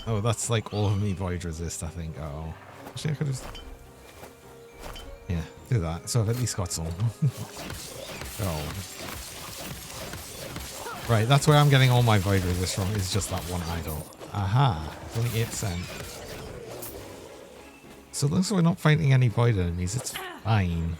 Oh, that's like all of me void resist, I think. Oh. Actually, I could have... Yeah, do that. So I've at least got some. Oh. Right, that's where I'm getting all my void resist from, is just that one idol. Aha, only 8%. So it looks like we're not fighting any void enemies, it's fine.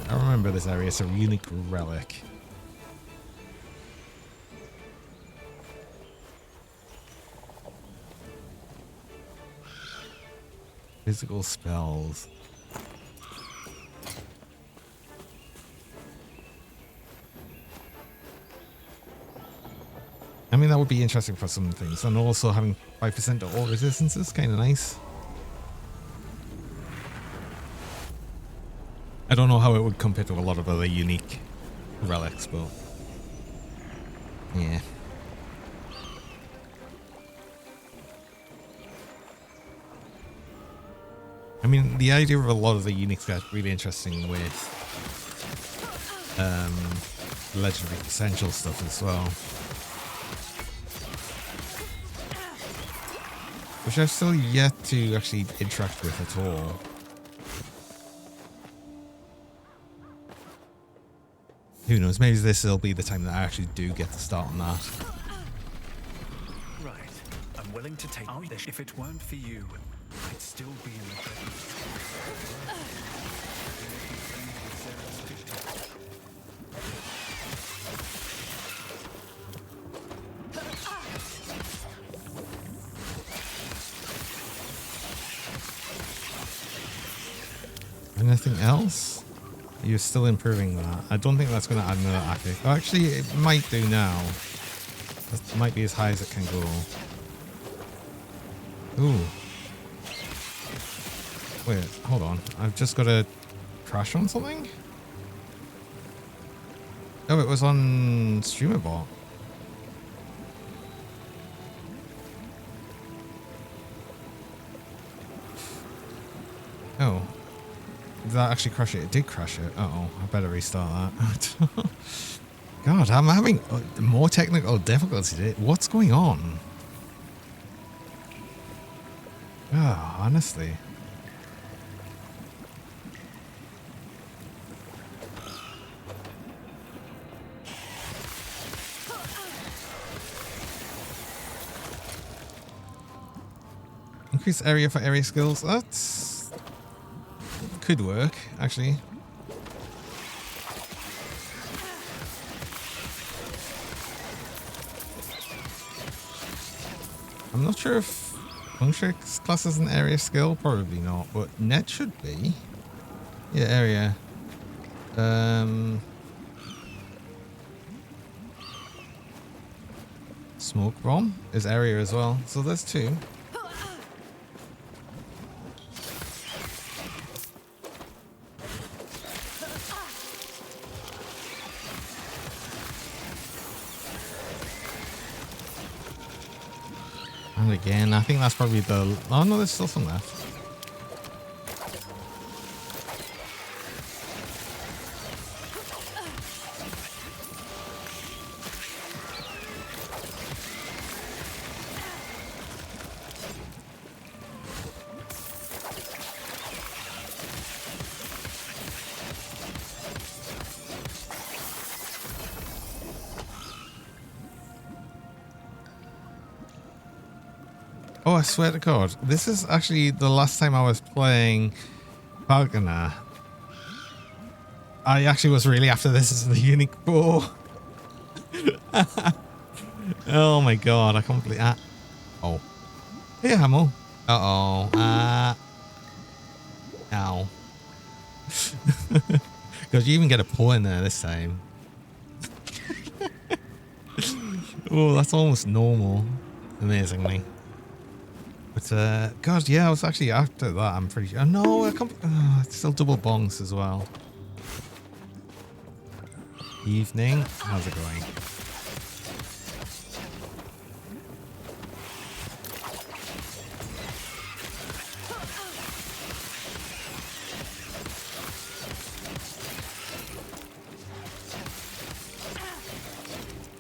I remember this area, it's a unique relic. Physical spells. I mean, that would be interesting for some things. And also having 5% to all resistance is kind of nice. I don't know how it would compare to a lot of other unique relics, but yeah. I mean, the idea of a lot of the uniques got really interesting with legendary essential stuff as well, which I've still yet to actually interact with at all. Who knows? Maybe this will be the time that I actually do get to start on that. Right. I'm willing to take this. If it weren't for you, I'd still be in the Anything else? You're still improving that. I don't think that's going to add another active. Oh, actually, it might do now. That might be as high as it can go. Ooh. Wait, hold on. I've just got to crash on something? Oh, it was on StreamerBot. Oh. Did that actually crash it? It did crash it. Uh-oh. I better restart that. God, I'm having more technical difficulty today. What's going on? Ah, honestly. Increase area for area skills. That's... could work, actually. I'm not sure if Puncture's class is an area skill. Probably not, but net should be. Yeah, area. Smoke bomb is area as well. So there's two. again. I think that's probably the... Oh no, there's still some left. Oh, I swear to God, this is actually the last time I was playing Falconer. I actually was really after this as the unique 4. Oh my God, I can't believe that. Oh. Hey, Hamill. Uh-oh. Ow. Because you even get a pull in there this time. Oh, that's almost normal. Amazingly. But, God, yeah, I was actually after that, I'm pretty sure. No, I can't. It's still double bongs as well. Evening. How's it going?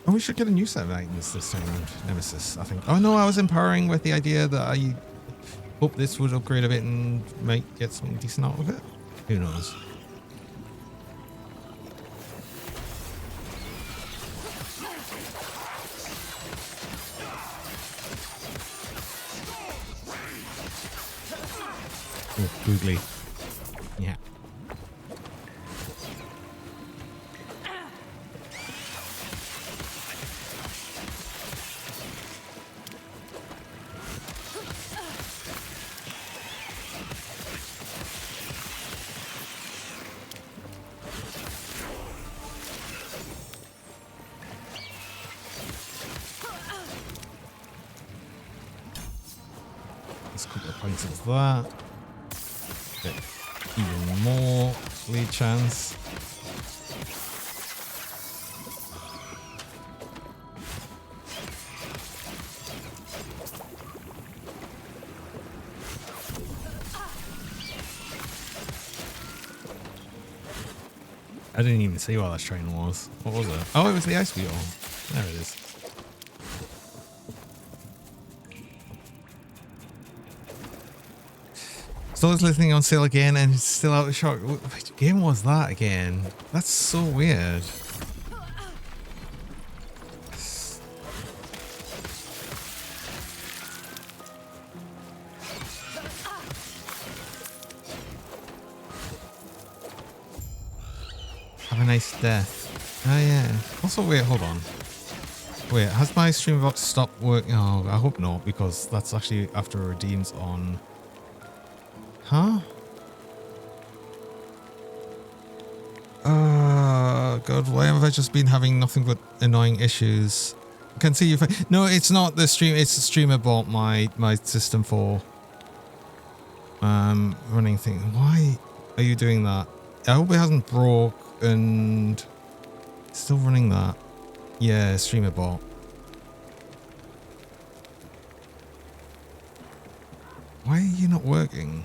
Oh, we should get a new set of items this time around. Nemesis, I think. Oh no, I was empowering with the idea that I hope this would upgrade a bit and might get something decent out of it. Who knows? Oh, googly. Yeah. There's a couple of points of that. Get even more lead chance. I didn't even see what that train was. What was it? Oh, it was the ice beetle. There it is. So I was listening on sale again and it's still out of shock. Which game was that again? That's so weird. Have a nice death. Oh yeah. Also, wait, hold on. Wait, has my stream bot stopped working? Oh, I hope not, because that's actually after it redeems on... Huh? God, why have I just been having nothing but annoying issues? I can see you. No, it's not the stream. It's the streamer bot. My system for running thing. Why are you doing that? I hope it hasn't broke and still running that. Yeah, streamer bot. Why are you not working?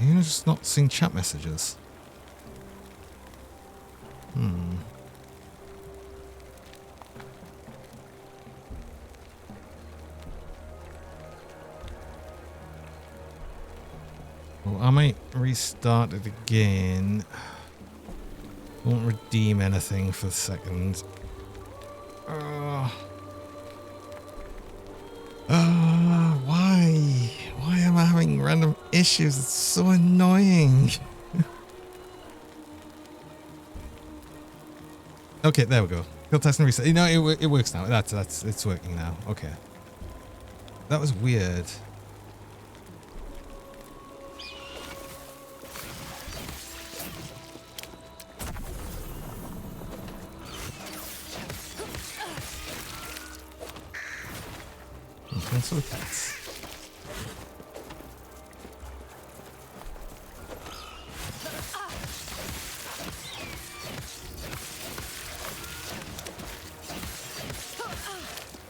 You're just not seeing chat messages. Well, I might restart it again. Won't redeem anything for a second. Why? Why am I having random issues? It's so annoying. Okay, there we go. Field test and reset. You know, it works now. It's working now. Okay. That was weird. Thanks for the cats.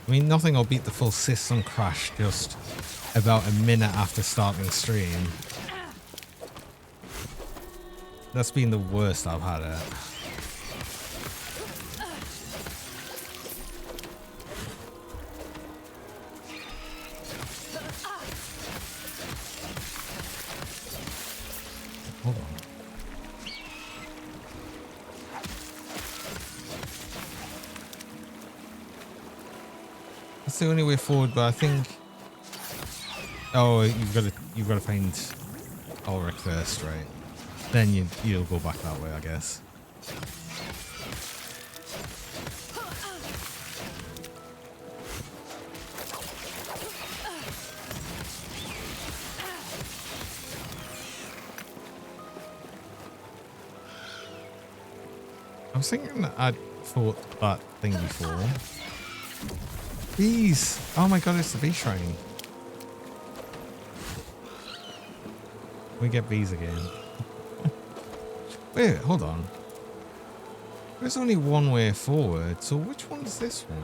I mean, nothing will beat the full system crash just about a minute after starting stream. That's been the worst I've had it. Hold on. That's the only way forward, but I think. Oh, you've got to find Ulrich first, right? Then you'll go back that way, I guess. I was thinking that I'd fought that thing before. Bees! Oh my god, it's the bee shrine. We get bees again. Wait, hold on. There's only one way forward, so which one's this one?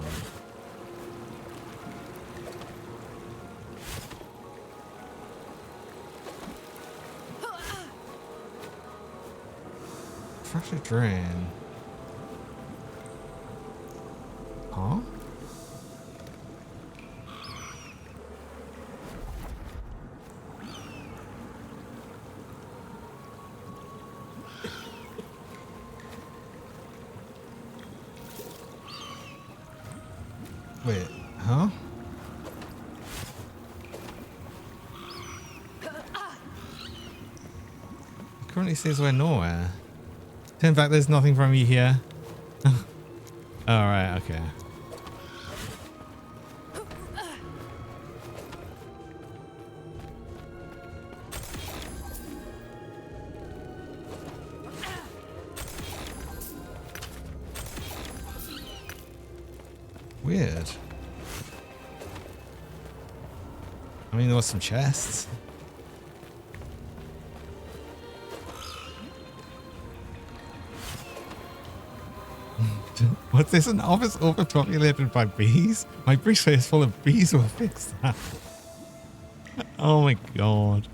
Pressure drain. Huh? Wait, huh? It currently says we're nowhere. In fact, there's nothing from you here. Alright, okay. Weird. I mean, there was some chests. What's this? An office overpopulated by bees? My briefcase is full of bees will fix that. Oh my god.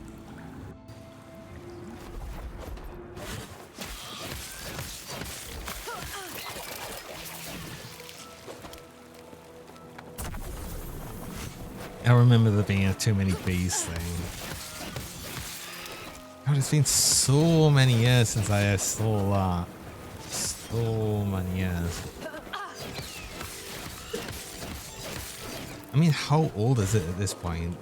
I remember there being a too many bees thing. God, it's been so many years since I saw that. So many years. I mean, how old is it at this point?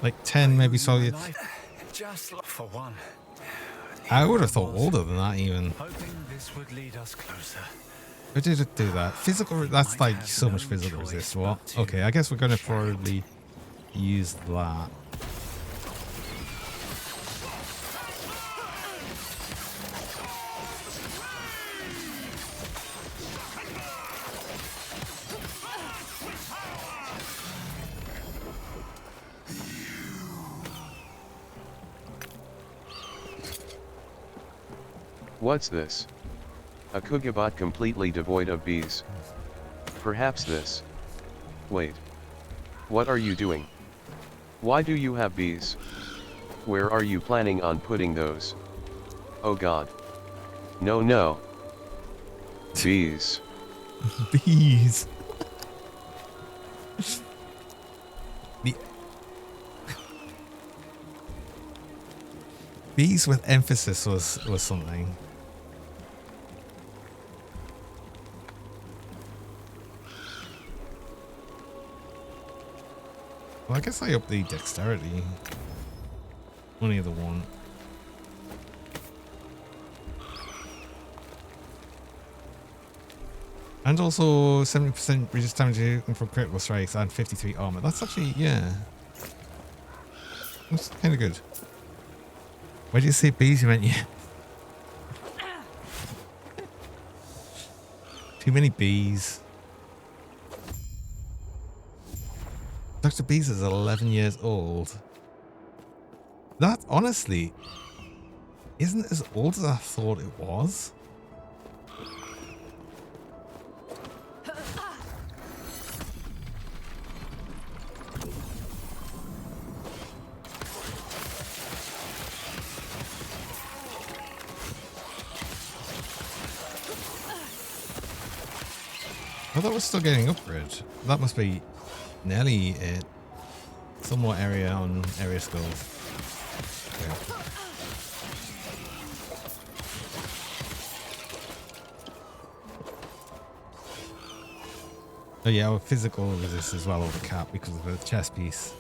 Like 10, maybe solid. Just for one. I would have thought older than that even. Hoping this would lead us closer. Who did it do that? Physical, that's like so much physical resist. What? Okay, I guess we're gonna probably use that. What's this? A Kugabot completely devoid of bees. Perhaps this. Wait. What are you doing? Why do you have bees? Where are you planning on putting those? Oh god. No, no. Bees. Bees. Bees with emphasis was something. Well, I guess I up the dexterity. Only the one. And also 70% reduced damage from critical strikes and 53 armor. That's actually, yeah. That's kind of good. Why did you say bees? You meant yeah. Too many bees. Dr. Bees is 11 years old. That, honestly, isn't as old as I thought it was. I thought we're still getting upgrade. That must be nearly it. Some more area on area skills. Yeah. Oh yeah, our physical resist as well over cap because of the chest piece.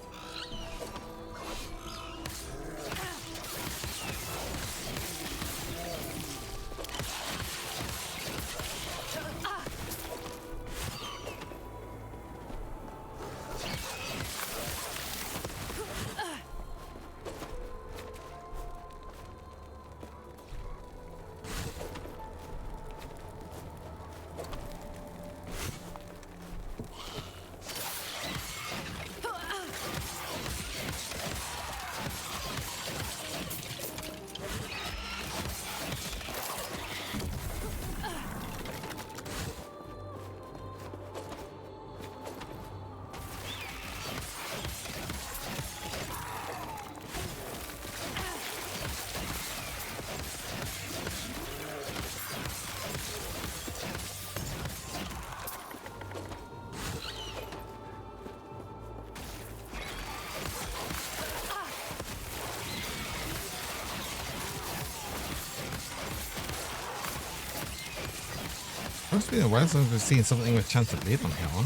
Must be a while since we've seen something with chance of lead on here on.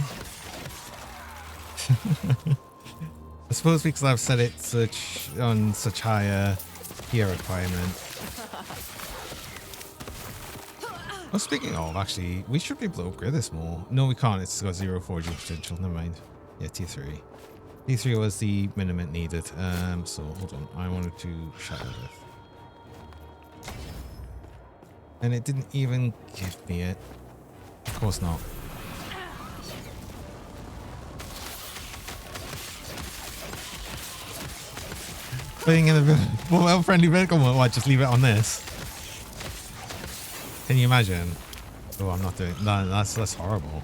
I suppose because I've set it on such higher gear requirement. Well, speaking of, actually, we should be able to upgrade this more. No, we can't. It's got 0 forging potential. Never mind. Yeah, T3. T3 was the minimum needed. So hold on. I wanted to shadow this. And it didn't even give me it. Of course not. Putting in a friendly vertical mode, what, just leave it on this? Can you imagine? Oh, I'm not doing that. That's horrible.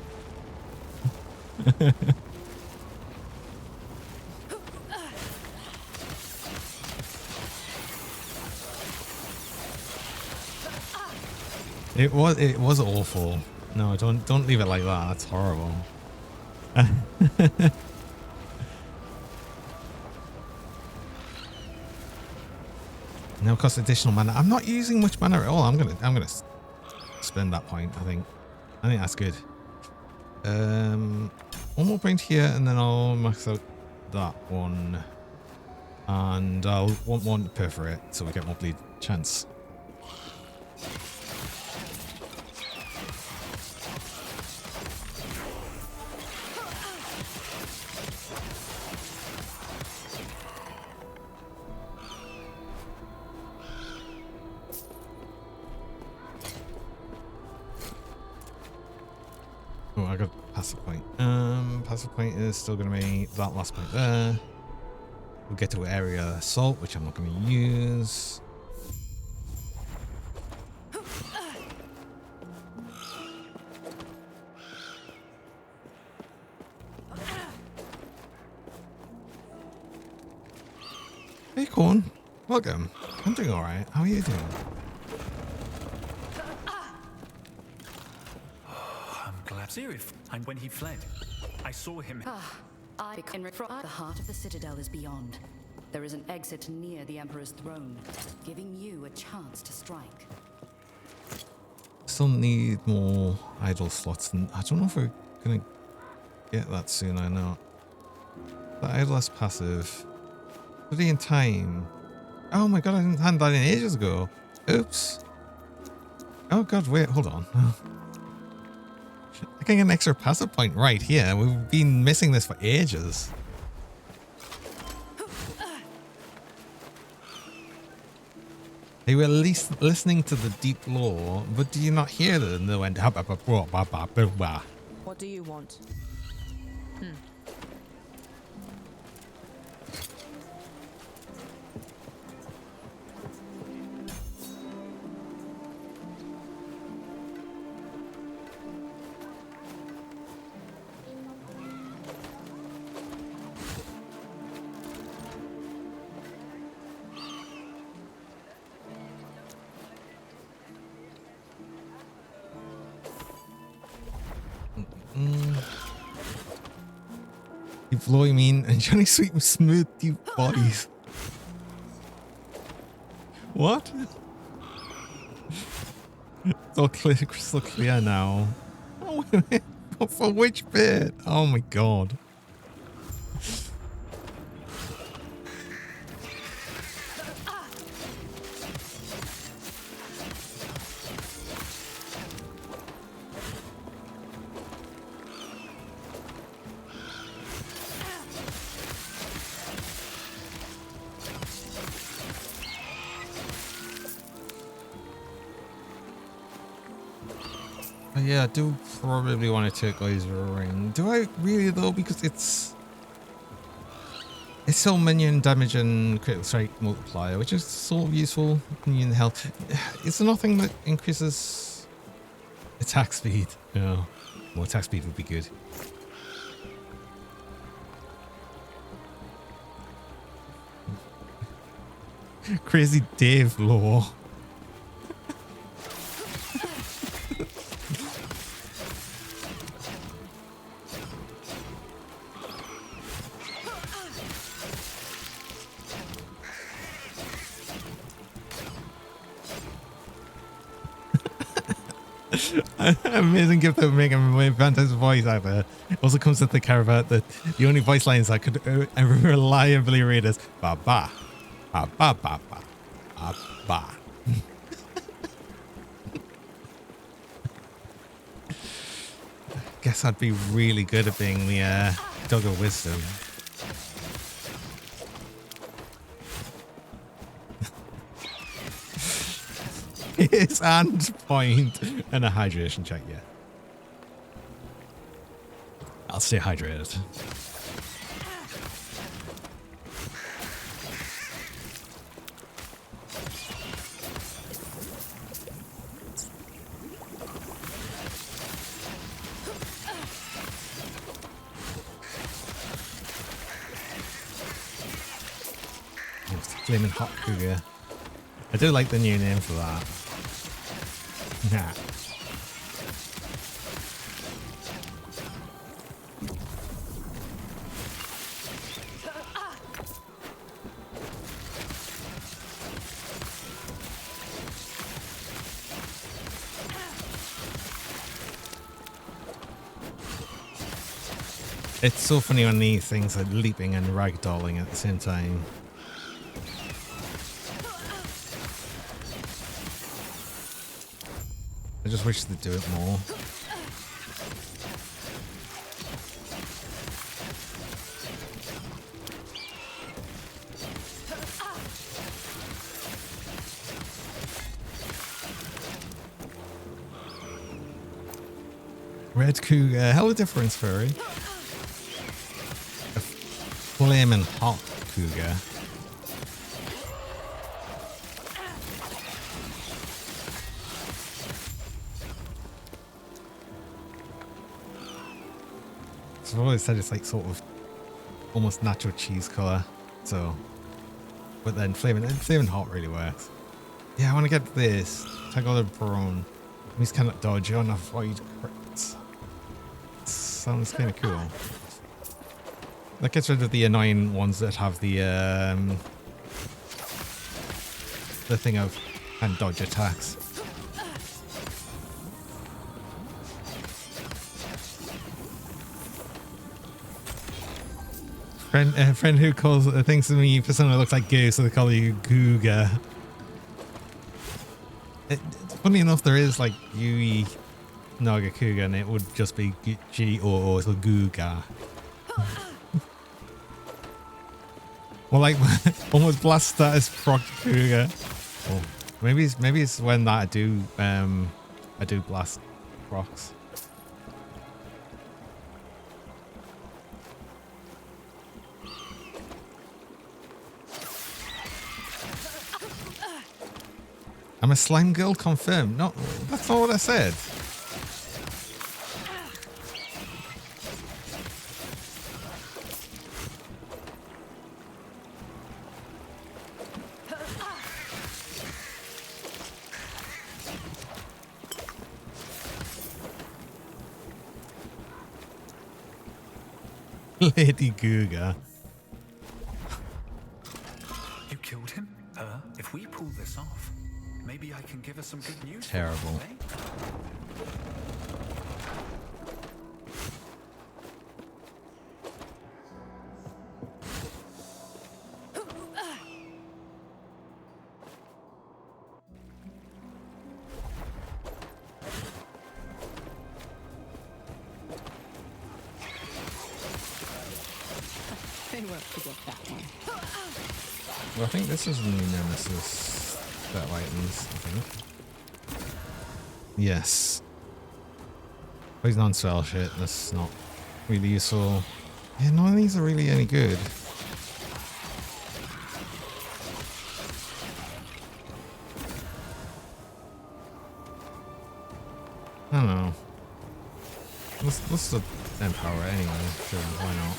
It was awful. No, don't leave it like that. That's horrible. Now cost additional mana. I'm not using much mana at all. I'm gonna spend that point. I think that's good. One more point here, and then I'll max out that one, and I'll want one to perforate so we get more bleed chance. Oh, I got passive point. Passive point is still going to be that last point there. We'll get to area assault, which I'm not going to use. Hey, Corn. Welcome. I'm doing all right. How are you doing? Serif, and when he fled, I saw him. I can from the heart of the citadel is beyond. There is an exit near the Emperor's throne, giving you a chance to strike. Still need more idle slots, and I don't know if we're gonna get that soon. I know the idlest passive. Study in time. Oh my god, I didn't hand that in ages ago. Oops. Oh god, wait, hold on. I can get an extra passive point right here. We've been missing this for ages. They were at least listening to the deep lore, but do you not hear them? They went, What do you want? You blow mean and Johnny Sweet with smooth deep bodies. What? It's all clear, crystal clear now. Oh, for which bit? Oh my god. Yeah, I do probably want a turquoise ring. Do I really though? Because it's so minion damage and critical strike multiplier, which is sort of useful. Minion health. It's nothing that increases attack speed. No, more attack speed would be good. Crazy Dave lore. Amazing gift that would make him a fantastic voice actor. Also comes with the caravat that the only voice lines I could ever reliably read is ba ba ba ba ba ba ba ba. Guess I'd be really good at being the Dog of Wisdom. His hand point and a hydration check, yeah. I'll stay hydrated. Flaming Hot Cougar. I do like the new name for that. Nah. It's so funny when these things are leaping and ragdolling at the same time. I just wish they'd do it more. Red Cougar, hell of a difference, furry. A flaming hot cougar. I've always said it's like sort of almost natural cheese color, so, but then flaming hot really works. Yeah, I want to get this. Take all the brawn. He's cannot dodge on avoid crits. Sounds kind of cool. That gets rid of the annoying ones that have the thing of and dodge attacks. Friend who thinks of me for someone that looks like goo, so they call you Googa. Funny enough, there is like Yui Naga Cougar, and it would just be G-O-O, so Googa. Well, like almost blast status proc Cougar. Oh, Maybe it's when that I do blast rocks. I'm a slime girl confirmed. No, that's not what I said. Lady Guga. You killed him? Her? If we pull this off, maybe I can give her some good news. Terrible. They won't forget that one. Well, I think this is the new Nemesis set of items, I think. Yes. Poison on spell shit, that's not really useful. Yeah, none of these are really any good. I don't know. Let's the Empower anyway, sure, why not?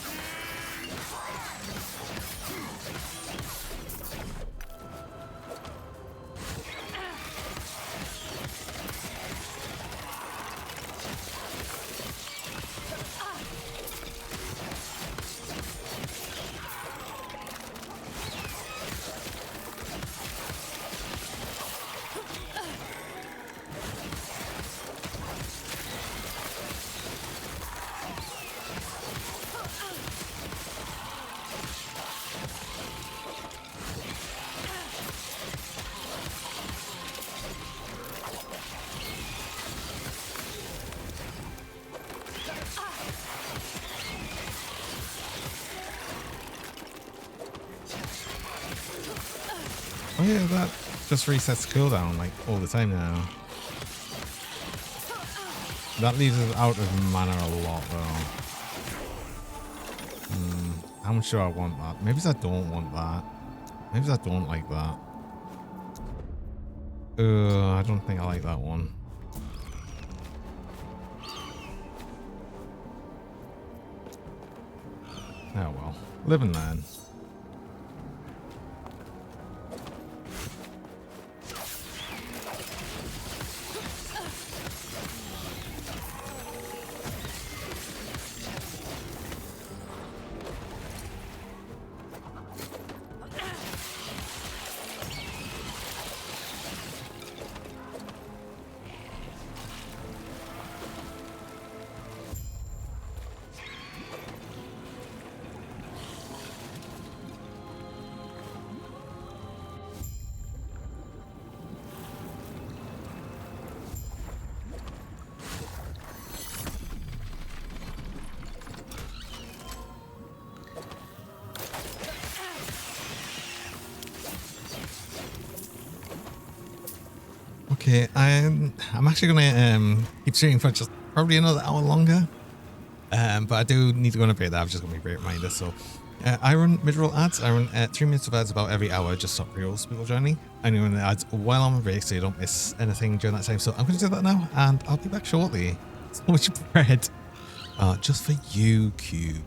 Oh yeah, that just resets cooldown like all the time now. That leaves us out of mana a lot though. How much do I want that? Maybe I don't want that. Maybe I don't like that. I don't think I like that one. Oh well. Live and learn. Okay, I'm actually gonna keep streaming for just probably another hour longer. But I do need to go on a break. That I've just got me a great reminder. So I run mid-roll ads. I run 3 minutes of ads about every hour, just stop pre-rolls people joining. And I run the ads while I'm on break so you don't miss anything during that time. So I'm gonna do that now and I'll be back shortly. So much bread. Just for you, Cube.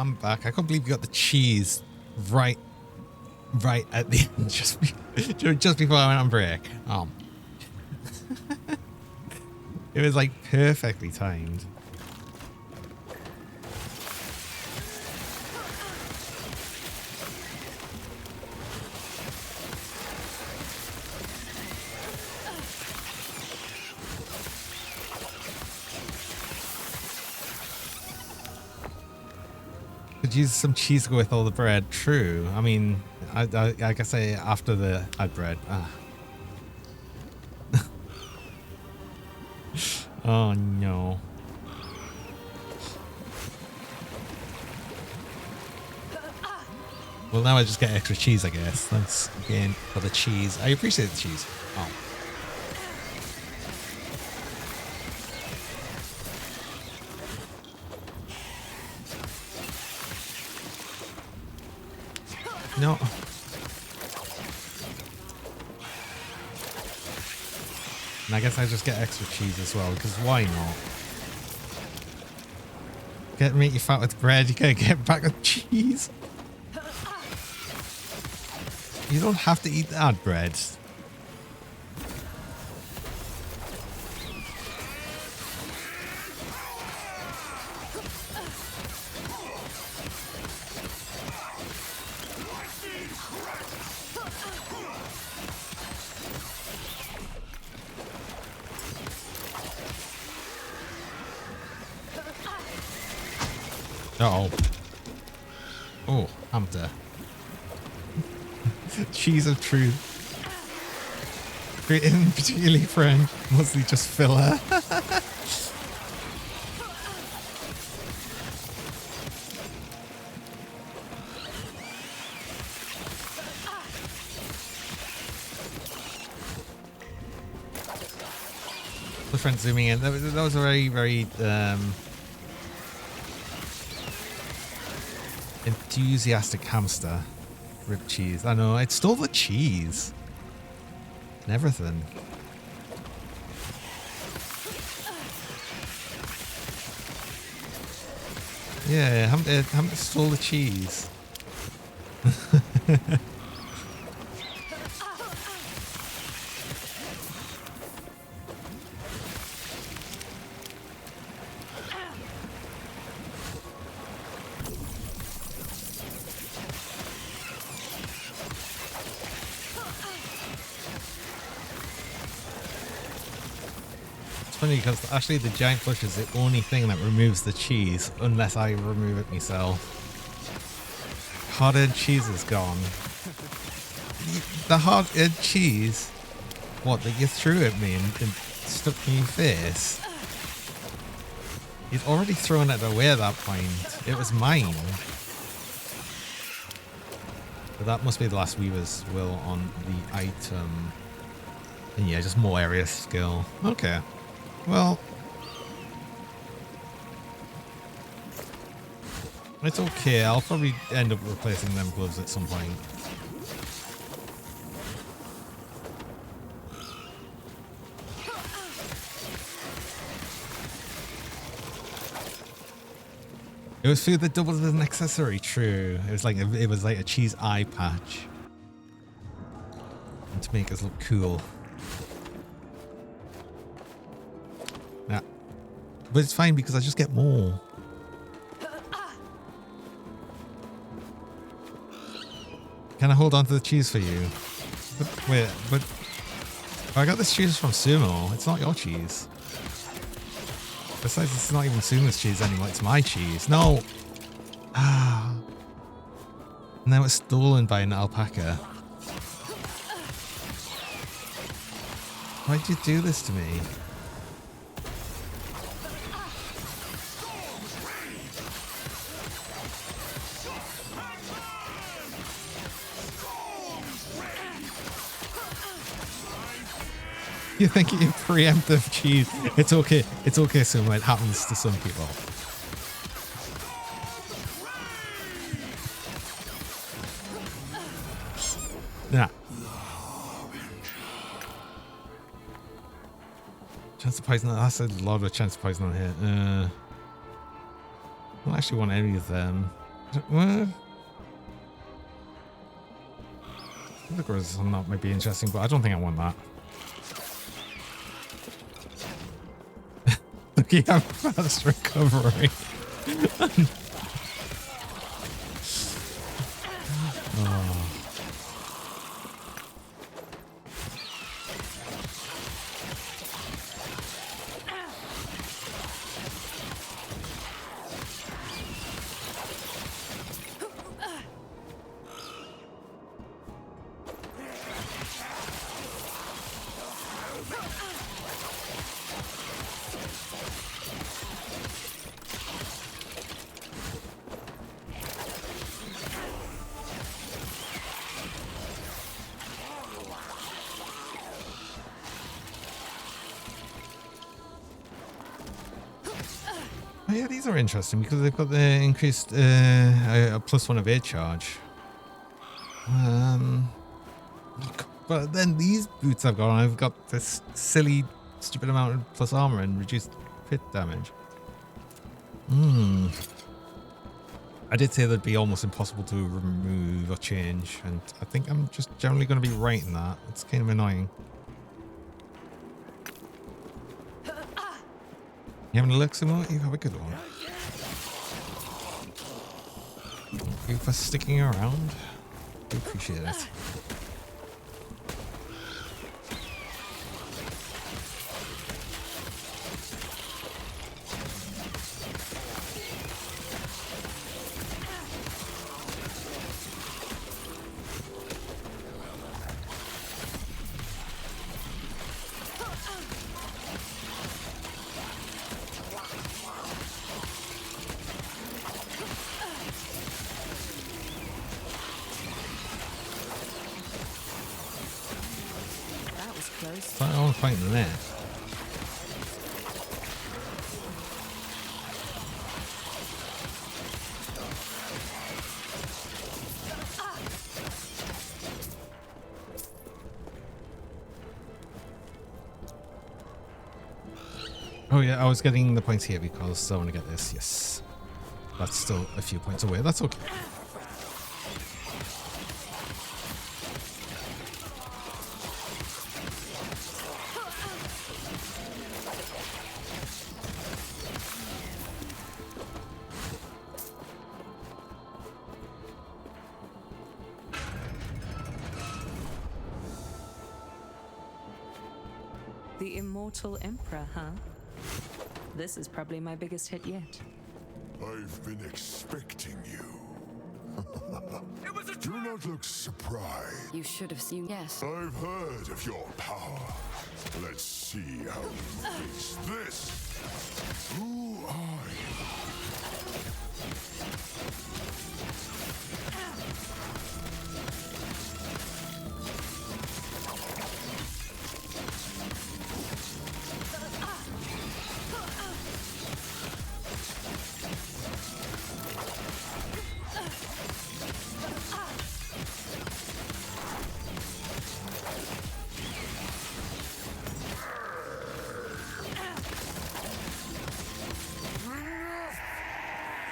I'm back. I can't believe you got the cheese right at the end, just before I went on break. It was like perfectly timed. Could use some cheese to go with all the bread. True. I mean, I guess after the add bread. Oh no. Well, now I just get extra cheese, I guess. Thanks again for the cheese. I appreciate the cheese. Oh. No. And I guess I just get extra cheese as well, because why not? Make you fat with bread, you gotta get back with cheese. You don't have to eat that bread. Uh-oh. Oh, I'm there. Cheese of truth. Isn't particularly friend, mostly just filler. The friend zooming in. That was a very, very enthusiastic hamster. Ripped cheese. I know, it stole the cheese. And everything. Yeah, hamster stole the cheese. Funny because actually the giant push is the only thing that removes the cheese unless I remove it myself. Hard-edged cheese is gone. The hard-edged cheese? What, that you threw at me and stuck in your face? You'd already thrown it away at that point. It was mine. But that must be the last Weaver's Will on the item. And yeah, just more area skill. Okay. Well, it's okay. I'll probably end up replacing them gloves at some point. It was food that doubled as an accessory. True. It was like a cheese eye patch, and to make us look cool. Yeah. But it's fine because I just get more. Can I hold on to the cheese for you? But, wait, but I got this cheese from Sumo. It's not your cheese. Besides, it's not even Sumo's cheese anymore. It's my cheese. No. Ah. And then it was stolen by an alpaca. Why'd you do this to me? You think you're preemptive cheese. It's okay. It's okay, Sumo. It happens to some people. Yeah. Chance of poison. That's a lot of chance of poison on here. I don't actually want any of them. Well, the growth on that might be interesting, but I don't think I want that. Look, you have fast recovery. Oh. Oh, yeah, these are interesting because they've got the increased a +1 evade charge. But then these boots I've got this silly, stupid amount of plus armor and reduced crit damage. I did say that'd be almost impossible to remove or change, and I think I'm just generally going to be right in that. It's kind of annoying. You having a look, Sumo? You have a good one. Thank you for sticking around. I appreciate it. So I want to fight in there. Oh yeah, I was getting the points here because I want to get this. Yes, that's still a few points away. That's okay. The Immortal Emperor, huh? This is probably my biggest hit yet. I've been expecting you. Do not look surprised. You should have seen. Yes. I've heard of your power. Let's see how you face this. Who are you?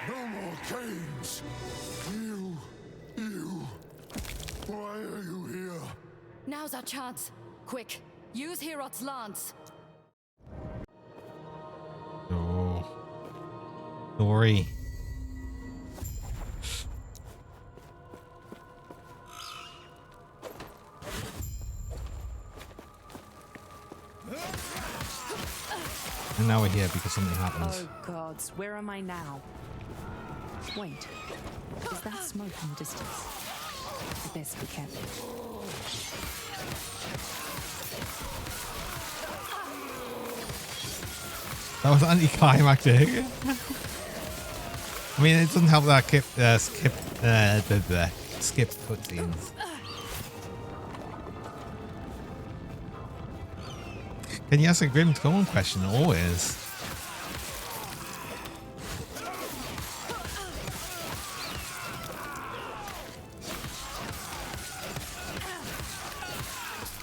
No more games! You... Why are you here? Now's our chance. Quick, use Herot's lance. No. Sorry. And now we're here because something happened. Oh gods, where am I now? Wait, is that smoke in the distance? I best be careful. That was anticlimactic. I mean, it doesn't help that skip cutscenes. Can you ask a Grim Throne question? Always.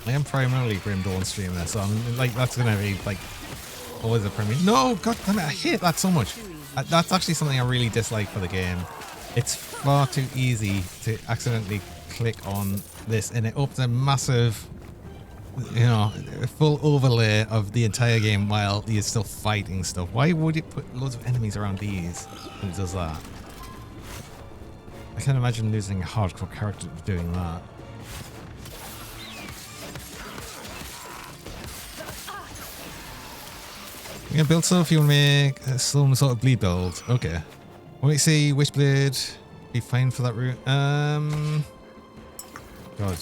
I am primarily Grim Dawn streamer, so I'm like, that's gonna be like always a premium. No, god damn it, I hate that so much. That's actually something I really dislike for the game. It's far too easy to accidentally click on this and it opens a massive, you know, full overlay of the entire game while you're still fighting stuff. Why would it put loads of enemies around these when it does that? I can't imagine losing a hardcore character doing that. You're gonna build stuff, you wanna make some sort of bleed build. Okay. What do you see? Witchblade be fine for that route. God,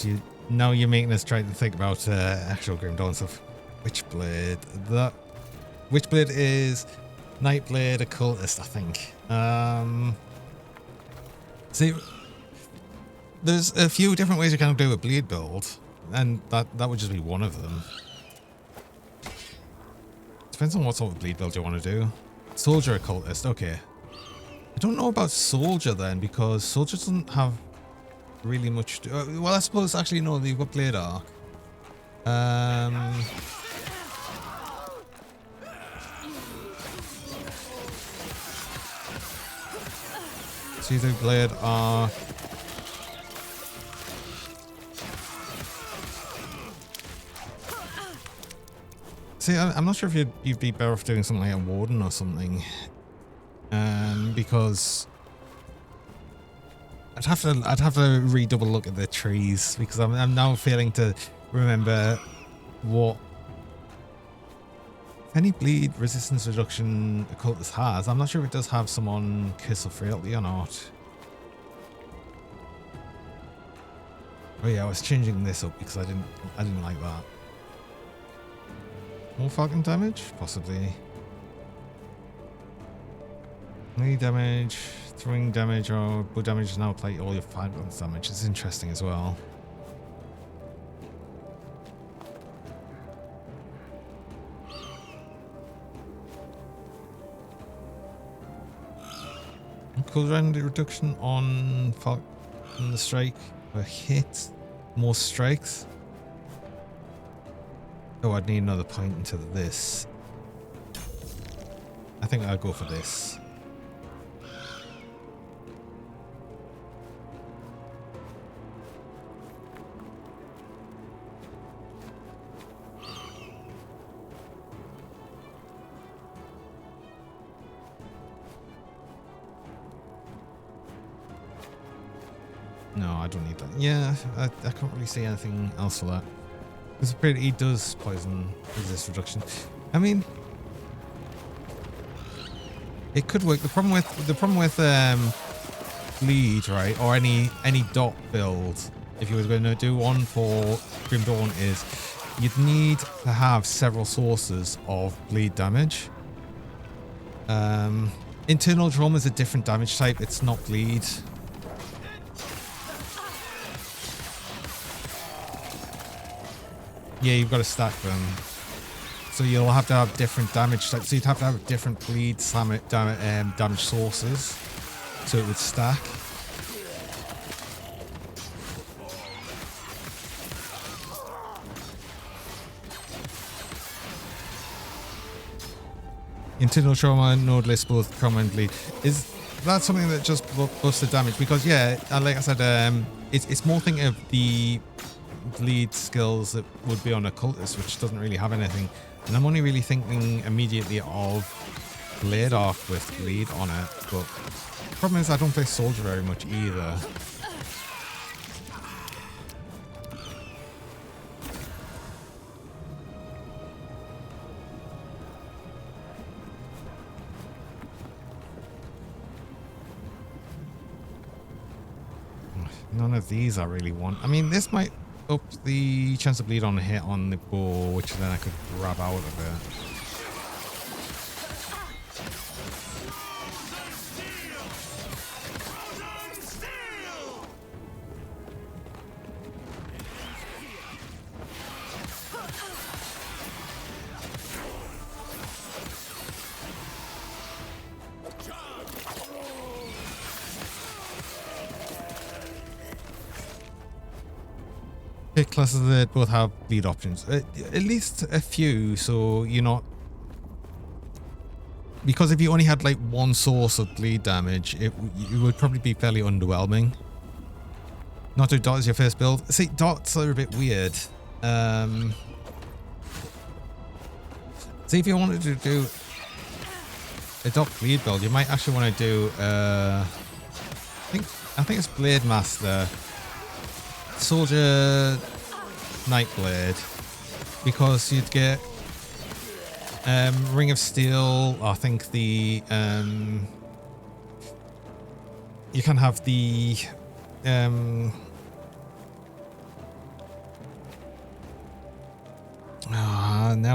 now you're making us try to think about actual Grim Dawn stuff. Witchblade. That Witchblade is Nightblade Occultist, I think. See, there's a few different ways you can do a bleed build, and that would just be one of them. Depends on what sort of bleed build you want to do. Soldier Occultist, okay. I don't know about Soldier then, because Soldier doesn't have really much to, well, I suppose actually no, they've got Blade Arc. So you do Blade Arc. See, I'm not sure if you'd be better off doing something like a Warden or something. Because I'd have to redouble look at the trees, because I'm now failing to remember what any bleed resistance reduction Occultist has. I'm not sure if it does have some on Kiss of Frailty or not. Oh yeah, I was changing this up because I didn't like that. More Falcon damage? Possibly. Melee damage, throwing damage, or bow damage is now apply all your fire damage. It's interesting as well. Cooldown reduction on the strike per hit, more strikes. Oh, I'd need another point into this. I think I'll go for this. No, I don't need that. Yeah, I can't really see anything else for that. Because apparently he does poison resist reduction. I mean, it could work. The problem with bleed, right, or any dot build, if you were going to do one for Grim Dawn, is you'd need to have several sources of bleed damage. Internal trauma is a different damage type. It's not bleed. Yeah, you've got to stack them. So you'll have to have different damage types. So you'd have to have different bleed damage sources. So it would stack. Internal trauma, nodeless, both trauma and bleed. Is that something that just busts the damage? Because yeah, like I said, it's more thinking of the bleed skills that would be on Occultist, which doesn't really have anything, and I'm only really thinking immediately of Blade Arc with bleed on it. But the problem is I don't play Soldier very much either. None of these I really want. I mean, this might up the chance of bleed on a hit on the bow, which then I could grab out of it. Pick classes that both have bleed options. At least a few, so you're not because if you only had like one source of bleed damage, it would probably be fairly underwhelming. Not do dot as your first build. See, dots are a bit weird. See, if you wanted to do a dot bleed build, you might actually want to do I think it's Blade Master, Soldier, Nightblade, because you'd get Ring of Steel. I think the you can have the now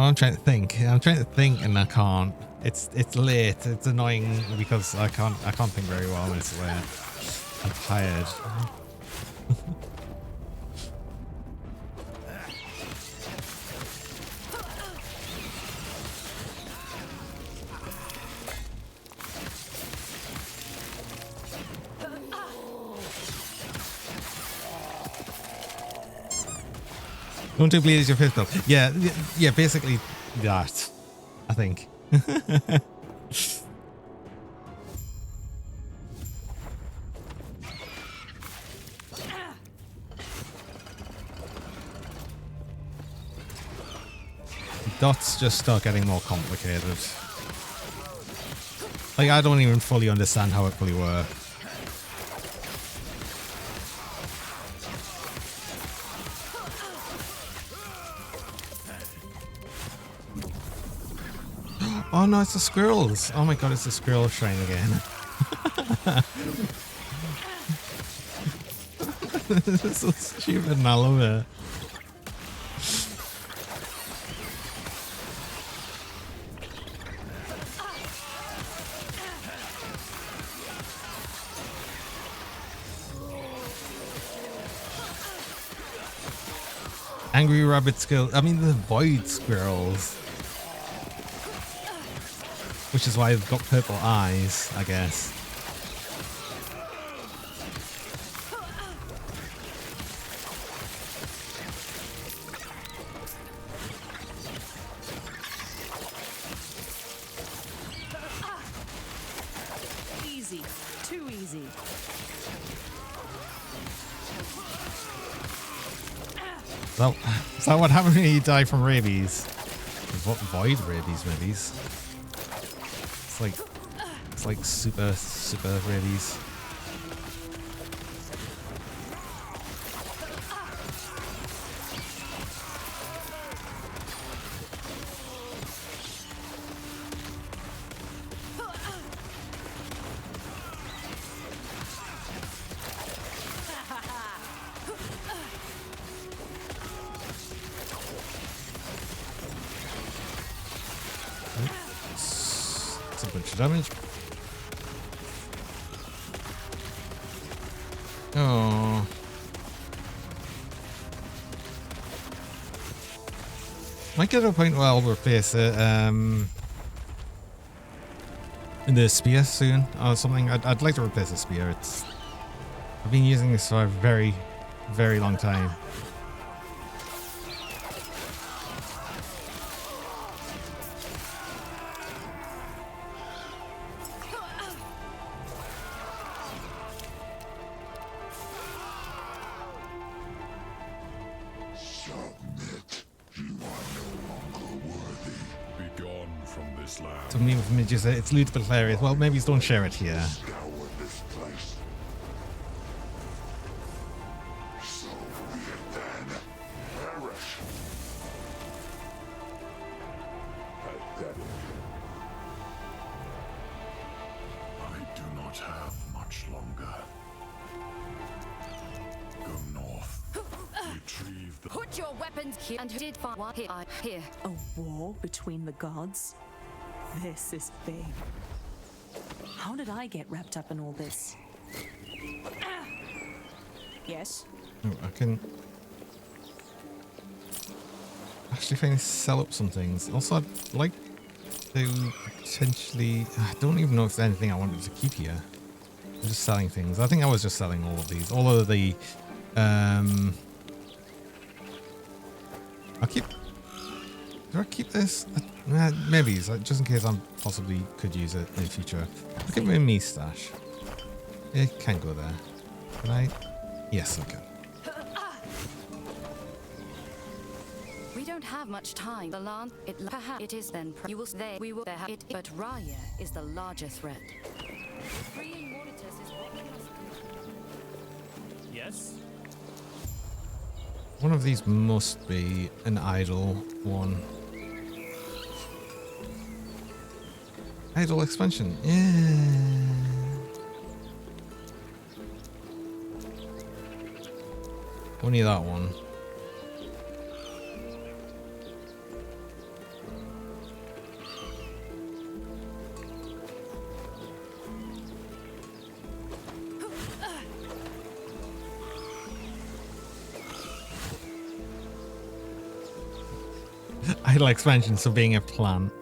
I'm trying to think. And I can't. It's late. It's annoying because I can't think very well when it's late. I'm tired. Don't do bleed as your first build. Yeah, basically that, I think. Dots just start getting more complicated. Like, I don't even fully understand how it fully works. Oh no, it's the squirrels. Oh my god, it's the squirrel shrine again. This is so stupid and I love it. Angry rabbit squirrels. I mean, the void squirrels. Which is why they've got purple eyes, I guess. Easy. Too easy. Is that what happens when you die from rabies? What void rabies, maybe? It's like super rabies. It's a bunch of damage. Oh. Might get to a point where I'll replace it in the spear soon or something. I'd like to replace the spear. I've been using this for a very, very long time. Just it's lootable areas. Well, maybe don't share it here. I do not have much longer. Go north. Retrieve the... Put your weapons here and did find one here. A war between the gods? This is big. How did I get wrapped up in all this? Yes? Oh, I can actually trying to sell up some things. Also, I'd like to potentially... I don't even know if there's anything I wanted to keep here. I'm just selling things. I think I was just selling all of these. All of the... I'll keep Do I keep this? Maybe, just in case I possibly could use it in the future. Look at my stash. It can go there. Can I? Yes, I can. We don't have much time. The land, perhaps it is then. You will say we will have it, but Raya is the larger threat. Freeing Moritus is what we must do. Yes? One of these must be an idle one. Idle expansion. Yeah. Only that one. Idle expansion, so being a plant.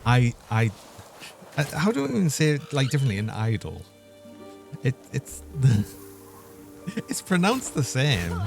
How do I even say it like differently? An idle. It's it's pronounced the same.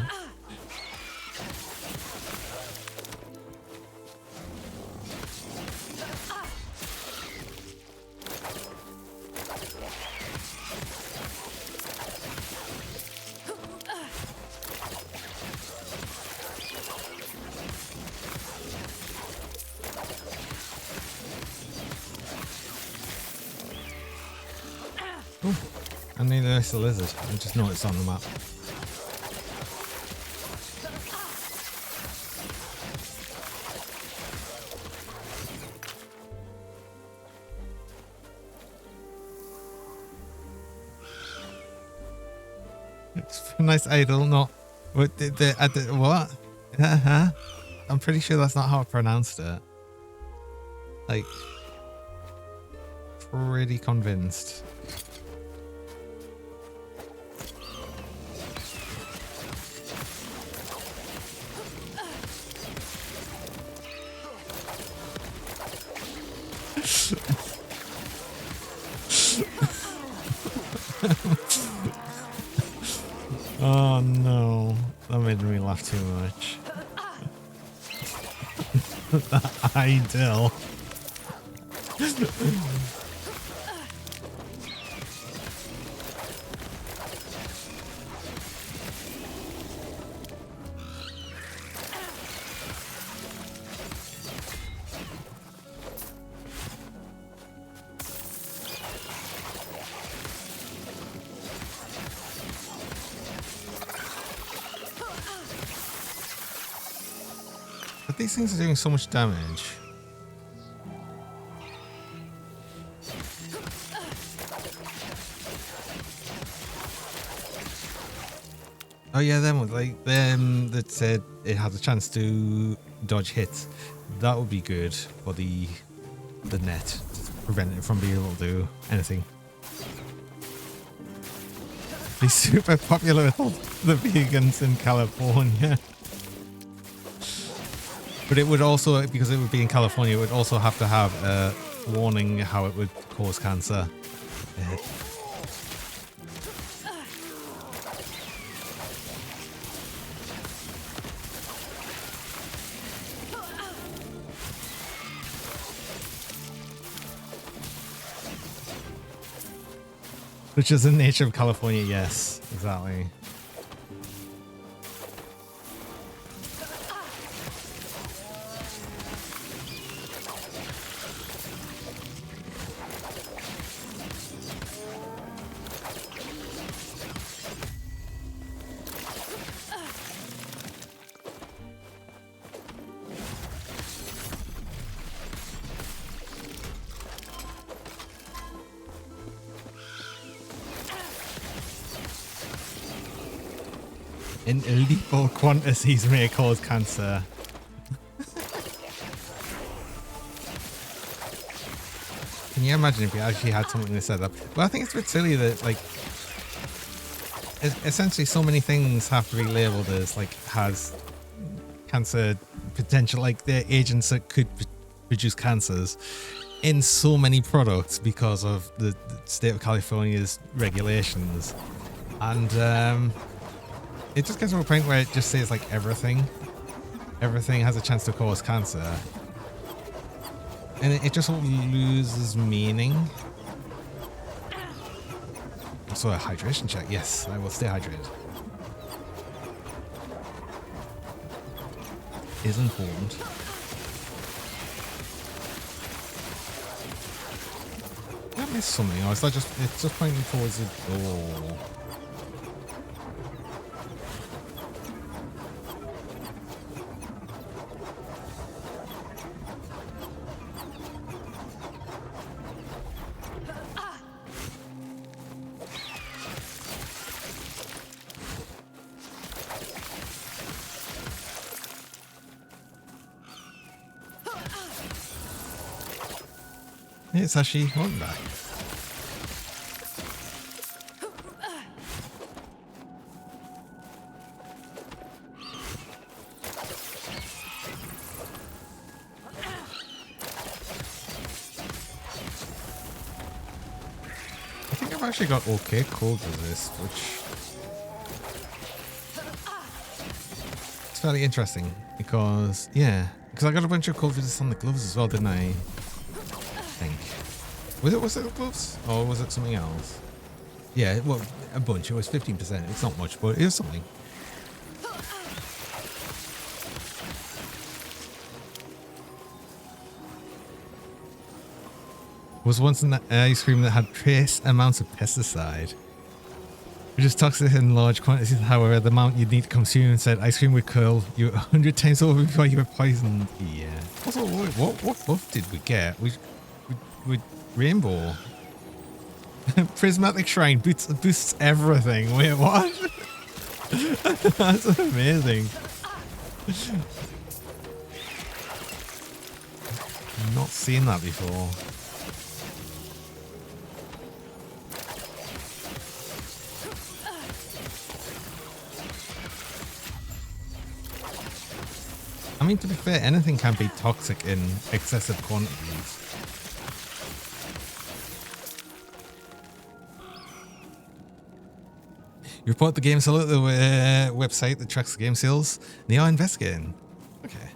I need a nice lizard. I just noticed on the map. It's a nice idol, not what? What? I'm pretty sure that's not how I pronounced it. Like, pretty convinced. Oh no, that made me laugh too much. That idol. But these things are doing so much damage. Oh yeah, them ones, like them that said it has a chance to dodge hits. That would be good for the net to prevent it from being able to do anything. Be super popular with the vegans in California. But it would also, because it would be in California, it would also have to have a warning how it would cause cancer. Which is the nature of California, yes, exactly. In lethal quantities may cause cancer. Can you imagine if you actually had something to set up? Well, I think it's a bit silly that, like, essentially so many things have to be labeled as, like, has cancer potential, like they're agents that could produce cancers in so many products because of the state of California's regulations. And, it just gets to a point where it just says like everything. everything has a chance to cause cancer. And it just all loses meaning. Also a hydration check. Yes, I will stay hydrated. Is informed. Did I miss something? Or is that just, it's just pointing towards the door? It's actually on that. I think I've actually got okay cold resist, which it's fairly interesting because because I got a bunch of cold resist on the gloves as well, didn't I? Was it the gloves? Or was it something else? Yeah, well, a bunch. It was 15%. It's not much, but it was something. Was once an ice cream that had trace amounts of pesticide, which is toxic in large quantities. However, the amount you'd need to consume said ice cream would kill you 100 times over before you were poisoned. Yeah. Also, what buff did we get? We Rainbow. Prismatic Shrine boosts everything. Wait, what? That's amazing. I've not seen that before. I mean, to be fair, anything can be toxic in excessive quantities. You report the game sale at the website that tracks the game sales. They are investigating. Okay.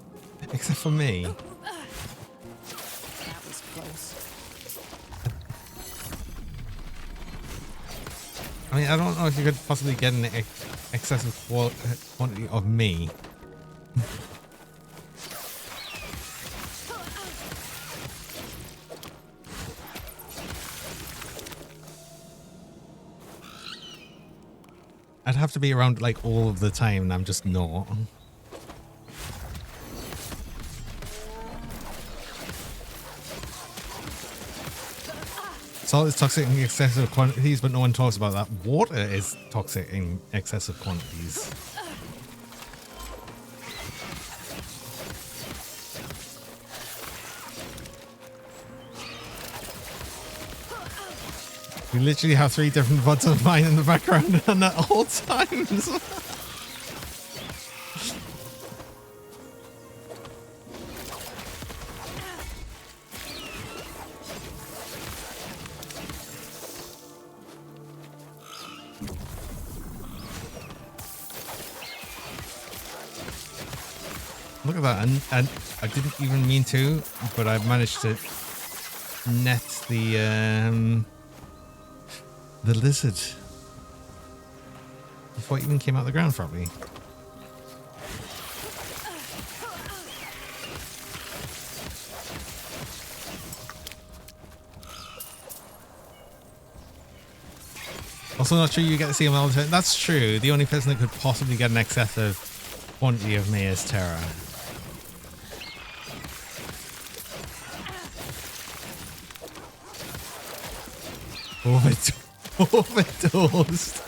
Except for me. That was close. I mean, I don't know if you could possibly get an excessive quantity of me. I'd have to be around like all of the time, and I'm just not. Salt is toxic in excessive quantities, but no one talks about that. Water is toxic in excessive quantities. We literally have 3 different VoDs of mine in the background and at all times. Look at that, and I didn't even mean to, but I managed to net the lizard before it even came out of the ground probably. Also not sure you get to see him all the time. That's true. The only person that could possibly get an excessive quantity of me is Terra. Overdosed.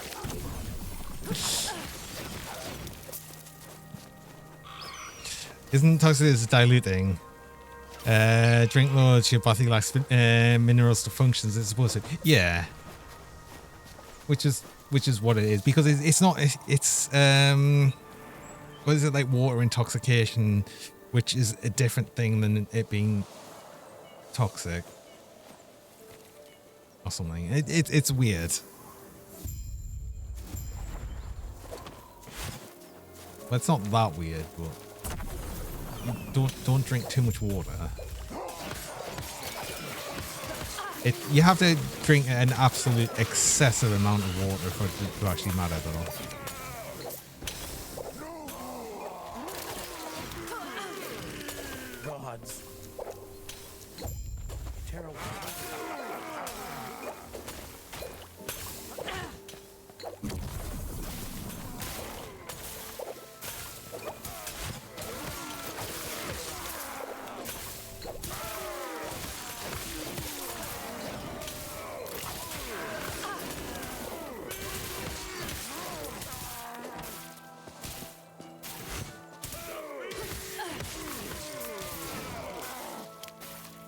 Isn't toxicity diluting? Drink loads, your body lacks minerals to function as it's supposed to. Yeah. Which is what it is, because it's not. It's what is it, like water intoxication, which is a different thing than it being toxic. Or something. It's weird. Well, it's not that weird, but don't drink too much water. You have to drink an absolute excessive amount of water for it to actually matter, though. Gods. Terrible.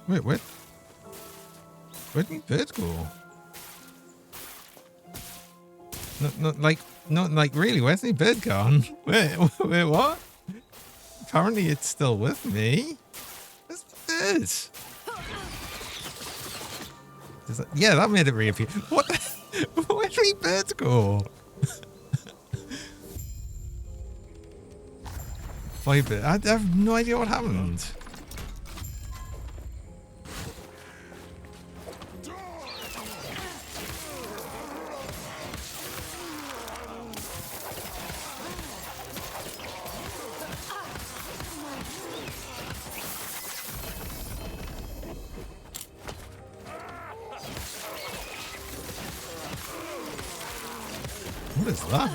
Wait, where'd my bird go? Not like really, where's my bird gone? Wait, what? Apparently it's still with me. Where's the bird? Yeah, that made it reappear. What? Where'd my bird go? Fiber. I have no idea what happened. What is that?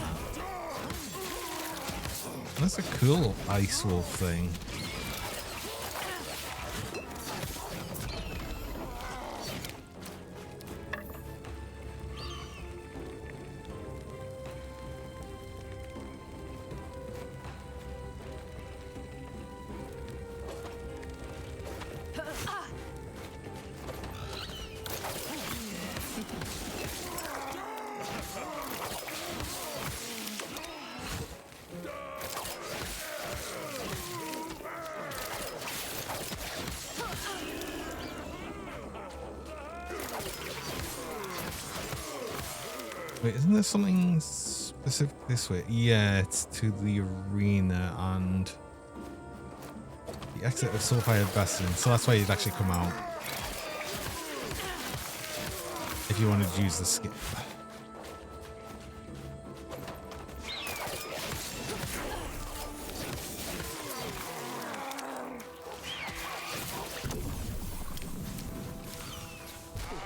That's a cool ice wolf thing. Wait, isn't there something specific this way? Yeah, it's to the arena and the exit of Soulfire Bastion. So that's why you'd actually come out if you wanted to use the skip.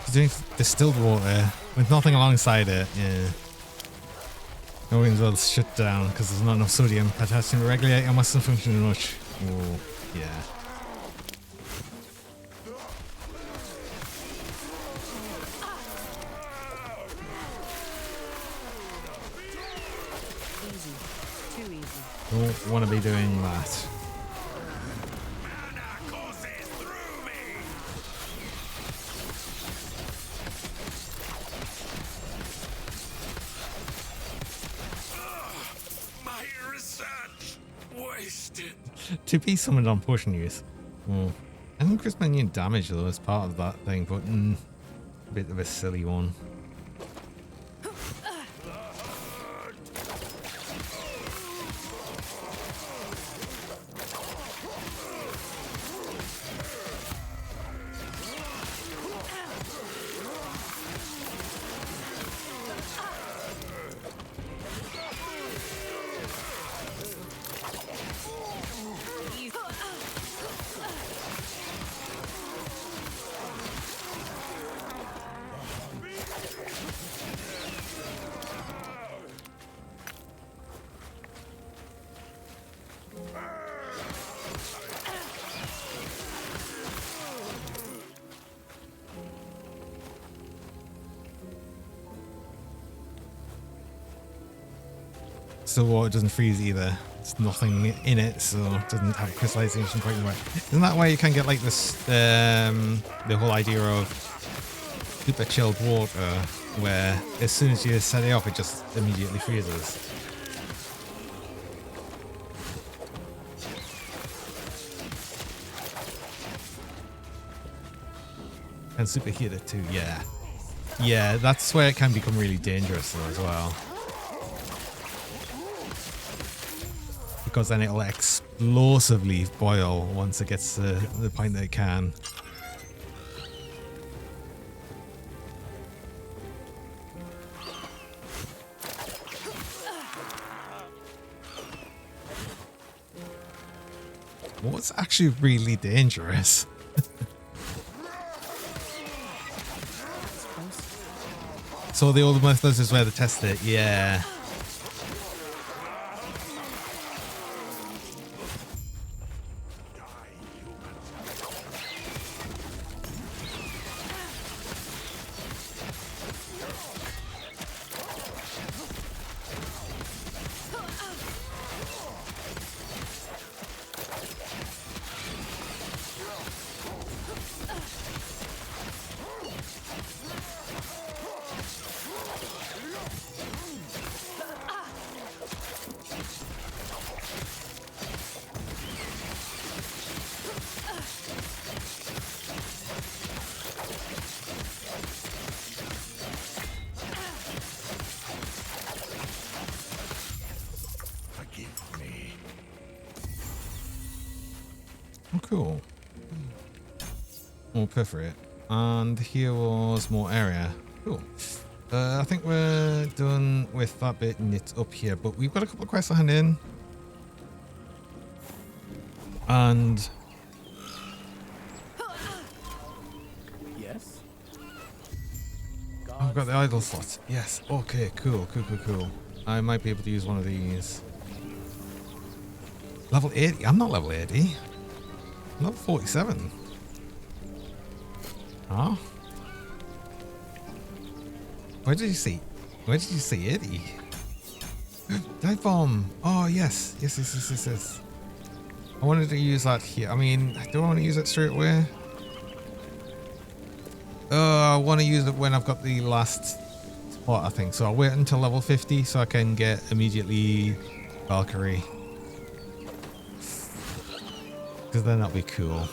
He's doing distilled water with nothing alongside it. Yeah. No means well shut down because there's not enough sodium. Potassium to regulate your muscle function much. Oh, yeah. Easy. Too easy. Don't want to be doing that. To be summoned on potion use. Oh. I think Chris Minion damage though as part of that thing, but a bit of a silly one. So water doesn't freeze either. There's nothing in it, so it doesn't have crystallization quite right. Isn't that why you can get like this, the whole idea of super chilled water, where as soon as you set it off, it just immediately freezes? And superheat it too, yeah. Yeah, that's where it can become really dangerous though as well. because then it'll explosively boil once it gets to the point that it can. What's actually really dangerous? So the old methods is where to test it, yeah. Oh, cool. More perforate. And here was more area. Cool. I think we're done with that bit and it's up here, but we've got a couple of quests to hand in. And... Yes? I've got the idle slot. Yes. Okay, cool, cool, cool, cool. I might be able to use one of these. Level 80? I'm not level 80. I'm level 47. Oh. Where did you see? Where did you see 80? Dive bomb. Oh, yes. Yes, yes, yes, yes, yes. I wanted to use that here. I mean, do I want to use it straight away? I want to use it when I've got the last spot, I think. So I'll wait until level 50 so I can get immediately Valkyrie. Because then that'll be cool.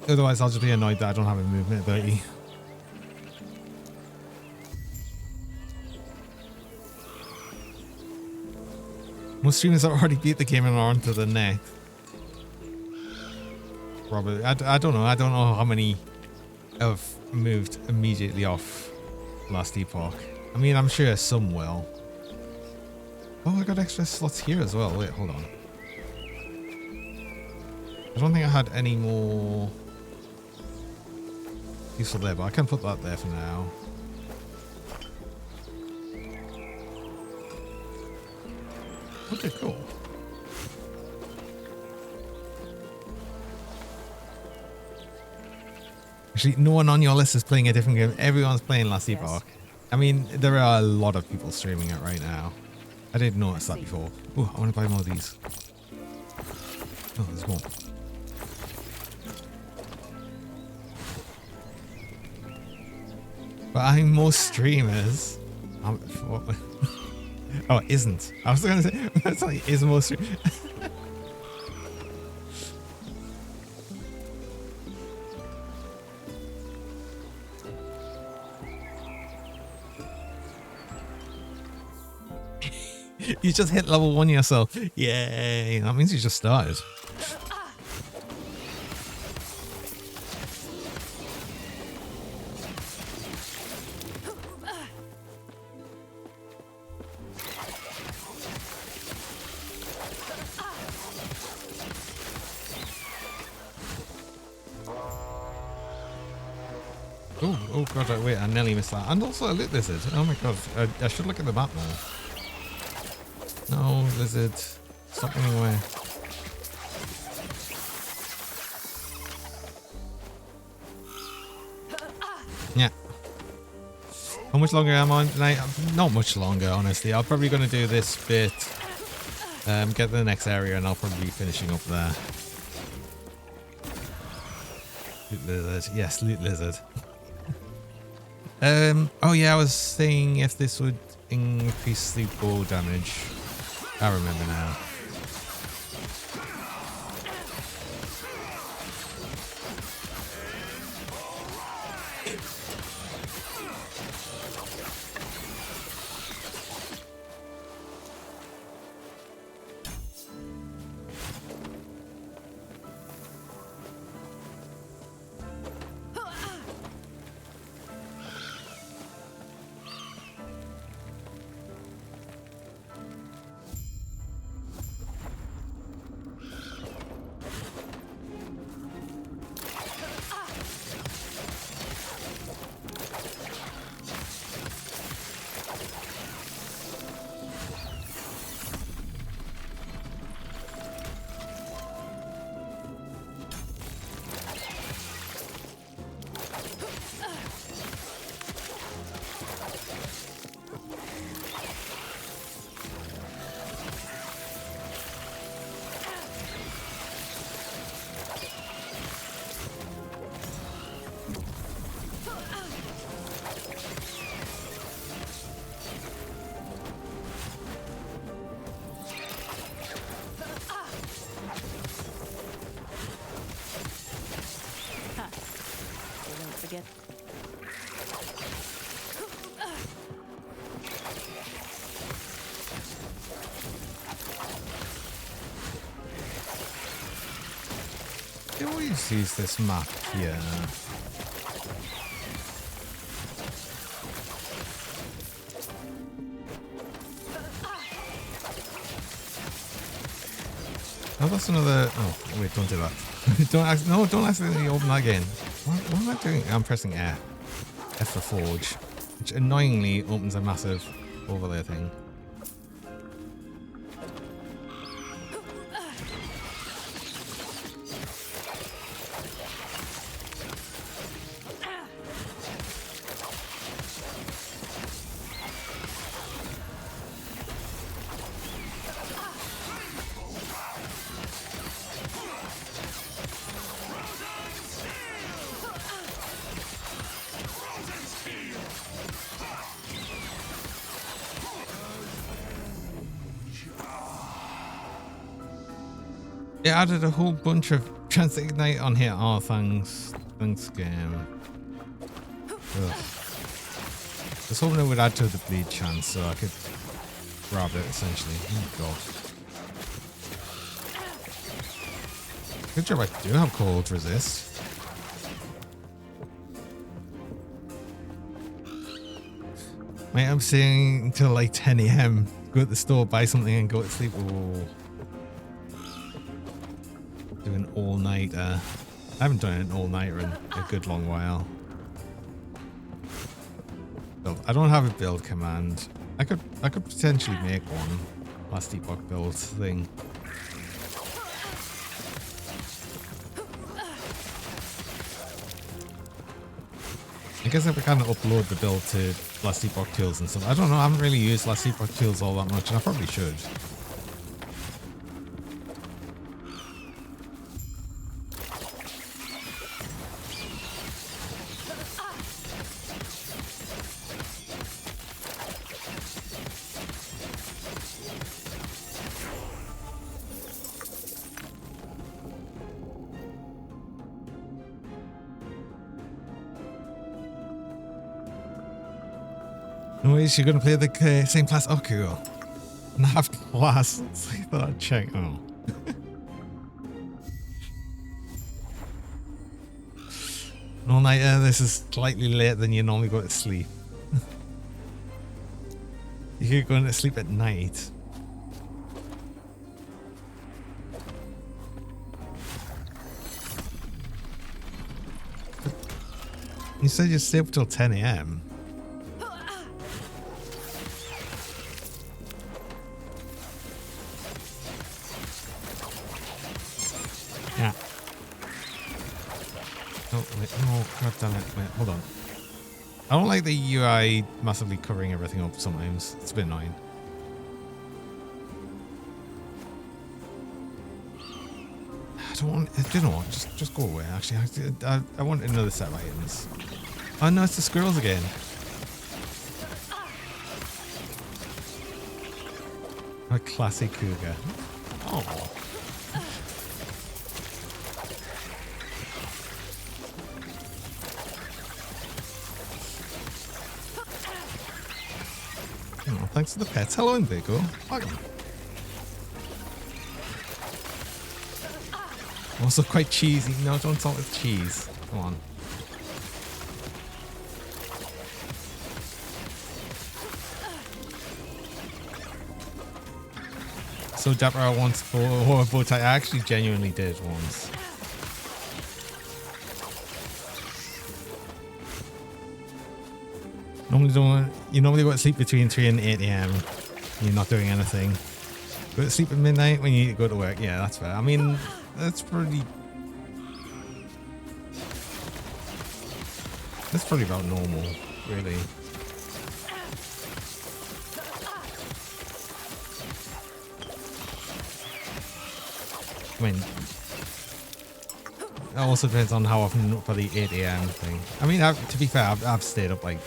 Otherwise, I'll just be annoyed that I don't have a movement ability. Most streamers have already beat the game and are on to the next. Probably. I don't know. I don't know how many have moved immediately off last Epoch. I mean, I'm sure some will. Oh, I got extra slots here as well. Wait, hold on. I don't think I had any more useful there, but I can put that there for now. Okay, cool. Actually, no one on your list is playing a different game. Everyone's playing Last Epoch. I mean, there are a lot of people streaming it right now. I didn't notice that before. Oh, I want to buy more of these. Oh, there's more. But I think most streamers... oh, it isn't. I was going to say, that's like, is most streamers... You just hit level 1 yourself. Yay. That means you just started. Oh god, wait, I nearly missed that. And also a loot lizard. Oh my god, I should look at the map more. No, lizard. Stop running away. Yeah. How much longer am I on tonight? Not much longer, honestly. I'm probably going to do this bit. Get to the next area and I'll probably be finishing up there. Loot lizard. Yes, loot lizard. Oh yeah, I was saying if this would increase the bow damage. I remember now. forget. I always use this map here. Oh, that's another. Oh, wait, don't do that. Don't accidentally open that again. What am I doing? I'm pressing F. F for Forge, which annoyingly opens a massive overlay thing. It added a whole bunch of chance to ignite on here. Oh, thanks game. Just hoping it would add to the bleed chance so I could grab it essentially. Oh god. Good job I do have cold resist. Mate, I'm staying until like 10 AM. Go to the store, buy something and go to sleep. Oh. Do an all-nighter. I haven't done an all-nighter in a good long while. Build. I don't have a build command. I could potentially make one. Last Epoch build thing. I guess if I kind of upload the build to Last Epoch tools and stuff. I don't know. I haven't really used Last Epoch tools all that much, and I probably should. No ways you're gonna play the same class? Oh, cool. Not class. I thought I'd check. Oh. No night. This is slightly later than you normally go to sleep. You're going to sleep at night. You said you stay up till 10 AM. Yeah. Oh, wait, no, god damn it. Wait, hold on. I don't like the UI massively covering everything up sometimes. It's a bit annoying. I don't want, you know what, just go away, actually. I want another set of items. Oh no, it's the squirrels again. A classic cougar. Oh. Oh, thanks for the pets. Hello, Indigo. Welcome. Also quite cheesy. No, don't salt with cheese. Come on. So Dapper I once for a bow tie. I actually genuinely did once. You normally go to sleep between 3 and 8 AM. You're not doing anything. Go to sleep at midnight when you go to work. Yeah, that's fair. I mean, that's probably about normal, really. I mean, it also depends on how often for the 8 AM thing. I mean, to be fair, I've stayed up like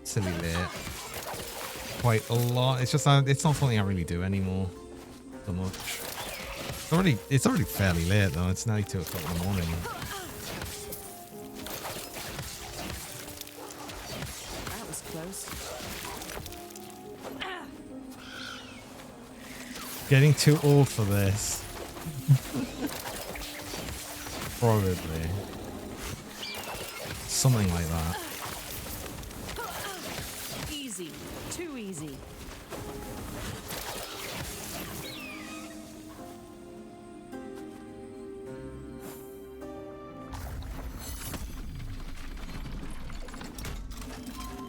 silly late quite a lot. It's just it's not something I really do anymore so much. It's already fairly late though. It's nearly 2 o'clock in the morning. close. Getting too old for this. Probably. Something like that. Easy. Too easy.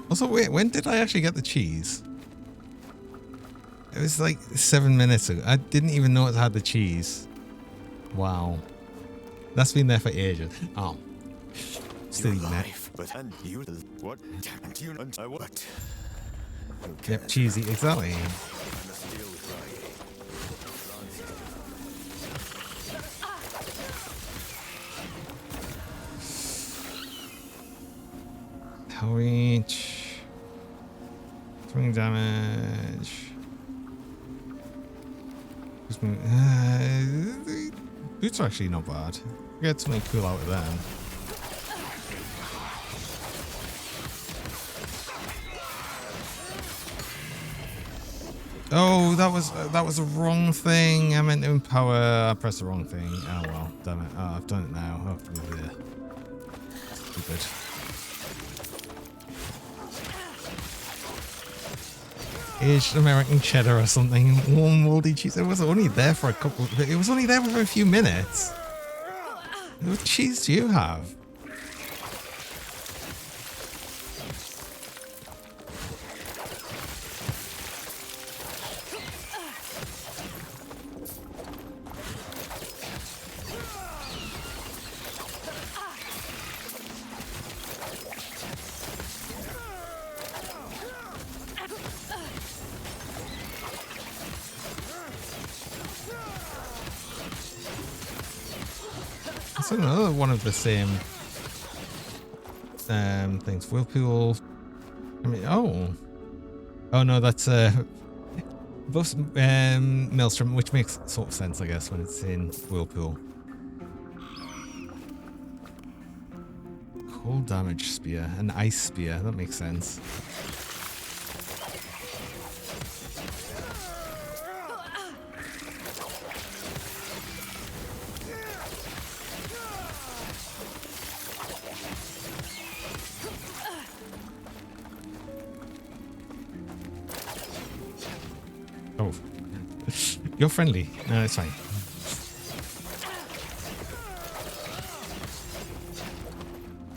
Also, wait, when did I actually get the cheese? It was like 7 minutes ago. I didn't even know it had the cheese. Wow. That's been there for ages. Oh. Still eating it. But and you what? And you and I what? Yep, cheesy, exactly. Reach. Swing damage. Boots are actually not bad. Get something cool out of them. Oh, that was the wrong thing. I meant to empower. I pressed the wrong thing. Oh well, damn it. Oh, I've done it now. Oh, yeah. Stupid. Aged American cheddar or something. Warm moldy cheese. It was only there for a couple. It was only there for a few minutes. What cheese do you have? That's another one of the same things. Whirlpool. I mean, oh no, that's both Maelstrom, which makes sort of sense, I guess, when it's in Whirlpool. Cold damage spear, an ice spear. That makes sense. Oh, you're friendly. No, it's fine.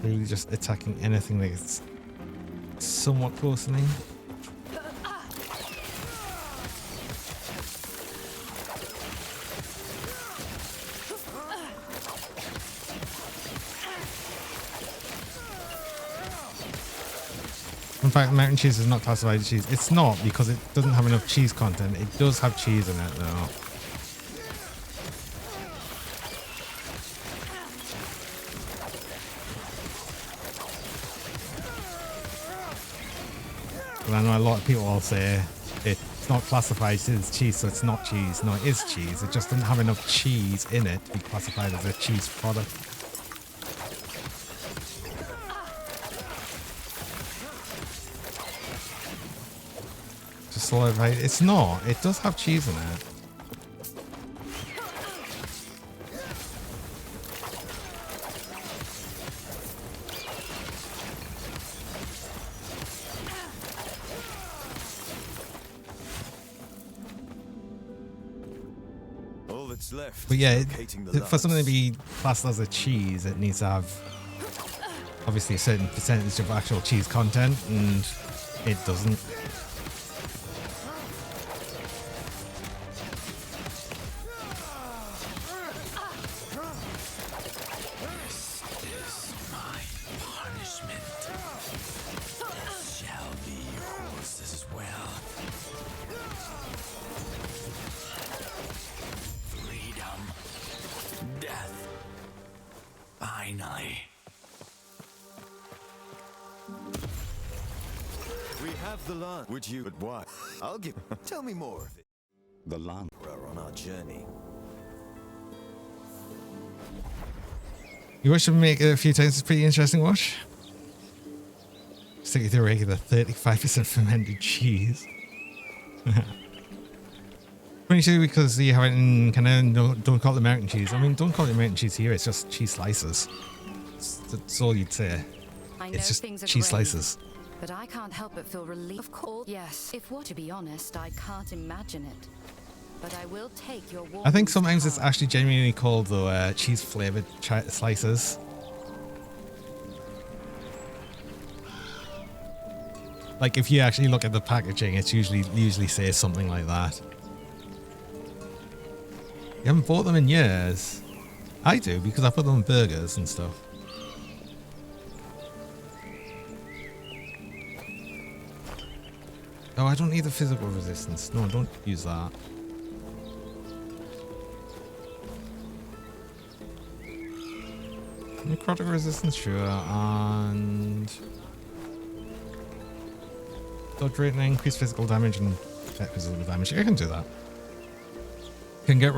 Really just attacking anything that's somewhat close to me. In fact, mountain cheese is not classified as cheese. It's not because it doesn't have enough cheese content. It does have cheese in it though. I know a lot of people will say it's not classified as cheese, so it's not cheese. No, it is cheese. It just doesn't have enough cheese in it to be classified as a cheese product. Just solidify. It's not. It does have cheese in it. Left. But yeah, for something to be classed as a cheese, it needs to have obviously a certain percentage of actual cheese content, and it doesn't. Would you? But why? I'll give. Tell me more of it. The land. We're on our journey. You watched him make it a few times. It's pretty interesting watch. stick with the regular 35% fermented cheese. 22 because you have it in Canada, don't call it American cheese. I mean, don't call it American cheese here, it's just cheese slices. That's all you'd say. I know It's just things are cheese great, slices. but I can't help but feel relief. Of course, yes. If what, to be honest, I can't imagine it. But I will take your warning. I think sometimes to it's heart. actually genuinely called though cheese flavored slices. Like if you actually look at the packaging, it's usually says something like that. You haven't bought them in years. I do because I put them on burgers and stuff. Oh, I don't need the physical resistance. No, don't use that. Necrotic resistance, sure, and dodge rate and increase physical damage and physical damage. I can do that. Can get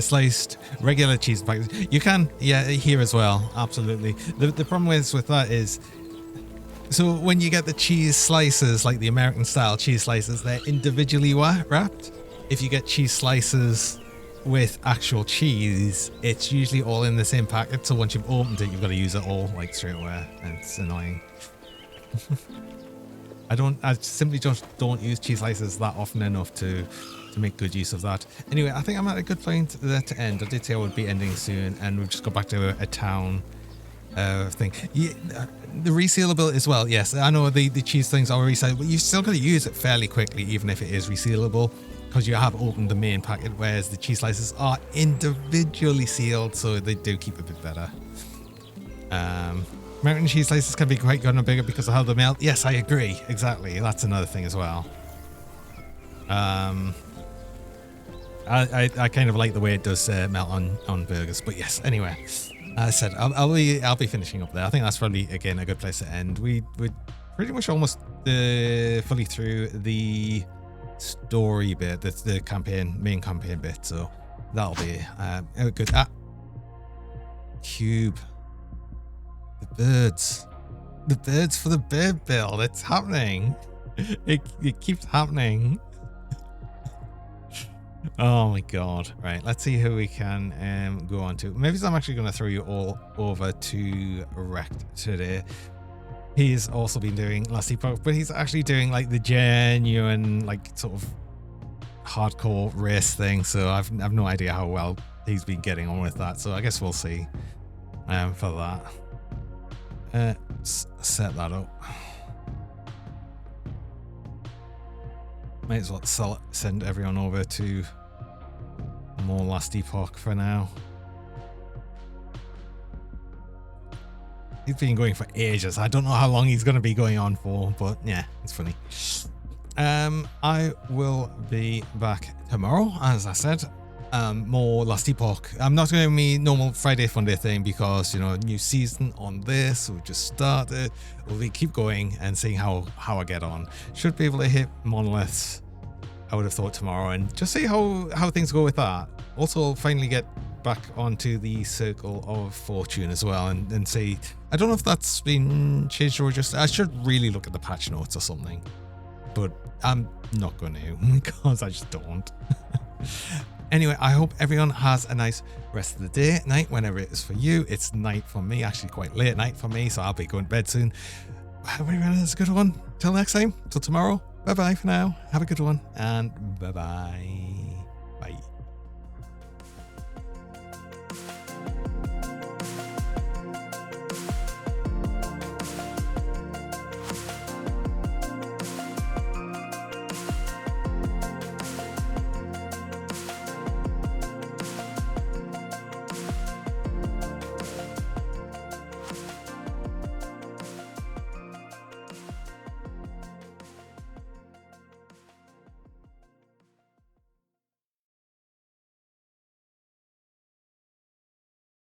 sliced regular cheese packages. You can, yeah, here as well. Absolutely. The problem with that is, so when you get the cheese slices, like the American style cheese slices, they're individually wrapped. If you get cheese slices with actual cheese, it's usually all in the same packet. So once you've opened it, you've got to use it all like straight away, and it's annoying. I simply just don't use cheese slices that often enough to make good use of that. Anyway, I think I'm at a good point there to end. I did say I would be ending soon, and we've just got back to a town thing. Yeah, the resealability as well. Yes, I know the cheese things are resealable, but you've still got to use it fairly quickly, even if it is resealable, because you have opened the main packet, whereas the cheese slices are individually sealed, so they do keep a bit better. American cheese slices can be quite good and bigger because of how they melt. Yes, I agree. Exactly. That's another thing as well. I kind of like the way it does melt on burgers, but yes. Anyway, as I said, I'll be finishing up there. I think that's probably again a good place to end. We're pretty much almost fully through the story bit. That's the main campaign bit. So that'll be good. Cube. The birds for the bird build. It's happening. It keeps happening. Oh my god. Right, let's see who we can go on to. Maybe I'm actually going to throw you all over to Rect today. He's also been doing Last Epoch, but he's actually doing like the genuine like sort of hardcore race thing, so I've no idea how well he's been getting on with that, so I guess we'll see for that. Set that up. Might as well send everyone over to more Last Epoch for now. He's been going for ages. I don't know how long he's going to be going on for, but yeah, it's funny. I will be back tomorrow, as I said. More Last Epoch. I'm not going to be normal Friday Fun Day thing because, you know, new season on this. We've just started. We'll keep going and seeing how I get on. Should be able to hit monoliths, I would have thought, tomorrow, and just see how things go with that. Also, finally get back onto the Circle of Fortune as well and see. I don't know if that's been changed or just. I should really look at the patch notes or something, but I'm not going to because I just don't. Anyway, I hope everyone has a nice rest of the day, night, whenever it is for you. It's night for me, actually quite late night for me, so I'll be going to bed soon. Everyone has a good one. Till next time, till tomorrow. Bye-bye for now. Have a good one, and bye-bye.